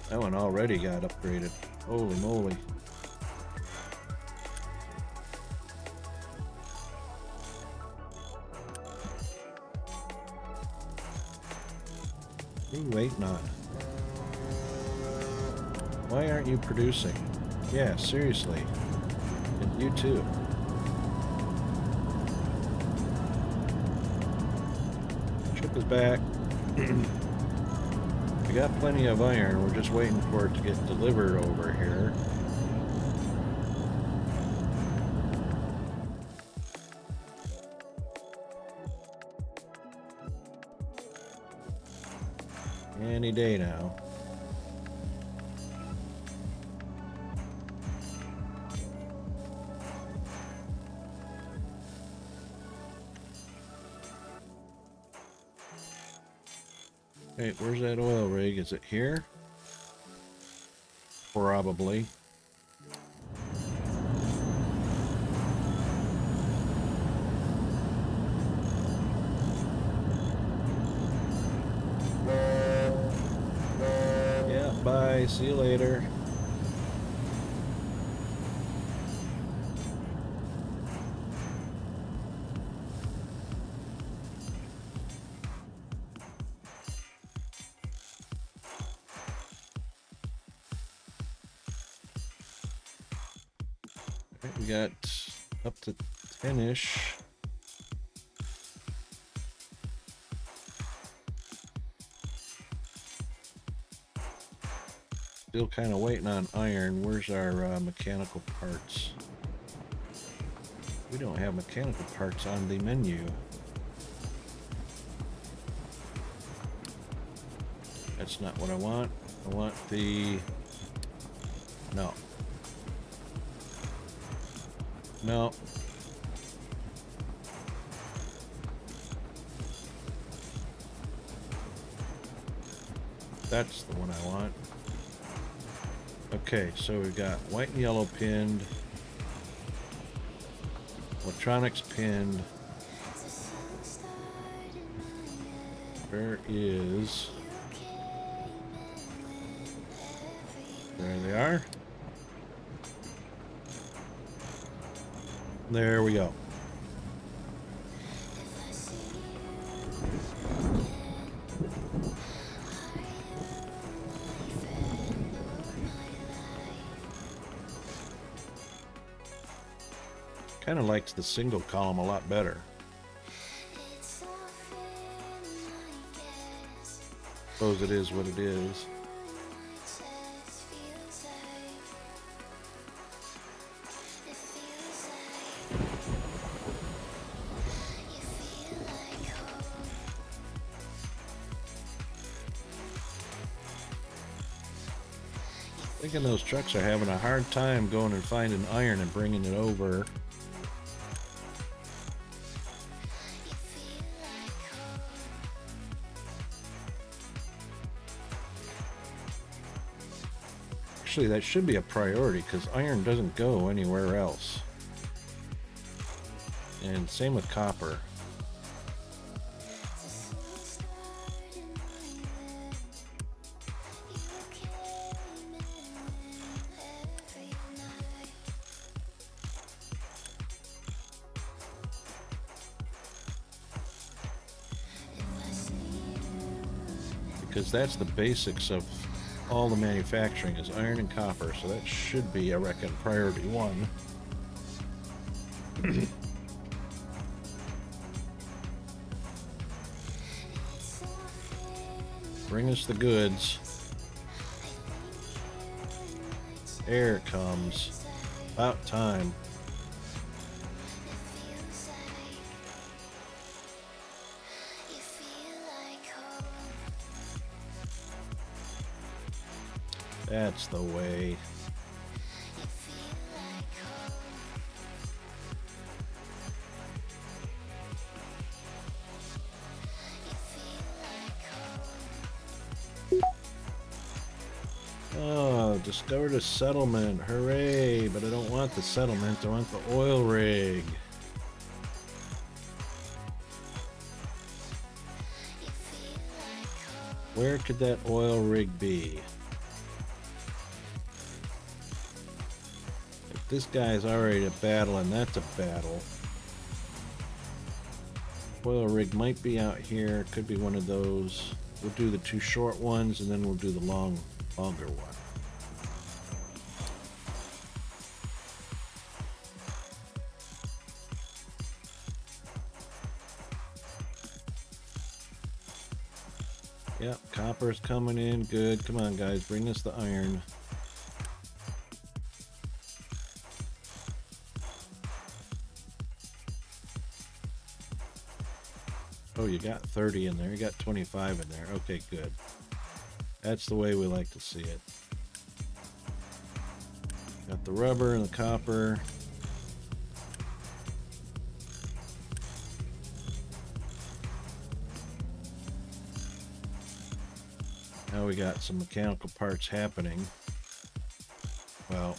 S1: That one already got upgraded. Holy moly. Who are you waiting on? Why aren't you producing? Yeah, seriously. And you too. Ship is back. We got plenty of iron. We're just waiting for it to get delivered over here. Any day now. Wait, where's that oil rig? Is it here? Probably. Yeah, bye. See you later. We got up to 10-ish. Still kind of waiting on iron. Where's our mechanical parts? We don't have mechanical parts on the menu. That's not what I want. I want the... No. No. That's the one I want. Okay, so we've got white and yellow pinned, electronics pinned. Where is... There they are. There we go. Kind of likes the single column a lot better. Suppose it is what it is. Thinking those trucks are having a hard time going and finding iron and bringing it over. Actually, that should be a priority because iron doesn't go anywhere else. And same with copper. Because that's the basics of all the manufacturing is iron and copper, so that should be, I reckon, priority one. Bring us the goods. There it comes. About time. That's the way. Oh, discovered a settlement. Hooray. But I don't want the settlement. I want the oil rig. Where could that oil rig be? If this guy's already a battle, and that's a battle. Oil rig might be out here. Could be one of those. We'll do the two short ones, and then we'll do the longer one. Yep, copper's coming in. Good. Come on, guys. Bring us the iron. Oh, you got 30 in there. You got 25 in there. Okay, good. That's the way we like to see it. Got the rubber and the copper. Now we got some mechanical parts happening. Well,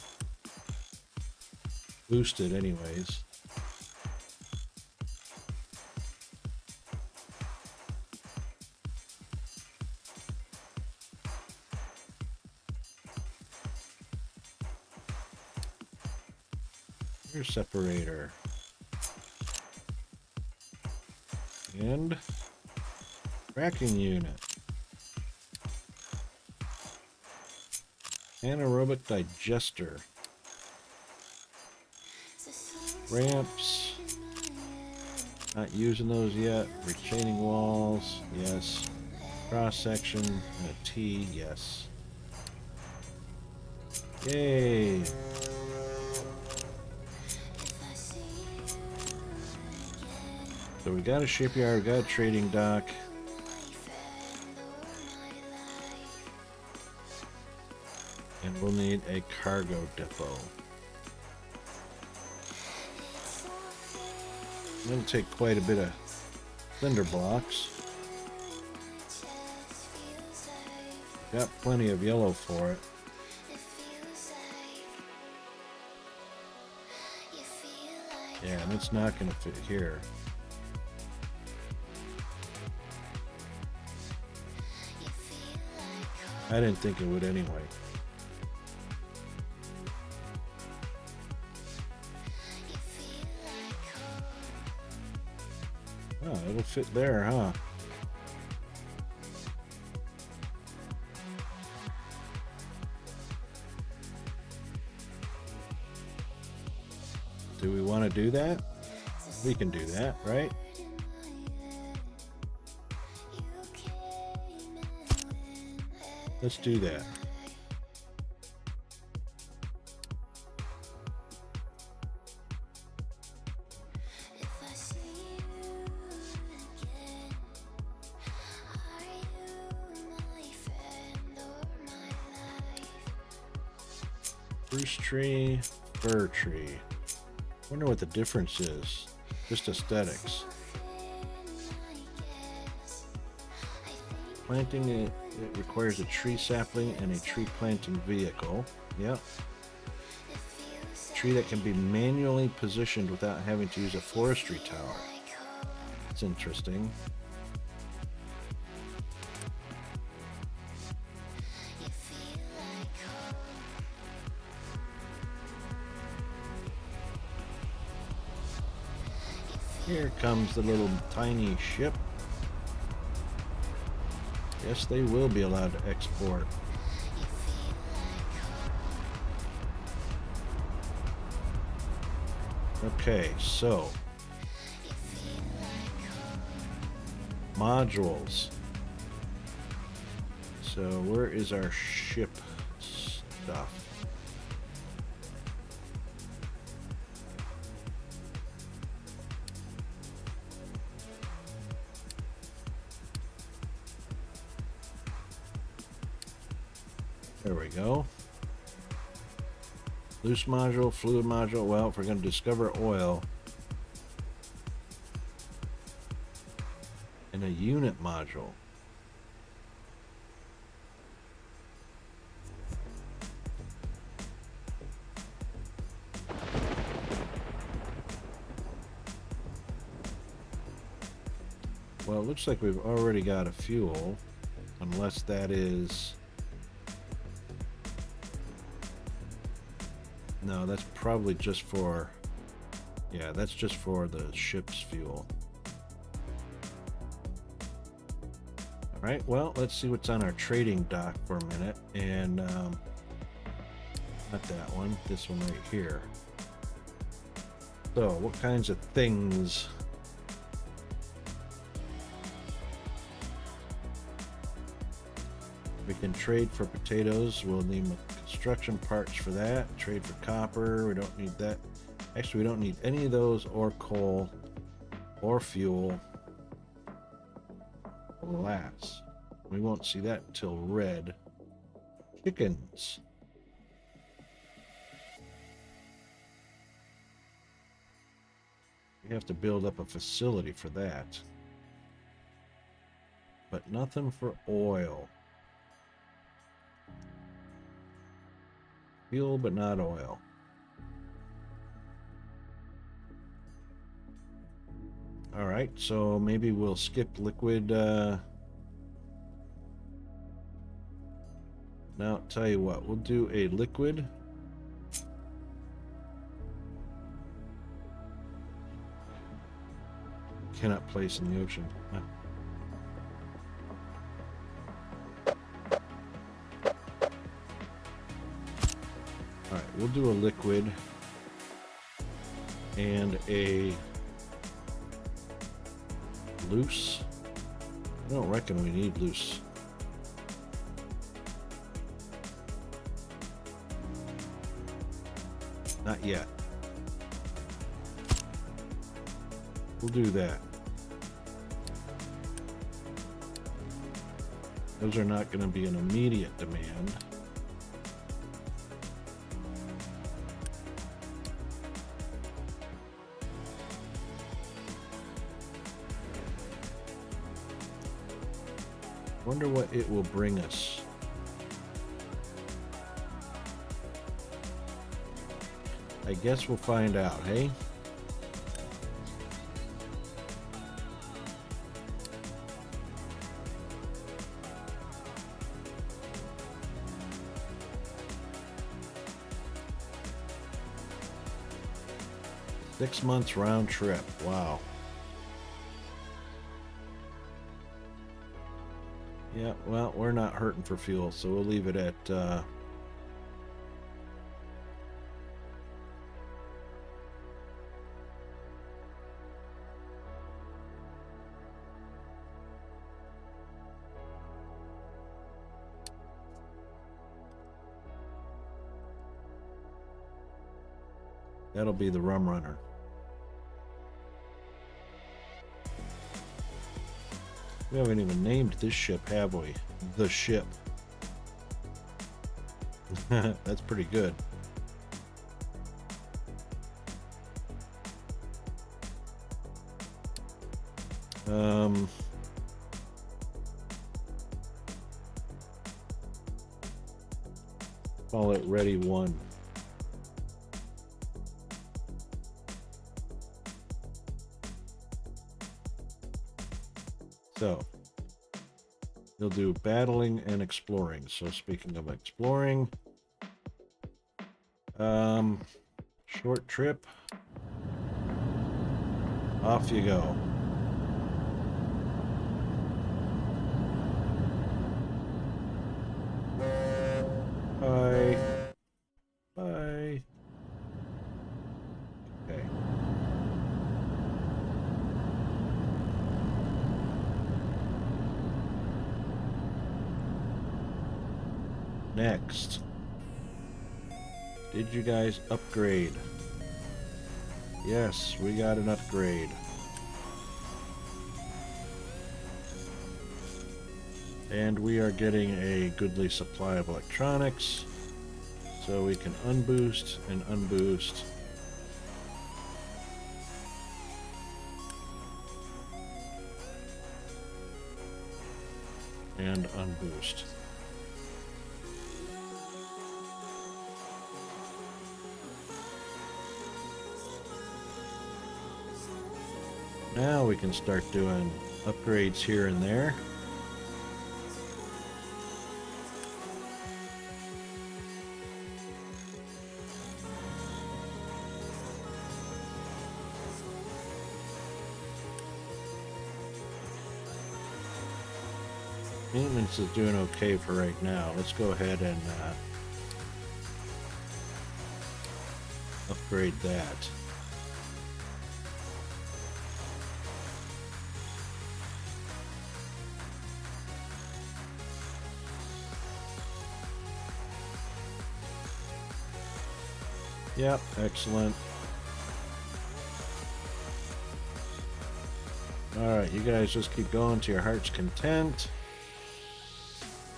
S1: boosted anyways. Here's separator. And tracking unit. Anaerobic digester. Ramps. Not using those yet. Retaining walls. Yes. Cross section. And a T. Yes. Yay. So we got a shipyard. We got a trading dock. And we'll need a cargo depot. It'll take quite a bit of cinder blocks. Got plenty of yellow for it. Yeah, and it's not going to fit here. I didn't think it would anyway. Oh, it'll fit there, huh? Do we want to do that? We can do that, right? Let's do that. Spruce tree, fir tree. Wonder what the difference is. Just aesthetics. Planting it requires a tree sapling and a tree planting vehicle. Yep. Tree that can be manually positioned without having to use a forestry tower. That's interesting. Here comes the little tiny ship. Yes, they will be allowed to export. Okay, so modules. So where is our ship stuff? There we go. Loose module, fluid module. Well, if we're going to discover oil. And a unit module. Well, it looks like we've already got a fuel, unless that is... No, that's probably just for... Yeah, that's just for the ship's fuel. Alright, well, let's see what's on our trading dock for a minute. And, not that one, this one right here. So, what kinds of things... We can trade for potatoes. We'll need construction parts for that. Trade for copper. We don't need that. Actually, we don't need any of those, or coal, or fuel, or glass. We won't see that until red. Chickens. We have to build up a facility for that. But nothing for oil. Fuel, but not oil. All right, so maybe we'll skip liquid. Now, tell you what, we'll do a liquid. Cannot place in the ocean. Huh. All right, we'll do a liquid and a loose. I don't reckon we need loose. Not yet. We'll do that. Those are not going to be an immediate demand. Wonder what it will bring us. I guess we'll find out, hey? Six months round trip. Wow. Yeah, well, we're not hurting for fuel, so we'll leave it at that'll be the rum runner. We haven't even named this ship, have we? The ship. That's pretty good. Call it Ready One. So, you'll do battling and exploring. So speaking of exploring, short trip, off you go. Bye. Bye. Okay. Next, did you guys upgrade? Yes, we got an upgrade. And we are getting a goodly supply of electronics, so we can unboost and unboost. And unboost. Now we can start doing Upgrades here and there. Maintenance is doing okay for right now. Let's go ahead and upgrade that. Yep, excellent. All right, you guys just keep going to your heart's content.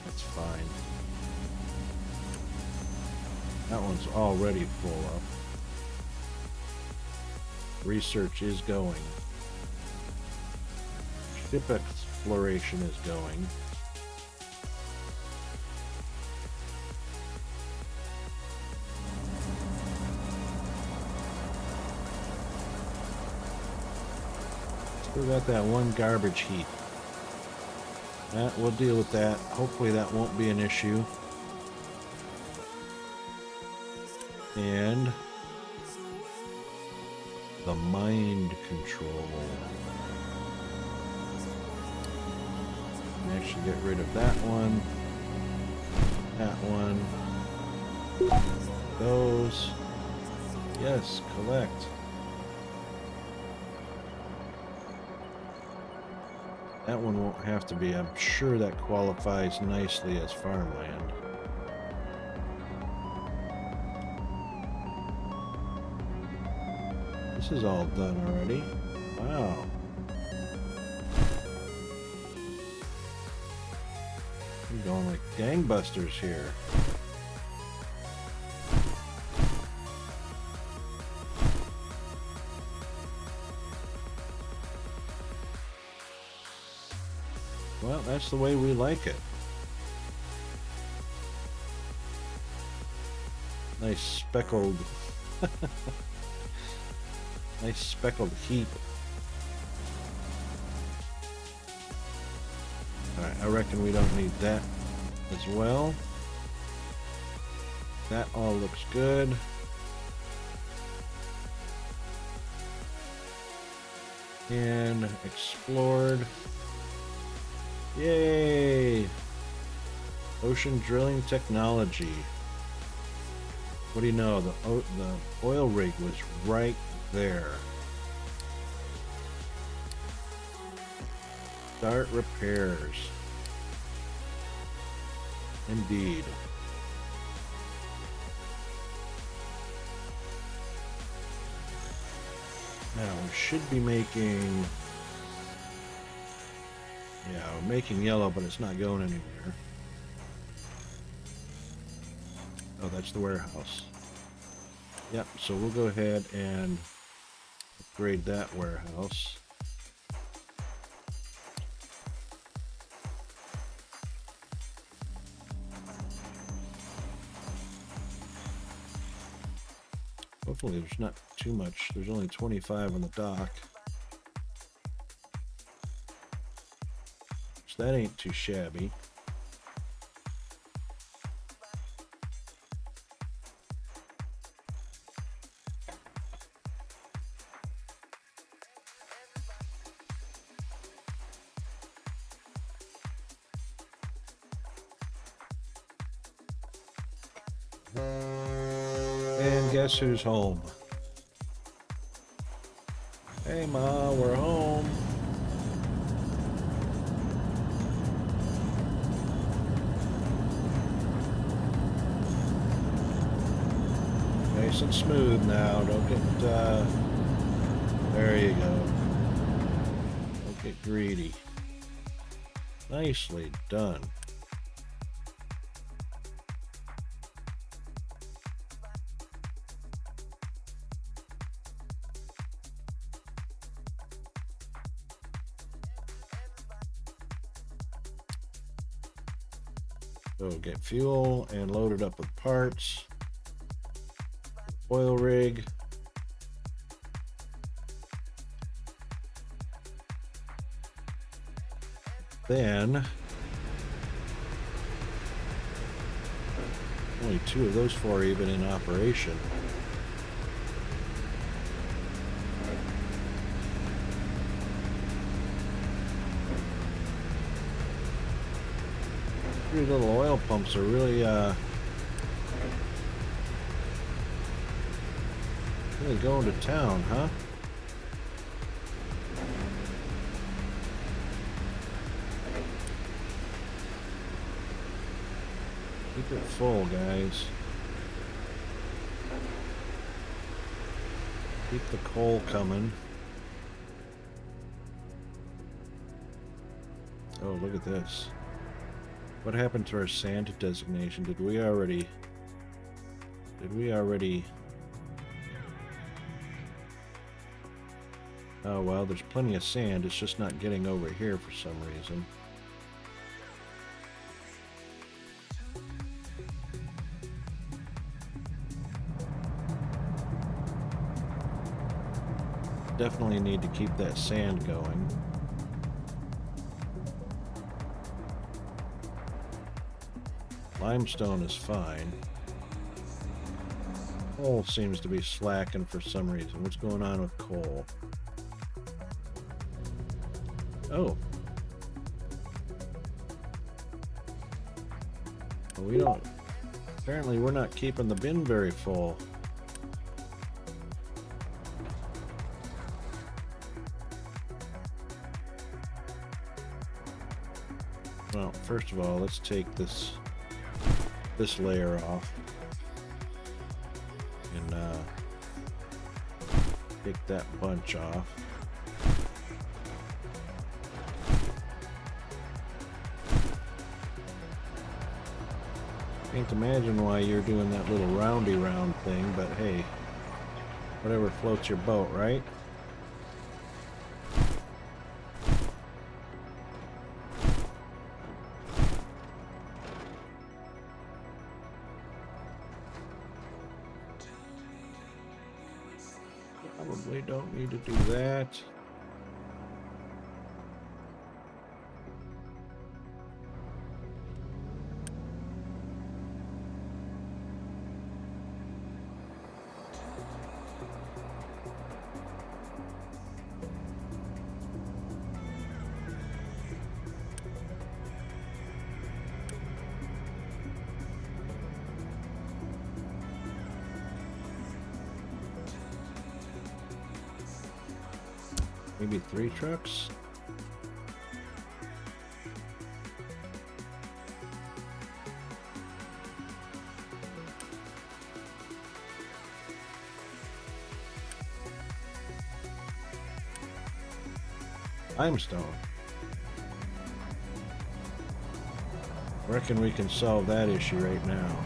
S1: That's fine. That one's already full up. Research is going. Ship exploration is going. Still got that one garbage heap. We'll deal with that. Hopefully that won't be an issue. And the mind control. Actually get rid of that one. That one. Those. Yes, collect. That one won't have to be. I'm sure that qualifies nicely as farmland. This is all done already. Wow. I'm going like gangbusters here. Well, that's the way we like it. Nice speckled, nice speckled heap. Alright, I reckon we don't need that as well. That all looks good. And explored. Yay! Ocean drilling technology. What do you know? The oil rig was right there. Start repairs. Indeed. Now we should be making... Yeah, we're making yellow, but it's not going anywhere. Oh, that's the warehouse. Yep, so we'll go ahead and upgrade that warehouse. Hopefully there's not too much. There's only 25 on the dock. So that ain't too shabby. And guess who's home? Hey Ma, we're home. Nice and smooth now. Don't get, there you go. Don't get greedy. Nicely done. So get fuel and load it up with parts. Oil rig. then only 2 of those 4 even in operation. Three little oil pumps are really going to town, huh? Keep it full, guys. Keep the coal coming. Oh, look at this. What happened to our sand designation? Did we already... Oh, well, there's plenty of sand. It's just not getting over here for some reason. Definitely need to keep that sand going. Limestone is fine. Coal seems to be slacking for some reason. What's going on with coal? Oh. Well, we don't... Apparently we're not keeping the bin very full. Well, first of all, let's take this layer off and take that bunch off. Can't imagine why you're doing that little roundy round thing, but hey, whatever floats your boat, right? Probably don't need to do that. Maybe 3 trucks? Limestone. Reckon we can solve that issue right now.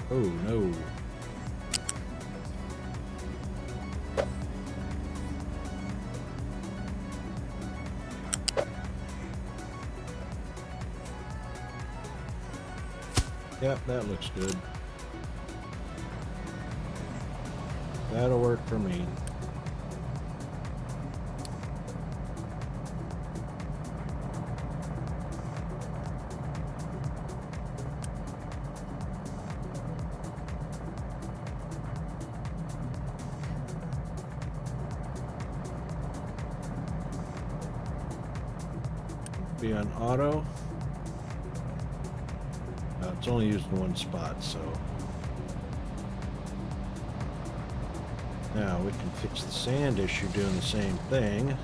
S1: Oh no. Yep, that looks good. That'll work for me. Be on auto. It's only used in one spot, so now we can fix the sand issue doing the same thing.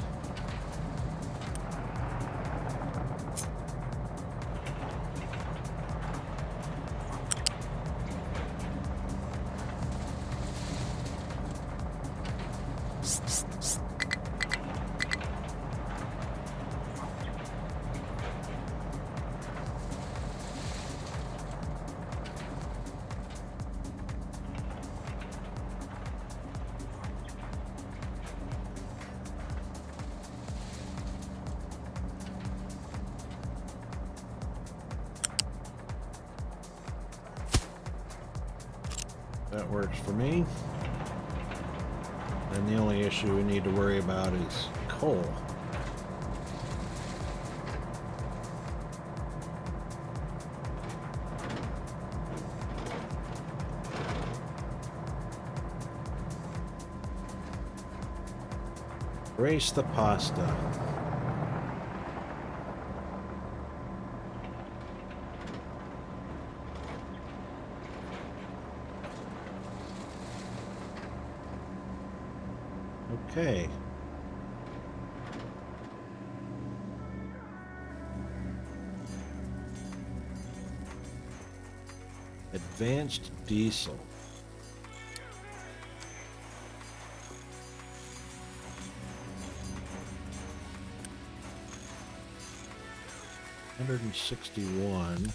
S1: That works for me. And the only issue we need to worry about is coal. Brace the pasta. Okay. Advanced diesel. $161.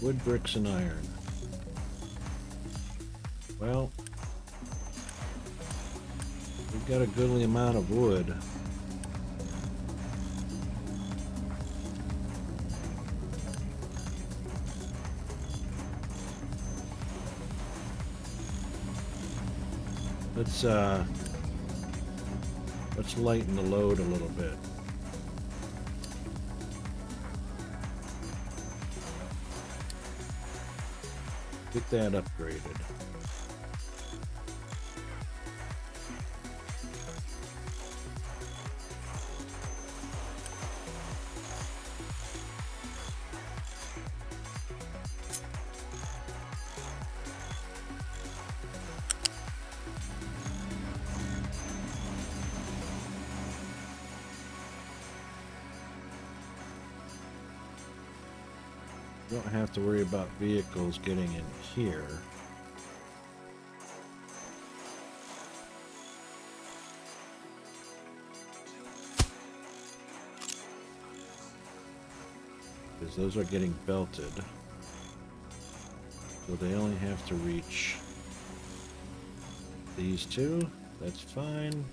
S1: Wood, bricks, and iron. Well, we've got a goodly amount of wood. Let's lighten the load a little bit. Get that upgraded. Don't have to worry about vehicles getting in here. Because those are getting belted. So they only have to reach these two. That's fine.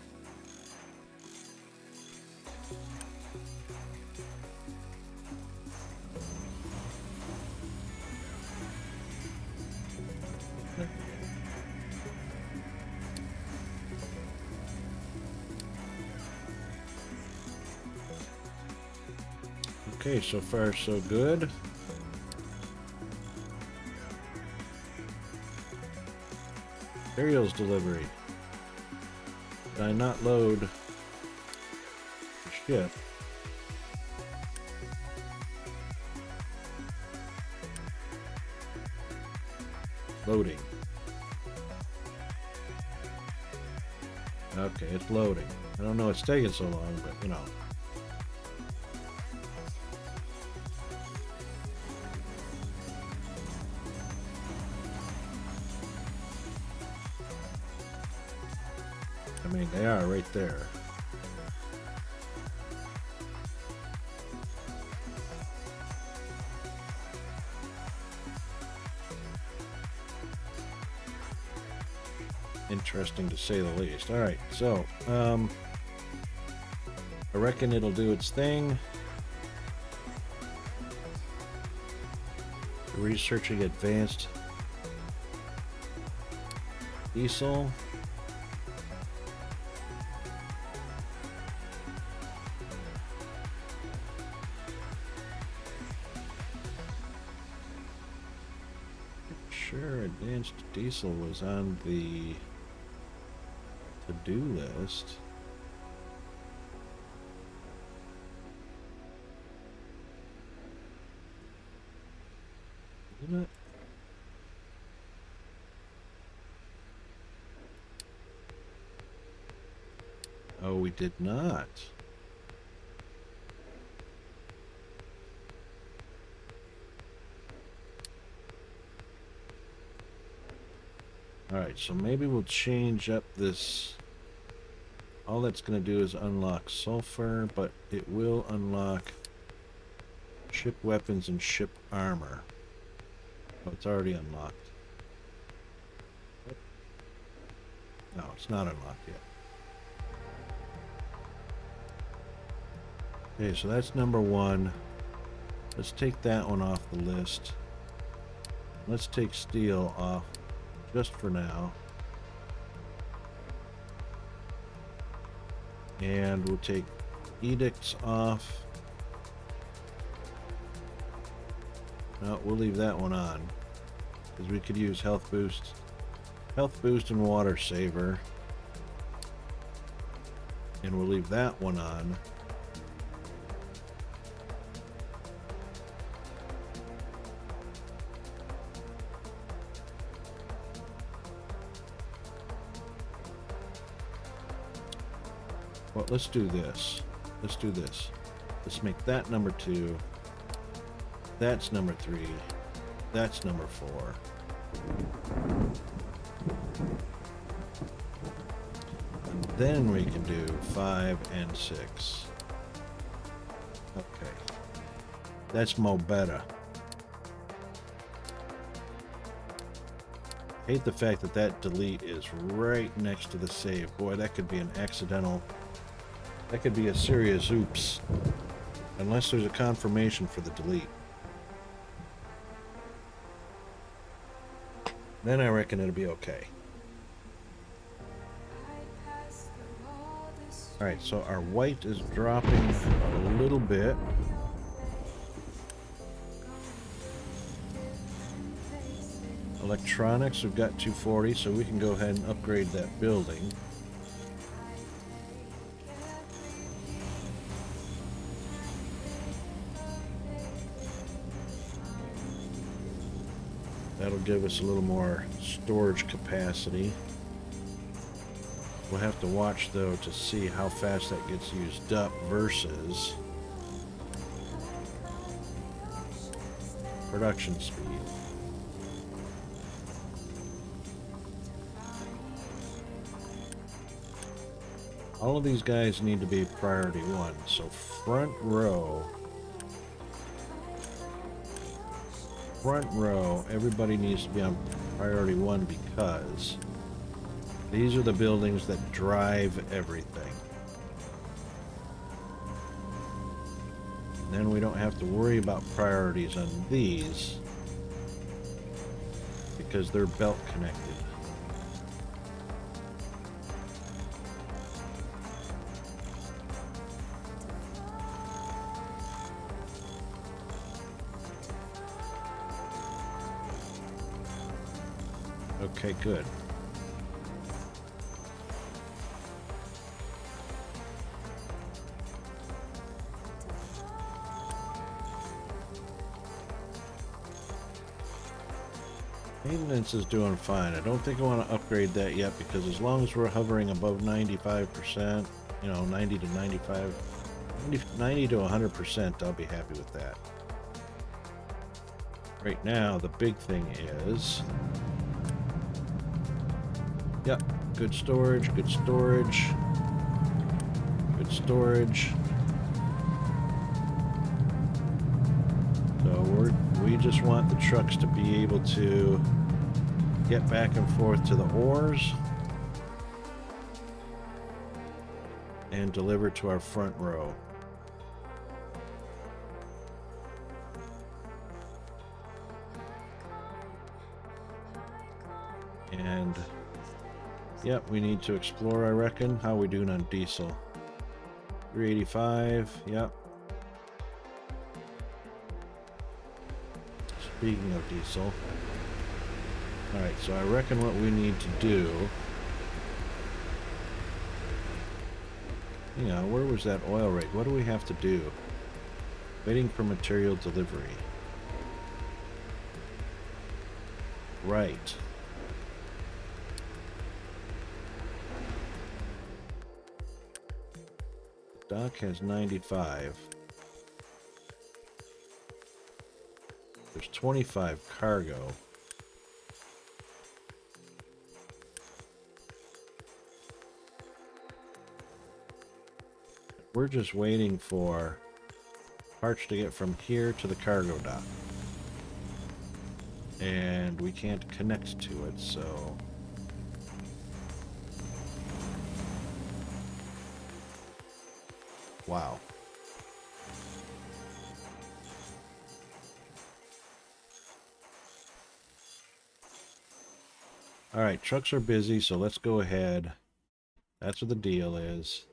S1: Okay, so far so good. Materials delivery. Did I not load the ship? Loading. Okay, it's loading. I don't know it's taking so long, but you know. I mean, they are right there. Interesting to say the least. All right, so I reckon it'll do its thing. Researching advanced diesel. Sure, advanced diesel was on the to-do list. Isn't it? Oh, we did not. Alright, so maybe we'll change up this. All that's going to do is unlock sulfur, but it will unlock ship weapons and ship armor. Oh, it's already unlocked. No, it's not unlocked yet. Okay, so that's number one. Let's take that one off the list. Let's take steel off just for now. And we'll take edicts off. No, we'll leave that one on because we could use health boost and water saver. And we'll leave that one on. Well, let's do this. Let's do this. Let's make that number 2. That's number 3. That's number 4. And then we can do 5 and 6. Okay. That's mo better. Hate the fact that that delete is right next to the save. Boy, that could be an accidental. That could be a serious oops. Unless there's a confirmation for the delete. Then I reckon it'll be okay. Alright, so our white is dropping a little bit. Electronics, we've got 240, so we can go ahead and upgrade that building. That'll give us a little more storage capacity. We'll have to watch though to see how fast that gets used up versus production speed. All of these guys need to be priority 1. So front row, everybody needs to be on priority 1 because these are the buildings that drive everything. And then we don't have to worry about priorities on these because they're belt connected. Okay, good. Maintenance is doing fine. I don't think I want to upgrade that yet because as long as we're hovering above 95%, you know, 90 to 95, 90 to 100%, I'll be happy with that. Right now, the big thing is... Yep, good storage, good storage, good storage. So we just want the trucks to be able to get back and forth to the ores and deliver to our front row. And yep, we need to explore, I reckon. How are we doing on diesel? 385, yep. Speaking of diesel. Alright, so I reckon what we need to do... You know, where was that oil rig? What do we have to do? Waiting for material delivery. Right. Dock has 95. There's 25 cargo. We're just waiting for parts to get from here to the cargo dock. And we can't connect to it, so... Wow. All right, trucks are busy, so let's go ahead. That's what the deal is.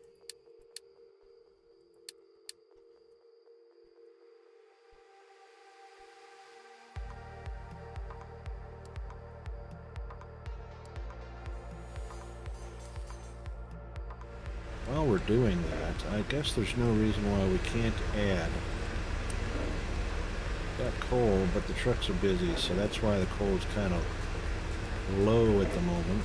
S1: While we're doing that, I guess there's no reason why we can't add. Got coal, but the trucks are busy, so that's why the coal is kind of low at the moment.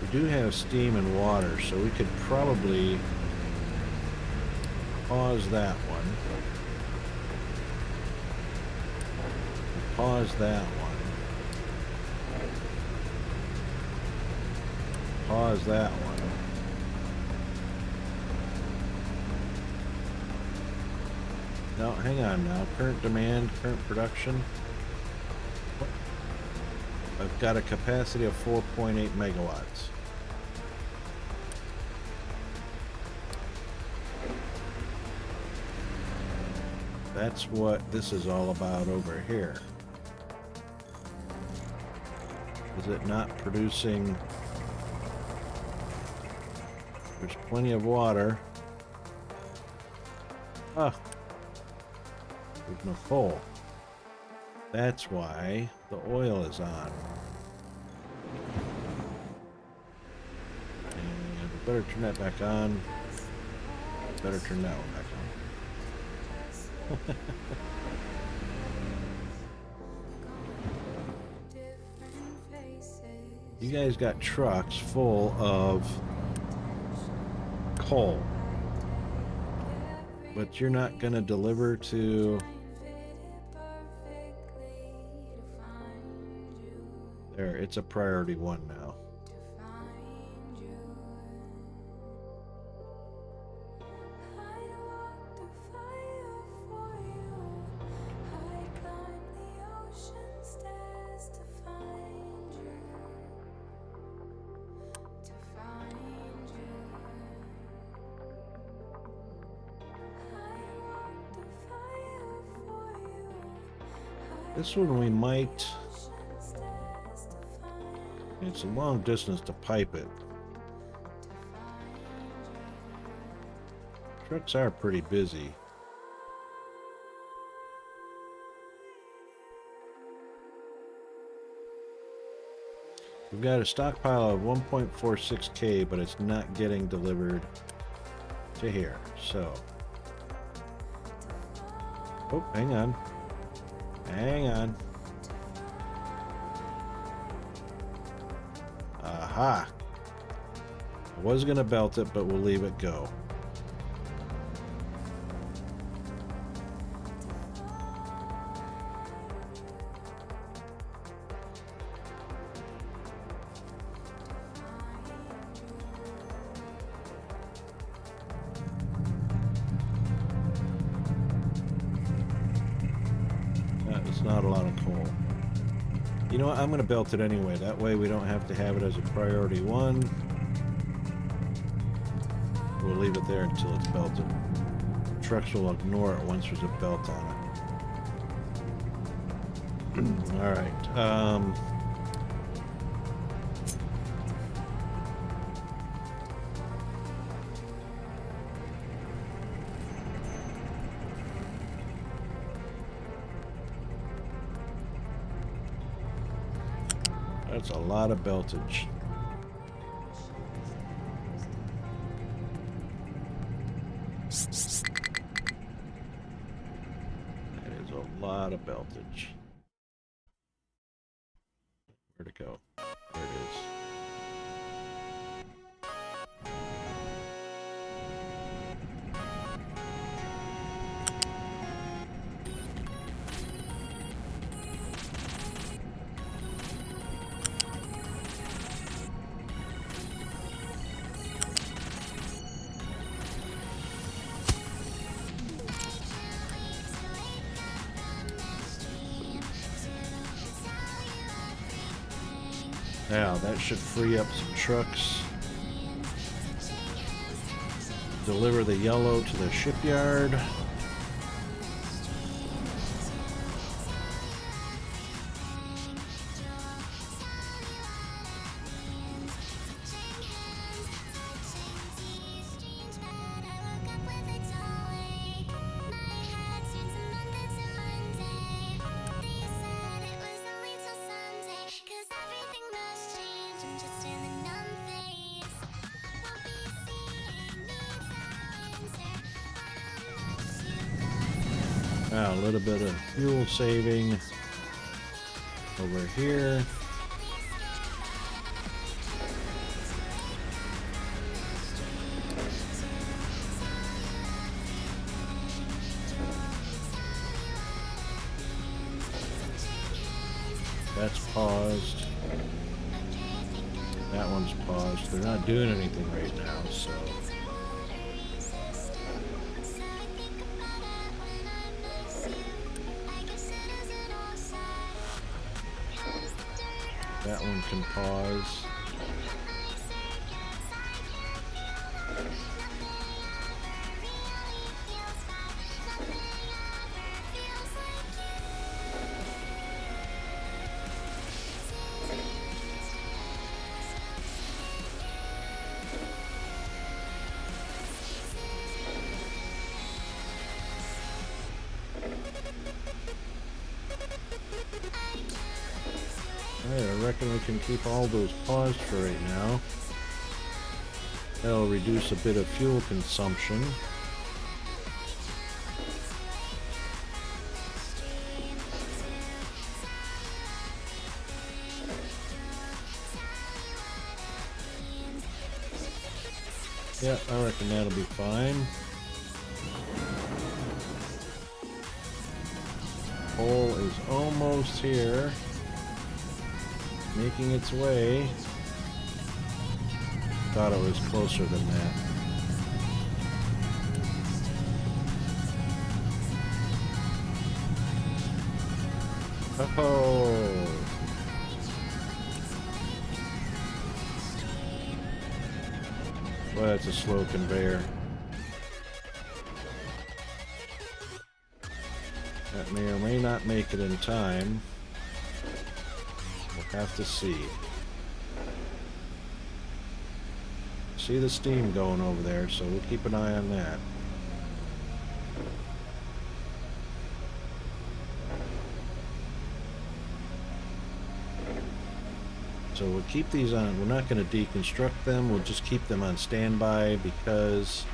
S1: We do have steam and water, so we could probably pause that one. Pause that one. Pause that one. No, hang on now. Current demand, current production. I've got a capacity of 4.8 megawatts. That's what this is all about over here. Is it not producing? There's plenty of water. Ah. There's no coal. That's why the oil is on. And we better turn that back on. Better turn that one back on. You guys got trucks full of coal, but you're not going to deliver to... There, it's a priority one now. This one we might... It's a long distance to pipe it. Trucks are pretty busy. We've got a stockpile of 1.46K, but it's not getting delivered to here, so... Oh, hang on. Hang on. Aha! I was gonna belt it, but we'll leave it go. It's not a lot of coal. You know what? I'm going to belt it anyway. That way we don't have to have it as a priority one. We'll leave it there until it's belted. Trucks will ignore it once there's a belt on it. All right. That's a lot of beltage. That is a lot of beltage. Where'd it go? There it is. Now, that should free up some trucks. Deliver the yellow to the shipyard. A little bit of fuel saving over here. That's paused. That one's paused. They're not doing anything right now, so. That one can pause. Alright, I reckon we can keep all those paused for right now. That'll reduce a bit of fuel consumption. Yeah, I reckon that'll be fine. Coal is almost here. Making its way. Thought it was closer than that. Oh. Well, that's a slow conveyor. That may or may not make it in time. We'll have to see. See the steam going over there, so we'll keep an eye on that. So we'll keep these on. We're not going to deconstruct them. We'll just keep them on standby because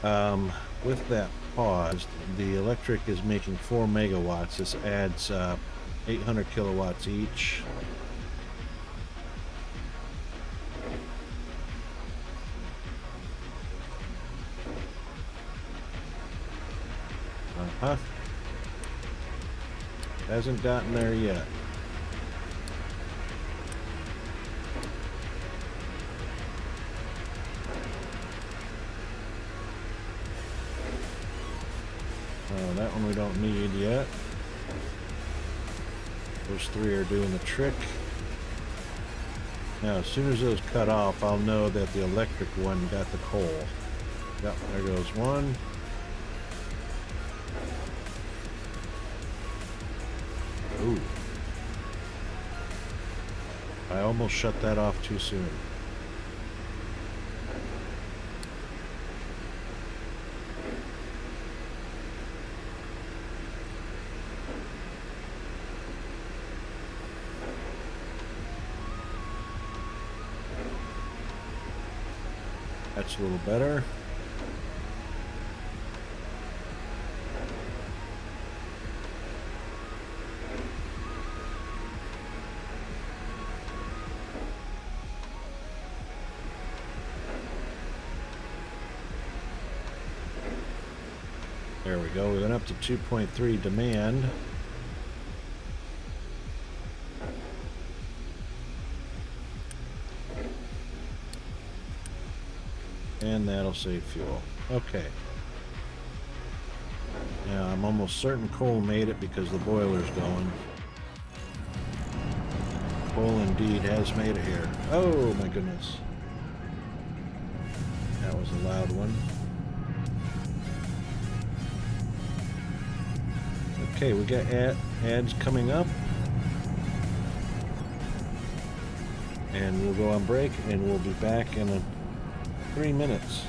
S1: with that paused, the electric is making 4 megawatts. This adds 800 kilowatts each. Hasn't gotten there yet. That one we don't need yet. Those 3 are doing the trick. Now, as soon as those cut off, I'll know that the electric one got the coal. Yep, there goes one. Ooh. I almost shut that off too soon. That's a little better. There we go. We went up to 2.3 demand. And that'll save fuel. Okay. Now I'm almost certain coal made it because the boiler's going. Coal indeed has made it here. Oh my goodness. That was a loud one. Okay, we got ads coming up. And we'll go on break and we'll be back in 3 minutes.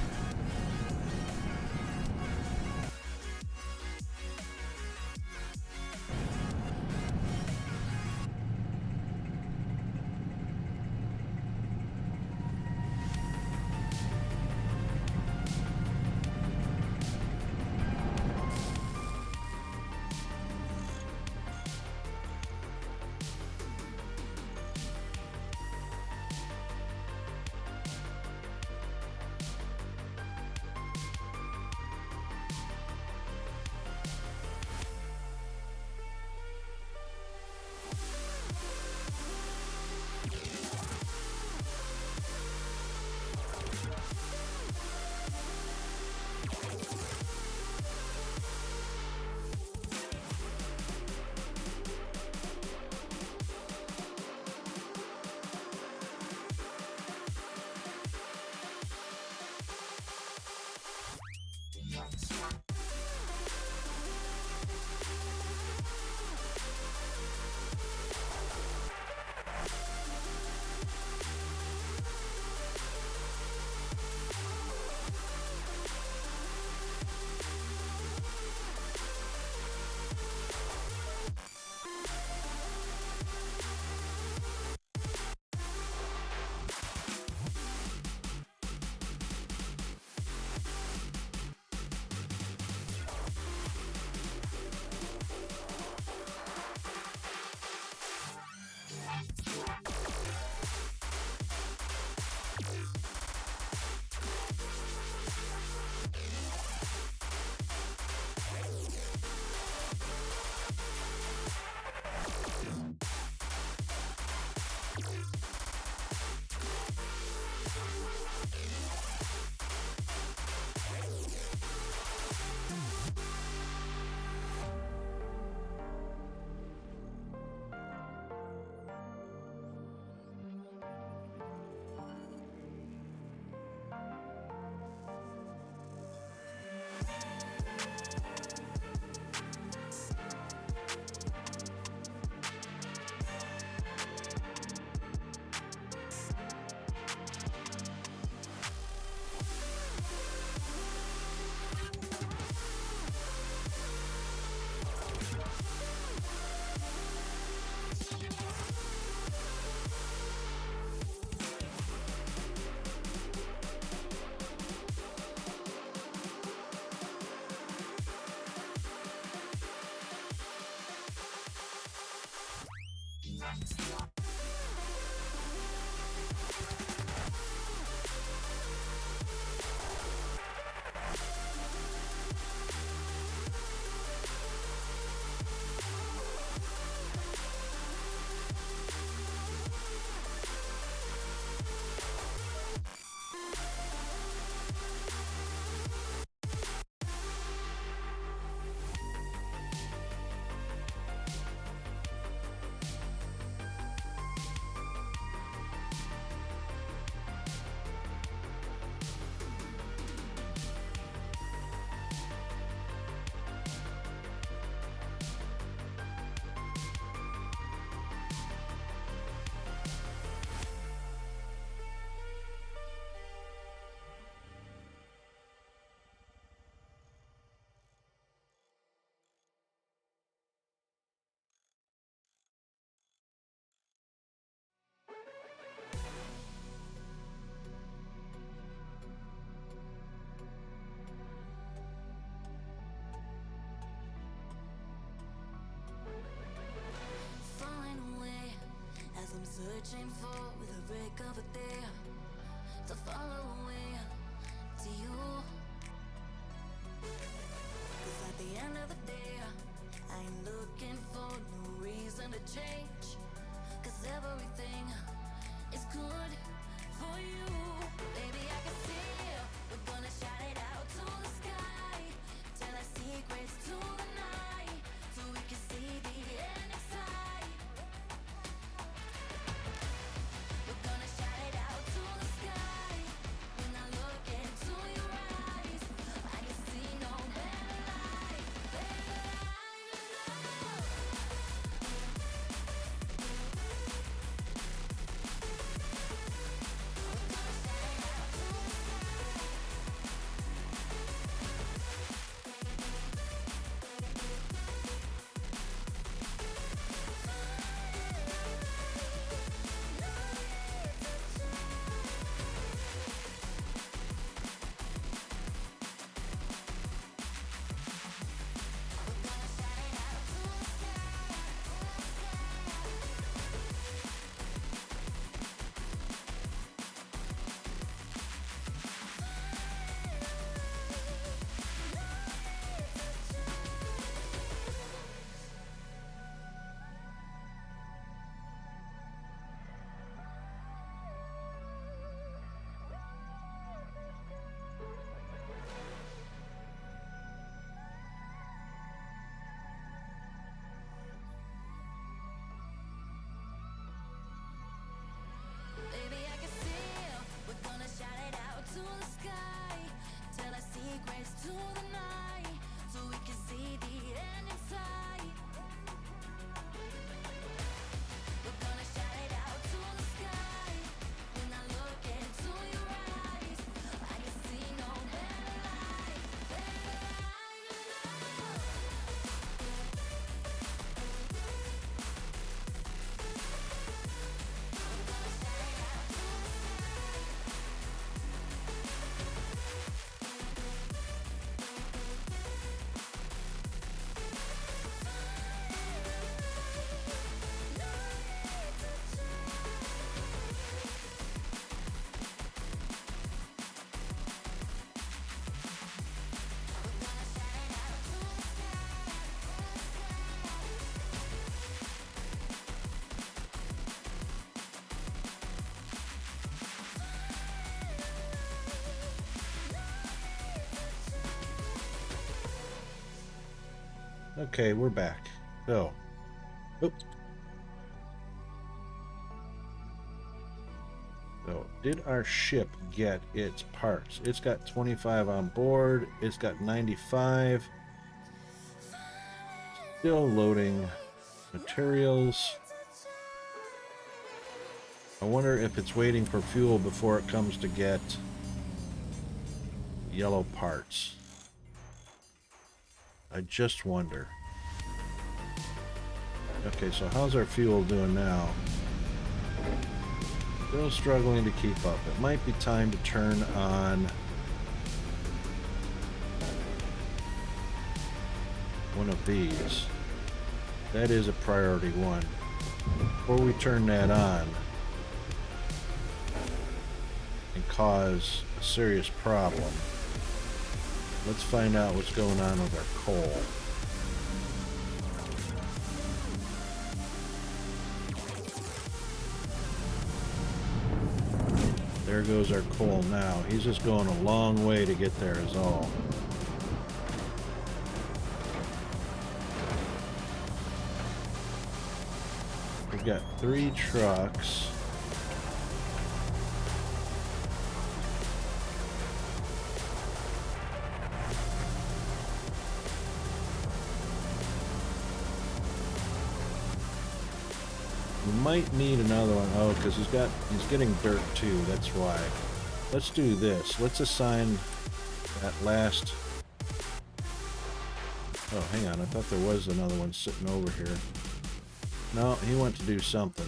S6: searching for the break of a day to follow away to you. 'Cause at the end of the day, I ain't looking for no reason to change. 'Cause everything is good for you. Baby, I can see we're gonna shout it out to the sky. Tell our secrets to the night, so we can see the end in sight. We're gonna shout it out to the sky. When I look into your eyes, I can see no better life, better life, love. We're gonna shout it out to the Baby, I can see we're gonna shout it out to the sky. Tell our secrets to the night.
S1: Okay, we're back. So, oop. So, did our ship get its parts? It's got 25 on board. It's got 95. Still loading materials. I wonder if it's waiting for fuel before it comes to get yellow parts. I just wonder. Okay, so how's our fuel doing now? Still struggling to keep up. It might be time to turn on one of these. That is a priority one. Before we turn that on and cause a serious problem, let's find out what's going on with our coal. There goes our coal now. He's just going a long way to get there is all. We've got 3 trucks. We might need another one. Oh, because he's getting dirt too. That's why. Let's do this. Let's assign that last. Oh, hang on. I thought there was another one sitting over here. No, he went to do something.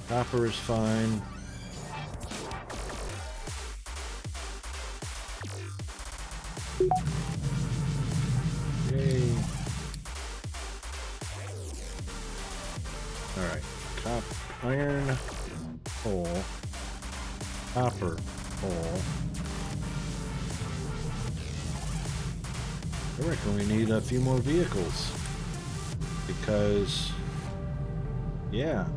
S1: Copper is fine. Yay. Alright. Iron, coal, copper, coal. I reckon we need a few more vehicles. Because, yeah.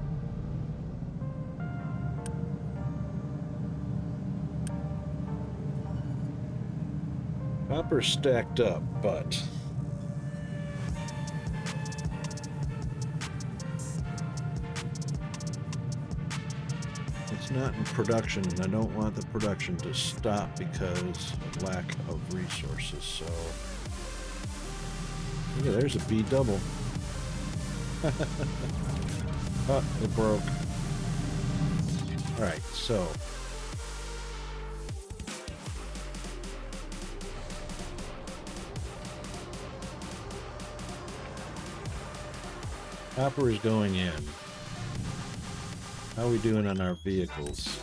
S1: Copper stacked up, but it's not in production, and I don't want the production to stop because of lack of resources. So, yeah, there's a B double. Oh, it broke. All right, so. Copper is going in. How are we doing on our vehicles?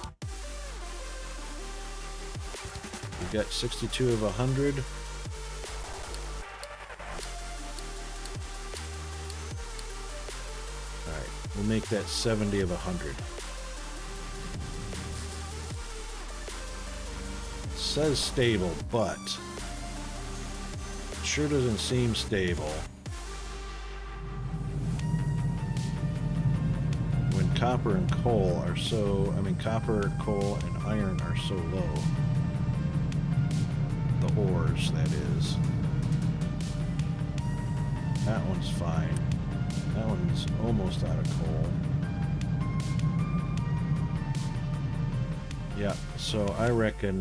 S1: We've got 62 of 100. Alright, we'll make that 70 of 100. It says stable, but it sure doesn't seem stable. Copper and coal are so, copper, coal, and iron are so low. The ores, that is. That one's fine. That one's almost out of coal. Yeah, so I reckon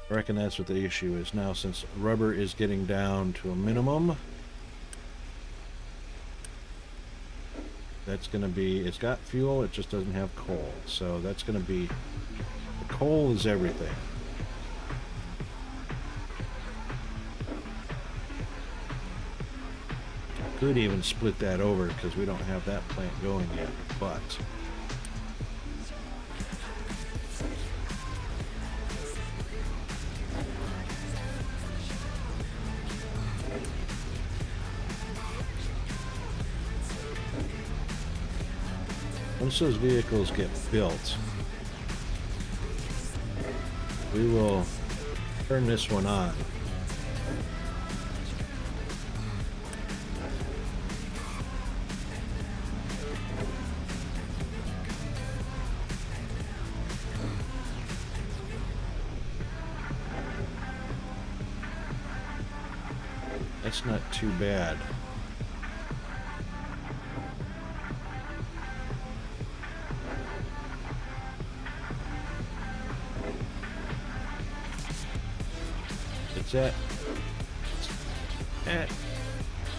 S1: that's what the issue is now, since rubber is getting down to a minimum. That's going to be, it's got fuel, it just doesn't have coal. So that's going to be, the coal is everything. Could even split that over because we don't have that plant going yet, but once those vehicles get built, we will turn this one on. That's not too bad. It's at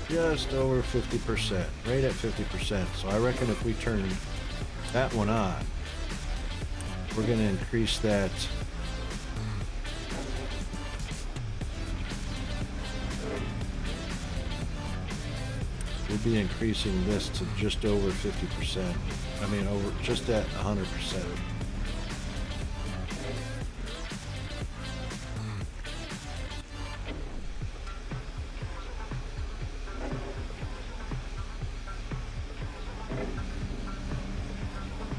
S1: just over 50%, right at 50%. So I reckon if we turn that one on, we're going to increase that. We'll be increasing this to just over 50%. I mean, over just at 100%.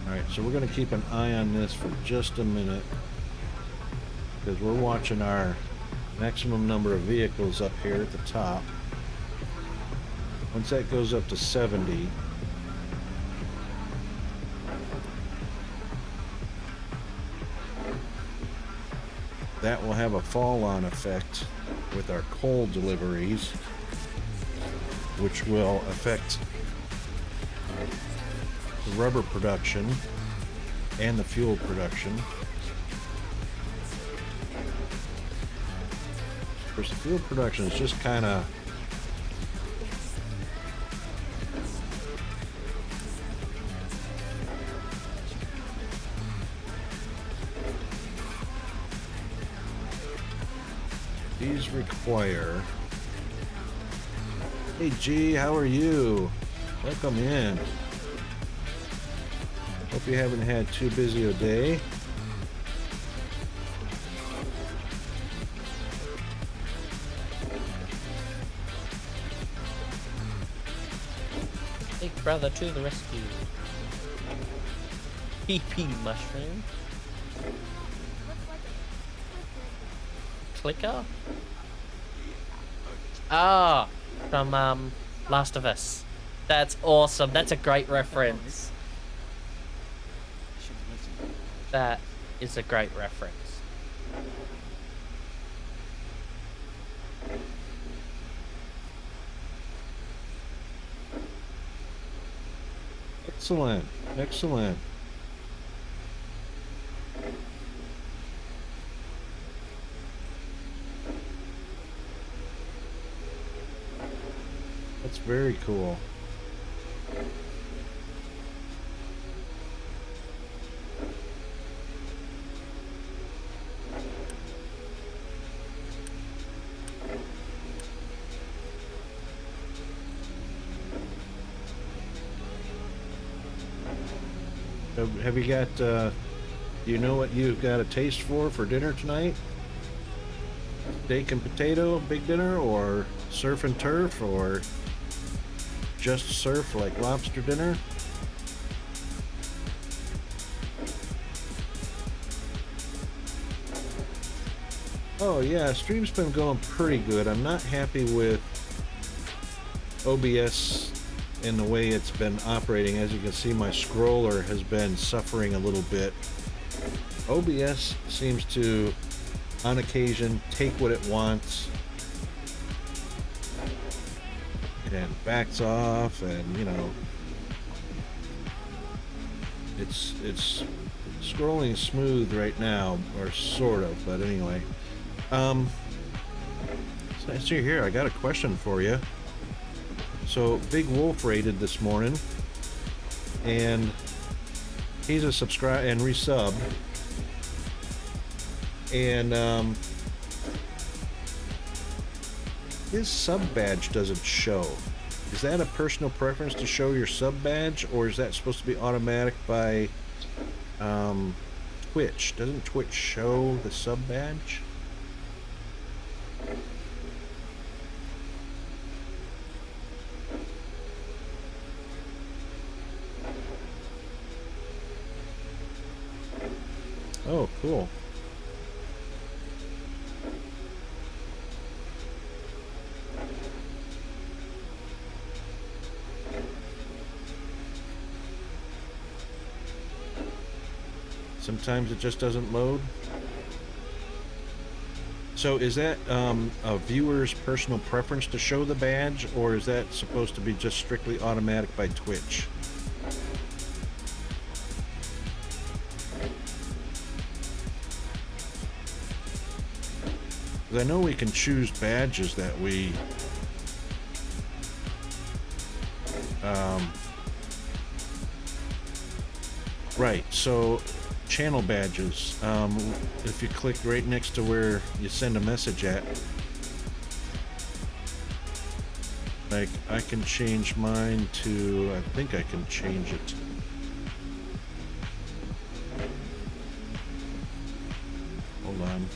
S1: Alright, so we're going to keep an eye on this for just a minute, because we're watching our maximum number of vehicles up here at the top. Once that goes up to 70, that will have a fall-on effect with our coal deliveries, which will affect the rubber production and the fuel production. Of course, the fuel production is just kind of these require. Hey G, how are you? Welcome in. Hope you haven't had too busy a day.
S9: Big brother to the rescue. PP mushroom. Clicker? Ah, from Last of Us. That's awesome. That's a great reference. That is a great reference.
S1: Excellent, excellent. That's very cool. Have you got, do you know what you've got a taste for dinner tonight? Steak and potato, big dinner, or surf and turf, or just surf like lobster dinner? Oh yeah, stream's been going pretty good. I'm not happy with OBS and the way it's been operating. As you can see, my scroller has been suffering a little bit. OBS seems to, on occasion, take what it wants and backs off, and you know, it's scrolling smooth right now, or sort of, but anyway. So I see here, I got a question for you. So Big Wolf raided this morning, and he's a subscribe and resubbed, and his sub badge doesn't show. Is that a personal preference to show your sub badge, or is that supposed to be automatic by Twitch? Doesn't Twitch show the sub badge? Oh, cool. Sometimes it just doesn't load. So is that a viewer's personal preference to show the badge, or is that supposed to be just strictly automatic by Twitch? 'Cause I know we can choose badges that we right, so channel badges, if you click right next to where you send a message at, like I can change mine to, I think I can change it. Hold on.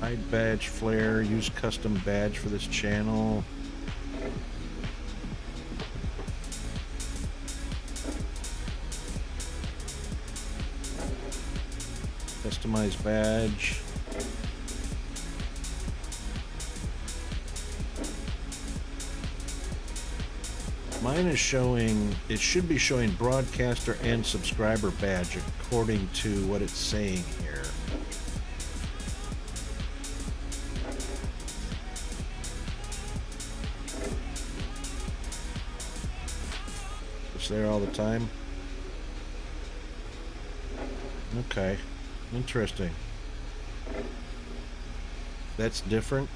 S1: Hide badge flare, use custom badge for this channel. Customize badge. Mine is showing, it should be showing broadcaster and subscriber badge according to what it's saying here. It's there all the time. Okay. Interesting. That's different.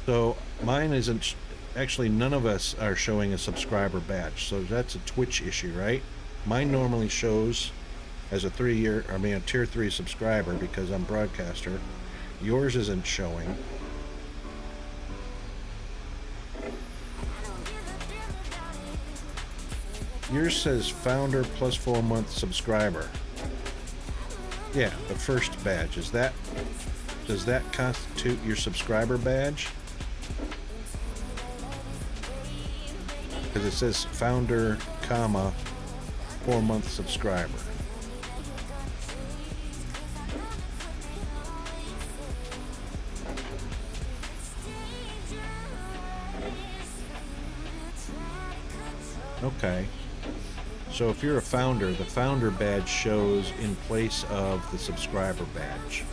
S1: So mine isn't, actually none of us are showing a subscriber badge, so that's a Twitch issue, right? Mine normally shows as a a tier 3 subscriber because I'm broadcaster. Yours isn't showing. Yours says founder plus 4-month subscriber. Yeah, the first badge. Does that constitute your subscriber badge? Because it says founder, comma, 4-month subscriber. Okay. So if you're a founder, the founder badge shows in place of the subscriber badge.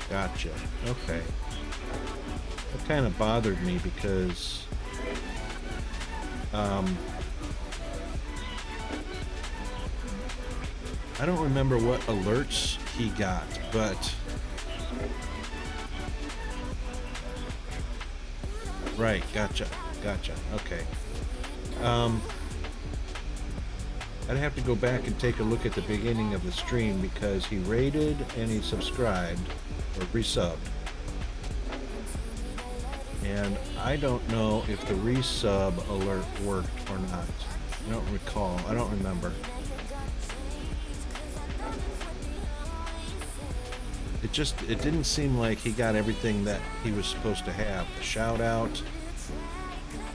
S1: Gotcha. Okay. That kind of bothered me because I don't remember what alerts he got, but right, gotcha. Okay. I'd have to go back and take a look at the beginning of the stream because he rated and he subscribed or resubbed. And I don't know if the resub alert worked or not. I don't recall. I don't remember. It didn't seem like he got everything that he was supposed to have. The shout out,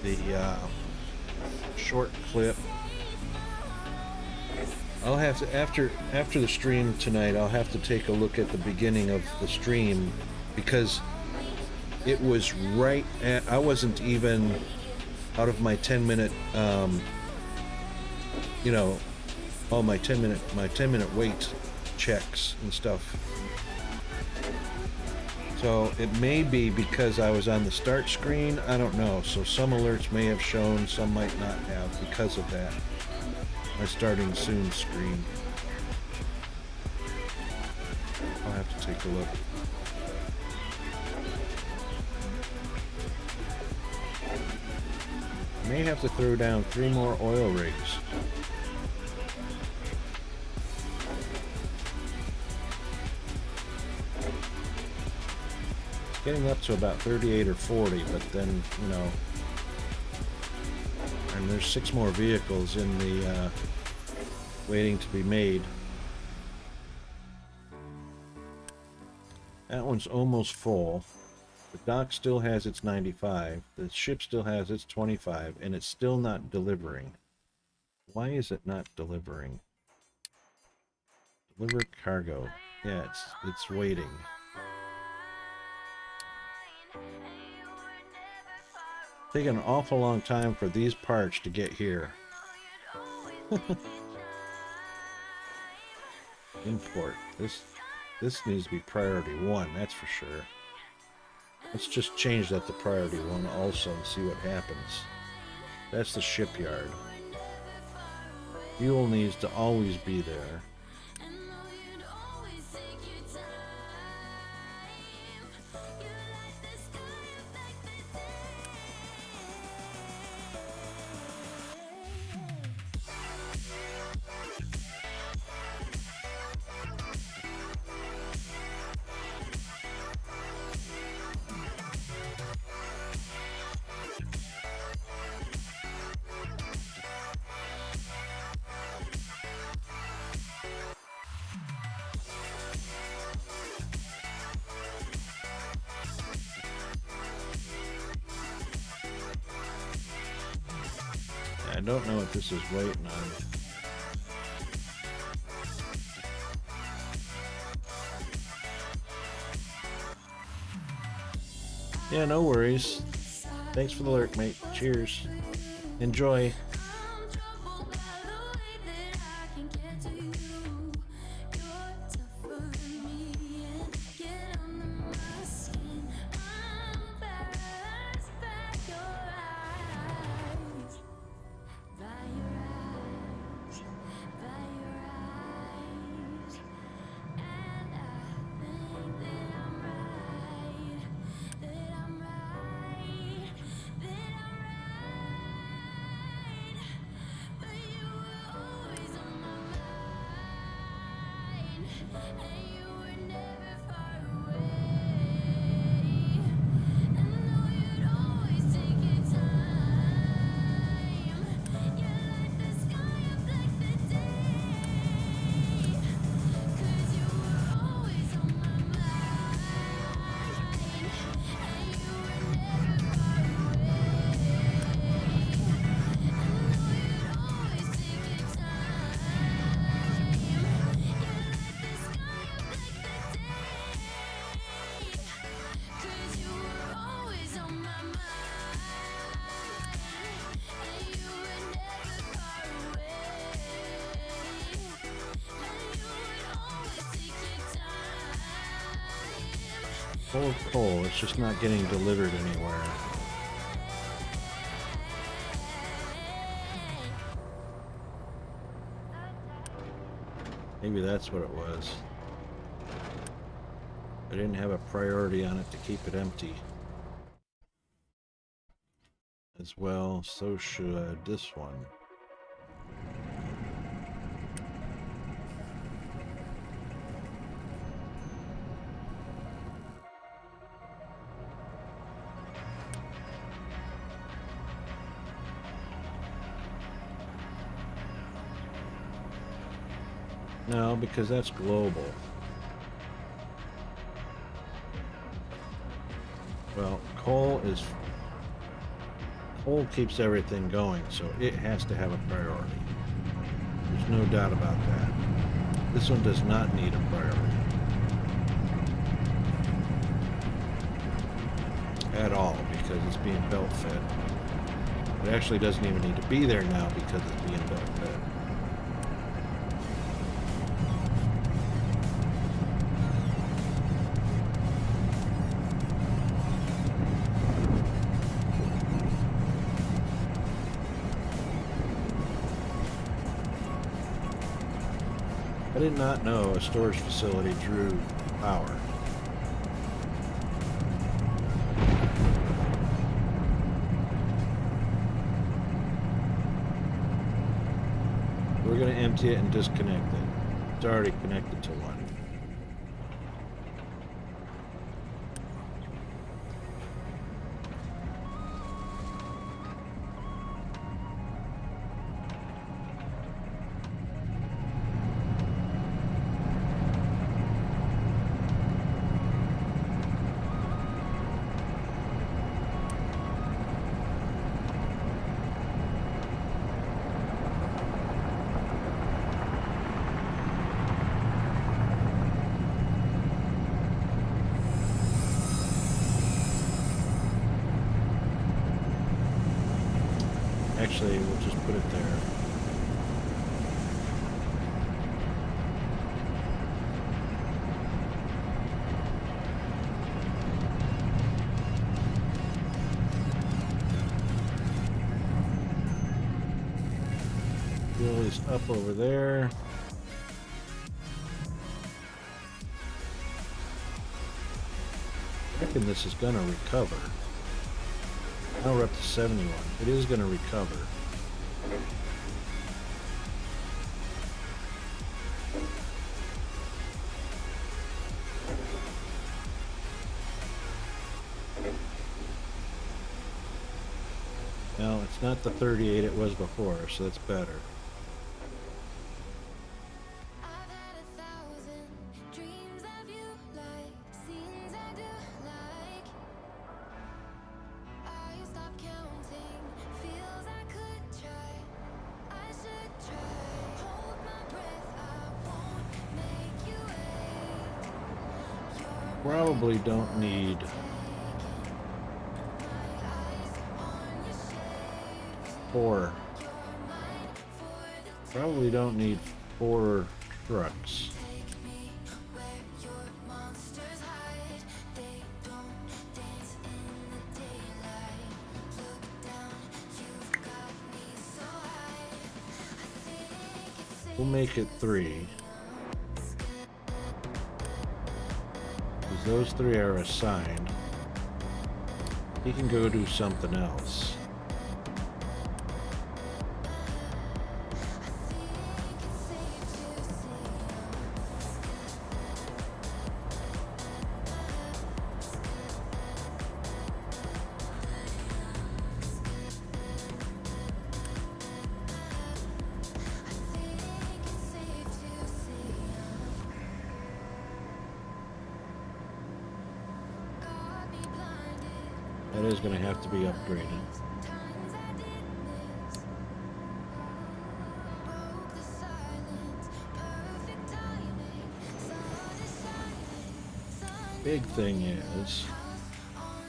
S1: the short clip. I'll have to, after the stream tonight, I'll have to take a look at the beginning of the stream because it was right at, I wasn't even out of my 10-minute, you know, all my 10-minute wait checks and stuff. So it may be because I was on the start screen, I don't know. So some alerts may have shown, some might not have because of that. My starting soon screen. I'll have to take a look. I may have to throw down 3 more oil rigs. Getting up to about 38 or 40, but then, you know, and there's 6 more vehicles in the waiting to be made. That one's almost full. The dock still has its 95, the ship still has its 25, and it's still not delivering. Why is it not delivering? Deliver cargo. Yeah, it's waiting. Taking an awful long time for these parts to get here. Import. This needs to be priority 1, that's for sure. Let's just change that to priority 1 also and see what happens. That's the shipyard. Fuel needs to always be there. I don't know what this is waiting on. Yeah, no worries. Thanks for the alert, mate. Cheers. Enjoy. Full of coal, it's just not getting delivered anywhere. Maybe that's what it was. I didn't have a priority on it to keep it empty. As well, so should this one. No, because that's global. Well, coal keeps everything going, so it has to have a priority. There's no doubt about that. This one does not need a priority. At all, because it's being belt fed. It actually doesn't even need to be there now because it's being belt fed. I did not know a storage facility drew power. We're going to empty it and disconnect it. It's already connected to one. Actually, we'll just put it there. Fuel is up over there. I reckon this is gonna recover. Now we're up to 71. It is gonna recover. No, it's not the 38 it was before, so that's better.
S6: I've had 1,000 dreams of you, like scenes I do like. I stop counting, feels I could try. I should try. Hold my breath, I won't make you wait. You're
S1: Probably don't need
S6: my eyes on your shades.
S1: 4.
S6: You're mine for the
S1: Probably don't need 4 trucks.
S6: take me where your monsters hide. They don't dance in the daylight. Look down, you've got me so high. I think it's safe
S1: We'll make it 3. Because those 3 are assigned. He can go do something else. That is going to have to be upgraded.
S6: times I did miss. Broke the silence, perfect timing. Sun is shining,
S1: Big thing is,
S6: on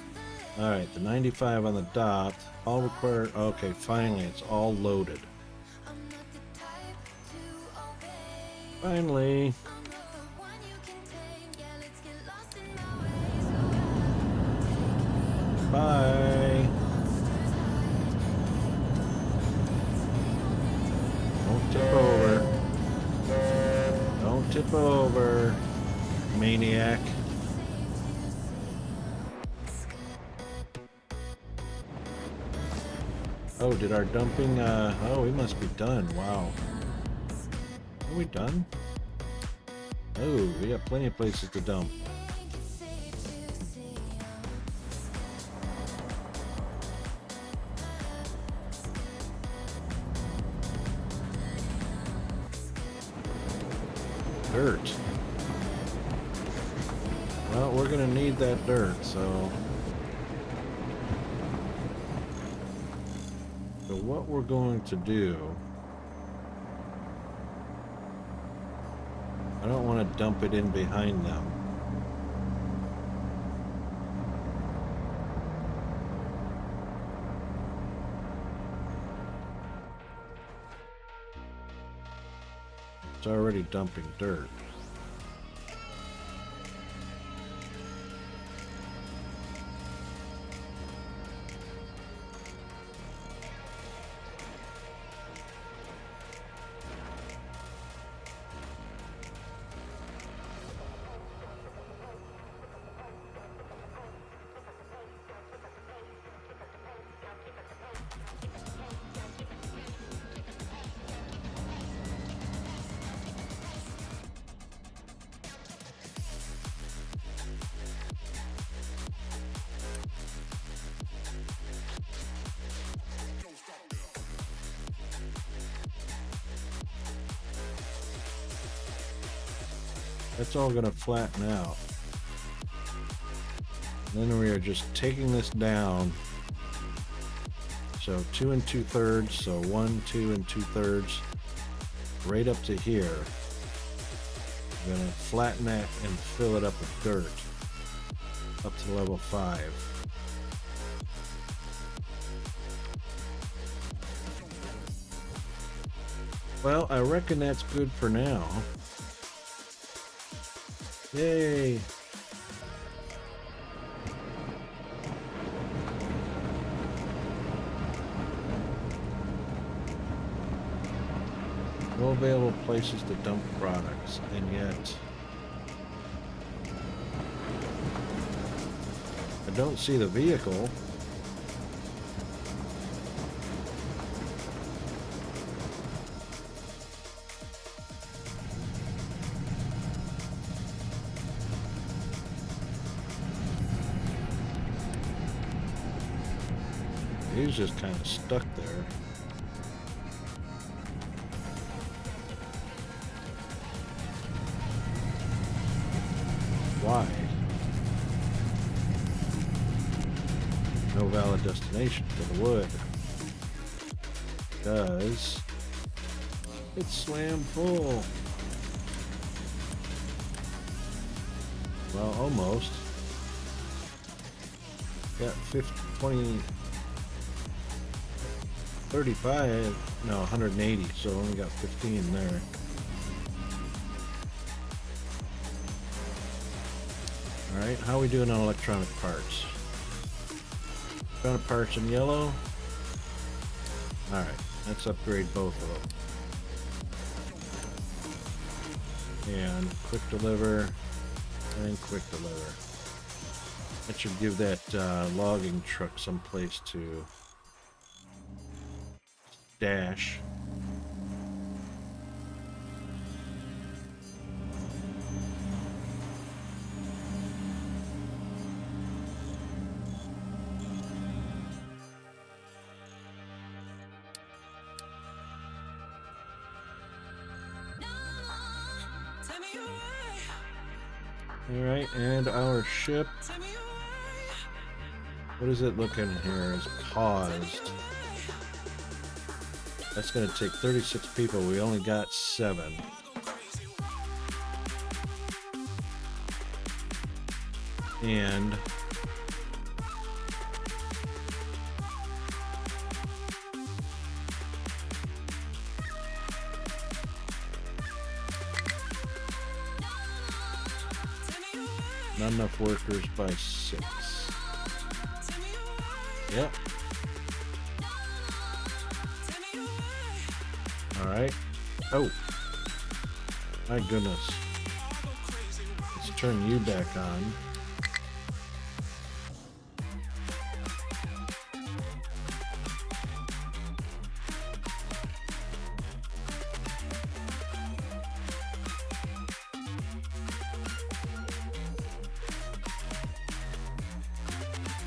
S6: the
S1: alright, the 95 on the dot, all required, okay, finally, it's all loaded.
S6: I'm not the type to obey.
S1: Finally,
S6: I'm not the one you can tame. Yeah, let's get lost in my ways.
S1: bye. Don't tip over. Don't tip over, maniac. Oh, did our dumping, oh, we must be done. Wow. Are we done? Oh, we got plenty of places to dump. Dirt. Well, we're gonna need that dirt, so what we're going to do, I don't want to dump it in behind them. It's already dumping dirt. That's all going to flatten out. And then we are just taking this down. So 2 2/3, so 1, 2 2/3, right up to here. I'm going to flatten that and fill it up with dirt up to level 5. Well, I reckon that's good for now. Yay! No available places to dump products, and yet I don't see the vehicle. He's just kind of stuck there. Why? No valid destination for the wood. Because it's slammed full. Well, almost. Got 50, 20, 35, no, 180, so only got 15 there. Alright, how are we doing on electronic parts? Electronic parts in yellow. Alright, let's upgrade both of them. And quick deliver, and quick deliver. That should give that logging truck some place to dash. Alright, and our ship, what is it looking here? Is paused. That's going to take 36 people. We only got 7. And not enough workers by 6. Yep. Alright. Oh. My goodness. Let's turn you back on.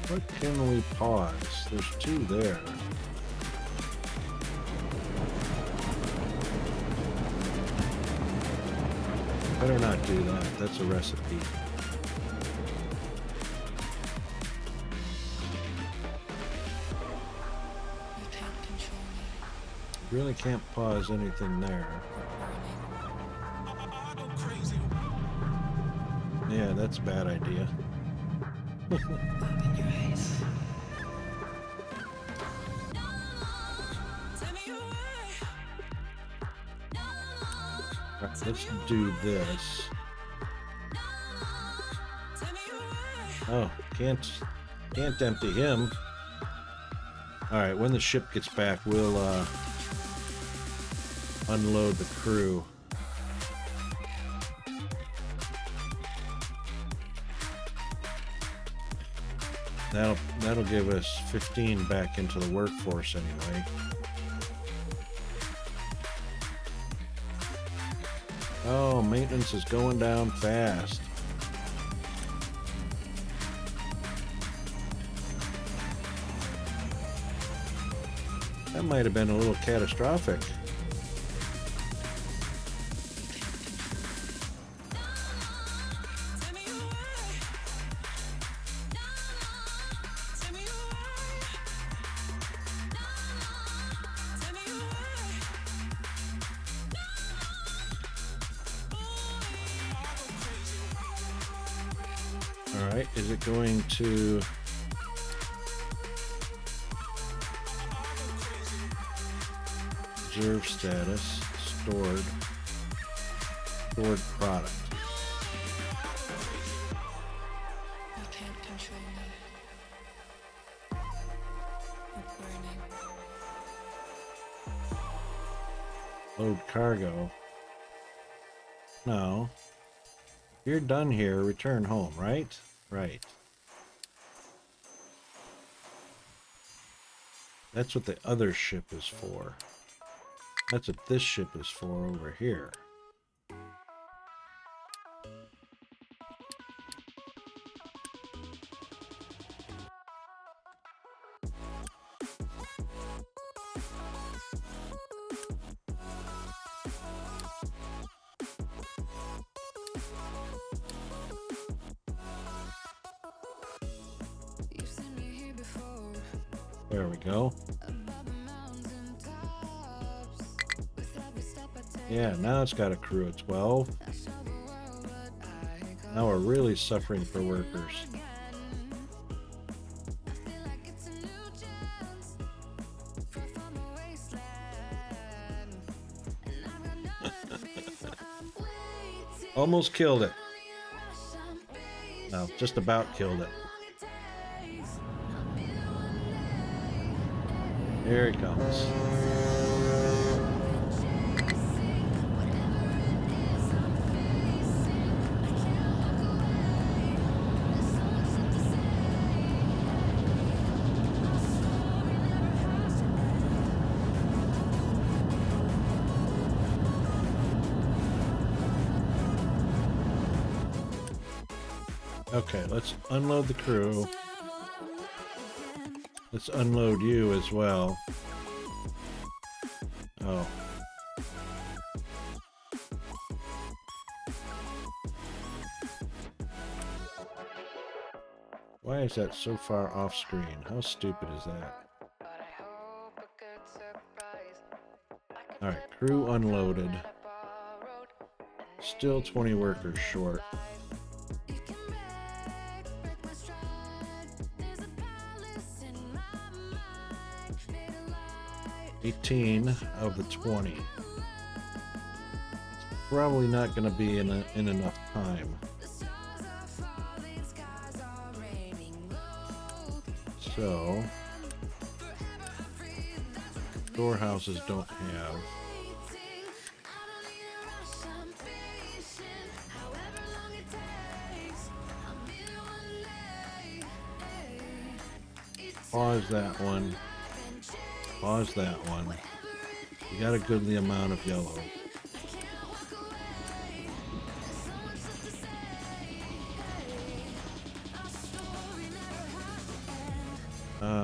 S1: What can we pause? There's 2 there. Better not do that. That's a recipe. Really can't pause anything there. Yeah, that's a bad idea.
S6: Open your eyes.
S1: Alright, let's do this. Oh, can't empty him. Alright, when the ship gets back, we'll unload the crew. That'll give us 15 back into the workforce anyway. Oh, maintenance is going down fast. That might have been a little catastrophic. Alright, is it going to... Reserve status, stored product.
S6: You can't control me. We're burning.
S1: Load cargo. No. You're done here. Return home, right? Right. That's what the other ship is for. That's what this ship is for over here.
S6: You've seen me here before.
S1: There we go.
S6: Above the mountain tops. With every step I take,
S1: Yeah, now it's got a crew of 12.
S6: I show the world what I
S1: Now we're really suffering for workers.
S6: again. I feel like it's a new chance. Free from the wasteland. And I've got nowhere to be, so I'm waiting.
S1: Almost killed it.
S6: Only a rush, I'm patient.
S1: No, just about killed it.
S6: How long it takes, I'll be there one day.
S1: Here he comes. Okay, let's unload the crew. Let's unload you as well. Oh. Why is that so far off screen? How stupid is that? Alright, crew unloaded. Still 20 workers short. 18 of the 20. It's probably not going to be in enough time. So, storehouses don't have. Pause that one. Pause that one. You got a goodly amount of yellow.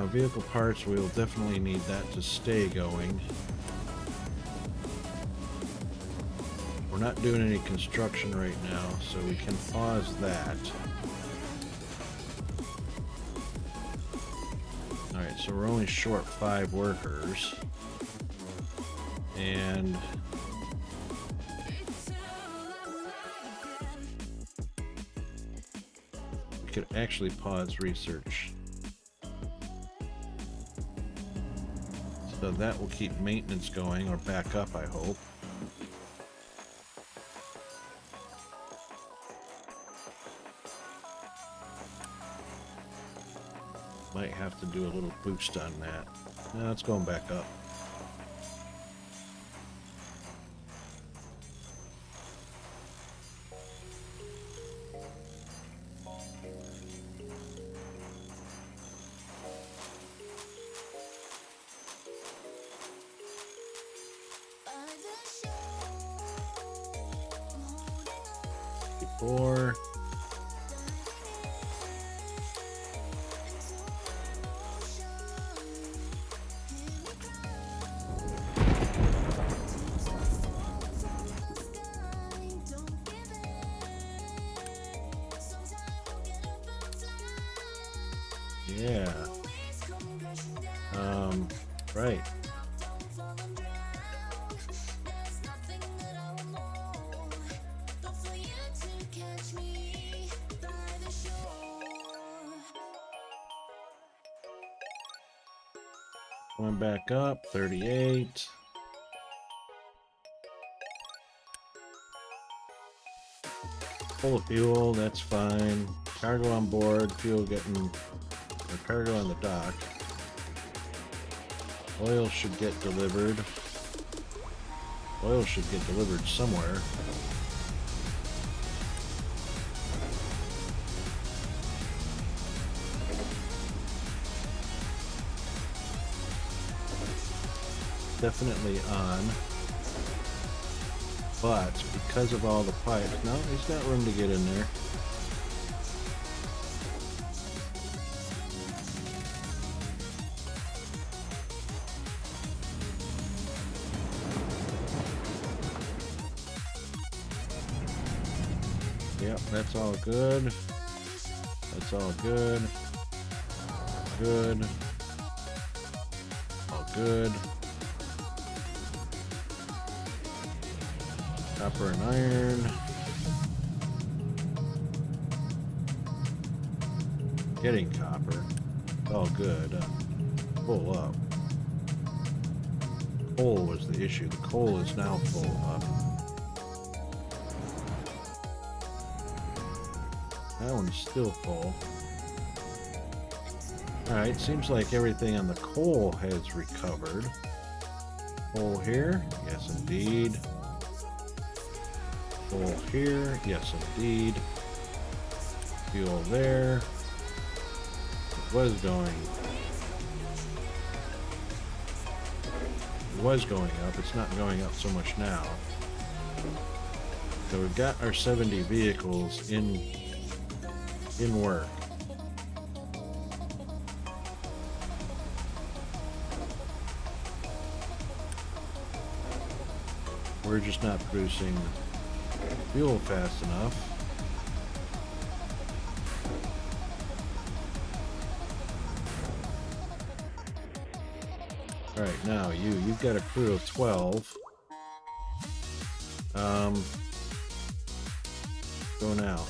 S1: Vehicle parts, we'll definitely need that to stay going. We're not doing any construction right now, so we can pause that. Alright, so we're only short 5 workers. And we could actually pause research. So that will keep maintenance going, or back up, I hope. Might have to do a little boost on that. No, it's going back up. Four. Yeah. Right. Going back up, 38. Full of fuel, that's fine. Cargo on board, fuel getting, or cargo on the dock. Oil should get delivered. Oil should get delivered somewhere. Definitely on. But because of all the pipes, no, he's got room to get in there. Yep, that's all good. That's all good. Good. All good. Copper and iron. Getting copper. All good. Full up. Coal was the issue. The coal is now full up. That one's still full. Alright, seems like everything on the coal has recovered. Coal here. Yes, indeed. Coal here, yes indeed. Fuel there. It was going up. It's not going up so much now. So we've got our 70 vehicles in work. We're just not producing fuel fast enough. Alright, now you've got a crew of 12. Go now.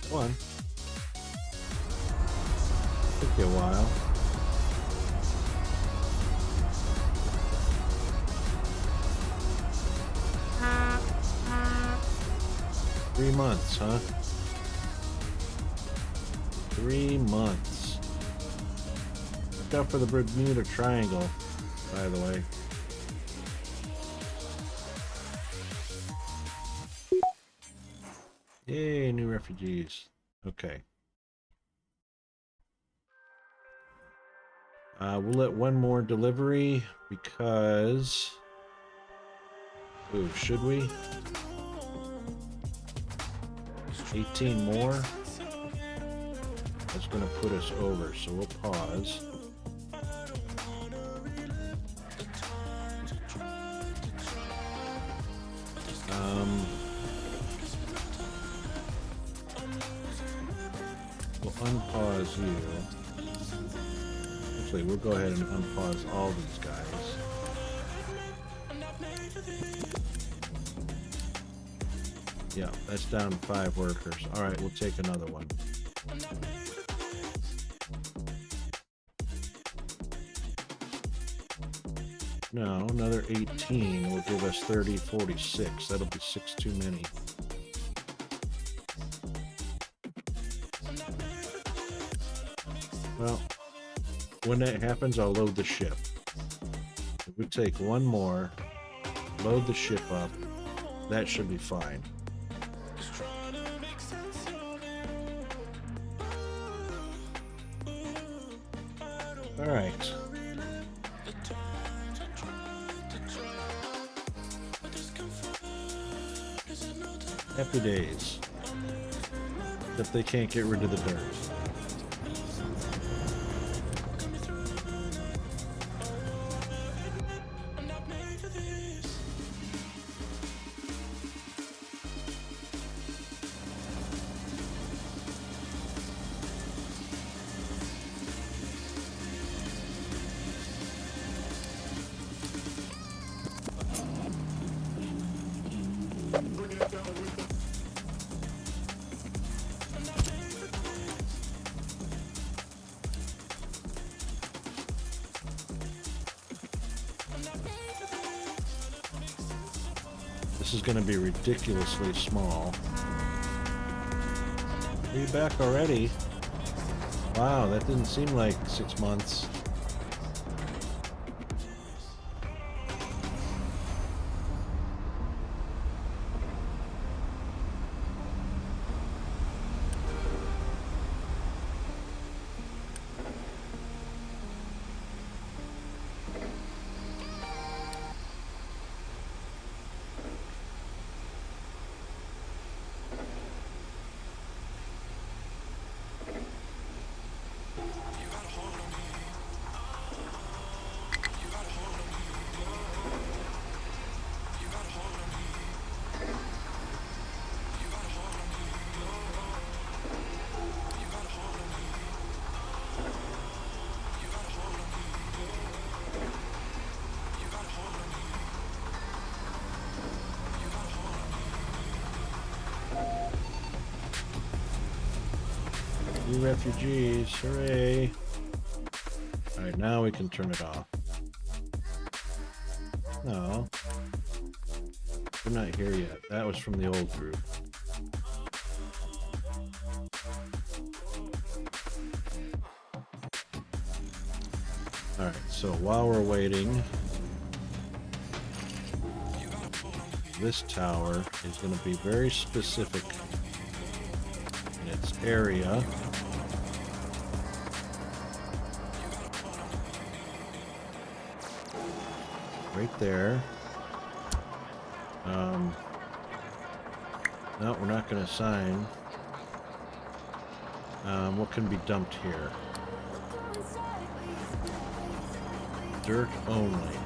S1: Come on. Took you a while. Three months, huh? 3 months. Look out for the Bermuda Triangle, by the way. Yay, new refugees. Okay. We'll let one more delivery because... Ooh, should we? 18 more. That's going to put us over, so we'll pause. We'll unpause you. Actually, we'll go ahead and unpause all these guys. Yeah, that's down 5 workers. Alright, we'll take another one. No, another 18 will give us 30, 46. That'll be 6 too many. Well, when that happens, I'll load the ship. If we take one more, load the ship up, that should be fine. Alright. Happy days. Except they can't get rid of the dirt. this is going to be ridiculously small. Are you back already? Wow, that didn't seem like 6 months. You refugees, hooray. Alright, now we can turn it off. No. We're not here yet. That was from the old group. Alright, so while we're waiting, this tower is going to be very specific in its area. Right there. No, we're not going to assign. What can be dumped here? Dirt only.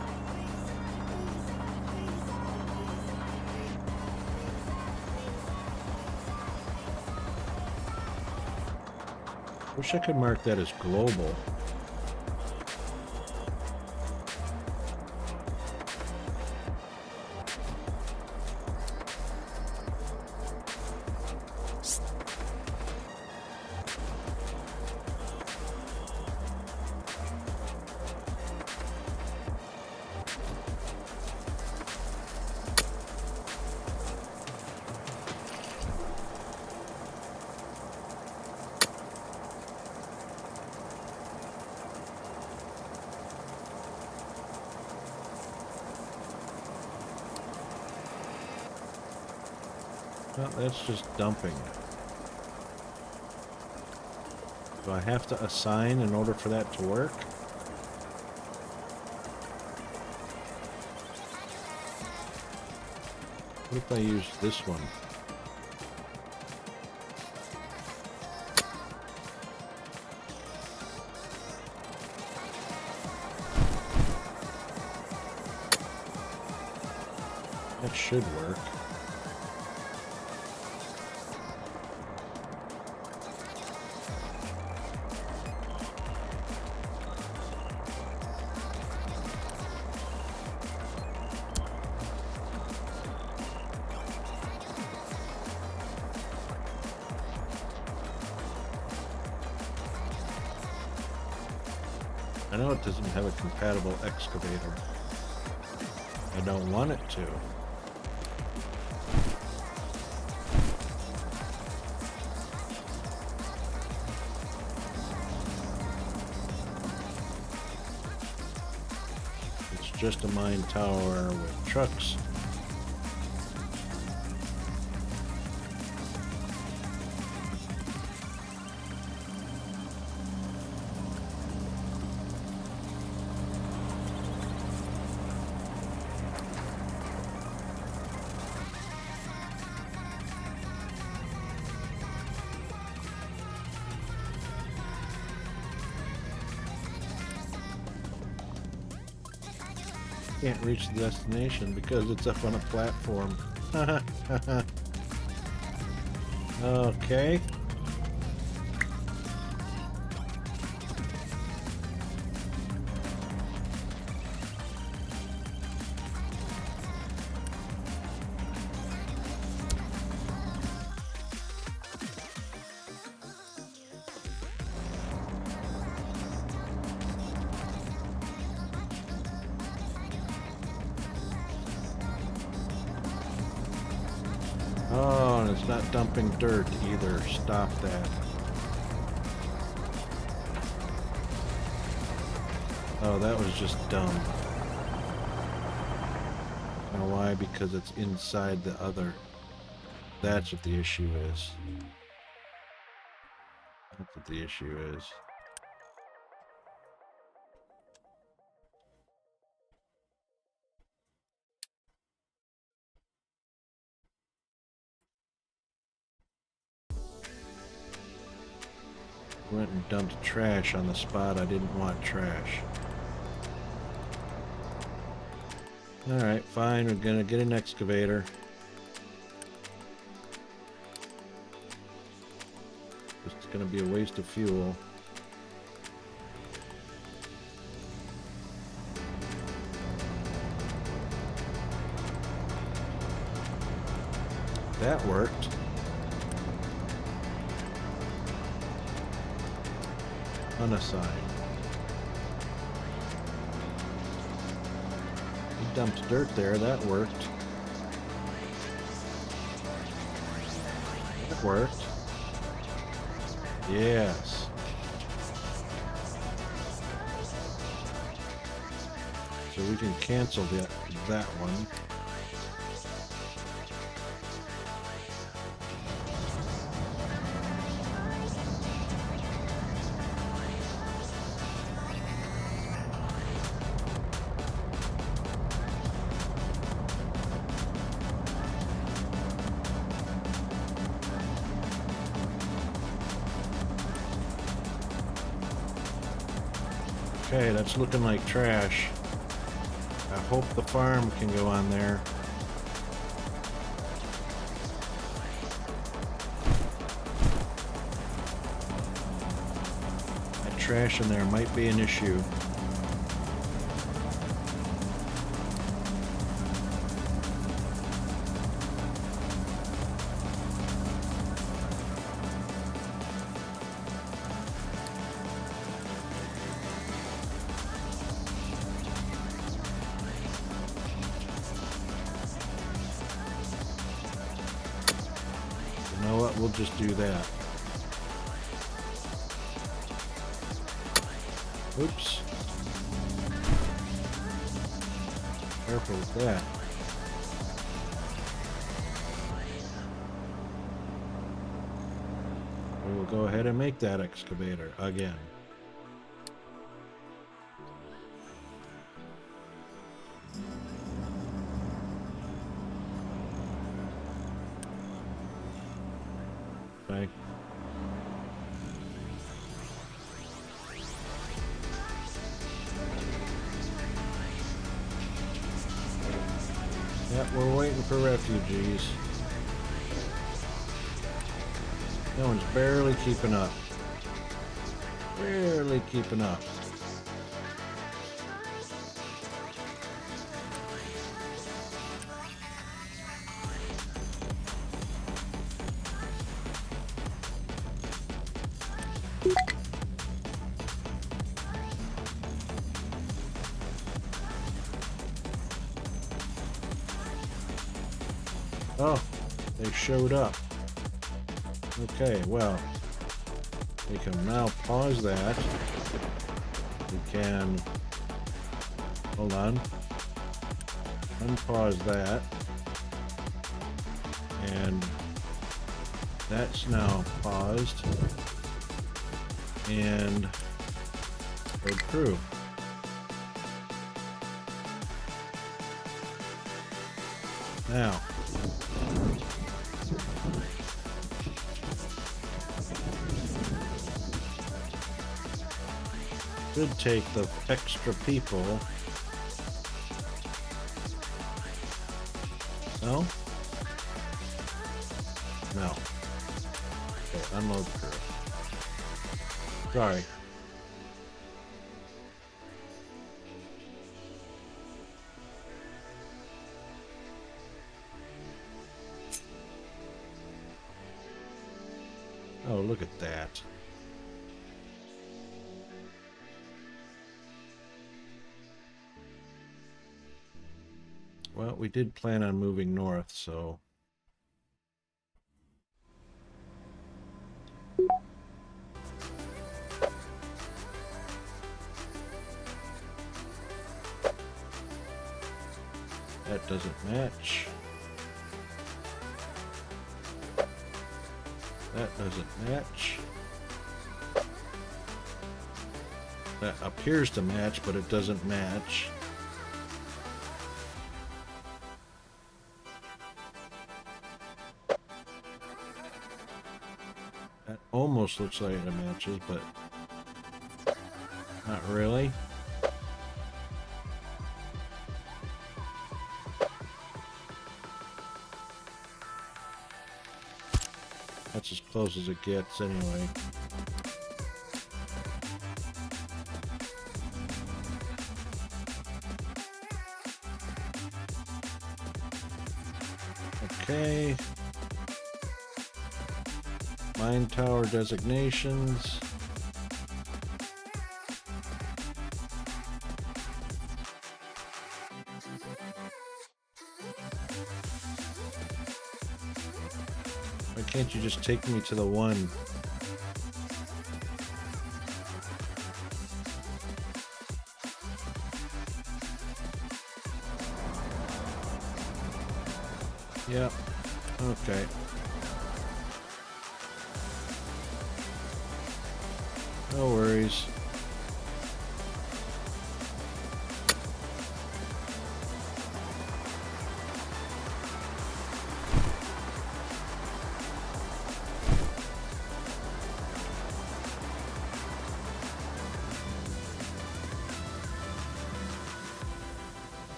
S1: Wish I could mark that as global. Well, that's just dumping. Do I have to assign in order for that to work? What if I use this one? That should work. I know it doesn't have a compatible excavator. I don't want it to. It's just a mine tower with trucks. Can't reach the destination because it's up on a platform. Okay. it's not dumping dirt either. Stop that. Oh, that was just dumb. You know why? Because it's inside the other. That's what the issue is. That's what the issue is. Went and dumped trash on the spot I didn't want trash. Alright, fine, we're gonna get an excavator. It's gonna be a waste of fuel. That worked. Unassigned. He dumped dirt there, that worked. That worked. Yes. So we can cancel that one. Okay, that's looking like trash. I hope the farm can go on there. That trash in there might be an issue. You know what? We'll just do that. Oops. Careful with that. We will go ahead and make that excavator again. Okay. Yep, we're waiting for refugees. That one's barely keeping up. Barely keeping up. Oh, they showed up. Okay, well, we can now pause that. We can, hold on, unpause that. And that's now paused. And go through. Now, should take the extra people. No? No. Okay, unload crew. Sorry. Oh, look at that. Well, we did plan on moving north, so That doesn't match. That doesn't match. That appears to match, but it doesn't match. That almost looks like it matches, but not really. That's as close as it gets anyway. Okay. Mine tower designations. Why can't you just take me to the one? Yep. Okay. No worries.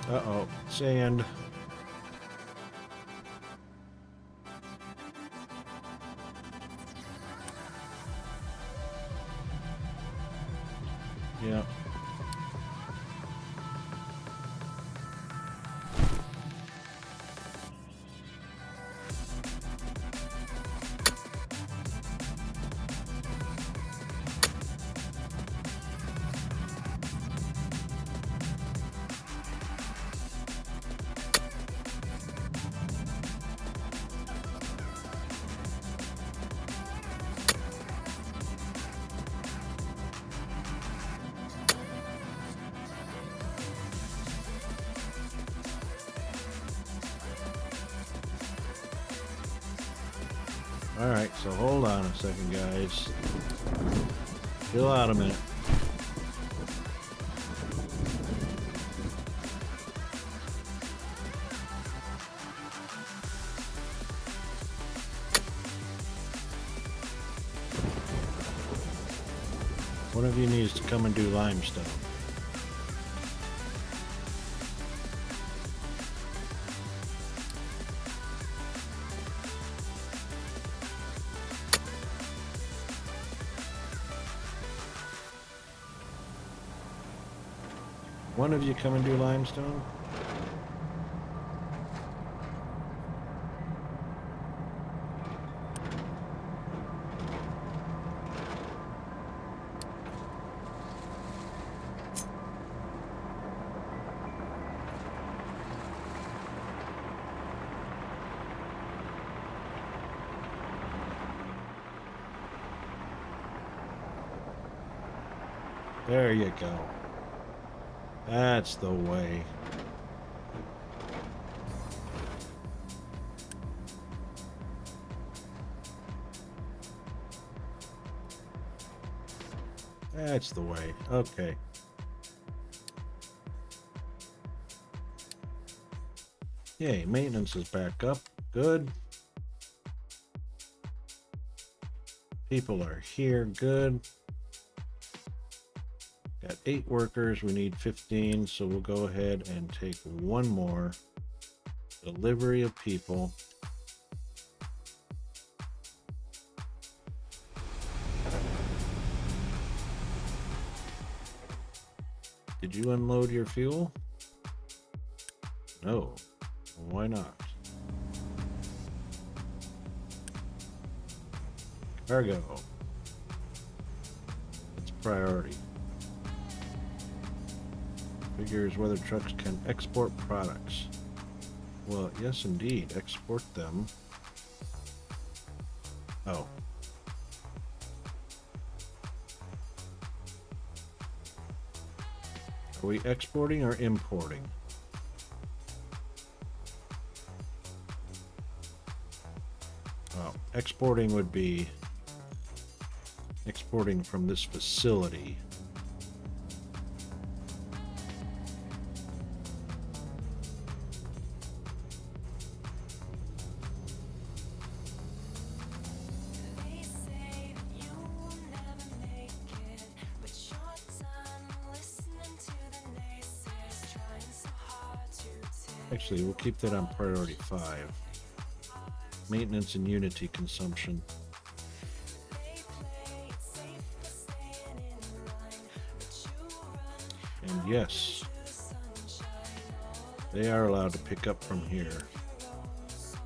S1: Uh-oh, sand. Yeah. Alright, so hold on a second, guys. Chill out a minute. One of you needs to come and do limestone. One of you come and do limestone? There you go. That's the way. That's the way. Okay. Yay, maintenance is back up. Good. People are here. Good. Got 8 workers, we need 15, so we'll go ahead and take one more. Delivery of people. Did you unload your fuel? No. Why not? Cargo. It's priority. Figures whether trucks can export products. Well, yes, indeed. Export them. Oh. Are we exporting or importing? Oh, exporting would be exporting from this facility.
S6: They say you will never make it, but you're done listening to the naysayers, trying so hard to take.
S1: Actually, we'll keep that on priority 5. Maintenance and Unity consumption.
S6: They play it safe by staying in line, but you run
S1: And yes,
S6: to the sunshine. All
S1: they are allowed to pick up from here.
S6: your own song.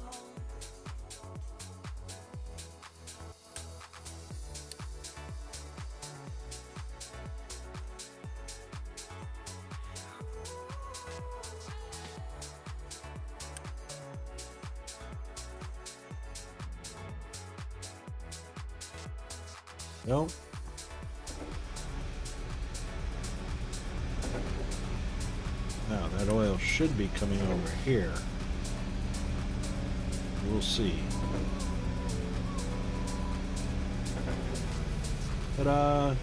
S1: No. Now that oil should be coming over here. We'll see. Ta-da!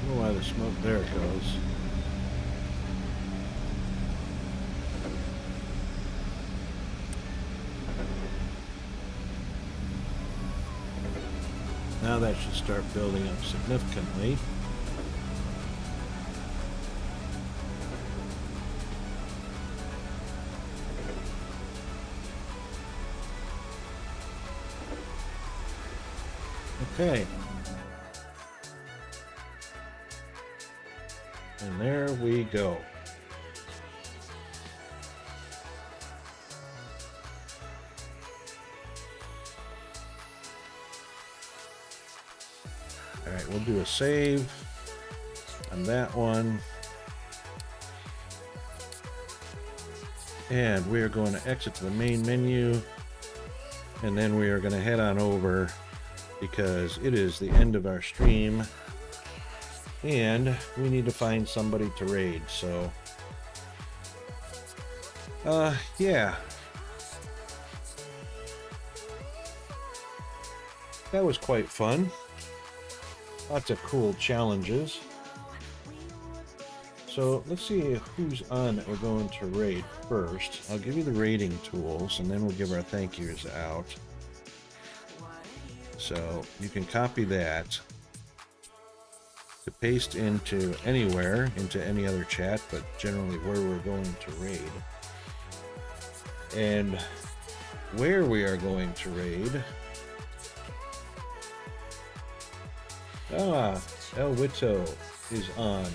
S1: I don't know why the smoke there goes. Now that should start building up significantly. Okay. And there we go. All right, we'll do a save on that one. And we are going to exit to the main menu. And then we are going to head on over because it is the end of our stream. And we need to find somebody to raid, so yeah. That was quite fun. Lots of cool challenges. So let's see who's on that we're going to raid first. I'll give you the raiding tools and then we'll give our thank yous out. So you can copy that to paste into anywhere, into any other chat, but generally where we're going to raid. And where we are going to raid. El Wito is on.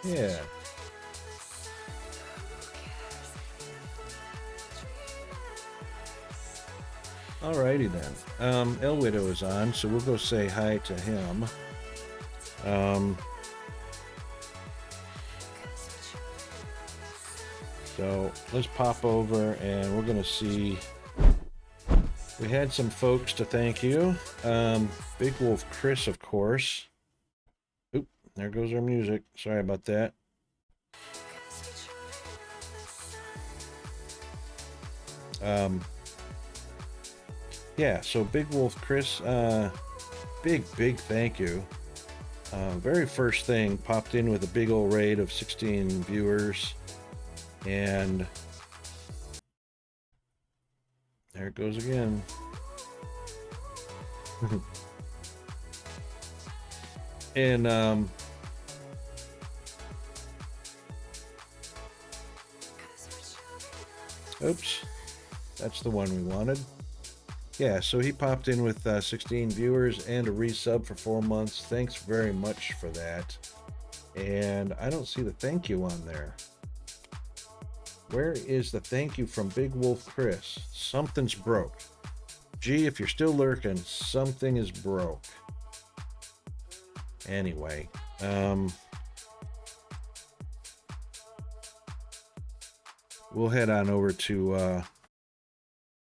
S1: Yeah. Alrighty then. El Widow is on, so we'll go say hi to him. So let's pop over and we're gonna see. We had some folks to thank you. Big Wolf Chris, of course. Oop, there goes our music. Sorry about that. Yeah, so Big Wolf Chris, big thank you. Very first thing, popped in with a big old raid of 16 viewers, and there it goes again. And oops, that's the one we wanted. Yeah, so he popped in with 16 viewers and a resub for 4 months. Thanks very much for that. And I don't see the thank you on there. Where is the thank you from Big Wolf Chris? Something's broke. Gee, if you're still lurking, something is broke. Anyway, we'll head on over to